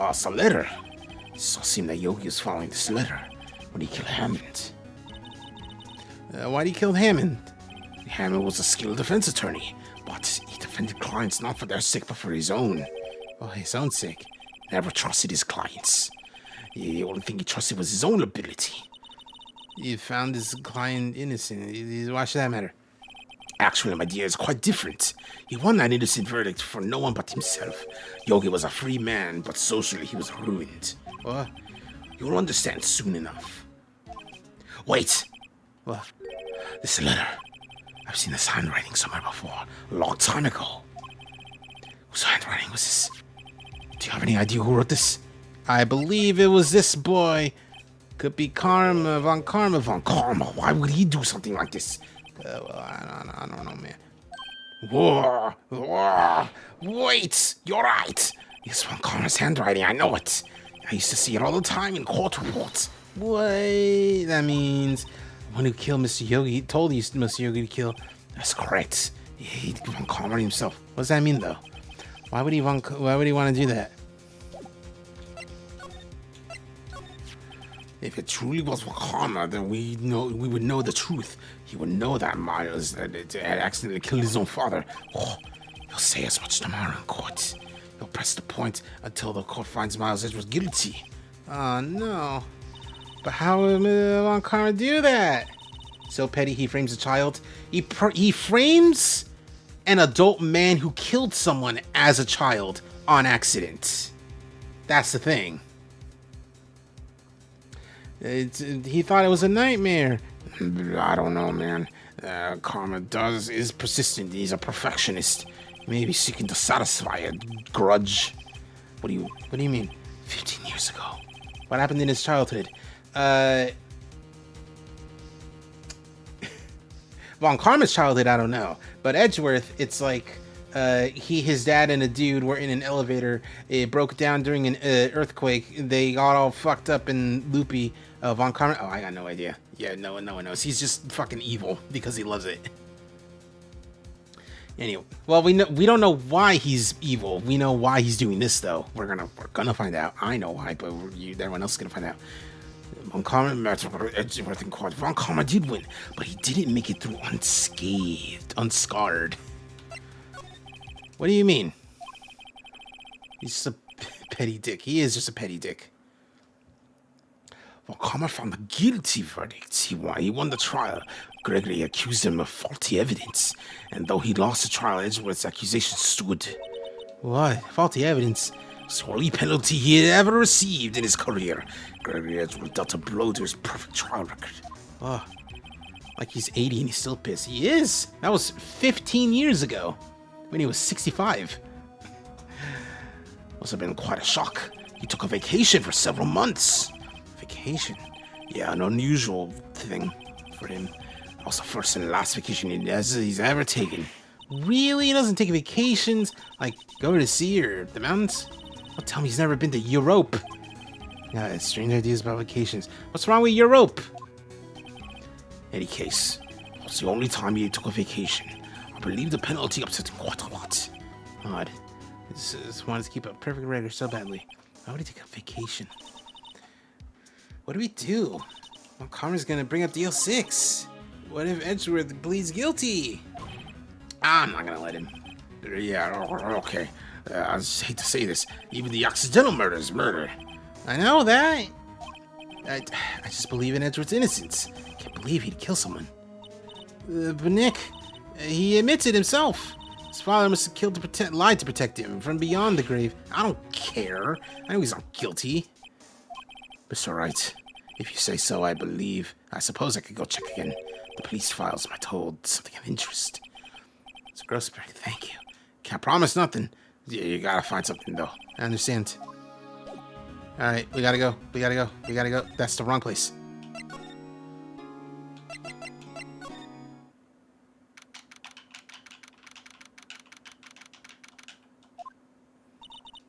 It's a letter. It so seemed that Yogi was following this letter when he killed Hammond. Why'd he kill Hammond? Hammond was a skilled defense attorney, but he defended clients not for their sake, but for his own. Oh, his own sake. Never trusted his clients. The only thing he trusted was his own ability. You found his client innocent. Why should that matter? Actually, my dear, it's quite different. He won that innocent verdict for no one but himself. Yogi was a free man, but socially he was ruined. What? You'll understand soon enough. Wait! What? This letter. I've seen this handwriting somewhere before, a long time ago. Whose handwriting was this? Do you have any idea who wrote this? I believe it was this boy. Could be Karma, Von Karma. Von Karma? Why would he do something like this? Well, I don't know, man. Whoa! Wait! You're right! It's Von Karma's handwriting, I know it. I used to see it all the time in court reports. What? That means the one who killed Mr. Yogi, he told Mr. Yogi to kill. That's correct. He Von Karma himself. What does that mean, though? Why would he want to do that? If it truly was Von Karma, then we would know the truth. He would know that Miles had accidentally killed his own father. Oh, he'll say as much tomorrow in court. He'll press the point until the court finds Miles Edgeworth guilty. Oh no! But how would Von Karma do that? So petty, he frames a child. He frames an adult man who killed someone as a child on accident. That's the thing. He thought it was a nightmare. I don't know, man. Karma is persistent. He's a perfectionist. Maybe seeking to satisfy a grudge. What do you mean? 15 years ago. What happened in his childhood? Von Karma's childhood, I don't know. But Edgeworth, it's like his dad and a dude were in an elevator. It broke down during an earthquake. They got all fucked up and loopy. Von Karma. Oh, I got no idea. Yeah, no one knows. He's just fucking evil because he loves it. Anyway, well, we don't know why he's evil. We know why he's doing this, though. We're gonna find out. I know why, but everyone else is gonna find out. Von Karma, Edgeworth, and Quad. Von Karma did win, but he didn't make it through unscarred. What do you mean? He's just a petty dick. He is just a petty dick. Von Karma found the guilty verdict. He won the trial. Gregory accused him of faulty evidence, and though he lost the trial, Edgeworth's accusation stood. What? Faulty evidence? It's the only penalty he had ever received in his career. Gregory Edgeworth dealt a blow to his perfect trial record. Oh, like he's 80 and he's still pissed. He is. That was 15 years ago, when he was 65. Must have been quite a shock. He took a vacation for several months. Vacation? Yeah, an unusual thing for him. That was the first and last vacation he's ever taken. Really? He doesn't take vacations? Like, go to sea or the mountains? Don't tell me he's never been to Europe. Yeah, it's strange ideas about vacations. What's wrong with Europe? Any case, it was the only time he took a vacation. I believe the penalty upset him quite a lot. Odd. I just wanted to keep a perfect record so badly. Why would he take a vacation? What do we do? Well, Karma's gonna bring up DL6. What if Edgeworth pleads guilty? I'm not gonna let him. Yeah, okay. I just hate to say this. Even the accidental murder is murder. I know that. I just believe in Edgeworth's innocence. Can't believe he'd kill someone. But Nick, he admits it himself. His father must have lied to protect him from beyond the grave. I don't care. I know he's not guilty. It's alright. If you say so, I believe. I suppose I could go check again. The police files might hold something of interest. It's a gross break. Thank you. Can't promise nothing. You gotta find something, though. I understand. Alright, we gotta go. We gotta go. We gotta go. That's the wrong place.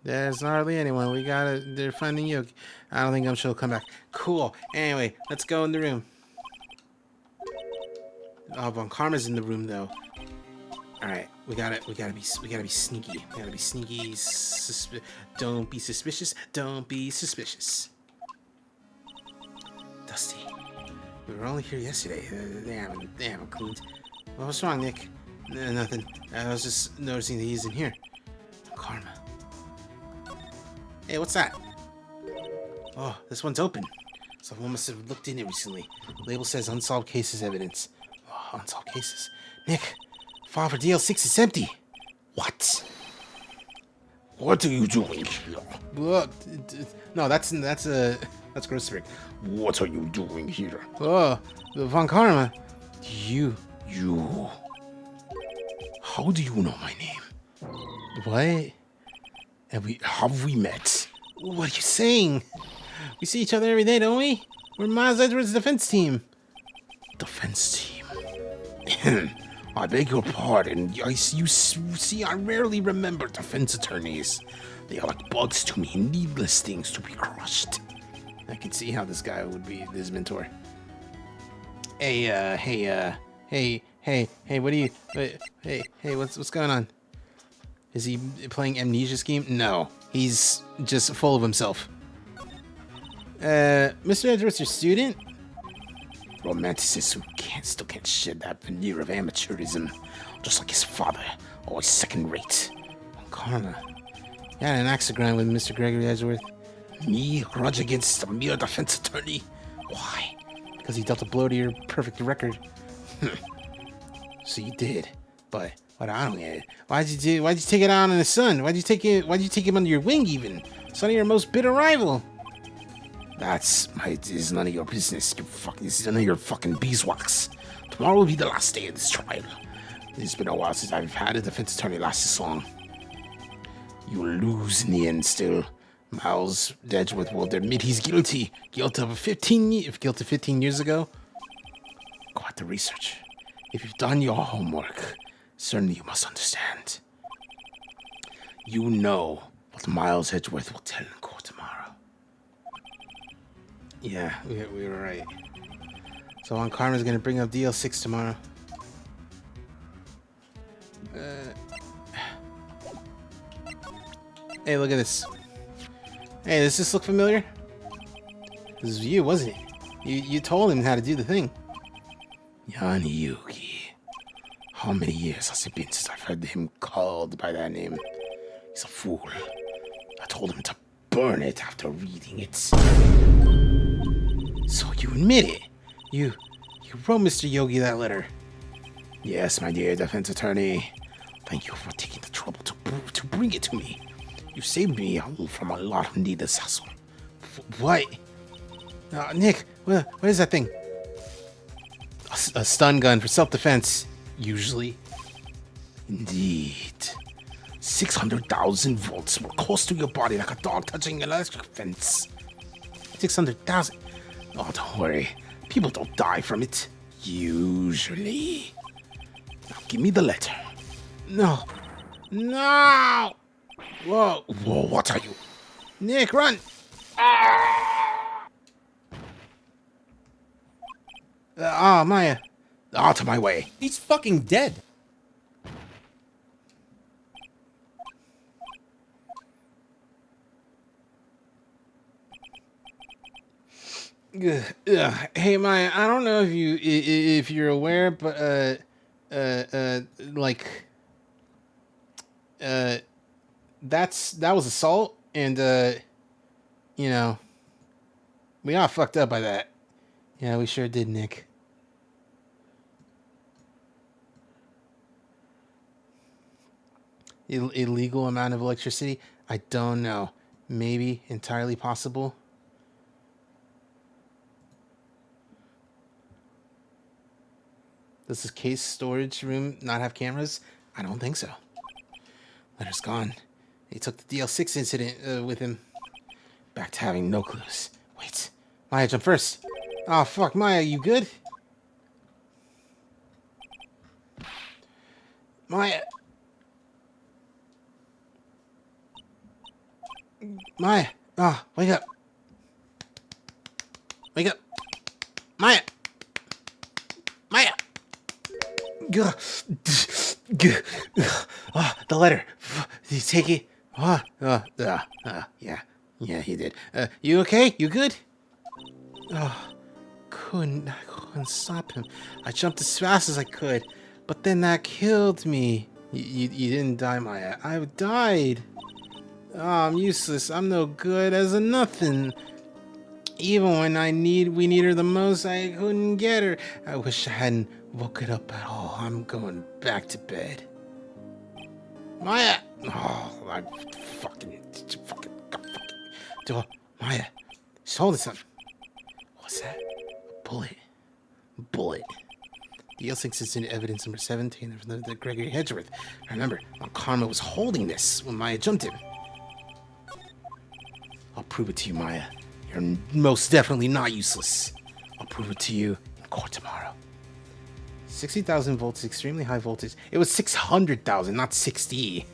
There's hardly anyone. They're finding you. I don't think she'll come back. Cool. Anyway, let's go in the room. Oh, Von Karma's in the room, though. Alright, we gotta be sneaky. We gotta be sneaky. Don't be suspicious. Don't be suspicious. Dusty. We were only here yesterday. They haven't cleaned. Well, what's wrong, Nick? Nothing. I was just noticing that he's in here. Karma. Hey, what's that? Oh, this one's open. Someone must have looked in it recently. The label says unsolved cases evidence. Oh, unsolved cases. Nick, file for DL6 is empty. What? What are you doing here? What? No, that's gross. What are you doing here? Oh, Von Karma. You. How do you know my name? What? Have we met? What are you saying? We see each other every day, don't we? We're Miles Edgeworth's defense team. Defense team? I beg your pardon. You see, I rarely remember defense attorneys. They are like bugs to me, needless things to be crushed. I can see how this guy would be his mentor. Hey, what are you... Hey, what's going on? Is he playing Amnesia Scheme? No, he's just full of himself. Mr. Edgeworth's your student? Romanticist who still can't shed that veneer of amateurism, just like his father, always second-rate. Karma. You had an axe to grind with Mr. Gregory Edgeworth. Me? Grudge against a mere defense attorney? Why? Because he dealt a blow to your perfect record. So you did, but I don't get it. Why'd you take it out on his son? Why'd you take him under your wing even? Son of your most bitter rival. It's none of your business. It's none of your fucking beeswax. Tomorrow will be the last day of this trial. It's been a while since I've had a defense attorney last this long. You'll lose in the end still. Miles Edgeworth will admit he's guilty. Guilty of 15 years ago. Quite the research. If you've done your homework, certainly you must understand. You know what Miles Edgeworth will tell in court tomorrow. Yeah, we were right. So on Karma's gonna bring up DL6 tomorrow. Hey, look at this. Hey, does this look familiar? This was you, wasn't it? You told him how to do the thing. Yanni Yugi. How many years has it been since I've heard him called by that name? He's a fool. I told him to burn it after reading it. So you admit it? You wrote Mr. Yogi that letter? Yes, my dear defense attorney. Thank you for taking the trouble to bring it to me. You saved me from a lot of needless hassle. What? Nick, what is that thing? A stun gun for self-defense, usually. Indeed. 600,000 volts will course through your body like a dog touching an electric fence. 600,000? Oh, don't worry. People don't die from it. Usually. Now, give me the letter. No. No! Whoa, what are you? Nick, run! Maya. Out of my way. He's fucking dead. Hey Maya, I don't know if you're aware, but that was assault, and you know, we got fucked up by that. Yeah, we sure did, Nick. Illegal amount of electricity? I don't know. Maybe entirely possible. Does this case storage room not have cameras? I don't think so. Letter's gone. He took the DL6 incident with him. Back to having no clues. Wait. Maya, jump first. Oh, fuck. Maya, you good? Maya. Maya. Ah, wake up. Wake up. Maya. Maya. The letter. Did he take it? Yeah, he did. You okay? You good? I couldn't stop him. I jumped as fast as I could, but then that killed me. You didn't die, Maya. I died. Oh, I'm useless. I'm no good as a nothing. Even when we need her the most, I couldn't get her. I wish I hadn't woken up at all. I'm going back to bed. Maya! Oh, I fucking. Maya, she's holding something. What's that? A bullet. The L6 is in evidence number 17 of the Gregory Hedgeworth. I remember, Karma was holding this when Maya jumped him. I'll prove it to you, Maya. You're most definitely not useless. I'll prove it to you in court tomorrow. 60,000 volts is extremely high voltage. It was 600,000, not 60.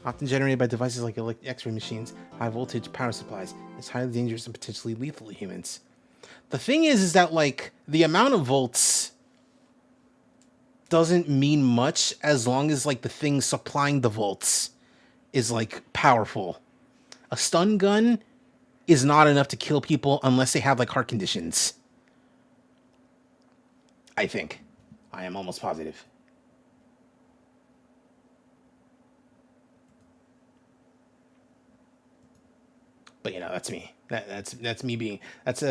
Often generated by devices like X-ray machines, high voltage power supplies. It's highly dangerous and potentially lethal to humans. The thing is that, like, the amount of volts doesn't mean much as long as, like, the thing supplying the volts is, like, powerful. A stun gun is not enough to kill people unless they have, like, heart conditions. I think. I am almost positive. But you know, that's me. That's me being that's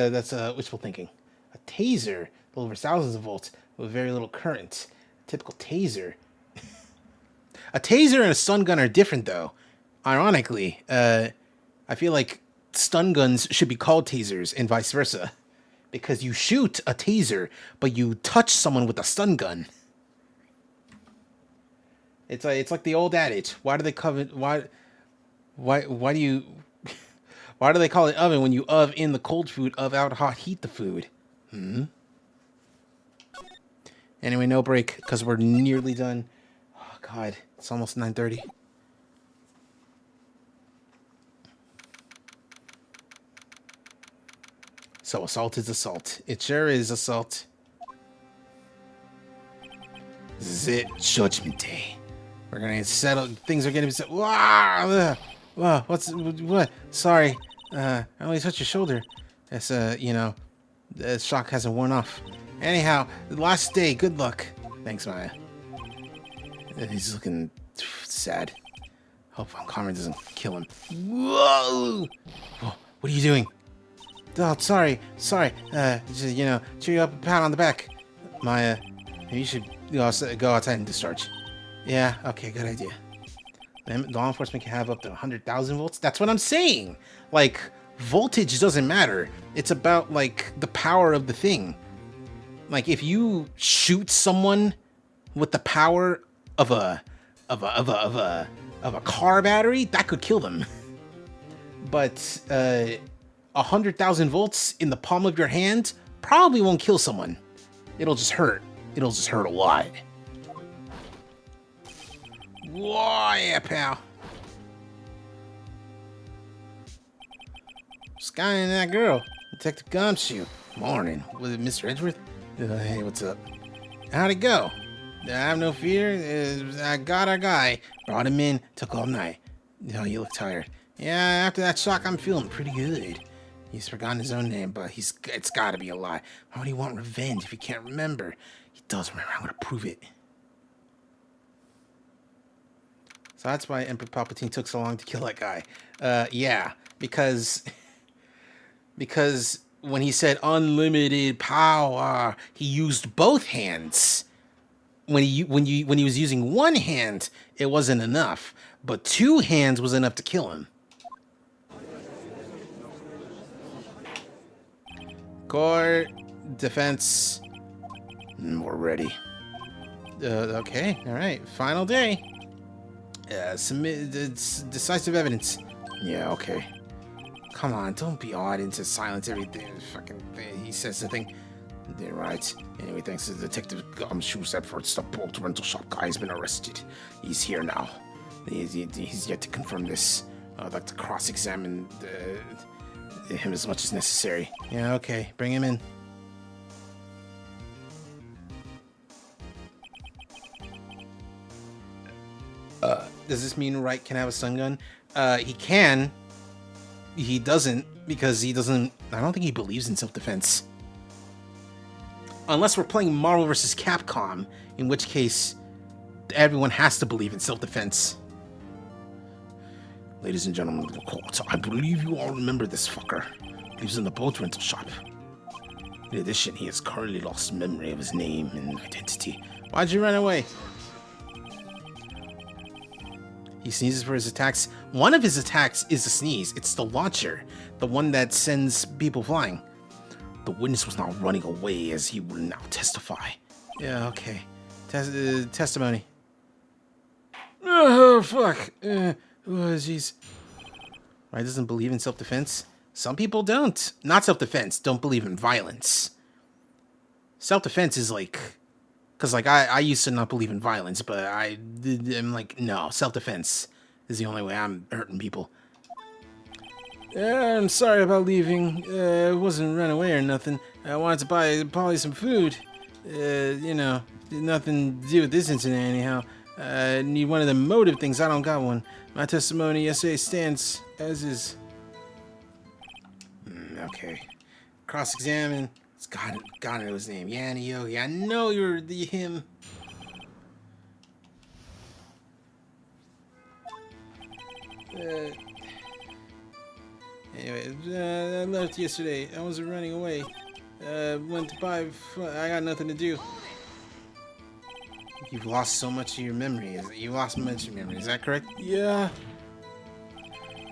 wishful thinking. A taser delivers thousands of volts with very little current. Typical taser. A taser and a stun gun are different, though. Ironically, I feel like stun guns should be called tasers and vice versa, because you shoot a taser, but you touch someone with a stun gun. It's like the old adage. Why do they cover? Why do you? Why do they call it oven when you in the cold food, out hot heat the food? Anyway, no break because we're nearly done. Oh God, it's almost 9:30. So assault is assault. It sure is assault. This is it. Judgment Day. We're gonna get settled. Things are getting settled. What? Sorry. I only touched your shoulder. That's the shock hasn't worn off. Anyhow, the last day. Good luck. Thanks, Maya. He's looking sad. Hope Von Karma doesn't kill him. Whoa! What are you doing? Oh, sorry. Just, cheer you up, a pat on the back. Maya, you should go outside and discharge. Yeah, okay, good idea. Law enforcement can have up to 100,000 volts. That's what I'm saying. Like, voltage doesn't matter. It's about, like, the power of the thing. Like, if you shoot someone with the power of a car battery, that could kill them. But 100,000 volts in the palm of your hand probably won't kill someone. It'll just hurt. It'll just hurt a lot. Whoa, yeah, pal. Sky and that girl, Detective Gumshoe. Morning. Was it Mr. Edgeworth? Hey, what's up? How'd it go? I have no fear. I got our guy. Brought him in. Took all night. Oh, you look tired. Yeah, after that shock, I'm feeling pretty good. He's forgotten his own name, but it's gotta be a lie. Why would he want revenge if he can't remember? He does remember. I'm gonna prove it. So that's why Emperor Palpatine took so long to kill that guy. Yeah, because when he said unlimited power, he used both hands. When he was using one hand, it wasn't enough, but two hands was enough to kill him. Court, defense, we're ready. Okay, all right, final day. Submit decisive evidence. Yeah, okay. Come on, don't be odd into silence everything. Fucking thing. He says the thing. They're right. Anyway, thanks to Detective Gumshoe's efforts, the bolt rental shop guy has been arrested. He's here now. He's yet to confirm this. I'd like to cross-examine him as much as necessary. Yeah, okay. Bring him in. Does this mean Wright can have a stun gun? He can. He doesn't, because he doesn't... I don't think he believes in self-defense. Unless we're playing Marvel vs. Capcom, in which case everyone has to believe in self-defense. Ladies and gentlemen of the court, I believe you all remember this fucker. He lives in the boat rental shop. In addition, he has currently lost memory of his name and identity. Why'd you run away? He sneezes for his attacks. One of his attacks is a sneeze. It's the launcher, the one that sends people flying. The witness was now running away as he will now testify. Yeah, okay. Testimony. Oh, fuck. Oh, jeez. Right, doesn't believe in self-defense? Some people don't. Not self-defense. Don't believe in violence. Self-defense is like... Because, like, I used to not believe in violence, but I'm like, no, self-defense is the only way I'm hurting people. I'm sorry about leaving. It wasn't run away or nothing. I wanted to buy Polly some food. Nothing to do with this incident anyhow. I need one of the motive things. I don't got one. My testimony yesterday stands as is. Okay. Cross-examine. It's gotta know his name. Yanni Yogi. I know you're him. Anyway, I left yesterday. I wasn't running away. Went to buy. I got nothing to do. You've lost so much of your memory. You lost much of your memory. Is that correct? Yeah.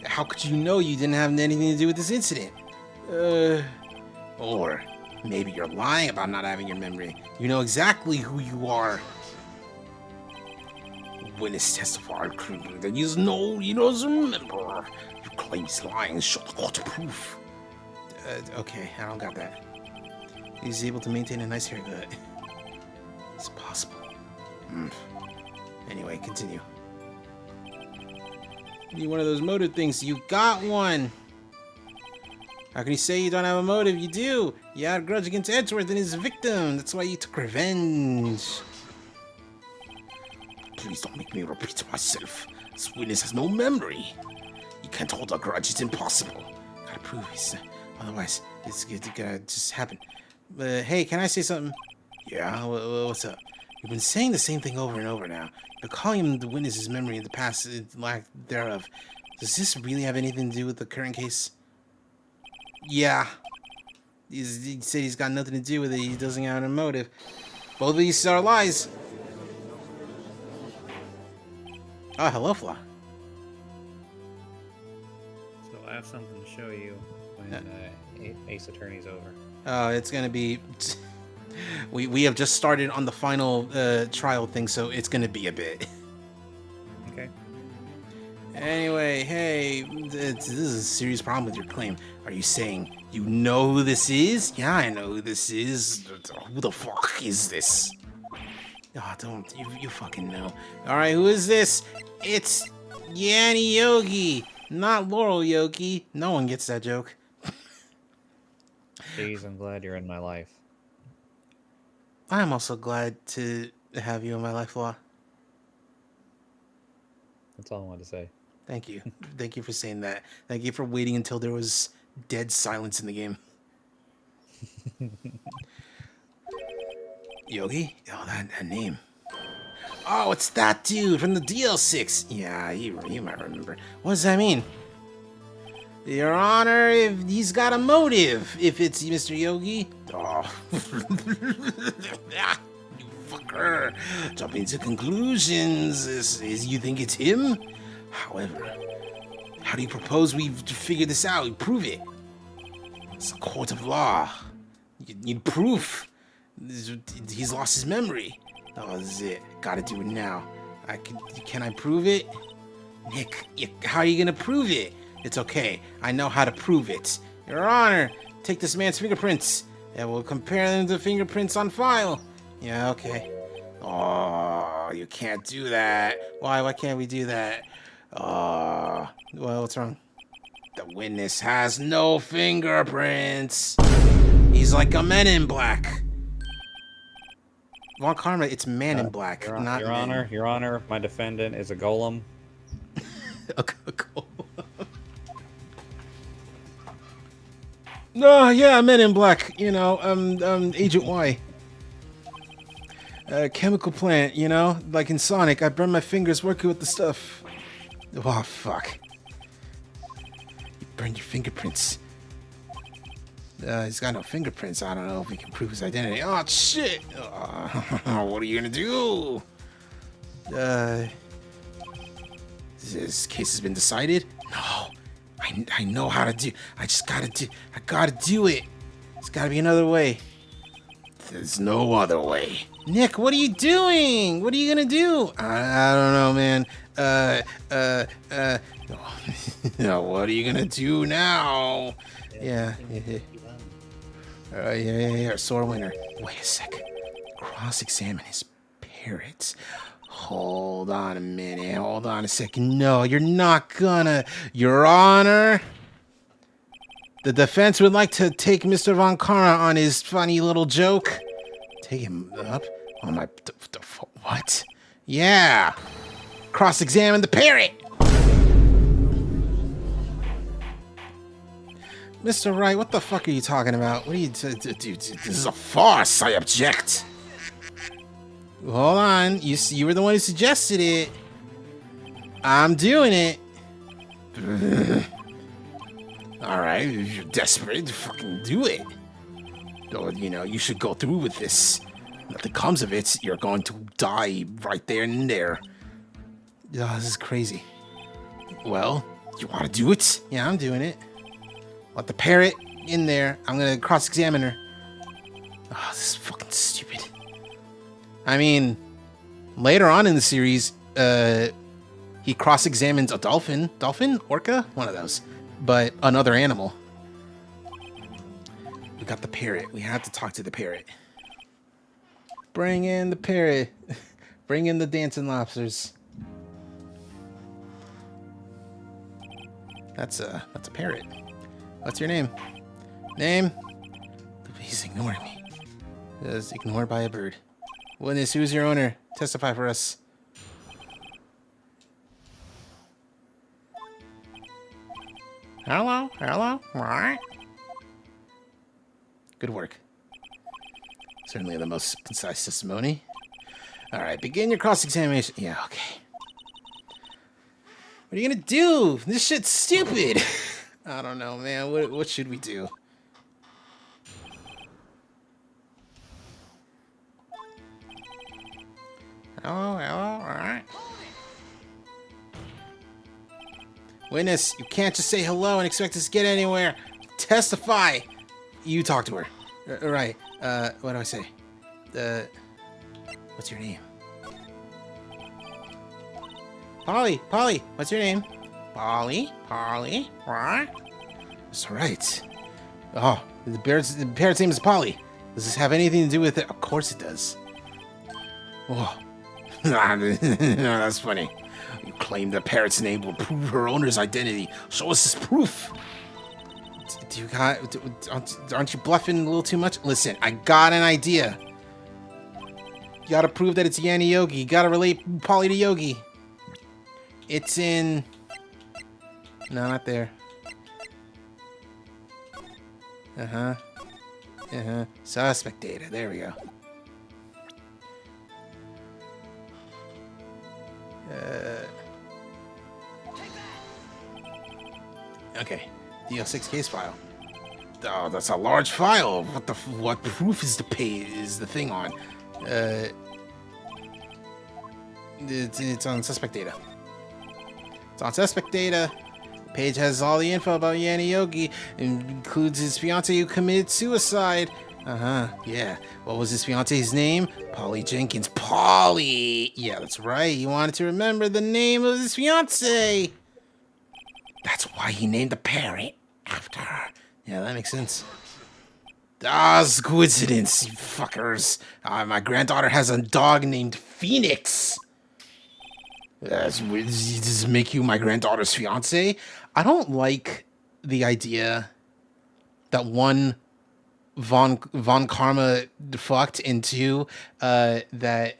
How could you know you didn't have anything to do with this incident? Or maybe you're lying about not having your memory. You know exactly who you are. Witness testified clearly that he doesn't remember. You claim he's lying. Show the court proof. Okay, I don't got that. He's able to maintain a nice haircut. It's possible. Anyway, continue. Need one of those motor things. You got one. How can you say you don't have a motive? You do! You had a grudge against Edgeworth and his victim. That's why you took revenge. Please don't make me repeat myself. This witness has no memory. You can't hold a grudge. It's impossible. Gotta prove it. Otherwise, it's gonna just happen. Hey, can I say something? Yeah? What's up? You've been saying the same thing over and over now. You're calling him the witness's memory of the past, lack thereof. Does this really have anything to do with the current case? Yeah. He said he's got nothing to do with it. He doesn't have a motive. Both of these are lies. Oh, hello, Flaw. So I have something to show you when Ace Attorney's over. Oh, it's gonna be. We have just started on the final trial thing, so it's gonna be a bit. Okay. Anyway, hey, this is a serious problem with your claim. Are you saying you know who this is? Yeah, I know who this is. Who the fuck is this? Oh, don't you fucking know. All right, who is this? It's Yanni Yogi, not Laurel Yogi. No one gets that joke. Jeez, I'm glad you're in my life. I'm also glad to have you in my life, Law. That's all I wanted to say. Thank you. Thank you for saying that. Thank you for waiting until there was dead silence in the game. Yogi? Oh, that name. Oh, it's that dude from the DL6. Yeah, you might remember. What does that mean? Your Honor, if he's got a motive, if it's Mr. Yogi. Oh. You fucker. Jumping to conclusions. Is you think it's him? However, how do you propose we figure this out? Prove it. It's a court of law. You need proof. He's lost his memory. Oh, this is it. Gotta do it now. Can I prove it? Nick, how are you gonna prove it? It's okay. I know how to prove it. Your Honor, take this man's fingerprints, and we'll compare them to fingerprints on file. Yeah, okay. Oh, you can't do that. Why can't we do that? Well, what's wrong? The witness has no fingerprints. He's like a Man in Black. Von Karma, it's Man in Black, not Your Honor, Your Honor, my defendant is a golem. A golem. No, yeah, Men in Black. You know, Agent Y. Chemical plant. You know, like in Sonic. I burned my fingers working with the stuff. Oh fuck! You burned your fingerprints. He's got no fingerprints. I don't know if we can prove his identity. Oh shit! What are you gonna do? This case has been decided. No. I know how to do. I gotta do it. There's gotta be another way. There's no other way. Nick, what are you doing? What are you gonna do? I don't know, man. What are you gonna do now? Yeah. Sword winner. Wait a sec. Cross-examine his parrots. Hold on a minute. Hold on a second. No, you're not gonna. Your Honor. The defense would like to take Mr. Von Kara on his funny little joke. Take him up on my... What? Yeah. Cross-examine the parrot. Mr. Wright, what the fuck are you talking about? What are you... Dude, this is a farce. I object. Hold on. You were the one who suggested it. I'm doing it. Alright, if you're desperate, fucking do it. Though, you know, you should go through with this. Nothing comes of it, you're going to die right there and there. Oh, this is crazy. Well, you want to do it? Yeah, I'm doing it. Want the parrot in there. I'm gonna cross-examine her. Oh, this is fucking stupid. I mean, later on in the series, he cross-examines a dolphin. Dolphin? Orca? One of those. But another animal. We got the parrot. We have to talk to the parrot. Bring in the parrot. Bring in the dancing lobsters. That's a parrot. What's your name? Name? He's ignoring me. Is ignored by a bird. Witness, who's your owner? Testify for us. Hello? Hello? Alright. Good work. Certainly the most concise testimony. Alright, begin your cross-examination. Yeah, okay. What are you gonna do? This shit's stupid. I don't know, man. What should we do? Hello, alright. Witness, you can't just say hello and expect us to get anywhere. Testify! You talk to her. Right. What do I say? What's your name? Polly, what's your name? Polly, what? That's right. Oh, the parrot's name is Polly. Does this have anything to do with it? Of course it does. Oh. That's funny. You claim the parrot's name will prove her owner's identity. Show us this proof. Aren't you bluffing a little too much? Listen, I got an idea. You gotta prove that it's Yanni Yogi. You gotta relate Polly to Yogi. It's in... No, not there. Suspect data. There we go. Okay. DL6 case file. Oh, that's a large file. What proof is the thing on? It's on suspect data. It's on suspect data. The page has all the info about Yanni Yogi. It includes his fiancée who committed suicide. Yeah. What was his fiancee's name? Polly Jenkins. Polly! Yeah, that's right. He wanted to remember the name of his fiancée. That's why he named the parrot after her. Yeah, that makes sense. It's coincidence, you fuckers. My granddaughter has a dog named Phoenix. Does this make you my granddaughter's fiance? I don't like the idea that one, Von Karma fucked, and two, that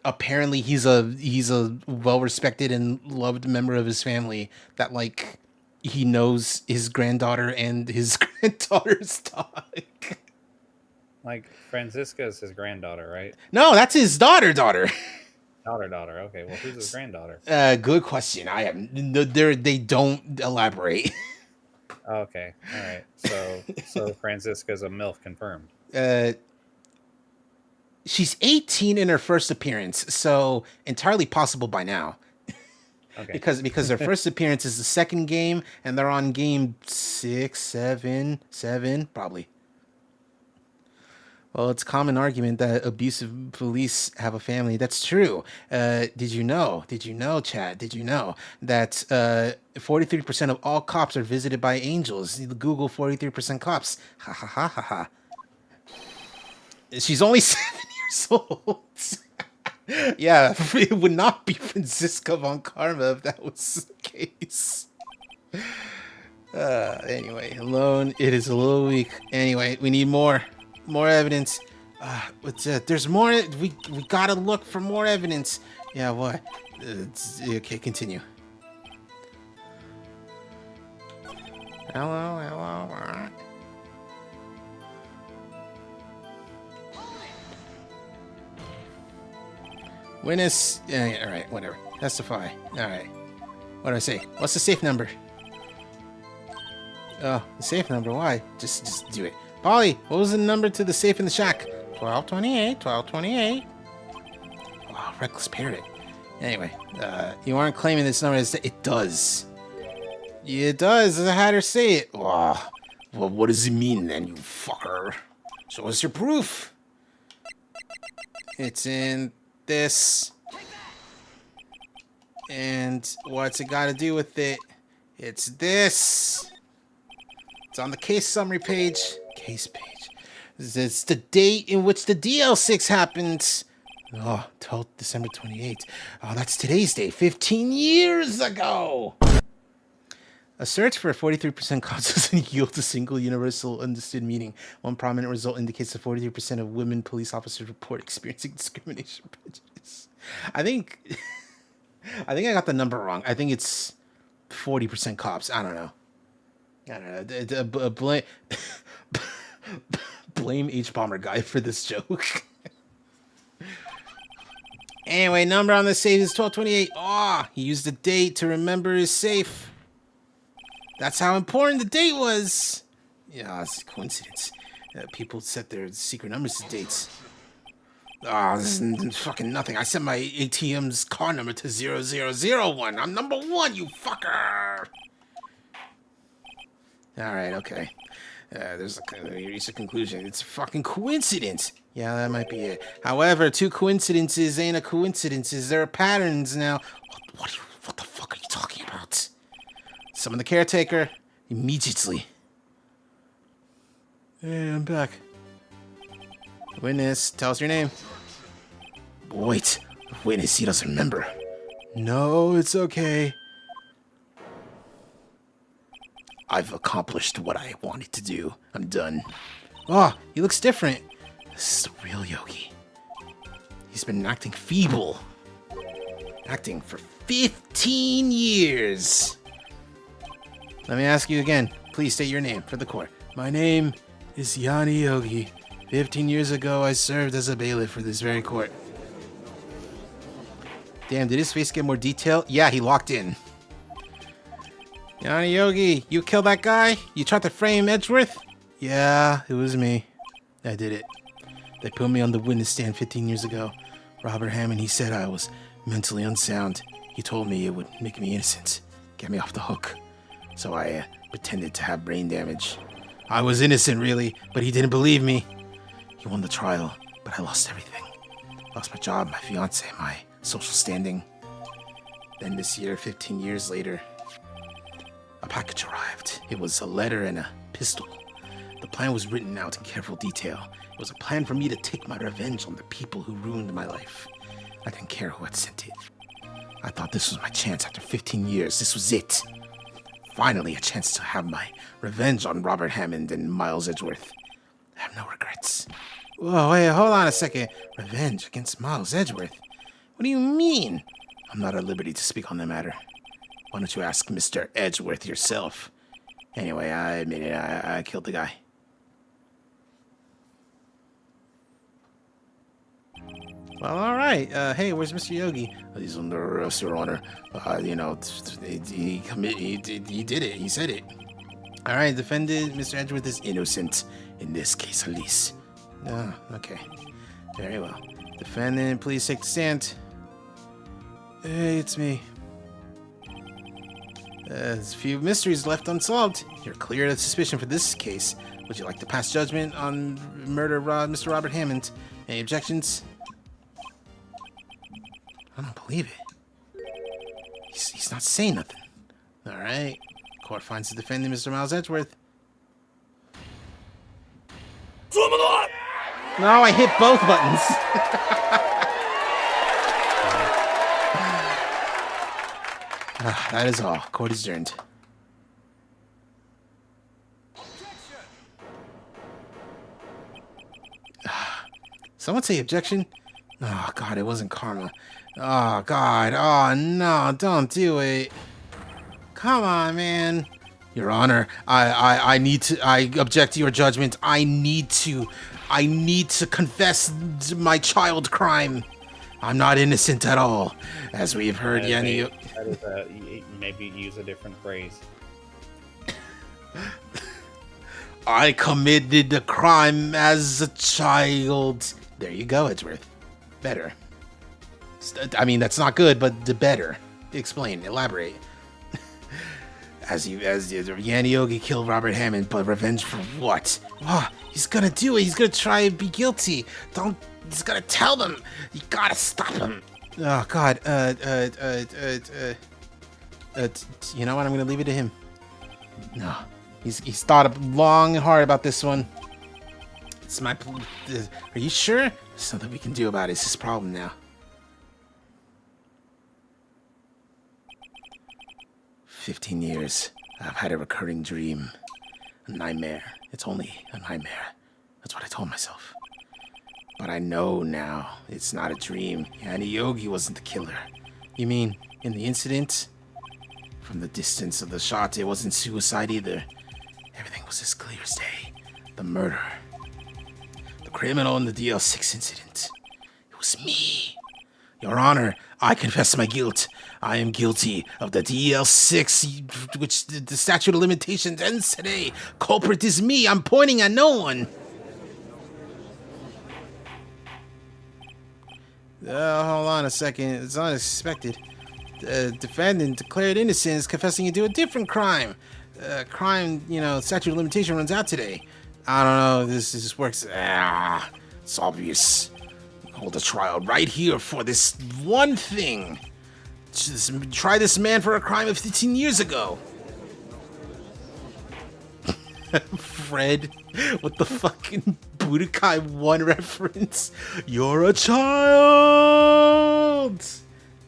apparently he's a well-respected and loved member of his family, that like he knows his granddaughter and his granddaughter's dog. Like Franziska's his granddaughter, right? No, that's his daughter. Daughter. Okay, well, who's his granddaughter? Good question. They don't elaborate. Okay, all right. So Franziska's a MILF confirmed. She's 18 in her first appearance, so entirely possible by now. Okay. Because their first appearance is the second game, and they're on game 6, 7, probably. Well, it's a common argument that abusive police have a family. That's true. Did you know, Chad? Did you know that 43% of all cops are visited by angels? Google 43% cops. Ha ha ha ha ha. She's only 7 years old. Yeah, it would not be Franziska Von Karma if that was the case. Anyway, alone, it is a little weak. Anyway, we need more evidence. There's more. We gotta look for more evidence. Yeah, what? Okay, continue. Hello. Witness. Yeah, all right, whatever. Testify. All right. What do I say? What's the safe number? Oh, the safe number. Why? Just do it. Polly, what was the number to the safe in the shack? 1228. Oh, reckless parrot. Anyway, you aren't claiming this number. It does. Yeah, it does. I had her say it. Oh, well, what does it mean then, you fucker? Show us your proof. It's in this. And what's it got to do with it? It's this. It's on the case summary page. Case page. It's the date in which the DL6 happened. Oh, 12th December 28th. Oh, that's today's date. 15 years ago. A search for a 43% cause doesn't yield a single universal understood meaning. One prominent result indicates that 43% of women police officers report experiencing discrimination or prejudice. I think I got the number wrong. I think it's 40% cops. I don't know. Blame H Bomber guy for this joke. Anyway, number on the safe is 1228. Oh, he used the date to remember his safe. That's how important the date was. Yeah, it's a coincidence. People set their secret numbers to dates. Ah, this is fucking nothing. I set my ATM's car number to 0001. I'm number 1, you fucker. All right, okay. You reach a conclusion. It's a fucking coincidence. Yeah, that might be it. However, 2 coincidences ain't a coincidence. There are patterns now. What the fuck are you talking about? Summon the caretaker immediately. Hey, I'm back. Witness, tell us your name. Wait, witness, he doesn't remember. No, it's okay. I've accomplished what I wanted to do. I'm done. Oh, he looks different. This is the real Yogi. He's been acting feeble. Acting for 15 years. Let me ask you again. Please state your name for the court. My name is Yanni Yogi. 15 years ago, I served as a bailiff for this very court. Damn, did his face get more detail? Yeah, he locked in. Yanni Yogi, you killed that guy? You tried to frame Edgeworth? Yeah, it was me. I did it. They put me on the witness stand 15 years ago. Robert Hammond, he said I was mentally unsound. He told me it would make me innocent, get me off the hook. So I pretended to have brain damage. I was innocent, really, but he didn't believe me. He won the trial, but I lost everything. Lost my job, my fiance, my social standing. Then this year, 15 years later, a package arrived. It was a letter and a pistol. The plan was written out in careful detail. It was a plan for me to take my revenge on the people who ruined my life. I didn't care who had sent it. I thought this was my chance after 15 years. This was it. Finally, a chance to have my revenge on Robert Hammond and Miles Edgeworth. I have no regrets. Whoa, wait, hold on a second. Revenge against Miles Edgeworth? What do you mean? I'm not at liberty to speak on the matter. Why don't you ask Mr. Edgeworth yourself? Anyway, I admit it, I killed the guy. Well, all right. Hey, where's Mr. Yogi? He's under arrest, Your Honor. You know, he did it. He said it. All right, defendant, Mr. Edgeworth is innocent in this case, at least. Oh, okay. Very well. Defendant, please take the stand. Hey, it's me. There's a few mysteries left unsolved. You're cleared of suspicion for this case. Would you like to pass judgment on murder of Mr. Robert Hammond? Any objections? I don't believe it. He's not saying nothing. All right. Court finds the defendant, Mr. Miles Edgeworth. No, I hit both buttons. That is all. Court is adjourned. Someone say objection? Oh, God, it wasn't karma. Oh, God. Oh, no, don't do it. Come on, man. Your Honor, I object to your judgment. I need to confess my child crime. I'm not innocent at all. As we've heard, Yanni... Maybe use a different phrase. I committed the crime as a child. There you go, Edgeworth. Better. I mean, that's not good, but the better. Explain, elaborate. As Yanni Yogi killed Robert Hammond, but revenge for what? Oh, he's gonna do it. He's gonna try and be guilty. He's gonna tell them. You gotta stop him. Oh, God. You know what? I'm gonna leave it to him. No. He's thought long and hard about this one. It's my... Are you sure? There's something we can do about it. It's his problem now. 15 years. I've had a recurring dream. A nightmare. It's only a nightmare. That's what I told myself. But I know now it's not a dream. And Yogi wasn't the killer. You mean in the incident? From the distance of the shot, it wasn't suicide either. Everything was as clear as day. The murder. The criminal in the DL6 incident. It was me. Your Honor, I confess my guilt. I am guilty of the DL6, which the statute of limitations ends today. Culprit is me. I'm pointing at no one. Hold on a second. It's unexpected. The defendant declared innocent is confessing to a different crime. Crime, statute of limitation runs out today. I don't know if this works. It's obvious. Hold a trial right here for this one thing. Just try this man for a crime of 15 years ago. Fred, with the fucking Budokai 1 reference. You're a child!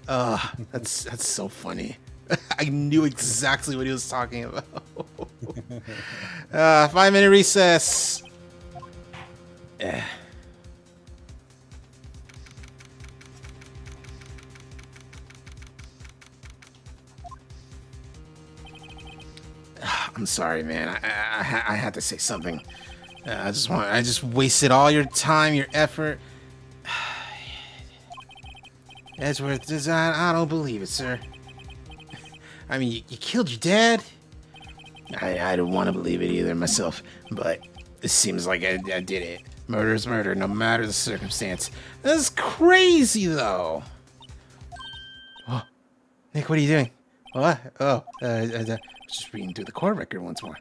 That's so funny. I knew exactly what he was talking about. 5-minute recess. I'm sorry, man. I had to say something. I just wasted all your time, your effort. Edgeworth, I don't believe it, sir. I mean, you killed your dad? I don't want to believe it either myself, but it seems like I did it. Murder is murder, no matter the circumstance. That's crazy, though. Oh, Nick, what are you doing? What? Oh, just reading through the court record once more.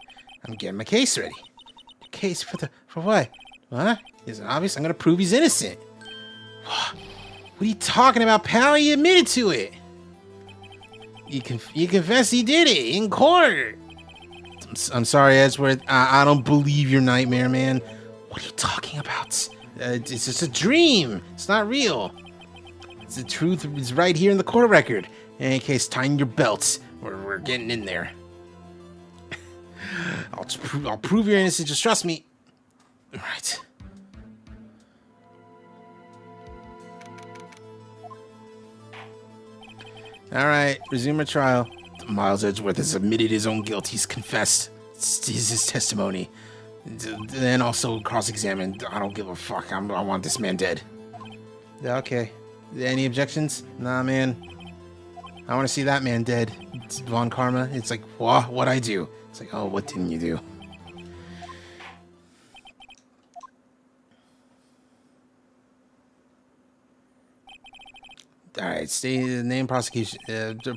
I'm getting my case ready. Case for what? What? Isn't obvious? I'm gonna prove he's innocent. What are you talking about, pal? He admitted to it. You confess he did it in court. I'm sorry, Edgeworth. I don't believe your nightmare, man. What are you talking about? It's just a dream. It's not real. It's the truth is right here in the court record. In any case, tighten your belts. We're getting in there. I'll prove you're innocent. Just trust me. All right. All right. Resume your trial. Miles Edgeworth has admitted his own guilt. He's confessed. It's his testimony. Then also cross-examined. I don't give a fuck. I want this man dead. Okay. Any objections? Nah, man. I want to see that man dead. It's Von Karma. It's like, what'd I do? It's like, oh, what didn't you do? All right, state the name, prosecution,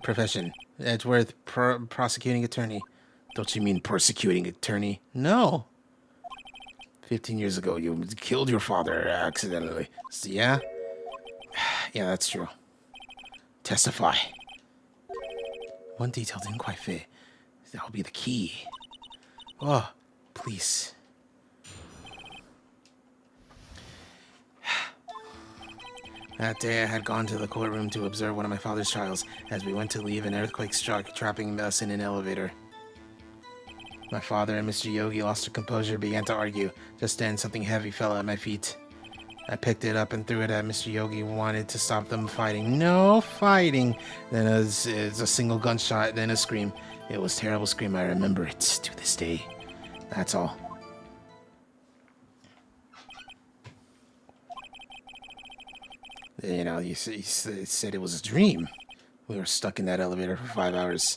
profession. Edgeworth, prosecuting attorney. Don't you mean persecuting attorney? No. 15 years ago, you killed your father accidentally. Yeah? Yeah, that's true. Testify. One detail didn't quite fit. That'll be the key. Oh, please. That day I had gone to the courtroom to observe one of my father's trials. As we went to leave, an earthquake struck, trapping us in an elevator. My father and Mr. Yogi lost their composure, began to argue. Just then, something heavy fell at my feet. I picked it up and threw it at Mr. Yogi, wanted to stop them fighting. No fighting! Then it's a single gunshot, then a scream. It was a terrible scream, I remember it to this day. That's all. You know, you said it was a dream. We were stuck in that elevator for 5 hours.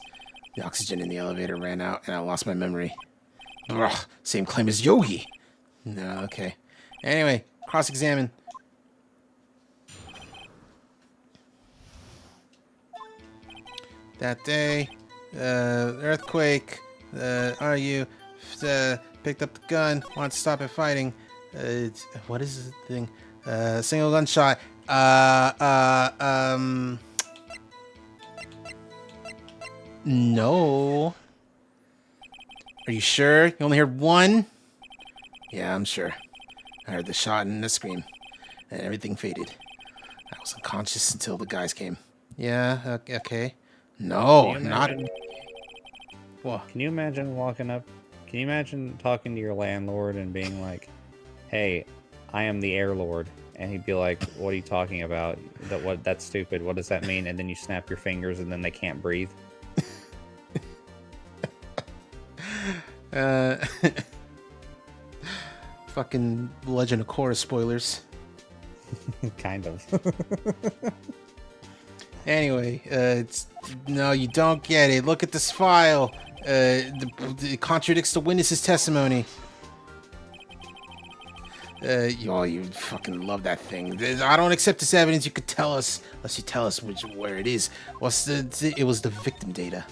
The oxygen in the elevator ran out, and I lost my memory. Ugh, same claim as Yogi. No, okay. Anyway, cross-examine. That day, earthquake, you picked up the gun, wanted to stop it fighting. What is this thing? Single gunshot. No. Are you sure? You only heard one? Yeah, I'm sure. I heard the shot and the scream, and everything faded. I was unconscious until the guys came. Yeah, okay. No, not... What? Can you imagine walking up? Can you imagine talking to your landlord and being like, "Hey, I am the air lord," and he'd be like, "What are you talking about? That's stupid. What does that mean?" And then you snap your fingers, and then they can't breathe. Fucking Legend of Korra spoilers. Kind of. Anyway, no, you don't get it. Look at this file. It contradicts the witness's testimony. You fucking love that thing. I don't accept this evidence. You could tell us, unless you tell us where it is. It was the victim data.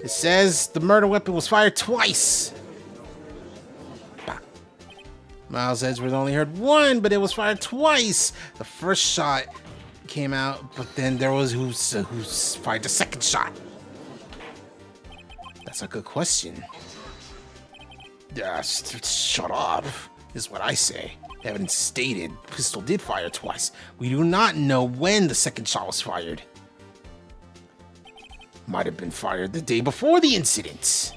It says the murder weapon was fired twice. Miles Edgeworth only heard one, but it was fired twice. The first shot came out, but then there was who's fired the second shot. That's a good question. Shut up, is what I say. Evidence stated pistol did fire twice. We do not know when the second shot was fired. Might have been fired the day before the incident.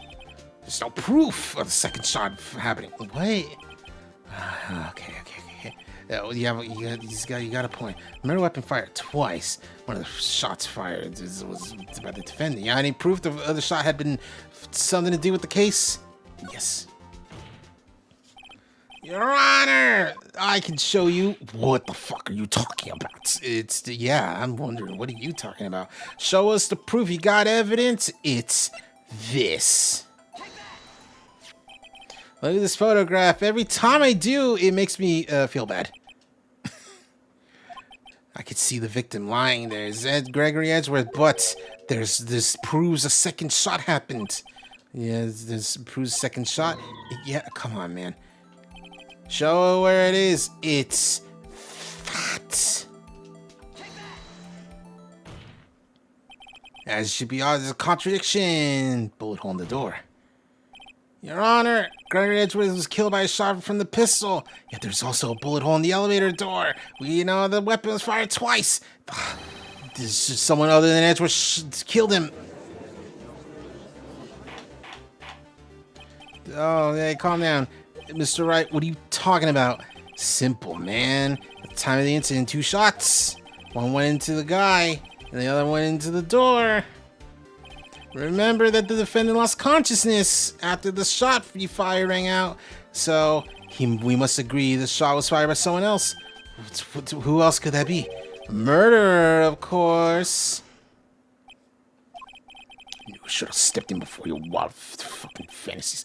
There's no proof of the second shot happening. Wait. Okay. You got a point. Murder weapon fired twice. One of the shots fired was by the defendant. Any proof the other shot had been something to do with the case? Yes. Your Honor, I can show you. What the fuck are you talking about? Yeah, I'm wondering, what are you talking about? Show us the proof. You got evidence? It's this. Look at this photograph. Every time I do, it makes me feel bad. I could see the victim lying there. Gregory Edgeworth, but this proves a second shot happened. Yeah, this proves a second shot. Yeah, come on, man. Show where it is. It's that. As should be obvious, a contradiction. Bullet hole in the door. Your Honor, Gregory Edgeworth was killed by a shot from the pistol. Yet there's also a bullet hole in the elevator door. We know the weapon was fired twice. There's just someone other than Edgeworth killed him. Oh, hey, calm down. Mr. Wright, what are you talking about? Simple, man. At the time of the incident, 2 shots. One went into the guy, and the other went into the door. Remember that the defendant lost consciousness after the shot you fired rang out. So, we must agree the shot was fired by someone else. Who else could that be? A murderer, of course. You should have stepped in before your wild fucking fantasies.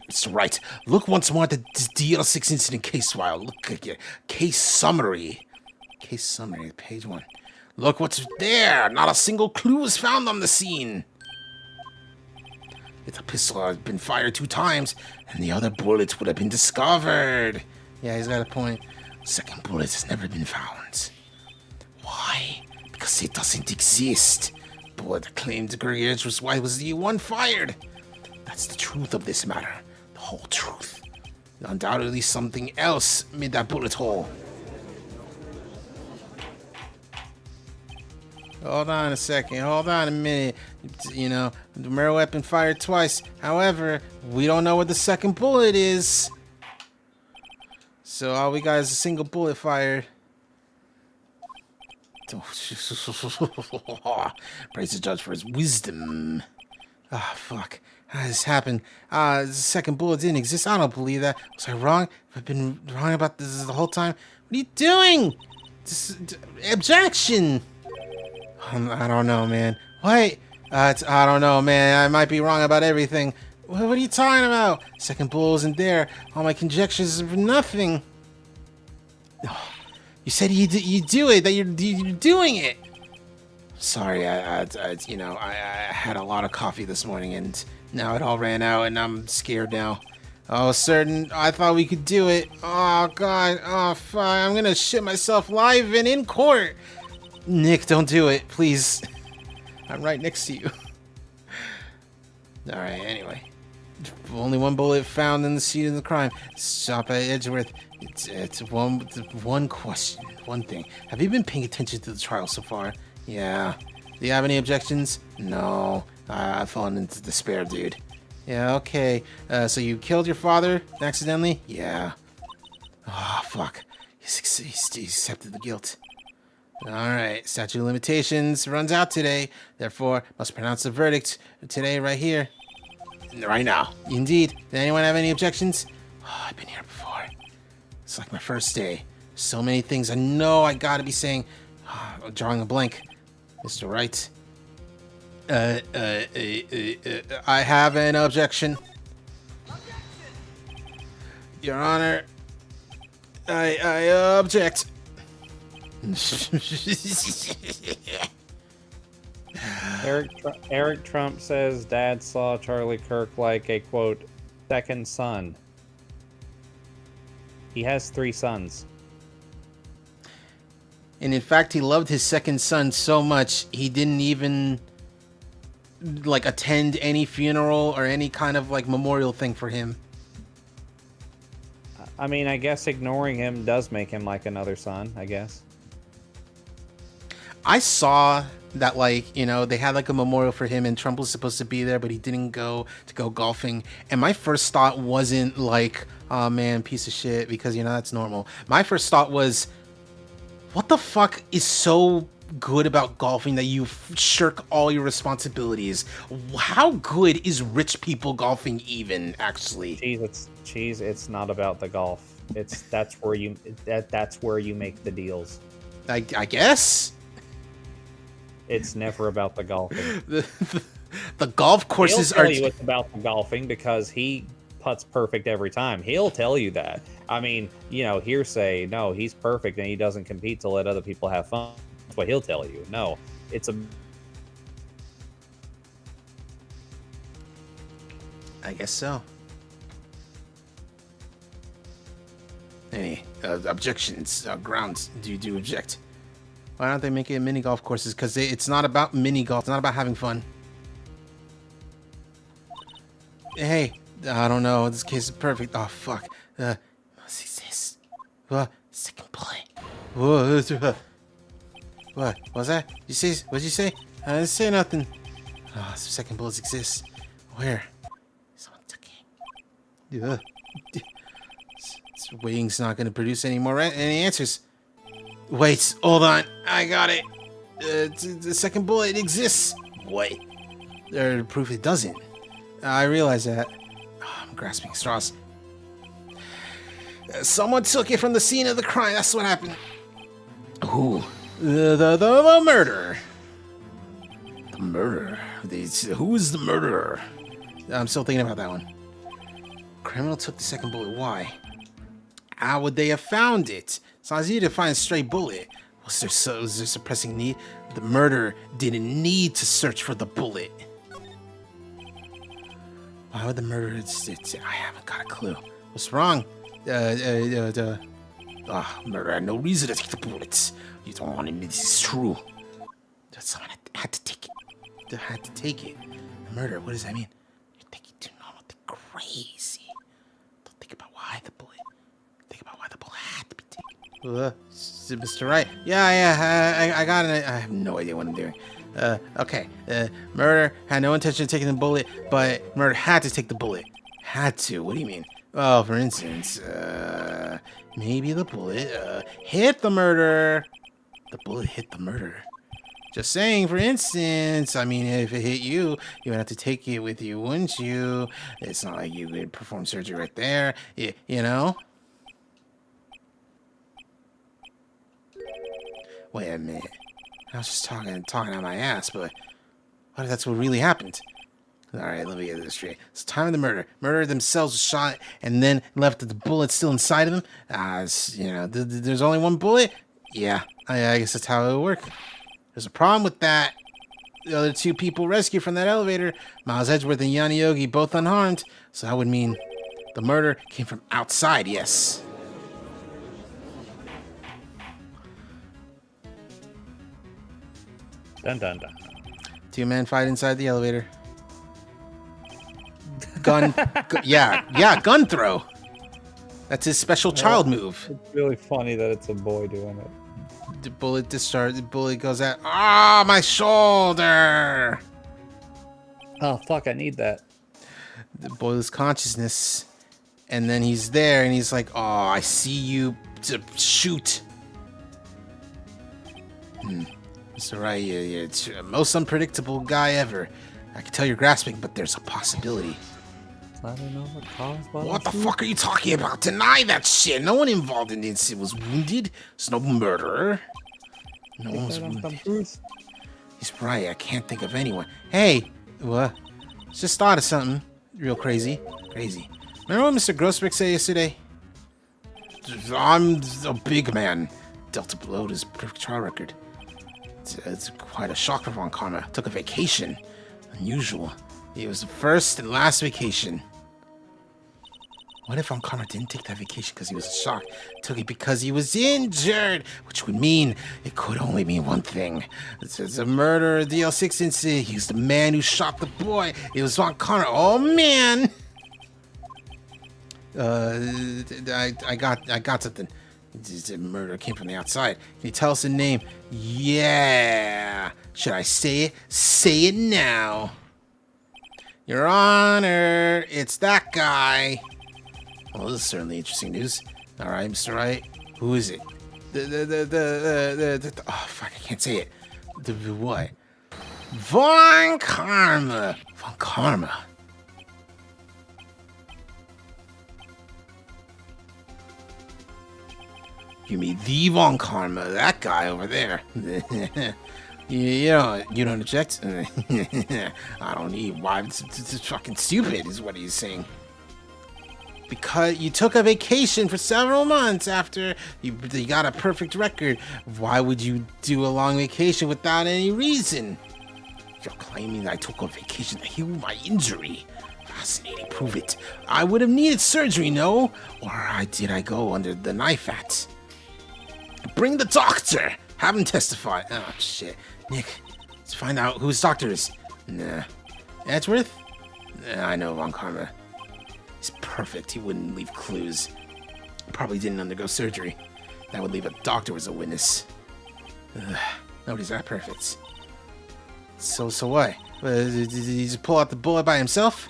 Mr. Wright, look once more at the DL6 incident case file. Look at your case summary. Case summary, page 1. Look what's there. Not a single clue was found on the scene. If the pistol had been fired 2 times, and the other bullets would have been discovered. Yeah, he's got a point. Second bullet has never been found. Why? Because it doesn't exist. Bullet that claimed Gregory Edgeworth's wife was the one fired. That's the truth of this matter. The whole truth. Undoubtedly something else made that bullet hole. Hold on a second. Hold on a minute. You know, the murder weapon fired twice. However, we don't know what the second bullet is. So all we got is a single bullet fired. Praise the judge for his wisdom. Ah, fuck. How did this happen? The second bullet didn't exist. I don't believe that. Was I wrong? Have I been wrong about this the whole time? What are you doing? Objection! I don't know, man. What? I don't know, man. I might be wrong about everything. What are you talking about? Second bullet wasn't there. All my conjectures are for nothing. You said you do it, that you're doing it. Sorry, I had a lot of coffee this morning, and now it all ran out, and I'm scared now. Oh, certain. I thought we could do it. Oh, God. Oh, fuck. I'm gonna shit myself live and in court. Nick, don't do it, please. I'm right next to you. Alright, anyway. Only 1 bullet found in the scene of the crime. Shot by Edgeworth. It's one question. One thing. Have you been paying attention to the trial so far? Yeah. Do you have any objections? No. I've fallen into despair, dude. Yeah, okay. So you killed your father accidentally? Yeah. Oh, fuck. He accepted the guilt. Alright, statute of limitations runs out today. Therefore, must pronounce the verdict today, right here. Right now. Indeed. Did anyone have any objections? Oh, I've been here before. It's like my first day. So many things I know I gotta be saying. Oh, I'm drawing a blank. Mr. Wright. I have an objection. Your Honor, I object. Eric Trump says Dad saw Charlie Kirk like a, quote, second son. He has 3 sons. And in fact, he loved his second son so much, he didn't even like attend any funeral or any kind of like memorial thing for him. I mean, I guess ignoring him does make him like another son, I guess. I saw that, like, you know, they had like a memorial for him and Trump was supposed to be there, but he didn't go to go golfing. And my first thought wasn't like, oh man, piece of shit, because, you know, that's normal. My first thought was, what the fuck is so good about golfing that you shirk all your responsibilities? How good is rich people golfing even, actually? It's not about the golf. That's where you make the deals. I guess. It's never about the golfing. The golf courses He'll tell you it's about the golfing because he putts perfect every time. He'll tell you that. I mean, you know, hearsay, no, he's perfect and he doesn't compete to let other people have fun. That's what he'll tell you. No, it's a... I guess so. Any objections, grounds? Do you object? Why don't they make it mini golf courses? Because it's not about mini golf. It's not about having fun. Hey, I don't know. This case is perfect. Oh, fuck. What's this? Second bullet. What was that? You say? What'd you say? I didn't say nothing. Oh, second bullets exist. Where? Someone took it. This waiting's not going to produce any answers. Wait, hold on. I got it. The second bullet exists. What? There's proof it doesn't. I realize that. Oh, I'm grasping straws. Someone took it from the scene of the crime. That's what happened. Ooh, the murderer. The murderer. Who is the murderer? I'm still thinking about that one. Criminal took the second bullet. Why? How would they have found it? It's not easy to find a stray bullet. Was there suppressing need? The murderer didn't need to search for the bullet. Why would the murderer? I haven't got a clue. What's wrong? Murderer had no reason to take the bullets. You don't want to admit this is true. Someone had to take it. They had to take it. Murder. What does that mean? You're thinking too normal. They're crazy. Don't think about why the bullet. Think about why the bullet had to be taken. Mr. Wright. Yeah. I got it. I have no idea what I'm doing. Okay. Murder had no intention of taking the bullet, but murder had to take the bullet. Had to. What do you mean? Oh, for instance, maybe the bullet hit the murderer. The bullet hit the murderer. Just saying, for instance, I mean, if it hit you, you would have to take it with you, wouldn't you? It's not like you could perform surgery right there, you know? Wait a minute. I was just talking out my ass, but what if that's what really happened? Alright, let me get this straight. It's the time of the murder. Murderer themselves was shot and then left the bullet still inside of them. You know, there's only one bullet? Yeah, I guess that's how it would work. There's a problem with that. The other 2 people rescued from that elevator, Miles Edgeworth and Yanni Yogi, both unharmed. So that would mean the murder came from outside, yes. Dun dun dun. 2 men fight inside the elevator. Gun throw. That's his special child move. It's really funny that it's a boy doing it. The bullet discharge. The bullet goes out. Ah, my shoulder. Oh fuck! I need that. The boy loses consciousness, and then he's there, and he's like, "Oh, I see you. To shoot." Mr. Wright, you're the most unpredictable guy ever. I can tell you're grasping, but there's a possibility. What the fuck are you talking about? Deny that shit. No one involved in the incident was wounded. There's no murderer. No one was wounded. He's right. I can't think of anyone. Hey, what? Just thought of something real crazy. Crazy. Remember what Mr. Grossbeck said yesterday? I'm a big man. Dealt a blow to his perfect trial record. It's quite a shock for Von Karma. Took a vacation. Unusual. It was the first and last vacation. What if Von Karma didn't take that vacation because he was in shock? Took it because he was injured, which would mean it could only mean one thing. It's a murder, DL6 incident. He was the man who shot the boy. It was Von Karma. Oh man! I got something. The murder came from the outside. Can you tell us the name? Yeah. Should I say it? Say it now. Your Honor, it's that guy. Well, this is certainly interesting news. All right, Mr. Wright. Who is it? Oh, fuck, I can't say it. The what? Von Karma. Von Karma. You mean the Von Karma, that guy over there. You don't object? I don't need. Why? It's fucking stupid, is what he's saying. Because you took a vacation for several months after you got a perfect record. Why would you do a long vacation without any reason? You're claiming that I took a vacation to heal my injury. Fascinating. Prove it. I would have needed surgery, no? Or did I go under the knife at? Bring the doctor! Have him testify. Oh, shit. Nick, let's find out who his doctor is. Nah. Edgeworth? Nah, I know Von Karma. He's perfect. He wouldn't leave clues. Probably didn't undergo surgery. That would leave a doctor as a witness. Ugh, nobody's that perfect. So what? Did he just pull out the bullet by himself?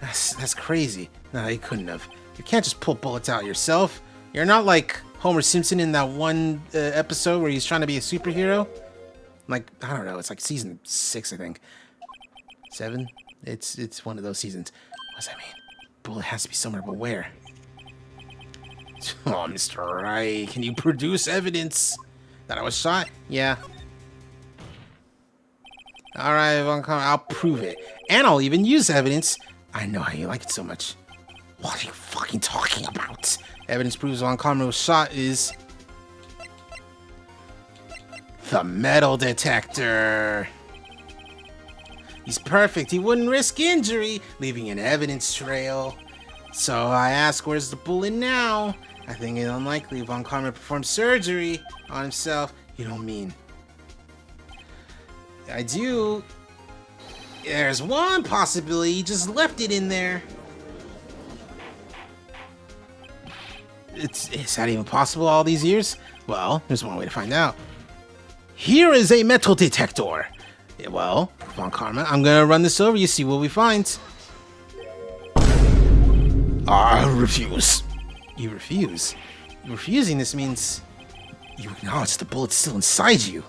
That's crazy. No, he couldn't have. You can't just pull bullets out yourself. You're not like Homer Simpson in that one episode where he's trying to be a superhero. Like, I don't know, it's like season 6, I think. 7? It's one of those seasons. What does that mean? Bullet has to be somewhere, but where? Oh, Mr. Wright, can you produce evidence that I was shot? Yeah. Alright, Von Karma, I'll prove it. And I'll even use evidence. I know how you like it so much. What are you fucking talking about? Evidence proves Von Karma was shot is the metal detector. He's perfect. He wouldn't risk injury, leaving an evidence trail. So I ask, where's the bullet now? I think it's unlikely Von Karma performed surgery on himself. You don't mean? I do. There's one possibility. He just left it in there. Is that even possible all these years? Well, there's one way to find out. Here is a metal detector. Yeah, well, Von Karma, I'm gonna run this over you, see what we find. I refuse. You refuse? Refusing this means you acknowledge the bullet's still inside you.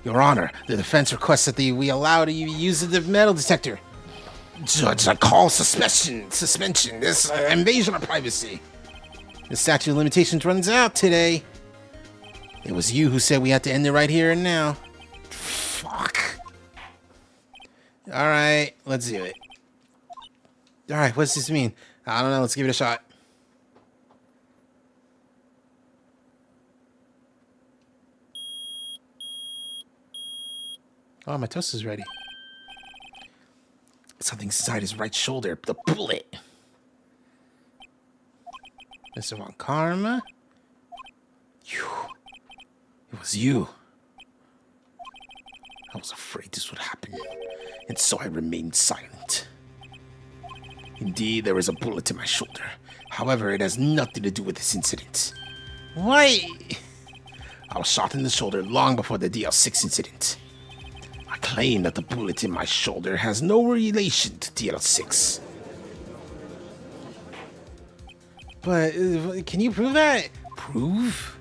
Your Honor, the defense requests that we allow you to use the metal detector. Judge, I call suspension. This invasion of privacy. The statute of limitations runs out today. It was you who said we had to end it right here and now. Fuck. All right, let's do it. All right, what's this mean? I don't know. Let's give it a shot. Oh, my toast is ready. Something's inside his right shoulder. The bullet. Mr. Von Karma? You. It was you. I was afraid this would happen, and so I remained silent. Indeed, there is a bullet in my shoulder. However, it has nothing to do with this incident. Why? I was shot in the shoulder long before the DL6 incident. I claim that the bullet in my shoulder has no relation to DL6. But can you prove that? Prove?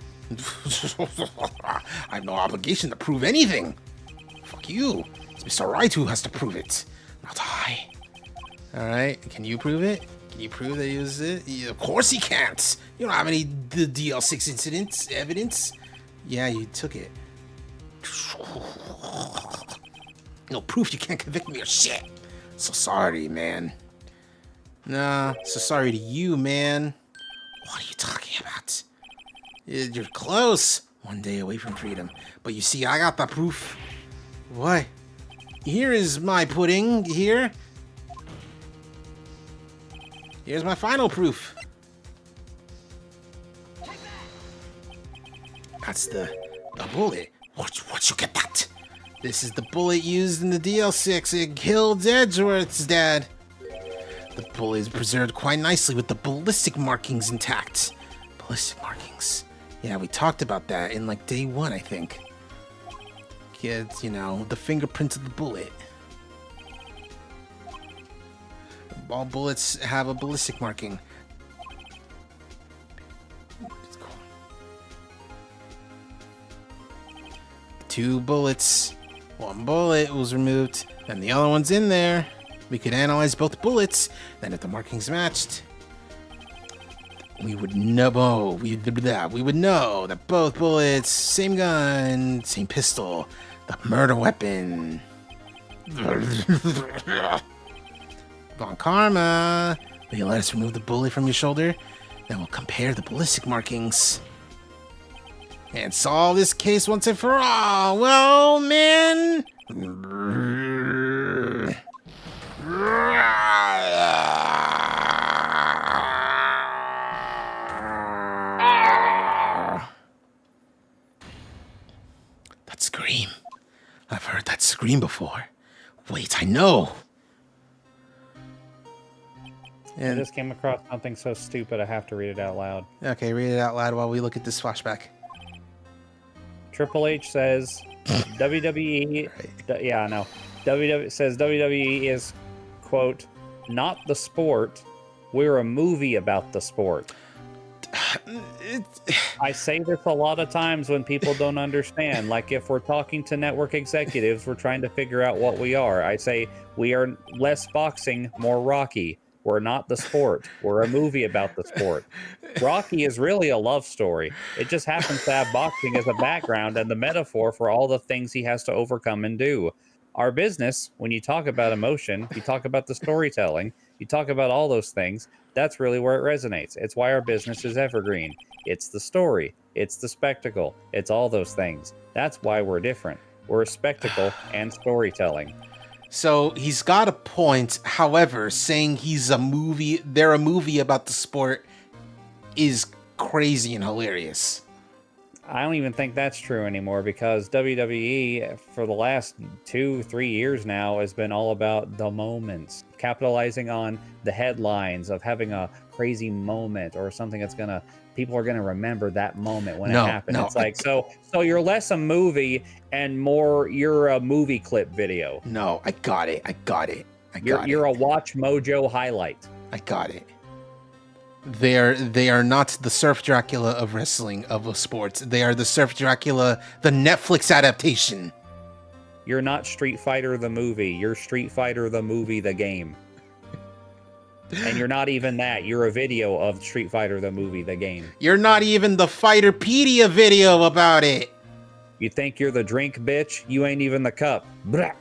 I have no obligation to prove anything. Fuck you. It's Mr. Wright who has to prove it, not I. Alright, can you prove it? Can you prove that he was it? Yeah, of course he can't. You don't have any the DL6 incidents evidence. Yeah, you took it. No proof, you can't convict me of shit. So sorry, man. Nah, so sorry to you, man. What are you talking about? You're close. One day away from freedom. But you see, I got the proof. What? Here is my pudding. Here. Here's my final proof. That's the bullet. Where'd you get that? This is the bullet used in the DL6. It killed Edgeworth's dad. The bullet is preserved quite nicely with the ballistic markings intact. Ballistic markings. Yeah, we talked about that in like day 1, I think. Kids, you know, the fingerprints of the bullet. All bullets have a ballistic marking. Cool. 2 bullets. 1 bullet was removed, and the other one's in there. We could analyze both bullets. Then, if the markings matched, we would know. We would know that both bullets, same gun, same pistol, the murder weapon. Von Karma, will you let us remove the bullet from your shoulder? Then we'll compare the ballistic markings and solve this case once and for all. Well, man. That scream. I've heard that scream before. Wait, I know. I just came across something so stupid I have to read it out loud. Okay, read it out loud while we look at this flashback. Triple H says WWE. Yeah, I know. WWE says WWE is, quote, not the sport. We're a movie about the sport. I say this a lot of times when people don't understand. Like if we're talking to network executives, we're trying to figure out what we are. I say we are less boxing, more Rocky. We're not the sport. We're a movie about the sport. Rocky is really a love story. It just happens to have boxing as a background and the metaphor for all the things he has to overcome and do. Our business, when you talk about emotion, you talk about the storytelling, you talk about all those things, that's really where it resonates. It's why our business is evergreen. It's the story. It's the spectacle. It's all those things. That's why we're different. We're a spectacle and storytelling. So he's got a point. However, saying they're a movie about the sport is crazy and hilarious. I don't even think that's true anymore because WWE for the last 2-3 years now has been all about the moments, capitalizing on the headlines of having a crazy moment or something that's people are gonna remember that moment when it happened. It's like so you're less a movie and more you're a movie clip video. No, I got it. You're a Watch Mojo highlight. I got it. They are not the Surf Dracula of wrestling, of sports. They are the Surf Dracula, the Netflix adaptation. You're not Street Fighter the movie. You're Street Fighter the movie, the game. And you're not even that. You're a video of Street Fighter the movie, the game. You're not even the Fighterpedia video about it. You think you're the drink, bitch? You ain't even the cup. Blah.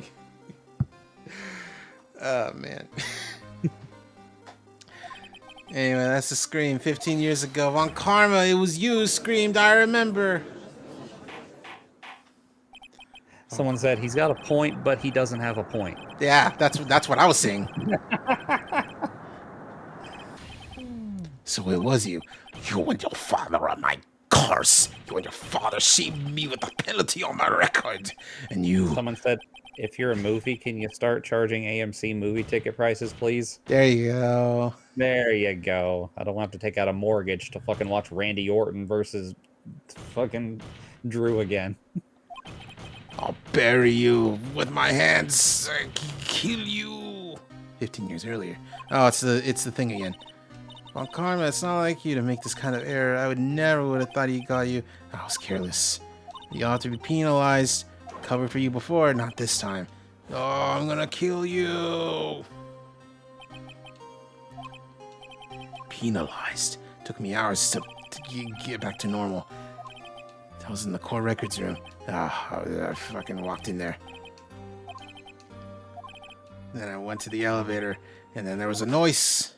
Oh, man. Anyway, that's the scream 15 years ago. Von Karma, it was you who screamed, I remember. Someone said he's got a point, but he doesn't have a point. Yeah, that's what I was saying. So it was you. You and your father are my curse. You and your father shamed me with a penalty on my record. And you... Someone said if you're a movie, can you start charging AMC movie ticket prices, please? There you go. There you go. I don't have to take out a mortgage to fucking watch Randy Orton versus fucking Drew again. I'll bury you with my hands. Kill you. 15 years earlier. Oh, it's the thing again. Well, Karma, it's not like you to make this kind of error. I would have thought he got you. I was careless. You ought to be penalized. Covered for you before, not this time. Oh, I'm gonna kill you. Penalized. Took me hours to get back to normal. I was in the core records room. I fucking walked in there. Then I went to the elevator, and then there was a noise.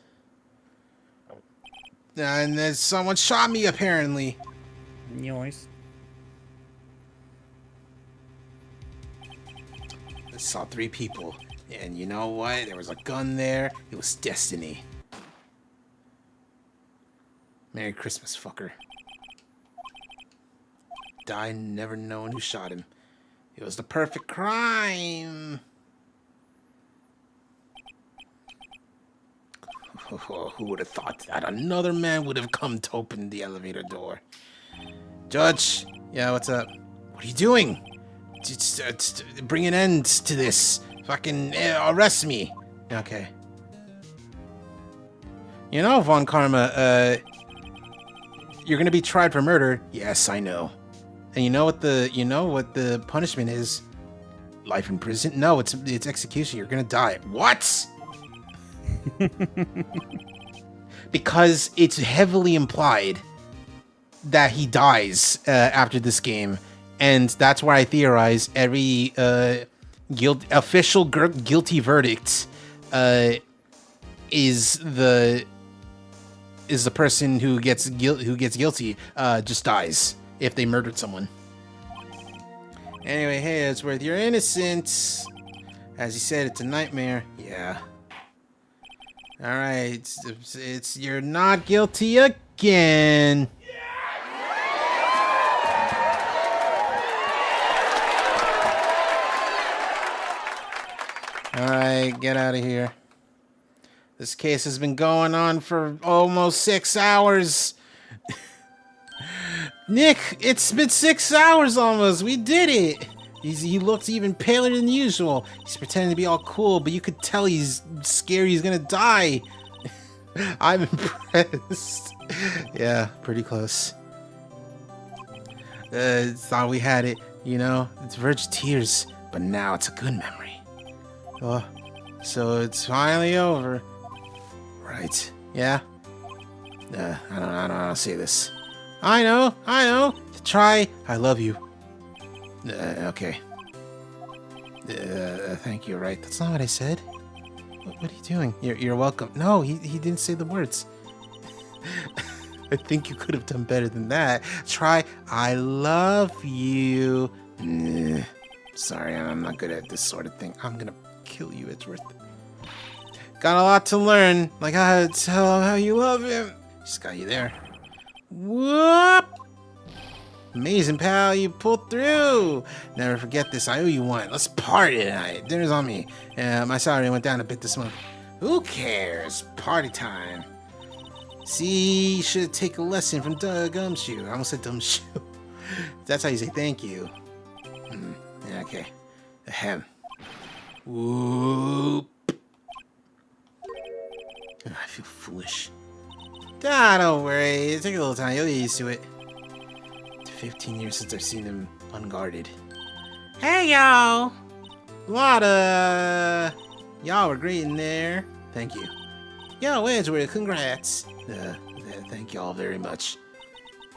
And then someone shot me, apparently. Noise. I saw 3 people. And you know what? There was a gun there. It was destiny. Merry Christmas, fucker. Die never knowing who shot him. It was the perfect crime. Oh, who would have thought that another man would have come to open the elevator door? Judge, yeah, what's up? What are you doing? Just bring an end to this. Fucking arrest me. Okay. You know, Von Karma, you're gonna be tried for murder. Yes, I know. And you know what the punishment is? Life in prison? No, it's execution. You're gonna die. What? Because it's heavily implied that he dies after this game, and that's why I theorize every official guilty verdict is the person who gets guilty just dies if they murdered someone. Anyway, hey, it's worth your innocence. As you said, it's a nightmare. Yeah. All right, it's you're not guilty again. All right, get out of here. This case has been going on for almost 6 hours. Nick, it's been 6 hours almost. We did it. He looks even paler than usual. He's pretending to be all cool, but you could tell he's scared he's gonna die. I'm impressed. Yeah, pretty close. Thought we had it, you know? It's verge of tears, but now it's a good memory. Oh, so it's finally over. Right, yeah? I don't know how to say this. I know. Try, I love you. Okay. Thank you, right? That's not what I said. What are you doing? You're welcome. No, he didn't say the words. I think you could have done better than that. Try, I love you. Sorry, I'm not good at this sort of thing. I'm gonna kill you, Edgeworth. Got a lot to learn, like how to tell him how you love him. Just got you there. Whoop! Amazing, pal. You pulled through. Never forget this. I owe you one. Let's party tonight. Dinner's on me. My salary went down a bit this month. Who cares? Party time. See, you should take a lesson from Gumshoe. I almost said Dumshoe. That's how you say thank you. Yeah, okay. Ahem. Whoop. I feel foolish. Don't worry. Take a little time. You'll get used to it. 15 years since I've seen him unguarded. Hey, y'all! Y'all were great in there. Thank you. Yo, Edgeworth, congrats. Thank y'all very much.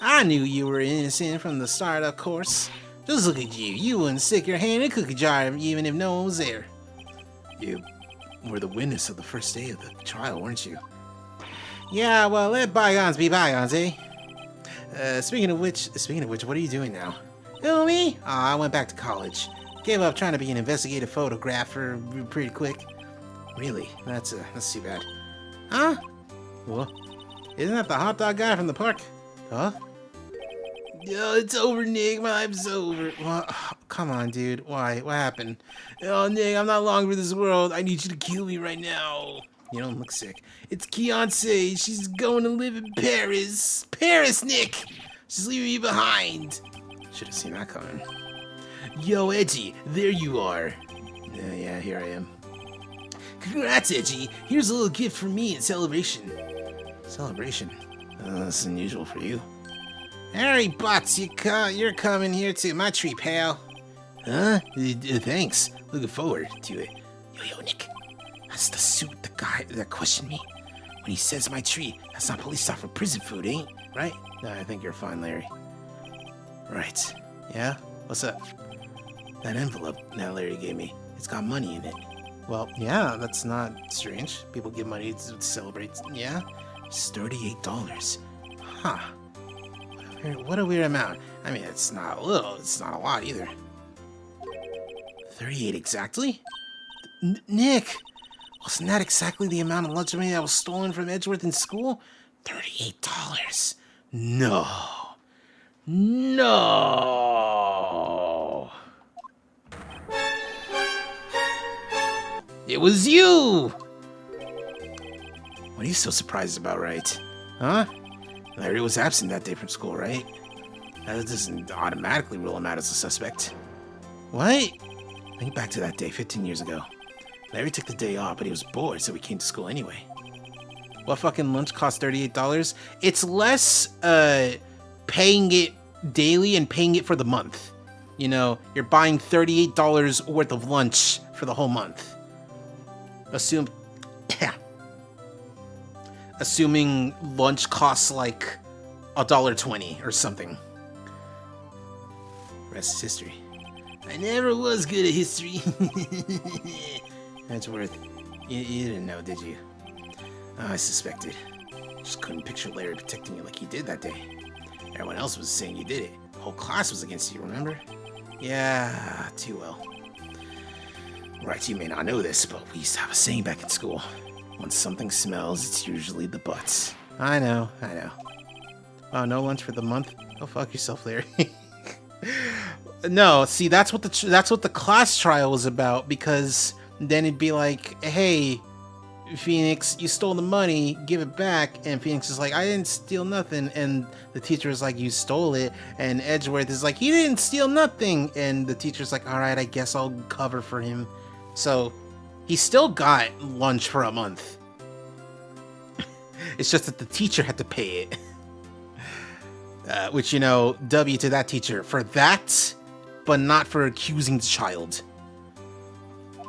I knew you were innocent from the start, of course. Just look at you. You wouldn't stick your hand in a cookie jar even if no one was there. You were the witness of the first day of the trial, weren't you? Yeah, well, let bygones be bygones, eh? Speaking of which, what are you doing now? Who, me? I went back to college. Gave up trying to be an investigative photographer pretty quick. Really? That's too bad. Huh? What? Isn't that the hot dog guy from the park? Huh? Yo, it's over, Nick. My life's over. Well, come on, dude. Why? What happened? Oh, Nick, I'm not long for this world. I need you to kill me right now. You don't look sick. It's Beyonce. She's going to live in Paris. Paris, Nick. She's leaving me behind. Should have seen that coming. Yo, Edgy, there you are. Yeah, here I am. Congrats, Edgy. Here's a little gift from me in celebration. Celebration? That's unusual for you. Harry Butts, you're coming here to my tree, pal. Huh? Thanks. Looking forward to it. Yo, Nick. That's the suit, the guy that questioned me. When he says my tree, that's not police stop for prison food, ain't? Right? No, I think you're fine, Larry. Right. Yeah? What's up? That envelope that Larry gave me, it's got money in it. Well, yeah, that's not strange. People give money to celebrate. Yeah? It's $38. Huh. What a weird amount. I mean, it's not a little, it's not a lot either. 38 exactly? Nick! Wasn't that exactly the amount of lunch money that was stolen from Edgeworth in school? $38. No. No. It was you! What are you so surprised about, right? Huh? Larry was absent that day from school, right? That doesn't automatically rule him out as a suspect. What? Think back to that day 15 years ago. Larry took the day off, but he was bored, so he came to school anyway. What fucking lunch cost $38? It's less, paying it daily and paying it for the month. You know, you're buying $38 worth of lunch for the whole month. Assuming lunch costs like $1.20 or something. Rest is history. I never was good at history. That's worth. You didn't know, did you? Oh, I suspected. Just couldn't picture Larry protecting you like he did that day. Everyone else was saying you did it. The whole class was against you, remember? Yeah, too well. Right, you may not know this, but we used to have a saying back in school. When something smells, it's usually the butts. I know. Oh, no lunch for the month? Go fuck yourself, Larry. No, see, that's what the class trial was about, because then it'd be like, hey, Phoenix, you stole the money, give it back. And Phoenix is like, I didn't steal nothing. And the teacher is like, you stole it. And Edgeworth is like, he didn't steal nothing. And the teacher's like, all right, I guess I'll cover for him. So he still got lunch for a month. It's just that the teacher had to pay it. Which, you know, W to that teacher for that, but not for accusing the child.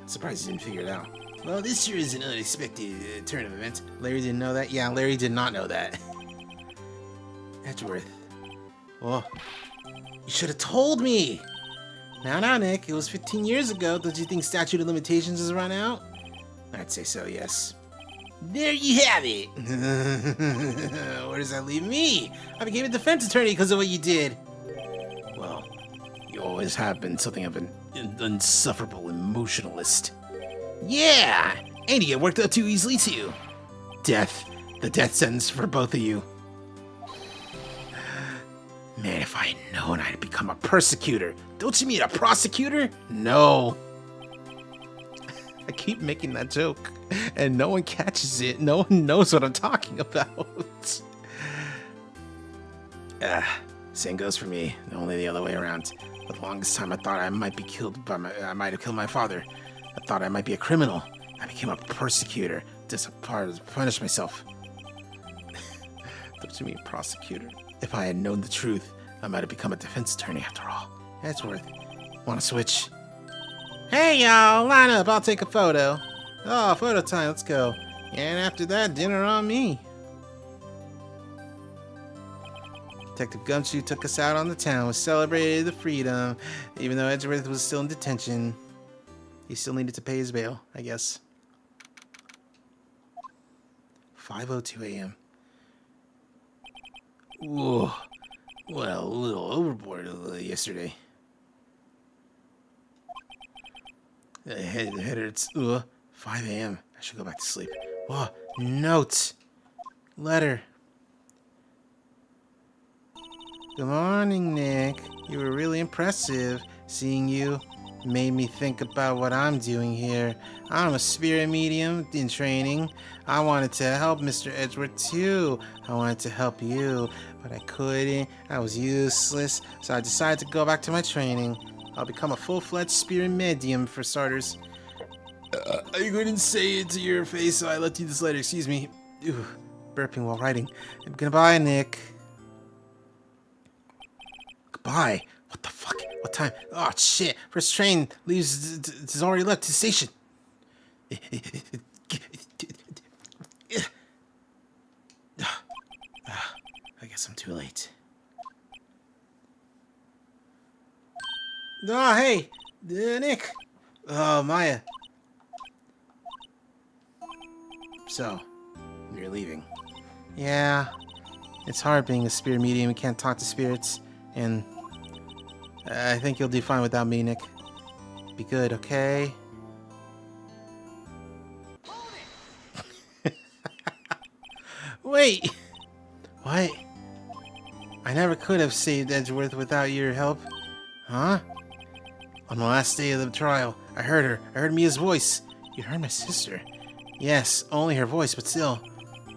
Surprised he didn't figure it out. Well, this year is an unexpected turn of events. Larry didn't know that? Yeah, Larry did not know that. Edgeworth. Well, you should have told me. Now, Nick, it was 15 years ago. Don't you think statute of limitations has run out? I'd say so, yes. There you have it. Where does that leave me? I became a defense attorney because of what you did. Well, you always have been something of an insufferable emotionalist. Yeah! And you get worked up too easily, too. Death. The death sentence for both of you. Man, if I had known I'd become a persecutor. Don't you mean a prosecutor? No. I keep making that joke, and no one catches it. No one knows what I'm talking about. Same goes for me, only the other way around. For the longest time, I thought I might be killed by I might have killed my father. I thought I might be a criminal. I became a persecutor, just a part to punish myself. Don't you mean prosecutor? If I had known the truth, I might have become a defense attorney after all. Edgeworth, wanna switch? Hey y'all, line up, I'll take a photo. Oh, photo time, let's go. And after that, dinner on me. Detective Gumshoe took us out on the town. We celebrated the freedom. Even though Edgeworth was still in detention, he still needed to pay his bail, I guess. 5:02 a.m. Whoa. Well, a little overboard yesterday. The head hurts. 5 a.m. I should go back to sleep. Oh, note. Letter. Good morning, Nick. You were really impressive. Seeing you made me think about what I'm doing here. I'm a spirit medium in training. I wanted to help Mr. Edgeworth too. I wanted to help you, but I couldn't. I was useless, so I decided to go back to my training. I'll become a full-fledged spirit medium for starters. I couldn't say it to your face, so I left you this letter. Excuse me. Ooh, burping while writing. Goodbye, Nick. Goodbye? What the fuck? What time? Oh, shit. First train leaves. It's already left the station. I guess I'm too late. Oh, hey. Nick. Oh, Maya. So, you're leaving. Yeah. It's hard being a spirit medium. You can't talk to spirits. And I think you'll do fine without me, Nick. Be good, okay? Wait! What? I never could have saved Edgeworth without your help. Huh? On the last day of the trial, I heard her. I heard Mia's voice. You heard my sister? Yes, only her voice, but still.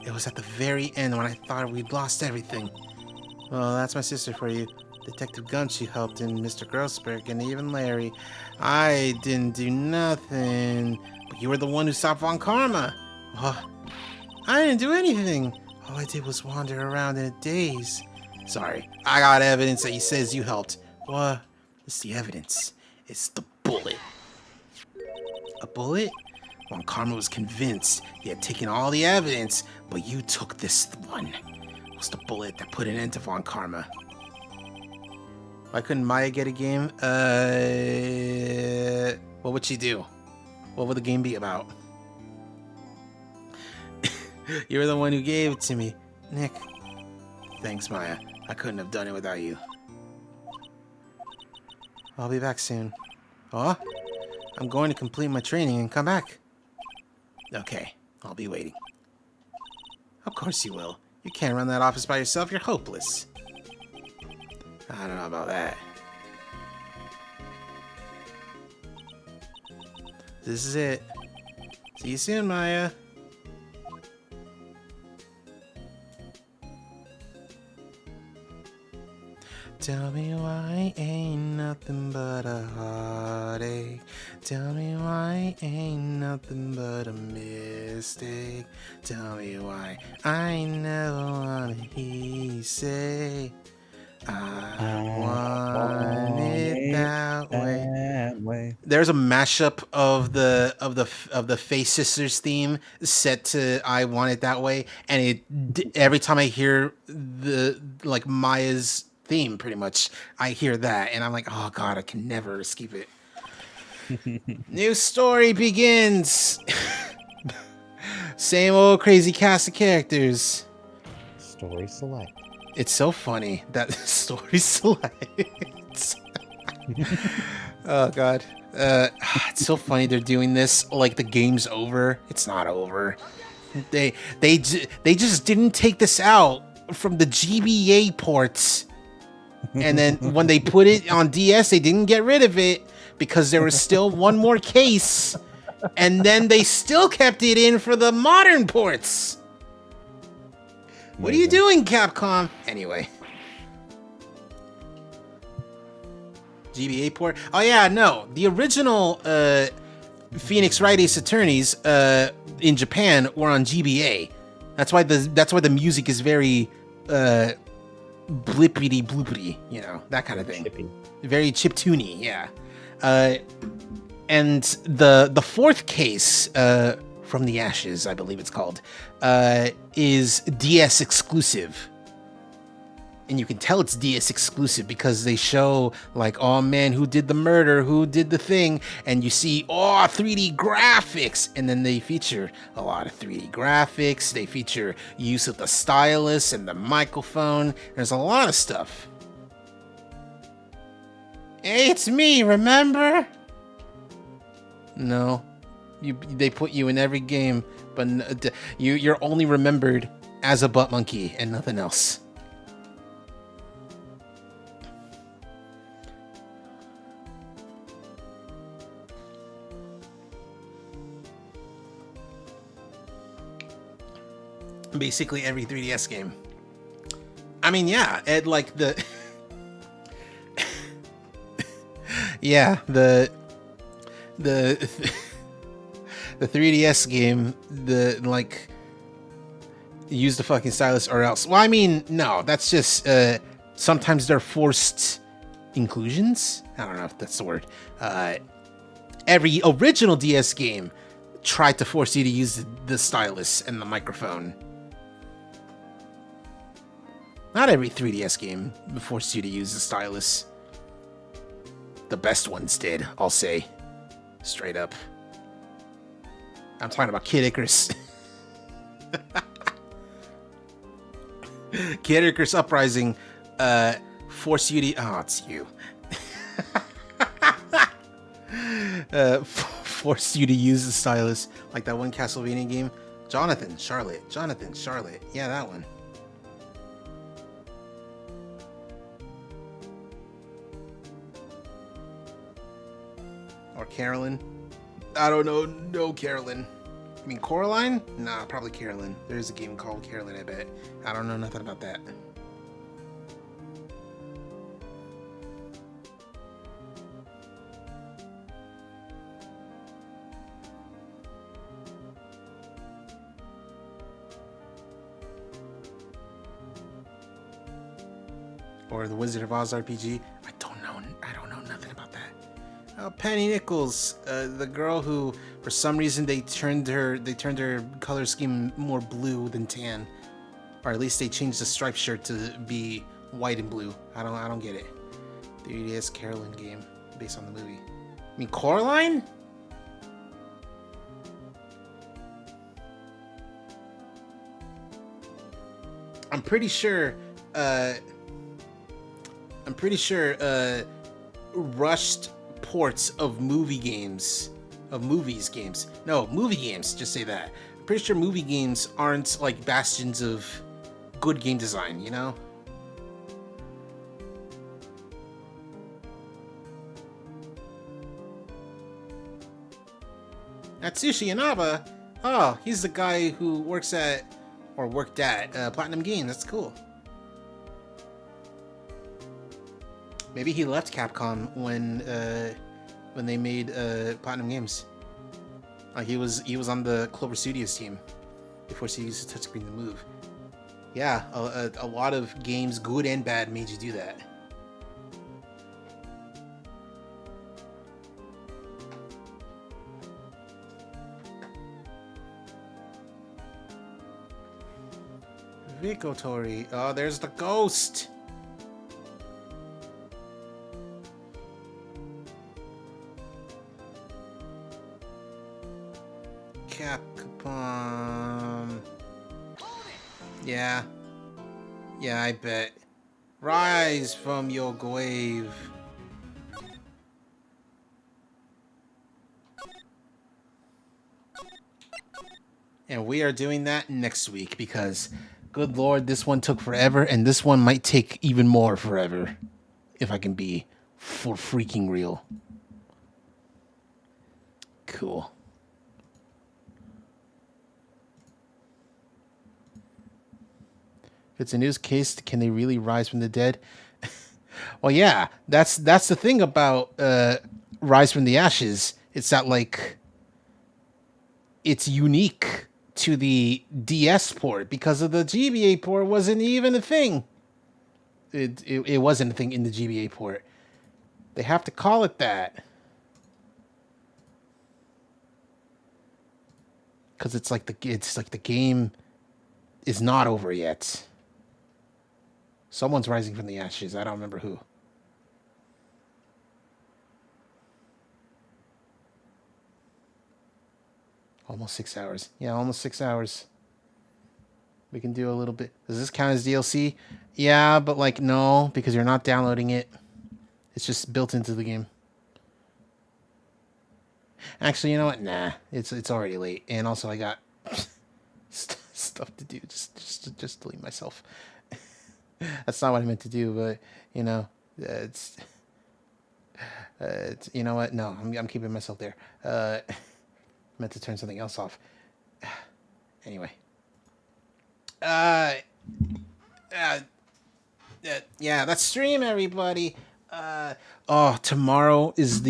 It was at the very end when I thought we'd lost everything. Well, that's my sister for you. Detective Gunch helped, and Mr. Grossberg, and even Larry. I didn't do nothing. But you were the one who stopped Von Karma. What? I didn't do anything. All I did was wander around in a daze. Sorry, I got evidence that he says you helped. What? It's the evidence. It's the bullet. A bullet? Von Karma was convinced he had taken all the evidence, but you took this one. It was the bullet that put an end to Von Karma. Why couldn't Maya get a game? What would she do? What would the game be about? You're the one who gave it to me. Nick. Thanks, Maya. I couldn't have done it without you. I'll be back soon. Oh? I'm going to complete my training and come back. Okay, I'll be waiting. Of course you will. You can't run that office by yourself. You're hopeless. I don't know about that. This is it. See you soon, Maya. Tell me why ain't nothing but a heartache. Tell me why ain't nothing but a mistake. Tell me why I never wanna hear you say I want it that way. There's a mashup of the Face Sisters theme set to I Want It That Way, and it every time I hear the like Maya's theme, pretty much I hear that, and I'm like, oh god, I can never escape it. New story begins. Same old crazy cast of characters. Story select. It's so funny that story selects. Oh god. It's so funny they're doing this like the game's over. It's not over. They just didn't take this out from the GBA ports. And then when they put it on DS, they didn't get rid of it because there was still one more case. And then they still kept it in for the modern ports. What are you doing, Capcom? Anyway. GBA port? Oh yeah, no. The original Phoenix Wright Ace Attorneys in Japan were on GBA. That's why the music is very blippity bloopity, you know, that kind of thing. Chippy. Very chiptune-y, yeah. And the fourth case, From the Ashes, I believe it's called, is DS exclusive. And you can tell it's DS exclusive because they show like, oh man, who did the murder, who did the thing, and you see, oh, 3D graphics, and then they feature a lot of 3D graphics, they feature use of the stylus and the microphone, there's a lot of stuff. Hey, it's me, remember? No. They put you in every game, but you're only remembered as a butt monkey and nothing else. basically every 3DS game. I mean, yeah, it like the yeah, the 3DS game, the like use the fucking stylus or else. Well, I mean, no, that's just sometimes they're forced inclusions. I don't know if that's the word. Every original DS game tried to force you to use the stylus and the microphone. Not every 3DS game forced you to use the stylus. The best ones did, I'll say. Straight up. I'm talking about Kid Icarus. Kid Icarus Uprising force you to... Oh, it's you. Force you to use the stylus. Like that one Castlevania game. Jonathan, Charlotte. Yeah, that one. Or Carolyn. I don't know. No, Carolyn. I mean, Coraline? Nah, probably Carolyn. There's a game called Carolyn, I bet. I don't know nothing about that. Or the Wizard of Oz RPG. I don't know nothing about that. Oh, Penny Nichols, the girl who, for some reason, they turned her color scheme more blue than tan, or at least they changed the striped shirt to be white and blue. I don't get it. The 3DS Carolyn game based on the movie. I mean, Coraline? I'm pretty sure rushed ports of movie games, just say that. I'm pretty sure movie games aren't like bastions of good game design, you know? Atsushi Inaba? Oh, he's the guy who worked at Platinum Games. That's cool. Maybe he left Capcom when they made Platinum Games. He was on the Clover Studios team before she used the touchscreen to move. Yeah, a lot of games, good and bad, made you do that. Vikotori. Oh, there's the ghost. Capcom. Yeah, I bet. Rise from your grave. And we are doing that next week because, good lord, this one took forever, and this one might take even more forever, if I can be for freaking real. Cool. If it's a news case, can they really rise from the dead? Well, yeah, that's the thing about Rise from the Ashes. It's that, like, it's unique to the DS port because of the GBA port wasn't even a thing. It wasn't a thing in the GBA port. They have to call it that. Because it's like the game is not over yet. Someone's rising from the ashes. I don't remember who. Almost 6 hours. Yeah, almost 6 hours. We can do a little bit. Does this count as DLC? Yeah, but like no, because you're not downloading it. It's just built into the game. Actually, you know what? Nah, it's already late, and also I got stuff to do. Just delete myself. That's not what I meant to do, but you know, it's you know what? No, I'm keeping myself there. Meant to turn something else off. Anyway. Yeah, that's stream, everybody. Oh, tomorrow is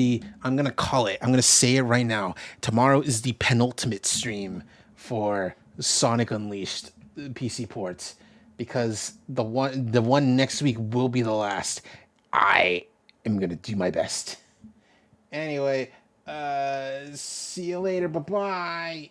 I'm gonna call it. I'm gonna say it right now. Tomorrow is the penultimate stream for Sonic Unleashed PC ports, because the one next week will be the last. I am gonna do my best. Anyway, see you later. Bye bye.